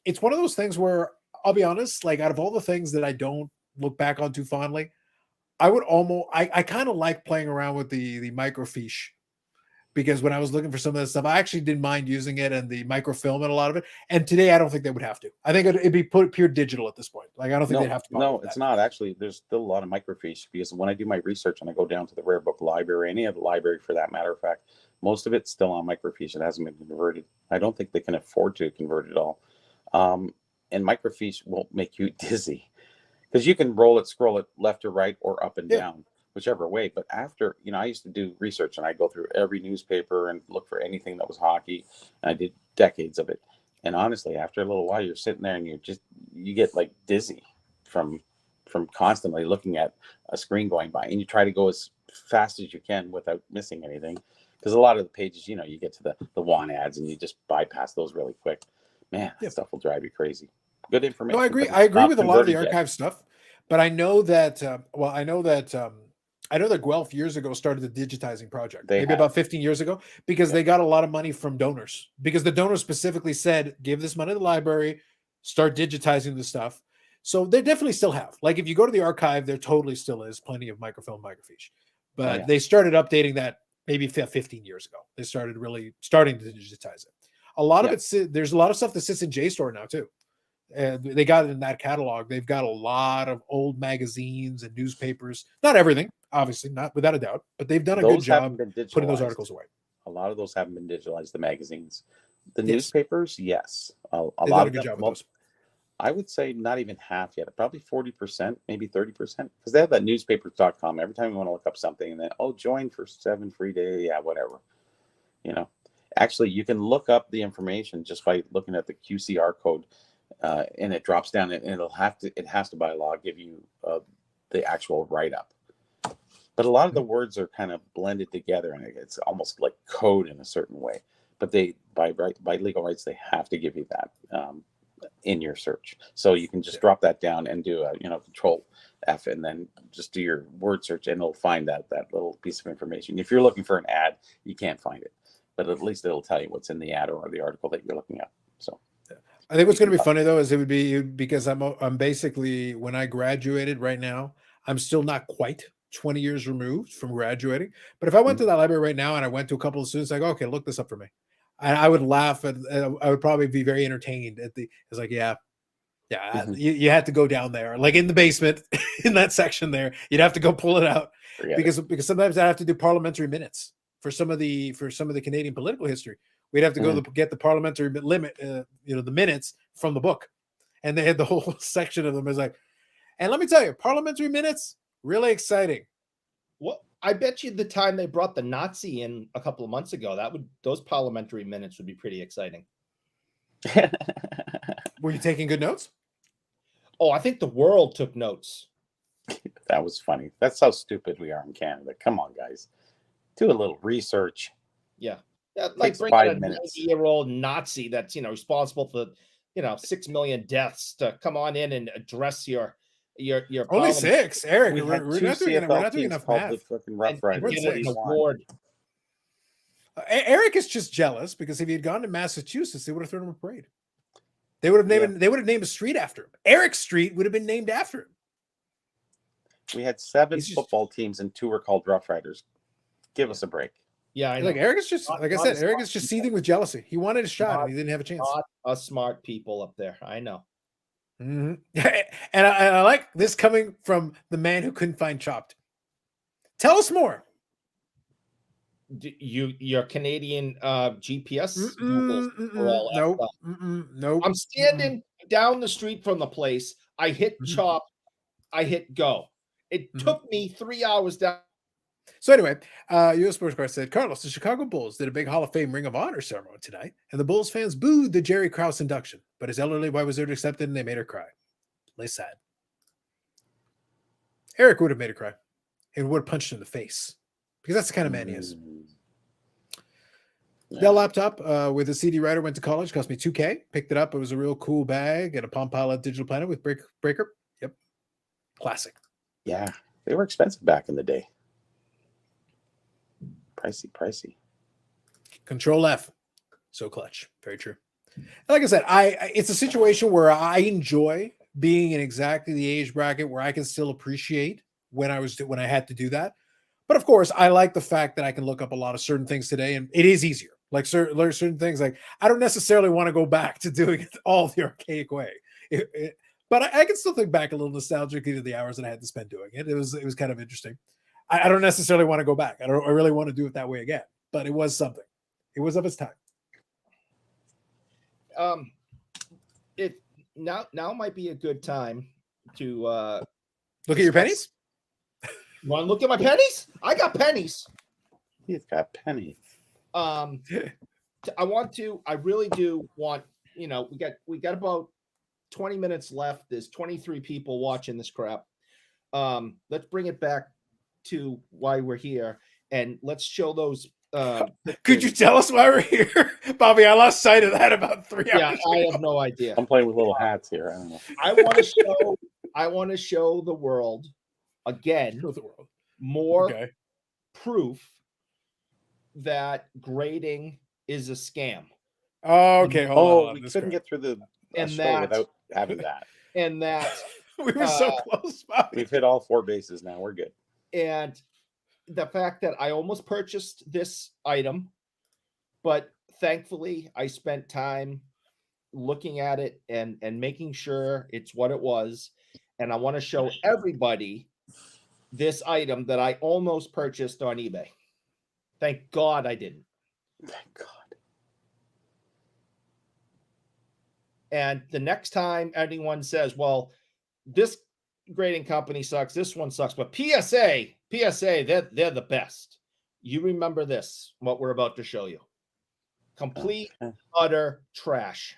it's one of those things where I'll be honest, out of all the things that I don't look back on too fondly, I kind of like playing around with the microfiche, because when I was looking for some of this stuff, I actually didn't mind using it, and the microfilm and a lot of it. And today, I don't think they would have to. I think it'd be pure digital at this point. I don't think they'd have to. No, it's not. Actually, there's still a lot of microfiche, because when I do my research and I go down to the rare book library, any other library for that matter of fact, most of it's still on microfiche. It hasn't been converted. I don't think they can afford to convert it all. And microfiche won't make you dizzy, because you can scroll it left or right or up and down, whichever way. But after, I used to do research, and I go through every newspaper and look for anything that was hockey. And I did decades of it. And honestly, after a little while, you're sitting there and you get dizzy from constantly looking at a screen going by, and you try to go as fast as you can without missing anything. Because a lot of the pages, you get to the want ads, and you just bypass those really quick. Man, that stuff will drive you crazy. Good information. No, I agree. I agree with a lot of the archive stuff, but I know that. I know that Guelph years ago started the digitizing project, maybe about 15 years ago, because they got a lot of money from donors. Because the donors specifically said, "Give this money to the library, start digitizing the stuff." So they definitely still have. If you go to the archive, there totally still is plenty of microfilm, microfiche. But they started updating that maybe 15 years ago. They started really starting to digitize it. A lot of it, there's a lot of stuff that sits in JSTOR now too. And they got it in that catalog. They've got a lot of old magazines and newspapers. Not everything, obviously, not without a doubt, but they've done a good job putting those articles away. A lot of those haven't been digitalized. The magazines, the newspapers, yes, a They've lot done a of good them. job with those. I would say not even half yet. Probably 40%, maybe 30%, because they have that newspapers.com. Every time you want to look up something, and then join for 7 free day, whatever. Actually, you can look up the information just by looking at the QCR code. And it drops down, and it has to by law give you the actual write-up. But a lot of the words are kind of blended together, and it's almost like code in a certain way. But they, by legal rights, they have to give you that in your search. So you can just drop that down and do a Control F, and then just do your word search, and it'll find that little piece of information. If you're looking for an ad, you can't find it, but at least it'll tell you what's in the ad or the article that you're looking at. So I think what's going to be funny though is it would be because I'm basically, when I graduated right now, I'm still not quite 20 years removed from graduating. But if I went to that library right now and I went to a couple of students, like, okay, look this up for me, I would laugh, and I would probably be very entertained at the. It's like, yeah, you had to go down there, like in the basement, in that section there. You'd have to go pull it out because sometimes I have to do parliamentary minutes for some of the Canadian political history. We'd have to go get the parliamentary limit, the minutes from the book, and they had the whole section of them. Is like, and let me tell you, parliamentary minutes really exciting. Well, I bet you the time they brought the Nazi in a couple of months ago, those parliamentary minutes would be pretty exciting. Were you taking good notes? Oh, I think the world took notes. That was funny. That's how stupid we are in Canada. Come on, guys, do a little research. Yeah, like bring a 90-year-old Nazi that's responsible for 6 million deaths to come on in and address your only 6, Eric. We're not doing enough math. Eric is just jealous because if he had gone to Massachusetts, they would have thrown him a parade. They would have named a street after him. Eric Street would have been named after him. We had 7 football teams and 2 were called Rough Riders. Give us a break. Yeah, I know. Like Eric is just Eric is just seething with jealousy. He wanted a shot and he didn't have a chance. Not a smart people up there. I know. Mm-hmm. And I like this coming from the man who couldn't find Chopped. Tell us more. Your Canadian GPS? Nope. I'm standing down the street from the place. I hit Chop. I hit go. It took me 3 hours down. So anyway, U.S. Sports Card said, Carlos, the Chicago Bulls did a big Hall of Fame Ring of Honor ceremony tonight, and the Bulls fans booed the Jerry Krause induction, but his elderly wife was there to accept it, and they made her cry. Lay sad. Eric would have made her cry. He would have punched her in the face, because that's the kind of man he is. Dell laptop with a CD writer, went to college, cost me $2,000. Picked it up. It was a real cool bag and a Palm Pilot Digital Planet with breaker. Yep. Classic. Yeah. They were expensive back in the day. Pricey. Control F. So clutch. Very true. Like I said, it's a situation where I enjoy being in exactly the age bracket where I can still appreciate when I had to do that. But of course, I like the fact that I can look up a lot of certain things today, and it is easier. Like certain things, like I don't necessarily want to go back to doing it all the archaic way. But I can still think back a little nostalgically to the hours that I had to spend doing it. It was kind of interesting. I don't necessarily want to go back. I really want to do it that way again. But it was something. It was of its time. It now might be a good time to look at your pennies. You want to look at my pennies? I got pennies. He's got pennies. I really do want, we got about 20 minutes left. There's 23 people watching this crap. Let's bring it back to why we're here, and let's show those. Could you tell us why we're here, Bobby? I lost sight of that about 3 hours. Yeah, I have no idea. I'm playing with little hats here. I don't know. I want to show the world again. More proof that grading is a scam. Oh, okay. We couldn't get through the show without having that. And that we were so close, Bobby. We've hit all 4 bases now. We're good. And the fact that I almost purchased this item, but thankfully I spent time looking at it and making sure it's what it was. And I want to show everybody this item that I almost purchased on eBay. Thank God I didn't. Thank God. And the next time anyone says, well, this grading company sucks, this one sucks, but PSA, they're the best. You remember this, what we're about to show you. Complete, utter trash.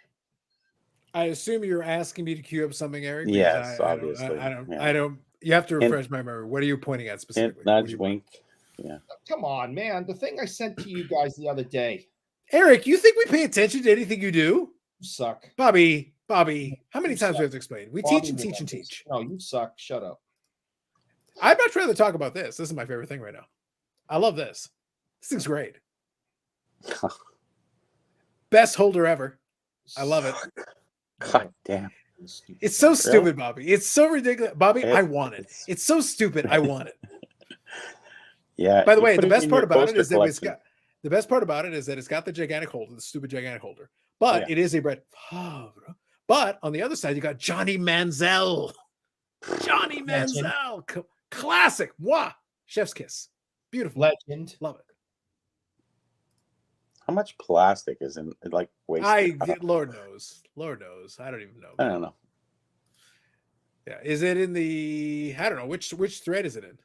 I assume you're asking me to queue up something, Eric. Yes, obviously. I don't. You have to refresh my memory. What are you pointing at specifically? Nudge, wink. Yeah. Come on, man. The thing I sent to you guys the other day. Eric, you think we pay attention to anything you do? You suck. Bobby, how many You times do suck. we have to explain? We Bobby teach and teach and remembers. teach. No, you suck. Shut up. I'd much rather talk about this. This is my favorite thing right now. I love this. This thing's great. Best holder ever. I love it. God damn. It's so stupid, Bobby. It's so ridiculous. Bobby, I want it. It's so stupid. I want it. Yeah. By the way, the best part about it poster is that it's collection. got the best part about it is that it's got the gigantic holder, the stupid gigantic holder. But it is a Brett Favre. But on the other side, you got Johnny Manziel. Johnny Manziel. Classic. Mwah. Chef's kiss. Beautiful. Legend. Love it. How much plastic is in like wasted? Lord knows. Lord knows. I don't even know. I don't know. Yeah. Is it in the I don't know which thread is it in?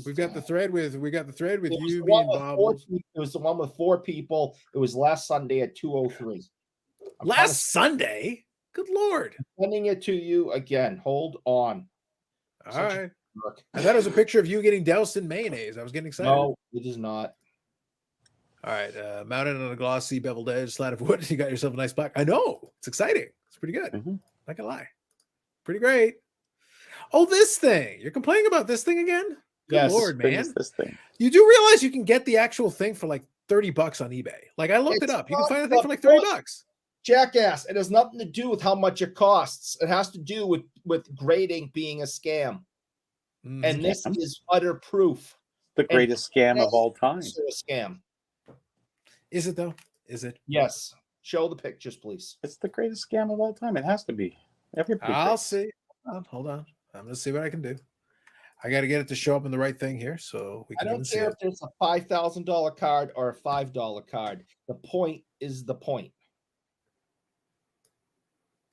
We've got the thread with you, me, and Bob. It was the one with 4 people. It was last Sunday at 2:03. Last Sunday? Good Lord. Sending it to you again. Hold on. All right. I thought it was a picture of you getting doused in mayonnaise. I was getting excited. No, it is not. All right. Mounted on a glossy beveled edge slat of wood. You got yourself a nice black. I know. It's exciting. It's pretty good. Not gonna lie. Pretty great. Oh, this thing. You're complaining about this thing again? Good Lord, man. This thing. You do realize you can get the actual thing for like $30 on eBay. Like I looked it up. You can find the thing for like $30. Jackass. It has nothing to do with how much it costs. It has to do with grading being a scam. And this is utter proof. The greatest scam of all time. It's a scam. Is it though? Is it? Yes. Show the pictures, please. It's the greatest scam of all time. It has to be. I'll see. Hold on. I'm gonna see what I can do. I got to get it to show up in the right thing here, so we can. I don't care if there's a $5,000 card or a $5 card. The point is the point.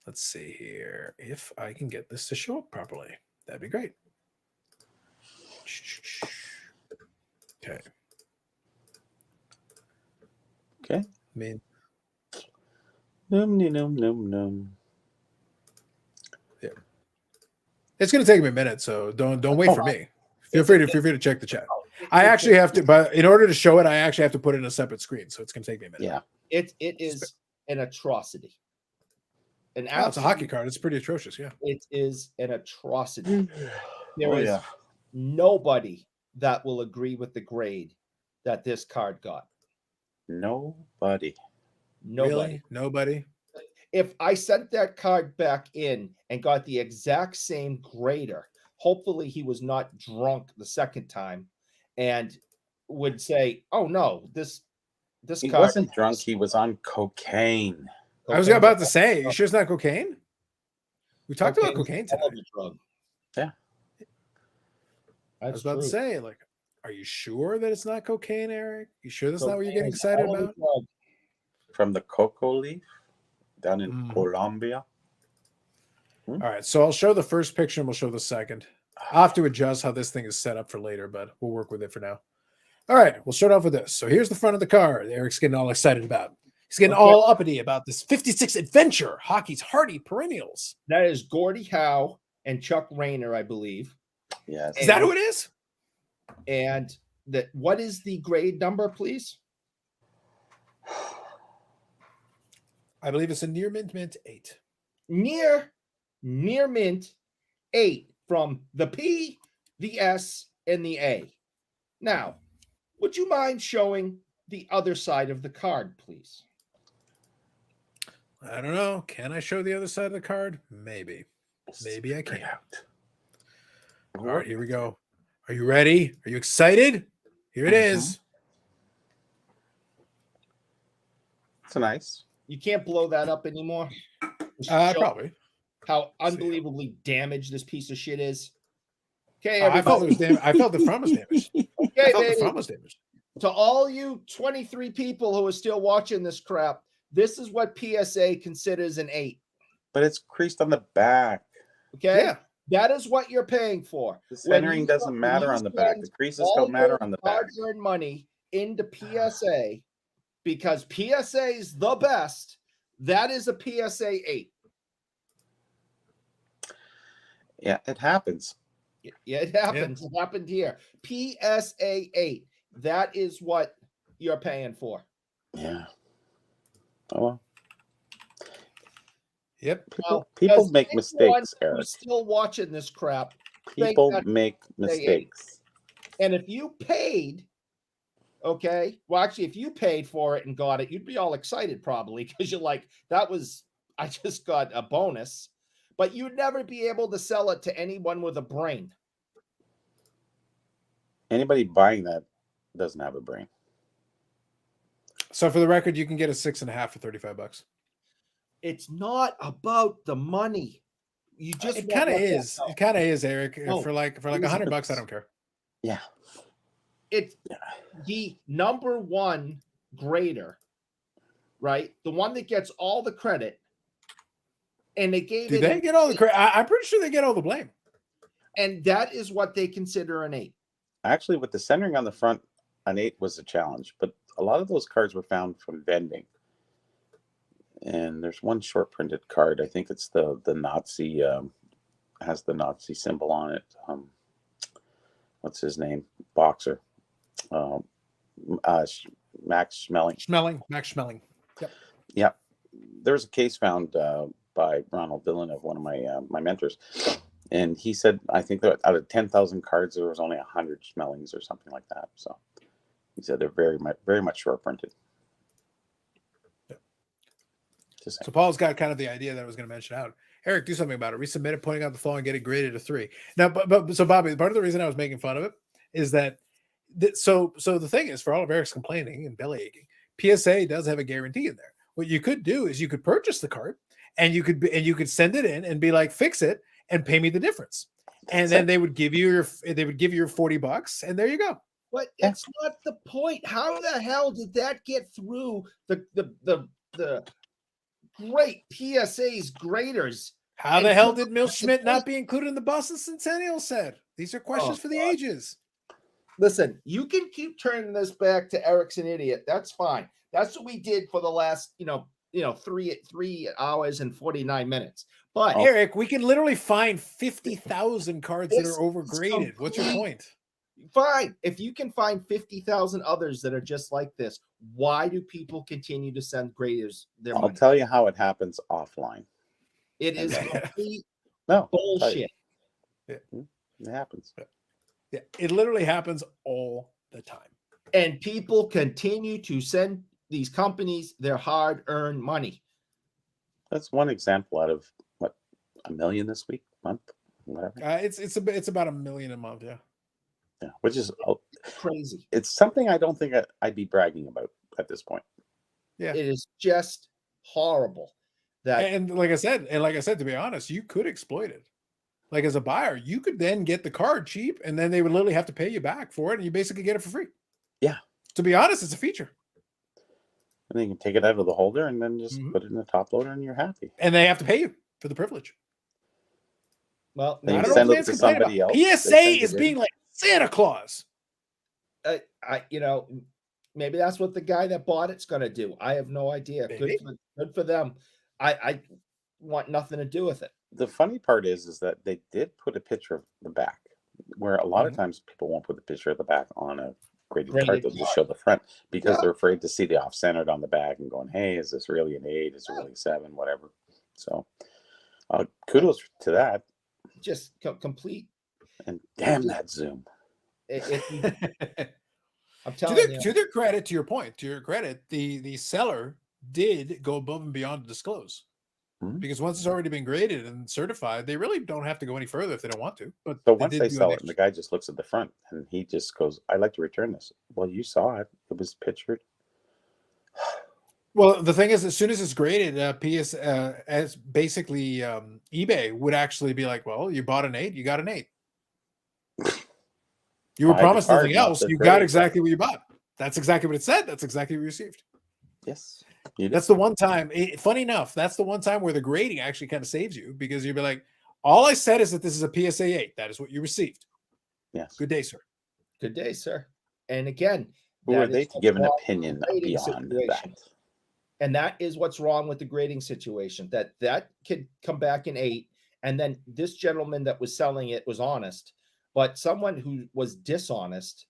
Let's see here. If I can get this to show up properly, that'd be great. Okay. Okay. I mean, num. Yeah. It's going to take me a minute, so don't wait for me. Feel free to check the chat. I actually have to, but in order to show it, I actually have to put it in a separate screen, so it's going to take me a minute. Yeah. It is an atrocity. It's a hockey card. It's pretty atrocious. Yeah. It is an atrocity. There is nobody that will agree with the grade that this card got. Nobody. Really? Nobody. If I sent that card back in and got the exact same grader, hopefully he was not drunk the second time and would say, "Oh no, this he card wasn't drunk. He was on cocaine." I was about to say, you sure it's not cocaine? We talked about cocaine today. Yeah. I was about to say, like, are you sure that it's not cocaine, Eric? You sure that's not what you're getting excited about? From the cocoa leaf down in Colombia. All right, so I'll show the first picture and we'll show the second. I'll have to adjust how this thing is set up for later, but we'll work with it for now. All right, we'll start off with this. So here's the front of the card. Eric's getting all excited about. He's getting all uppity about this 56 Adventure, hockey's hardy perennials. That is Gordie Howe and Chuck Rayner, I believe. Yes. Is that who it is? And what is the grade number, please? I believe it's a near mint 8. Near mint 8 from the P, the S, and the A. Now, would you mind showing the other side of the card, please? I don't know. Can I show the other side of the card? Maybe. Maybe I can. All right, here we go. Are you ready? Are you excited? Here it is. It's nice. You can't blow that up anymore. Probably. How unbelievably damaged this piece of shit is. Okay, I felt it was damaged. I felt the front was damaged. Okay, I felt the front was damaged. To all you 23 people who are still watching this crap, this is what PSA considers an 8. But it's creased on the back. Okay? Yeah. That is what you're paying for. The centering doesn't matter on the back. The creases don't matter on the back. Hard-earned money into PSA because PSA is the best. That is a PSA 8. Yeah, it happens. Yeah, it happens. It happened here. PSA 8. That is what you're paying for. Yeah. Oh well. Yep. People as make anyone mistakes, Eric. who's still watching this crap, People that make mistakes. and if you paid, okay, well, actually, if you paid for it and got it, you'd be all excited probably because you're like, I just got a bonus, but you'd never be able to sell it to anyone with a brain. Anybody buying that doesn't have a brain. So for the record, you can get a 6.5 for $35. It's not about the money. You just It kind of is. It kind of is, Eric. No, for like $100, I don't care. Yeah. It's the number one grader, right? The one that gets all the credit. And they gave Do they get all the credit? I'm pretty sure they get all the blame. And that is what they consider an 8. Actually, with the centering on the front, an 8 was a challenge, but a lot of those cards were found from vending. And there's one short printed card. I think it's the Nazi, has the Nazi symbol on it. What's his name? Boxer. Max Schmeling. Max Schmeling. Yep. Yep. There's a case found by Ronald Dillon, of one of my mentors, and he said, I think that out of 10,000 cards, there was only 100 Schmelings or something like that. So he said they're very much short printed. So Paul's got kind of the idea that I was going to mention out. Eric, do something about it. Resubmit it, pointing out the flaw, and get it graded a 3. Now, but so Bobby, part of the reason I was making fun of it is that so the thing is, for all of Eric's complaining and belly aching, PSA does have a guarantee in there. What you could do is you could purchase the card, and you could send it in and be like, fix it and pay me the difference, and then they would give you your $40, and there you go. But it's not the point. How the hell did that get through the great PSA's graders? How the hell did Mill Schmidt not be included in the Boston Centennial set? These are questions for the ages. Listen, you can keep turning this back to Eric's an idiot. That's fine. That's what we did for the last, 3 hours and 49 minutes. But Eric, we can literally find 50,000 cards that are overgraded. What's your point? Fine. If you can find 50,000 others that are just like this, why do people continue to send graders their money? I'll tell you how it happens offline. It is complete No bullshit. It happens. Yeah, it literally happens all the time. And people continue to send these companies their hard-earned money. That's one example out of what, 1 million this month, whatever. It's about 1 million a month, yeah. Yeah, which is Crazy. It's something I don't think I'd be bragging about at this point. Yeah, it is just horrible. And like I said, to be honest, you could exploit it. Like as a buyer, you could then get the card cheap, and then they would literally have to pay you back for it, and you basically get it for free. Yeah. To be honest, it's a feature. And then you can take it out of the holder and then just put it in the top loader, and you're happy. And they have to pay you for the privilege. Well, then you send it to somebody else. PSA is being like Santa Claus. Maybe that's what the guy that bought it's going to do. I have no idea. Good for them. I want nothing to do with it. The funny part is that they did put a picture of the back, where a lot of times people won't put a picture of the back on a graded card. They'll just show the front because they're afraid to see the off-centered on the back and going, hey, is this really an 8? Is it really 7? Whatever. So kudos to that. Just complete. And damn that zoom. I'm telling you. To their credit, to your point, the seller did go above and beyond to disclose. Because once it's already been graded and certified, they really don't have to go any further if they don't want to. But so once they sell it, and the guy just looks at the front and he just goes, I'd like to return this. Well, you saw it. It was pictured. Well, the thing is, as soon as it's graded, as basically eBay would actually be like, well, you bought an 8, you got an 8. You were promised nothing else. You got exactly what you bought. That's exactly what it said. That's exactly what you received. Yes. That's the one time. Funny enough, that's the one time where the grading actually kind of saves you, because you'd be like, all I said is that this is a PSA 8. That is what you received. Yes. Good day, sir. Good day, sir. And again, who are they to give an opinion beyond that? And that is what's wrong with the grading situation. That could come back in 8, and then this gentleman that was selling it was honest. but someone who was dishonest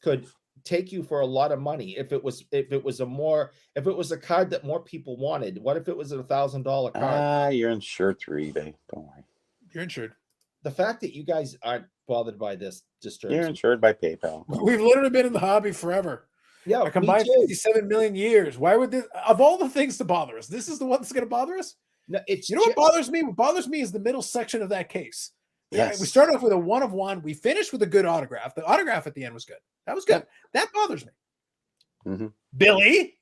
could take you for a lot of money if it was a card that more people wanted. What if it was a $1,000 card? You're insured through eBay. Don't worry. You're insured. The fact that you guys aren't bothered by this disturbs You're me. insured by PayPal. We've literally been in the hobby forever. Yeah, I combined 57 million years. Why would this, of all the things to bother us, this is the one that's going to bother us? No, it's you know what bothers me? What bothers me is the middle section of that case. Yes. We started off with a 1 of 1. We finished with a good autograph. The autograph at the end was good. That was good. That bothers me. Mm-hmm. Billy,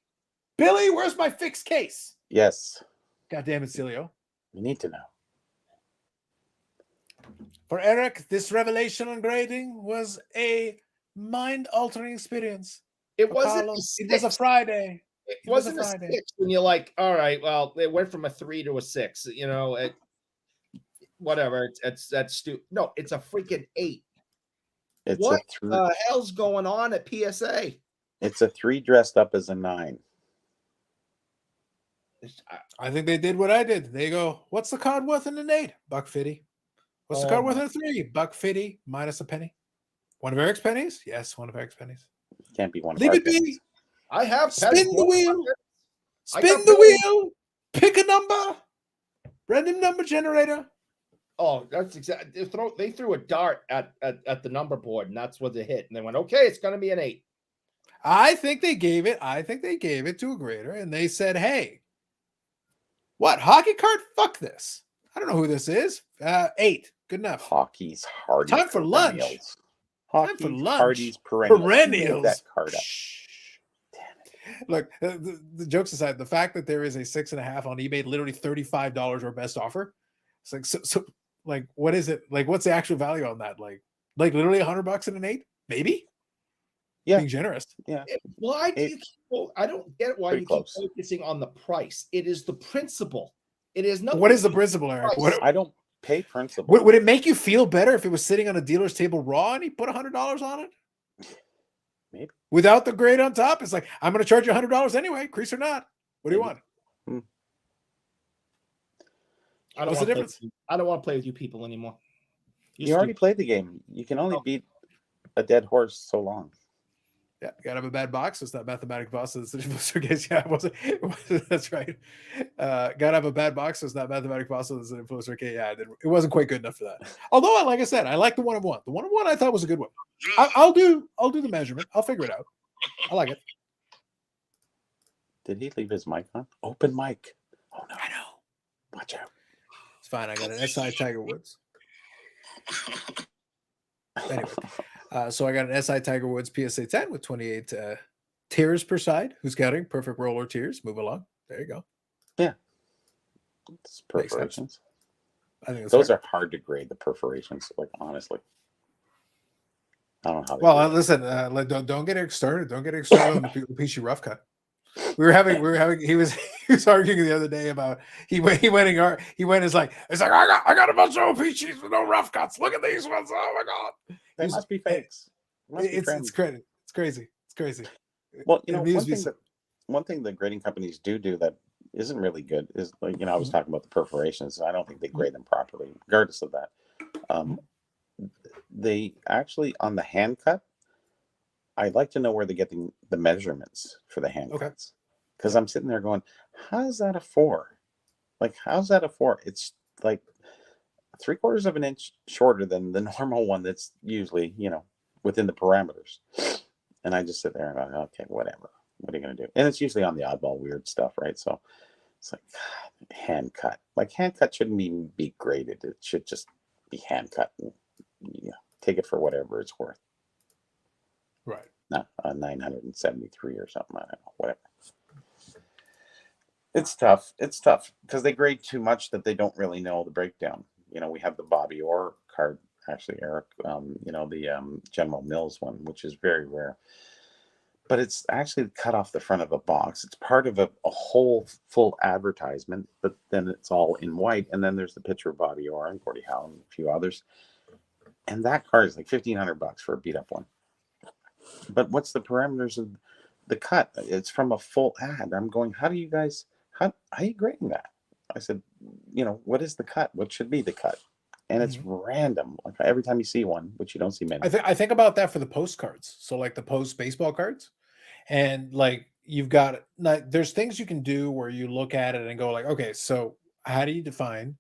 where's my fixed case? Yes. God damn it, Celio. You need to know. For Eric, this revelation on grading was a mind-altering experience. It For wasn't. Carlos, it was a Friday. It wasn't a 6 when you're like, all right, well, it went from a 3 to a 6. You know, whatever. That's stupid. No, it's a freaking 8. What the hell's going on at PSA? It's a 3 dressed up as a 9. I think they did what I did. They go, what's the card worth in an 8? $1.50. What's the card worth in a 3? $1.50 minus a penny. One of Eric's pennies? Yes, one of Eric's pennies. Can't be one of Leave our it be. I have spin the wheel. Spin the wheel. Pick a number. Random number generator. Oh, that's exactly. They threw a dart at the number board, and that's what they hit. And they went, okay, it's going to be an 8. I think they gave it to a grader, and they said, hey, what? Hockey card? Fuck this. I don't know who this is. 8. Good enough. Hockey's Hardy. Time for lunch. Time for lunch. Hardy's perennials. That card up. Look, the jokes aside, the fact that there is a 6.5 on eBay, literally $35 or best offer. It's like, so like, what is it? Like, what's the actual value on that? Like literally $100 in an 8? Maybe. Yeah. Being generous. Yeah. Why do you keep, I don't get why you keep focusing on the price. It is the principle. It is not. What is the principle, Eric? I don't pay principle. Would it make you feel better if it was sitting on a dealer's table raw and he put $100 on it? Maybe. Without the grade on top? It's like, I'm going to charge you $100 anyway, crease or not. What do you want? What's the difference? I don't want to play with you people anymore. You already played the game. You can only beat a dead horse so long. Yeah, you gotta have a bad box. It's not mathematic boss. It's influencer. Yeah, it wasn't. That's right. Gotta have a bad box. So it's not mathematic boss. It's an influencer. Okay, yeah, it wasn't quite good enough for that. Although, like I said, I like the 1 of 1. The 1 of 1 I thought was a good one. I'll do the measurement. I'll figure it out. I like it. Did he leave his mic on? Open mic. Oh no! I know. Watch out. It's fine. I got an SI Tiger Woods. Anyway. So I got an SI Tiger Woods PSA 10 with 28 tiers per side. Who's counting? Perfect roller tiers. Move along. There you go. Yeah. It's perforations. I think those are hard to grade, the perforations, like honestly. I don't know how. Well, listen, don't get started. Don't get started on the Peachy rough cut. He was arguing the other day about he went is like, it's like I got a bunch of Peachies with no rough cuts. Look at these ones. Oh my god. They must be fakes. It's crazy. It's crazy. Well, you know, one thing the grading companies do that isn't really good is, like, you know, I was talking about the perforations. I don't think they grade them properly, regardless of that. They actually, on the hand cut, I'd like to know where they're getting the measurements for the hand cuts. Because I'm sitting there going, how's that a 4? Like, how's that a 4? It's like 3/4 of an inch shorter than the normal one that's usually, you know, within the parameters. And I just sit there and I go, okay, whatever. What are you going to do? And it's usually on the oddball weird stuff, right? So it's like, God, hand cut. Like, hand cut shouldn't even be graded. It should just be hand cut. And, you know, take it for whatever it's worth. Right. Not a 973 or something. I don't know, whatever. It's tough. It's tough because they grade too much that they don't really know the breakdown. You know, we have the Bobby Orr card, actually, Eric, you know, the General Mills one, which is very rare. But it's actually cut off the front of a box. It's part of a whole full advertisement, but then it's all in white. And then there's the picture of Bobby Orr and Gordie Howe and a few others. And that card is like $1,500 for a beat up one. But what's the parameters of the cut? It's from a full ad. I'm going, how do you guys, how are you grading that? I said, you know, what is the cut? What should be the cut? and it's random. Like every time you see one, which you don't see many. I think about that for the postcards. So like the post baseball cards, and like you've got like there's things you can do where you look at it and go like, okay, so how do you define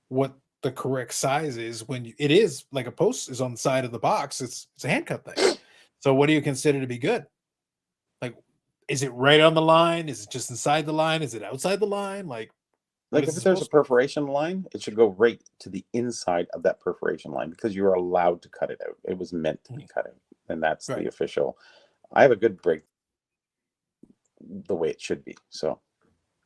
what the correct size is when it is like a post is on the side of the box? It's a hand cut thing. So what do you consider to be good? Like, is it right on the line? Is it just inside the line? Is it outside the line? Like if there's a perforation line, it should go right to the inside of that perforation line because you're allowed to cut it out. It was meant to be cut out, and that's the official. I have a good break the way it should be. So,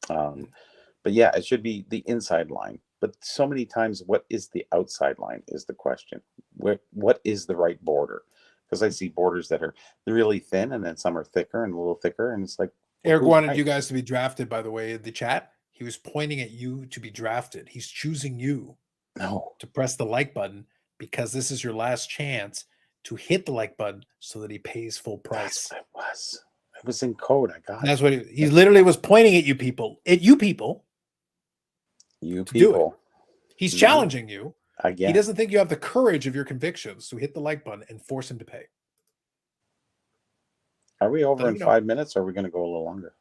but yeah, it should be the inside line. But so many times, what is the outside line is the question. What is the right border? Because I see borders that are really thin, and then some are thicker and a little thicker, and it's like Eric wanted you guys to be drafted. By the way, in the chat, he was pointing at you to be drafted. He's choosing you to press the like button because this is your last chance to hit the like button so that he pays full price. That's what it was. It was in code. I got. That's what he literally was pointing at you people. At you people. You to do people. It. He's challenging you. Again. He doesn't think you have the courage of your convictions to hit the like button and force him to pay. Are we over in 5 minutes, or are we going to go a little longer?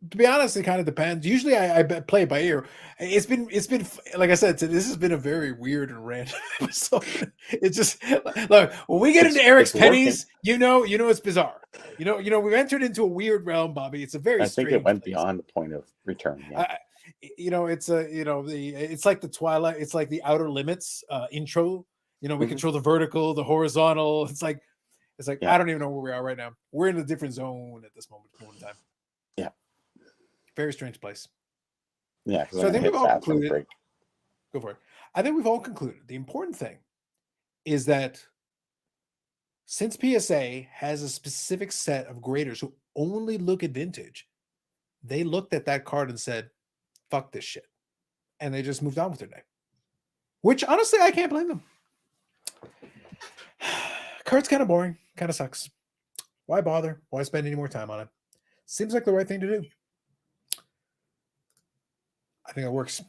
To be honest, it kind of depends. Usually I play it by ear. It's been like I said, this has been a very weird and random episode. It's just look, when we get into Eric's pennies, you know it's bizarre. You know, we've entered into a weird realm, Bobby. It's a very I think it went beyond the point of return. Yeah. It's like the Twilight, it's like the Outer Limits intro. We control the vertical, the horizontal. It's like I don't even know where we are right now. We're in a different zone at this moment in time. Yeah. Very strange place. Yeah. So I think we've all concluded. Go for it. I think we've all concluded. The important thing is that since PSA has a specific set of graders who only look at vintage, they looked at that card and said, fuck this shit. And they just moved on with their day. Which honestly, I can't blame them. Card's kind of boring. Kind of sucks. Why bother? Why spend any more time on it? Seems like the right thing to do. I think it works.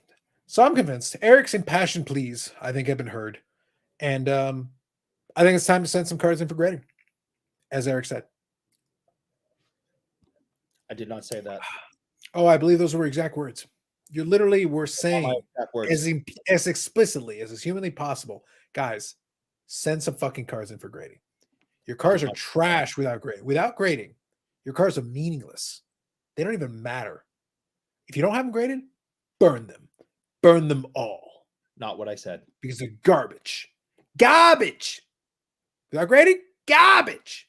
So I'm convinced. Eric's impassioned pleas, I think, have been heard. And I think it's time to send some cards in for grading, as Eric said. I did not say that. Oh, I believe those were exact words. You literally were saying as explicitly as is humanly possible, guys, send some fucking cards in for grading. Your cards are trash without grading. Without grading, your cards are meaningless. They don't even matter. If you don't have them graded, burn them. Burn them all. Not what I said. Because they're garbage. Garbage. Without grading, garbage.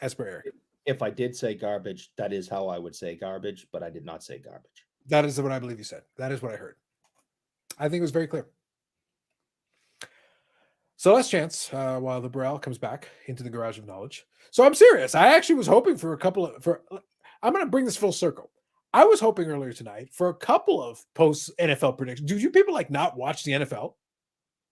As per Eric. If I did say garbage, that is how I would say garbage, but I did not say garbage. That is what I believe you said. That is what I heard. I think it was very clear. So last chance while the Burrell comes back into the garage of knowledge. So I'm serious. I actually was hoping for I'm going to bring this full circle. I was hoping earlier tonight for a couple of post NFL predictions. Do you people not watch the NFL?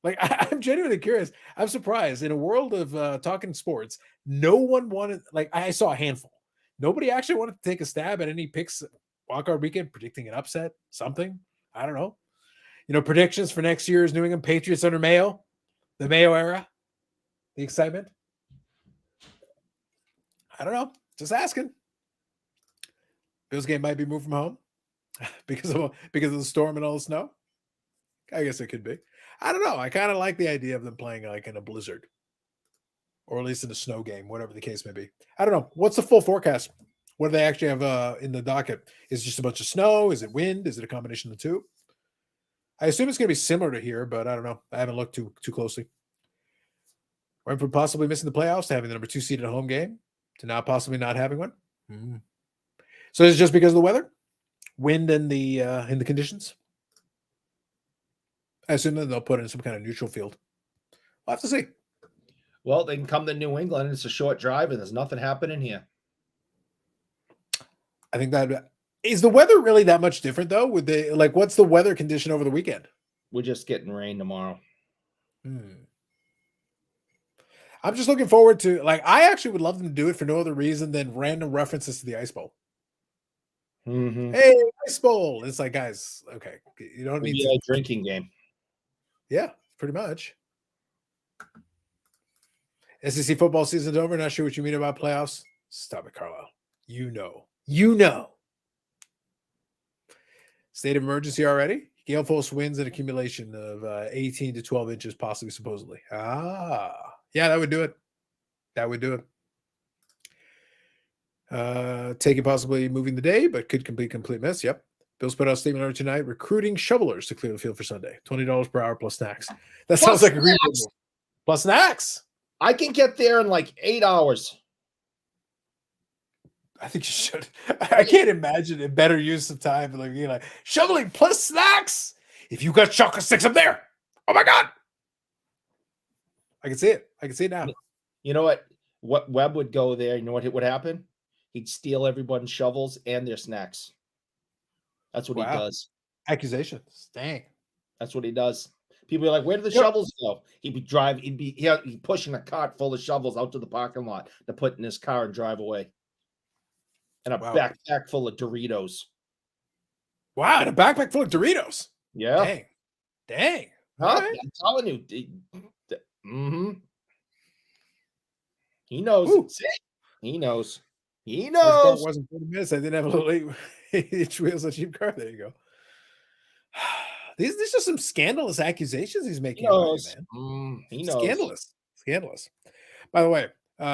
Like, I'm genuinely curious. I'm surprised in a world of talking sports, no one wanted, I saw a handful. Nobody actually wanted to take a stab at any picks wildcard weekend, predicting an upset, something. I don't know. Predictions for next year's New England Patriots under Mayo, the Mayo era, the excitement. I don't know. Just asking. Bills game might be moved from home because of the storm and all the snow. I guess it could be. I don't know. I kind of like the idea of them playing in a blizzard, or at least in a snow game, whatever the case may be. I don't know. What's the full forecast? What do they actually have in the docket? Is it just a bunch of snow? Is it wind? Is it a combination of the two? I assume it's going to be similar to here, but I don't know. I haven't looked too closely. Went from possibly missing the playoffs to having the number 2 seed at a home game to now possibly not having one. Mm-hmm. So is it just because of the weather, wind, and the conditions? I assume that they'll put in some kind of neutral field. We'll have to see. Well, they can come to New England. It's a short drive, and there's nothing happening here. I think that is the weather really that much different though? With what's the weather condition over the weekend? We're just getting rain tomorrow. I'm just looking forward to I actually would love them to do it for no other reason than random references to the Ice Bowl. Mm-hmm. Hey, Ice Bowl. It's like, guys, okay, you don't need a drinking game. Yeah, pretty much. SEC football season's over. Not sure what you mean about playoffs. Stop it, Carlisle. You know. State of emergency already. Gale force winds and accumulation of 18 to 12 inches, possibly, supposedly. Yeah, that would do it. Taking possibly moving the day, but could complete mess. Yep. Bills put out a statement earlier tonight recruiting shovelers to clear the field for Sunday. $20 per hour plus snacks. That sounds like a great move. Plus snacks. I can get there in like 8 hours. I think you should. I can't imagine a better use of time than being like shoveling plus snacks. If you got chocolate sticks up there, oh my god! I can see it. I can see it now. You know what? What Webb would go there? You know what would happen? He'd steal everyone's shovels and their snacks. That's what he does. Accusations. Dang. That's what he does. People are like, "Where do the shovels go?" He'd be pushing a cart full of shovels out to the parking lot to put in his car and drive away. And a backpack full of Doritos. Wow, and a backpack full of Doritos. Yeah. Dang. Huh? Right. I'm telling you. He knows. He knows. He knows. It wasn't 40 minutes. I didn't have a little 8-inch wheels on a cheap car. There you go. These are some scandalous accusations he's making. He knows. He knows. Scandalous. By the way,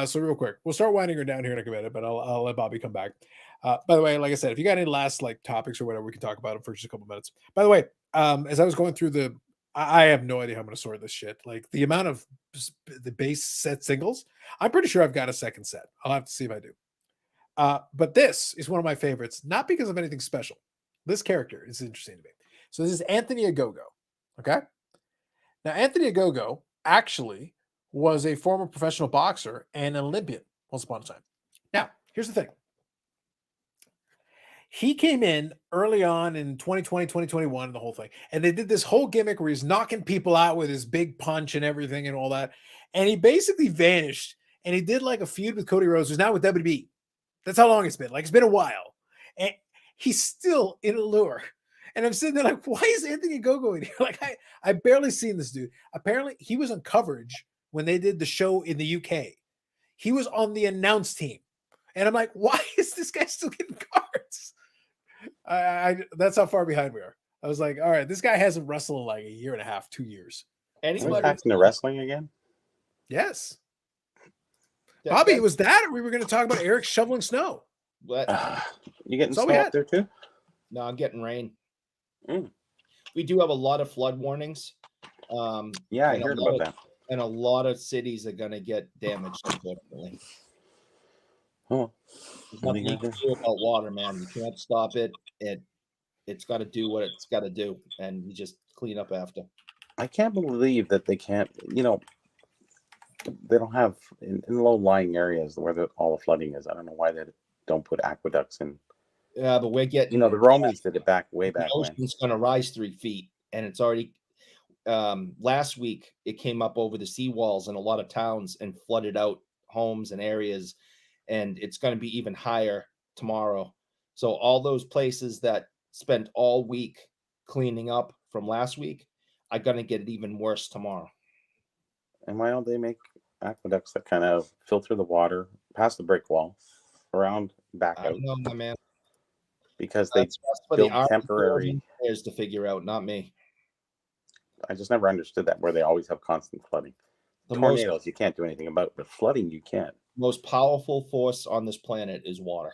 so real quick, we'll start winding her down here in a minute, but I'll let Bobby come back. By the way, like I said, if you got any last topics or whatever, we can talk about them for just a couple minutes. By the way, as I was going through I have no idea how I'm going to sort this shit. Like the amount of the base set singles, I'm pretty sure I've got a second set. I'll have to see if I do. But this is one of my favorites, not because of anything special. This character is interesting to me. So this is Anthony Ogogo. Okay. Now, Anthony Ogogo actually was a former professional boxer and an Olympian once upon a time. Now, here's the thing. He came in early on in 2020, 2021, and the whole thing. And they did this whole gimmick where he's knocking people out with his big punch and everything and all that. And he basically vanished. And he did like a feud with Cody Rhodes, who's now with WWE. That's how long it's been. Like, it's been a while. And he's still in Allure. And I'm sitting there like, why is Anthony Ogogo in here? Like, I barely seen this dude. Apparently, he was on coverage when they did the show in the UK. He was on the announce team. And I'm like, why is this guy still getting cards? That's how far behind we are. I was like, all right, this guy hasn't wrestled in like a year and a half, 2 years. Anybody back into wrestling again? Yes. Bobby, was that, or we were going to talk about Eric shoveling snow? What? You getting snow up there too? No, I'm getting rain. We do have a lot of flood warnings. Yeah, I heard about that. And a lot of cities are going to get damaged, unfortunately. Oh, there's nothing you can do about water, man. You can't stop it. It's got to do what it's got to do, and you just clean up after. I can't believe that they can't. They don't have in low-lying areas where all the flooding is. I don't know why they don't put aqueducts in. Yeah, but we're getting. The Romans did it way back when. The ocean's going to rise 3 feet, and it's already. Last week, it came up over the seawalls in a lot of towns and flooded out homes and areas, and it's going to be even higher tomorrow. So all those places that spent all week cleaning up from last week are going to get it even worse tomorrow. And why don't they make aqueducts that kind of filter the water past the brick wall, around, back out? I don't know, my man. Because they build temporary players to figure out, not me. I just never understood that, where they always have constant flooding. Tornadoes you can't do anything about, but flooding you can. Most powerful force on this planet is water.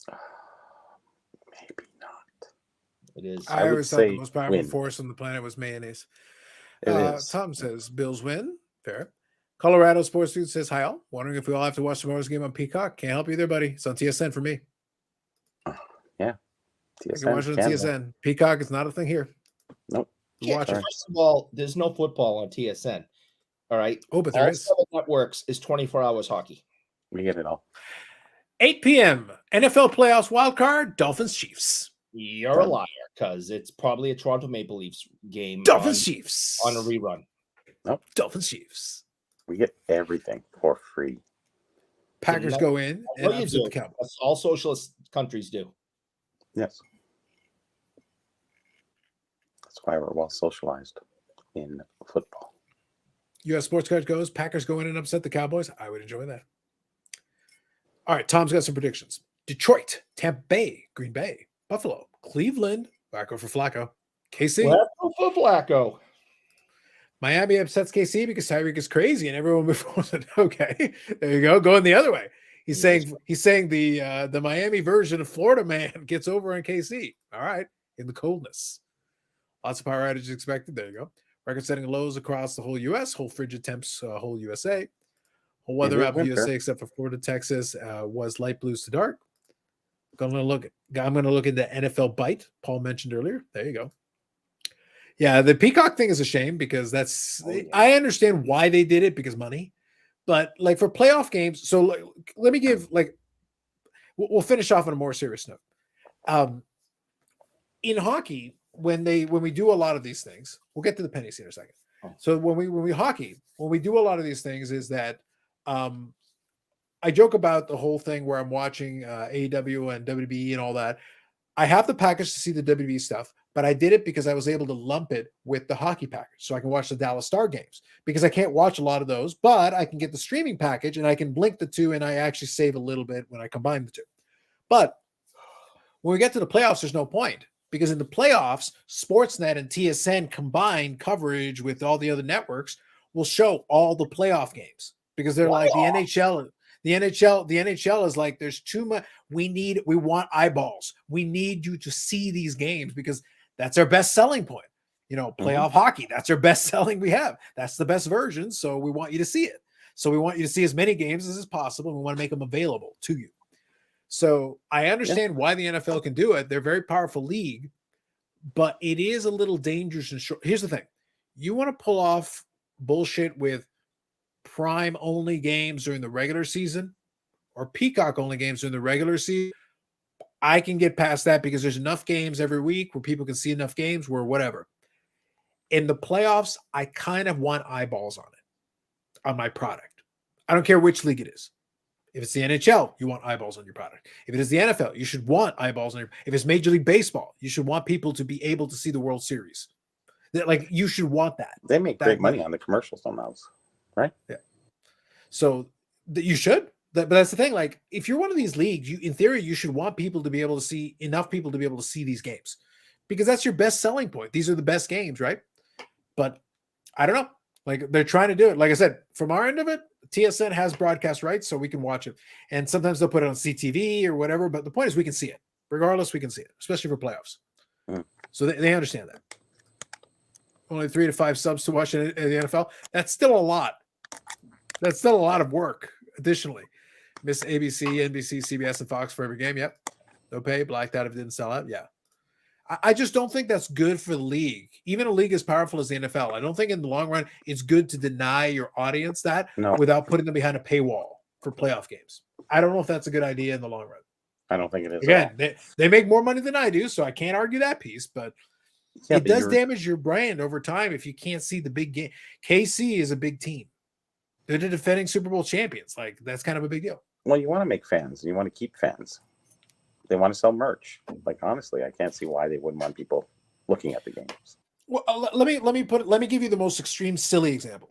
Maybe not. It is. I always thought the most powerful force on the planet was mayonnaise. Tom says Bills win. Fair. Colorado Sports Dude says hi all. Wondering if we all have to watch tomorrow's game on Peacock. Can't help you there, buddy. It's on TSN for me. Yeah. TSN, you can watch it on TSN. Peacock is not a thing here. Nope. Watch it. First of all, there's no football on TSN. All right. Oh, but there is. Networks is 24 hours hockey. We get it all. 8 p.m. NFL playoffs wild card, Dolphins Chiefs. You're a liar, because it's probably a Toronto Maple Leafs game. Dolphins Chiefs on a rerun. Nope. Dolphins Chiefs. We get everything for free. Packers go in and upset the Cowboys. That's all socialist countries do. Yes. That's why we're well socialized in football. U.S. sports card goes. Packers go in and upset the Cowboys. I would enjoy that. All right, Tom's got some predictions. Detroit, Tampa Bay, Green Bay, Buffalo, Cleveland, Flacco for Flacco, KC. Flacco for Flacco. Miami upsets KC because Tyreek is crazy, and everyone before said, "Okay, there you go, going the other way." He's saying the Miami version of Florida man gets over on KC. All right, in the coldness, lots of power outages expected. There you go. Record-setting lows across the whole U.S. Whole frigid temps, whole USA. Whole weather map of USA except for Florida, Texas was light blues to dark. I'm going to look into NFL bite. Paul mentioned earlier. There you go. Yeah, the Peacock thing is a shame because I understand why they did it because money, but like for playoff games. So let me give we'll finish off on a more serious note. In hockey, when we do a lot of these things, we'll get to the pennies here in a second. So when we do a lot of these things is that I joke about the whole thing where I'm watching AEW and WWE and all that. I have the package to see the WWE stuff, but I did it because I was able to lump it with the hockey package so I can watch the Dallas Star games because I can't watch a lot of those, but I can get the streaming package and I can blink the two and I actually save a little bit when I combine the two. But when we get to the playoffs, there's no point because in the playoffs, Sportsnet and TSN combined coverage with all the other networks will show all the playoff games because they're like the NHL. The NHL is like, there's too much. We want eyeballs. We need you to see these games because that's our best selling point. Playoff hockey, that's our best selling we have. That's the best version. So we want you to see it. So we want you to see as many games as is possible. We want to make them available to you. So I understand why the NFL can do it. They're a very powerful league, but it is a little dangerous and short. Here's the thing. You want to pull off bullshit with prime only games during the regular season or Peacock only games during the regular season, I can get past that because there's enough games every week where people can see enough games where whatever. In the playoffs, I kind of want eyeballs on it, on my product. I don't care which league it is. If it's the NHL, you want eyeballs on your product. If it is the NFL, you should want eyeballs on your. If it's Major League Baseball, you should want people to be able to see the World Series. You should want that. They make great money on the commercials on those. Right. Yeah. So you should, but that's the thing. Like, if you're one of these leagues, in theory, you should want people to be able to see enough people to be able to see these games because that's your best selling point. These are the best games, right? But I don't know. Like, they're trying to do it. Like I said, from our end of it, TSN has broadcast rights, so we can watch it. And sometimes they'll put it on CTV or whatever. But the point is, we can see it. Regardless, we can see it, especially for playoffs. So they understand that. Only 3 to 5 subs to watch in the NFL. That's still a lot. That's still a lot of work. Additionally, miss ABC, NBC, CBS, and Fox for every game. Yep. No pay. Blacked out if it didn't sell out. Yeah. I just don't think that's good for the league. Even a league as powerful as the NFL. I don't think in the long run it's good to deny your audience that without putting them behind a paywall for playoff games. I don't know if that's a good idea in the long run. I don't think it is. Again, they make more money than I do, so I can't argue that piece, but it does damage your brand over time if you can't see the big game. KC is a big team. They're the defending Super Bowl champions. Like, that's kind of a big deal. Well, you want to make fans. You want to keep fans. They want to sell merch. Like, honestly, I can't see why they wouldn't want people looking at the games. Well, let me give you the most extreme, silly example.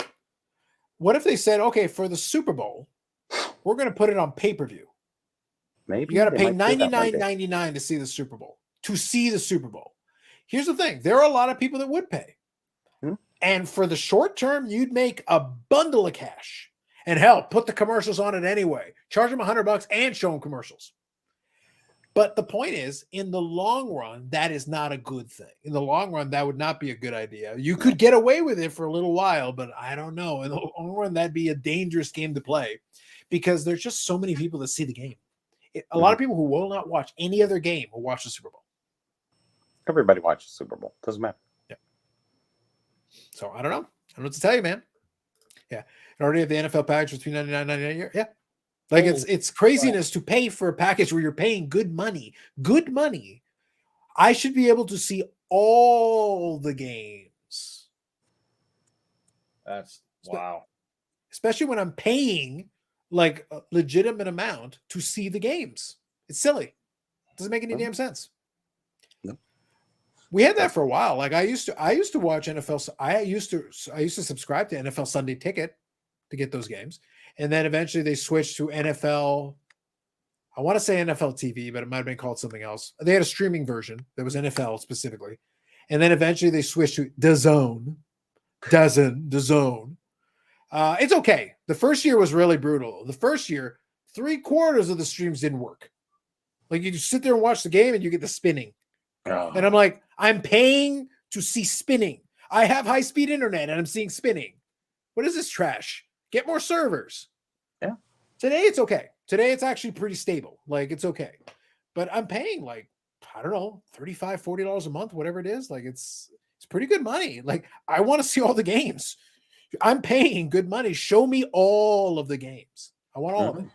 What if they said, okay, for the Super Bowl, we're going to put it on pay-per-view. Maybe you got to pay $99.99 to see the Super Bowl. To see the Super Bowl. Here's the thing. There are a lot of people that would pay. And for the short term, you'd make a bundle of cash. And hell, put the commercials on it anyway. Charge them $100 and show them commercials. But the point is, in the long run, that is not a good thing. In the long run, that would not be a good idea. You could get away with it for a little while, but I don't know. In the long run, that'd be a dangerous game to play because there's just so many people that see the game. A lot of people who will not watch any other game will watch the Super Bowl. Everybody watches Super Bowl. Doesn't matter. Yeah. So I don't know. I don't know what to tell you, man. Yeah. And already have the NFL package for $399.99 a year. Yeah. Like it's craziness to pay for a package where you're paying good money. Good money. I should be able to see all the games. That's wow. Especially when I'm paying like a legitimate amount to see the games. It's silly. It doesn't make any damn sense. No. We had that for a while. Like I used to watch NFL. I used to subscribe to NFL Sunday Ticket to get those games, and then eventually they switched to NFL. I want to say NFL TV, but it might have been called something else. They had a streaming version that was NFL specifically, and then eventually they switched to DAZN. DAZN. It's okay. The first year was really brutal. The first year, 3/4 of the streams didn't work. Like you just sit there and watch the game, and you get the spinning. Oh. And I'm like, I'm paying to see spinning. I have high-speed internet and I'm seeing spinning. What is this trash? Get more servers. Yeah. Today it's okay. Today it's actually pretty stable. Like it's okay. But I'm paying like, I don't know, $35, $40 a month, whatever it is. Like it's pretty good money. Like I want to see all the games. I'm paying good money. Show me all of the games. I want all of them.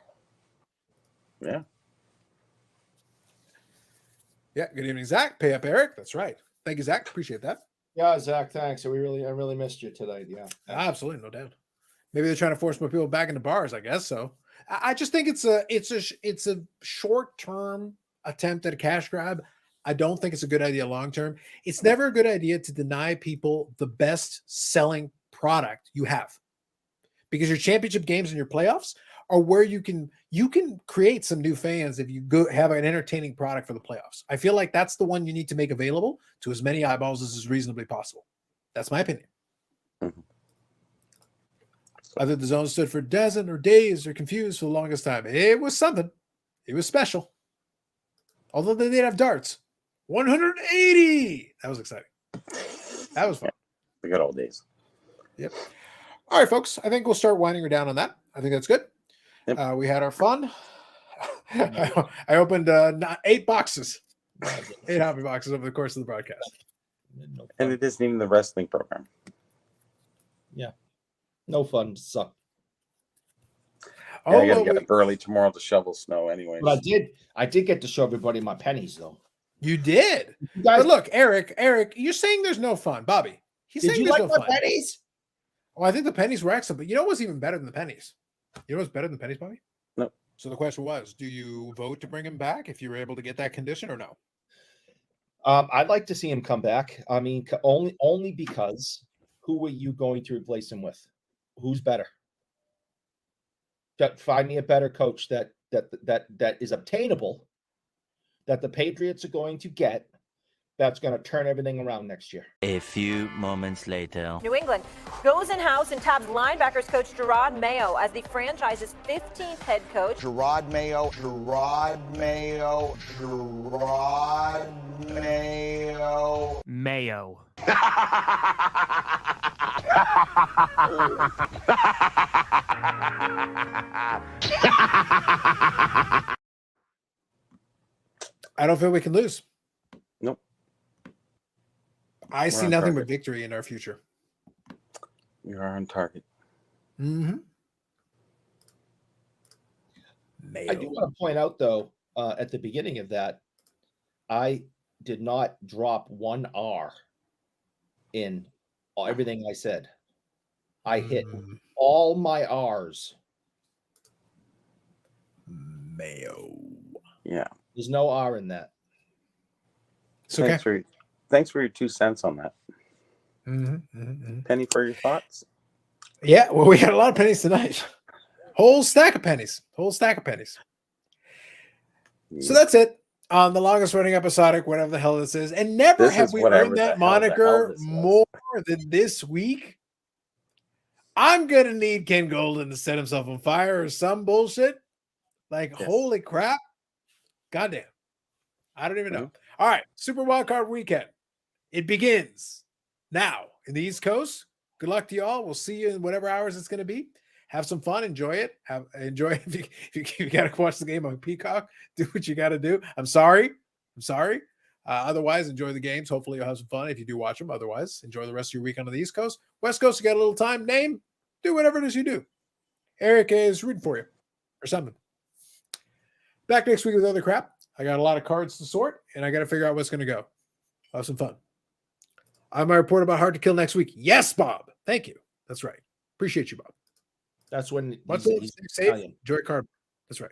Yeah. Yeah, good evening, Zach. Pay up, Eric. That's right. Thank you, Zach. Appreciate that. Yeah, Zach, thanks. I really missed you tonight. Yeah, absolutely, no doubt. Maybe they're trying to force more people back into bars. I guess so. I just think it's a short-term attempt at a cash grab. I don't think it's a good idea long term. It's never a good idea to deny people the best selling product you have, because your championship games and your playoffs are where you can create some new fans if you go have an entertaining product for the playoffs. I feel like that's the one you need to make available to as many eyeballs as is reasonably possible. That's my opinion. Mm-hmm. Either the zone stood for dozen or days or confused for the longest time. It was something. It was special. Although they did have darts. 180. That was exciting. That was fun. The good old days. Yep. All right, folks. I think we'll start winding her down on that. I think that's good. Yep. We had our fun. I opened 8 boxes, 8 hobby boxes over the course of the broadcast. And it isn't even the wrestling program. Yeah. No fun. Suck. Yeah, I gotta get up early tomorrow to shovel snow anyways. But I did get to show everybody my pennies though. You did. You guys, but look, Eric, you're saying there's no fun. Bobby, he's did saying you there's like no my fun. pennies? Oh, I think the pennies were excellent, but you know what's even better than the pennies? You know what's better than pennies, Bobby? No. So the question was, do you vote to bring him back if you were able to get that condition or no? I'd like to see him come back. I mean, only because who are you going to replace him with? Who's better? Find me a better coach that is obtainable, that the Patriots are going to get, that's going to turn everything around next year. A few moments later. New England goes in-house and tabs linebackers coach Gerard Mayo as the franchise's 15th head coach. Gerard Mayo. Mayo. I don't feel we can lose. Nope. I see nothing but victory in our future. You are on target. Mm-hmm. I do want to point out, though, at the beginning of that, I did not drop one R in everything I said. I hit all my R's. Mayo. Yeah. There's no R in that. It's okay. Thanks for your 2 cents on that. Mm-hmm. Penny for your thoughts? Yeah, well, we got a lot of pennies tonight. Whole stack of pennies. Yeah. So that's it. On the longest running episodic, whatever the hell this is. And never have we earned that moniker more than this week. I'm going to need Ken Golden to set himself on fire or some bullshit. Like, holy crap. Goddamn. I don't even know. All right. Super Wildcard Weekend. It begins now in the East Coast. Good luck to y'all. We'll see you in whatever hours it's going to be. Have some fun. Enjoy it. Enjoy it. If you got to watch the game on Peacock, do what you got to do. I'm sorry. Otherwise, enjoy the games. Hopefully, you'll have some fun if you do watch them. Otherwise, enjoy the rest of your weekend on the East Coast. West Coast, you got a little time. Do whatever it is you do. Eric is rooting for you or something. Back next week with other crap. I got a lot of cards to sort, and I got to figure out what's going to go. Have some fun. I have my report about Hard to Kill next week. Yes, Bob. Thank you. That's right. Appreciate you, Bob. That's when he's safe. Joy Card. That's right.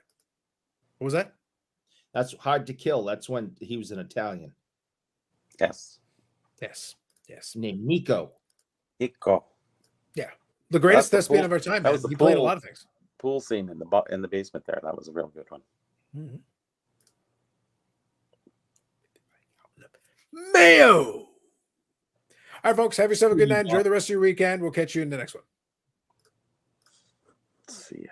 What was that? That's Hard to Kill. That's when he was an Italian. Yes. Yes. Yes. named Nico. Hippo. The greatest That's the thespian pool- of our time, that man. was the He played a pool. lot of things. Pool scene in the basement there. That was a real good one. Mhm. Mayo. All right, folks. Have yourself a good night. Enjoy the rest of your weekend. We'll catch you in the next one. Let's see.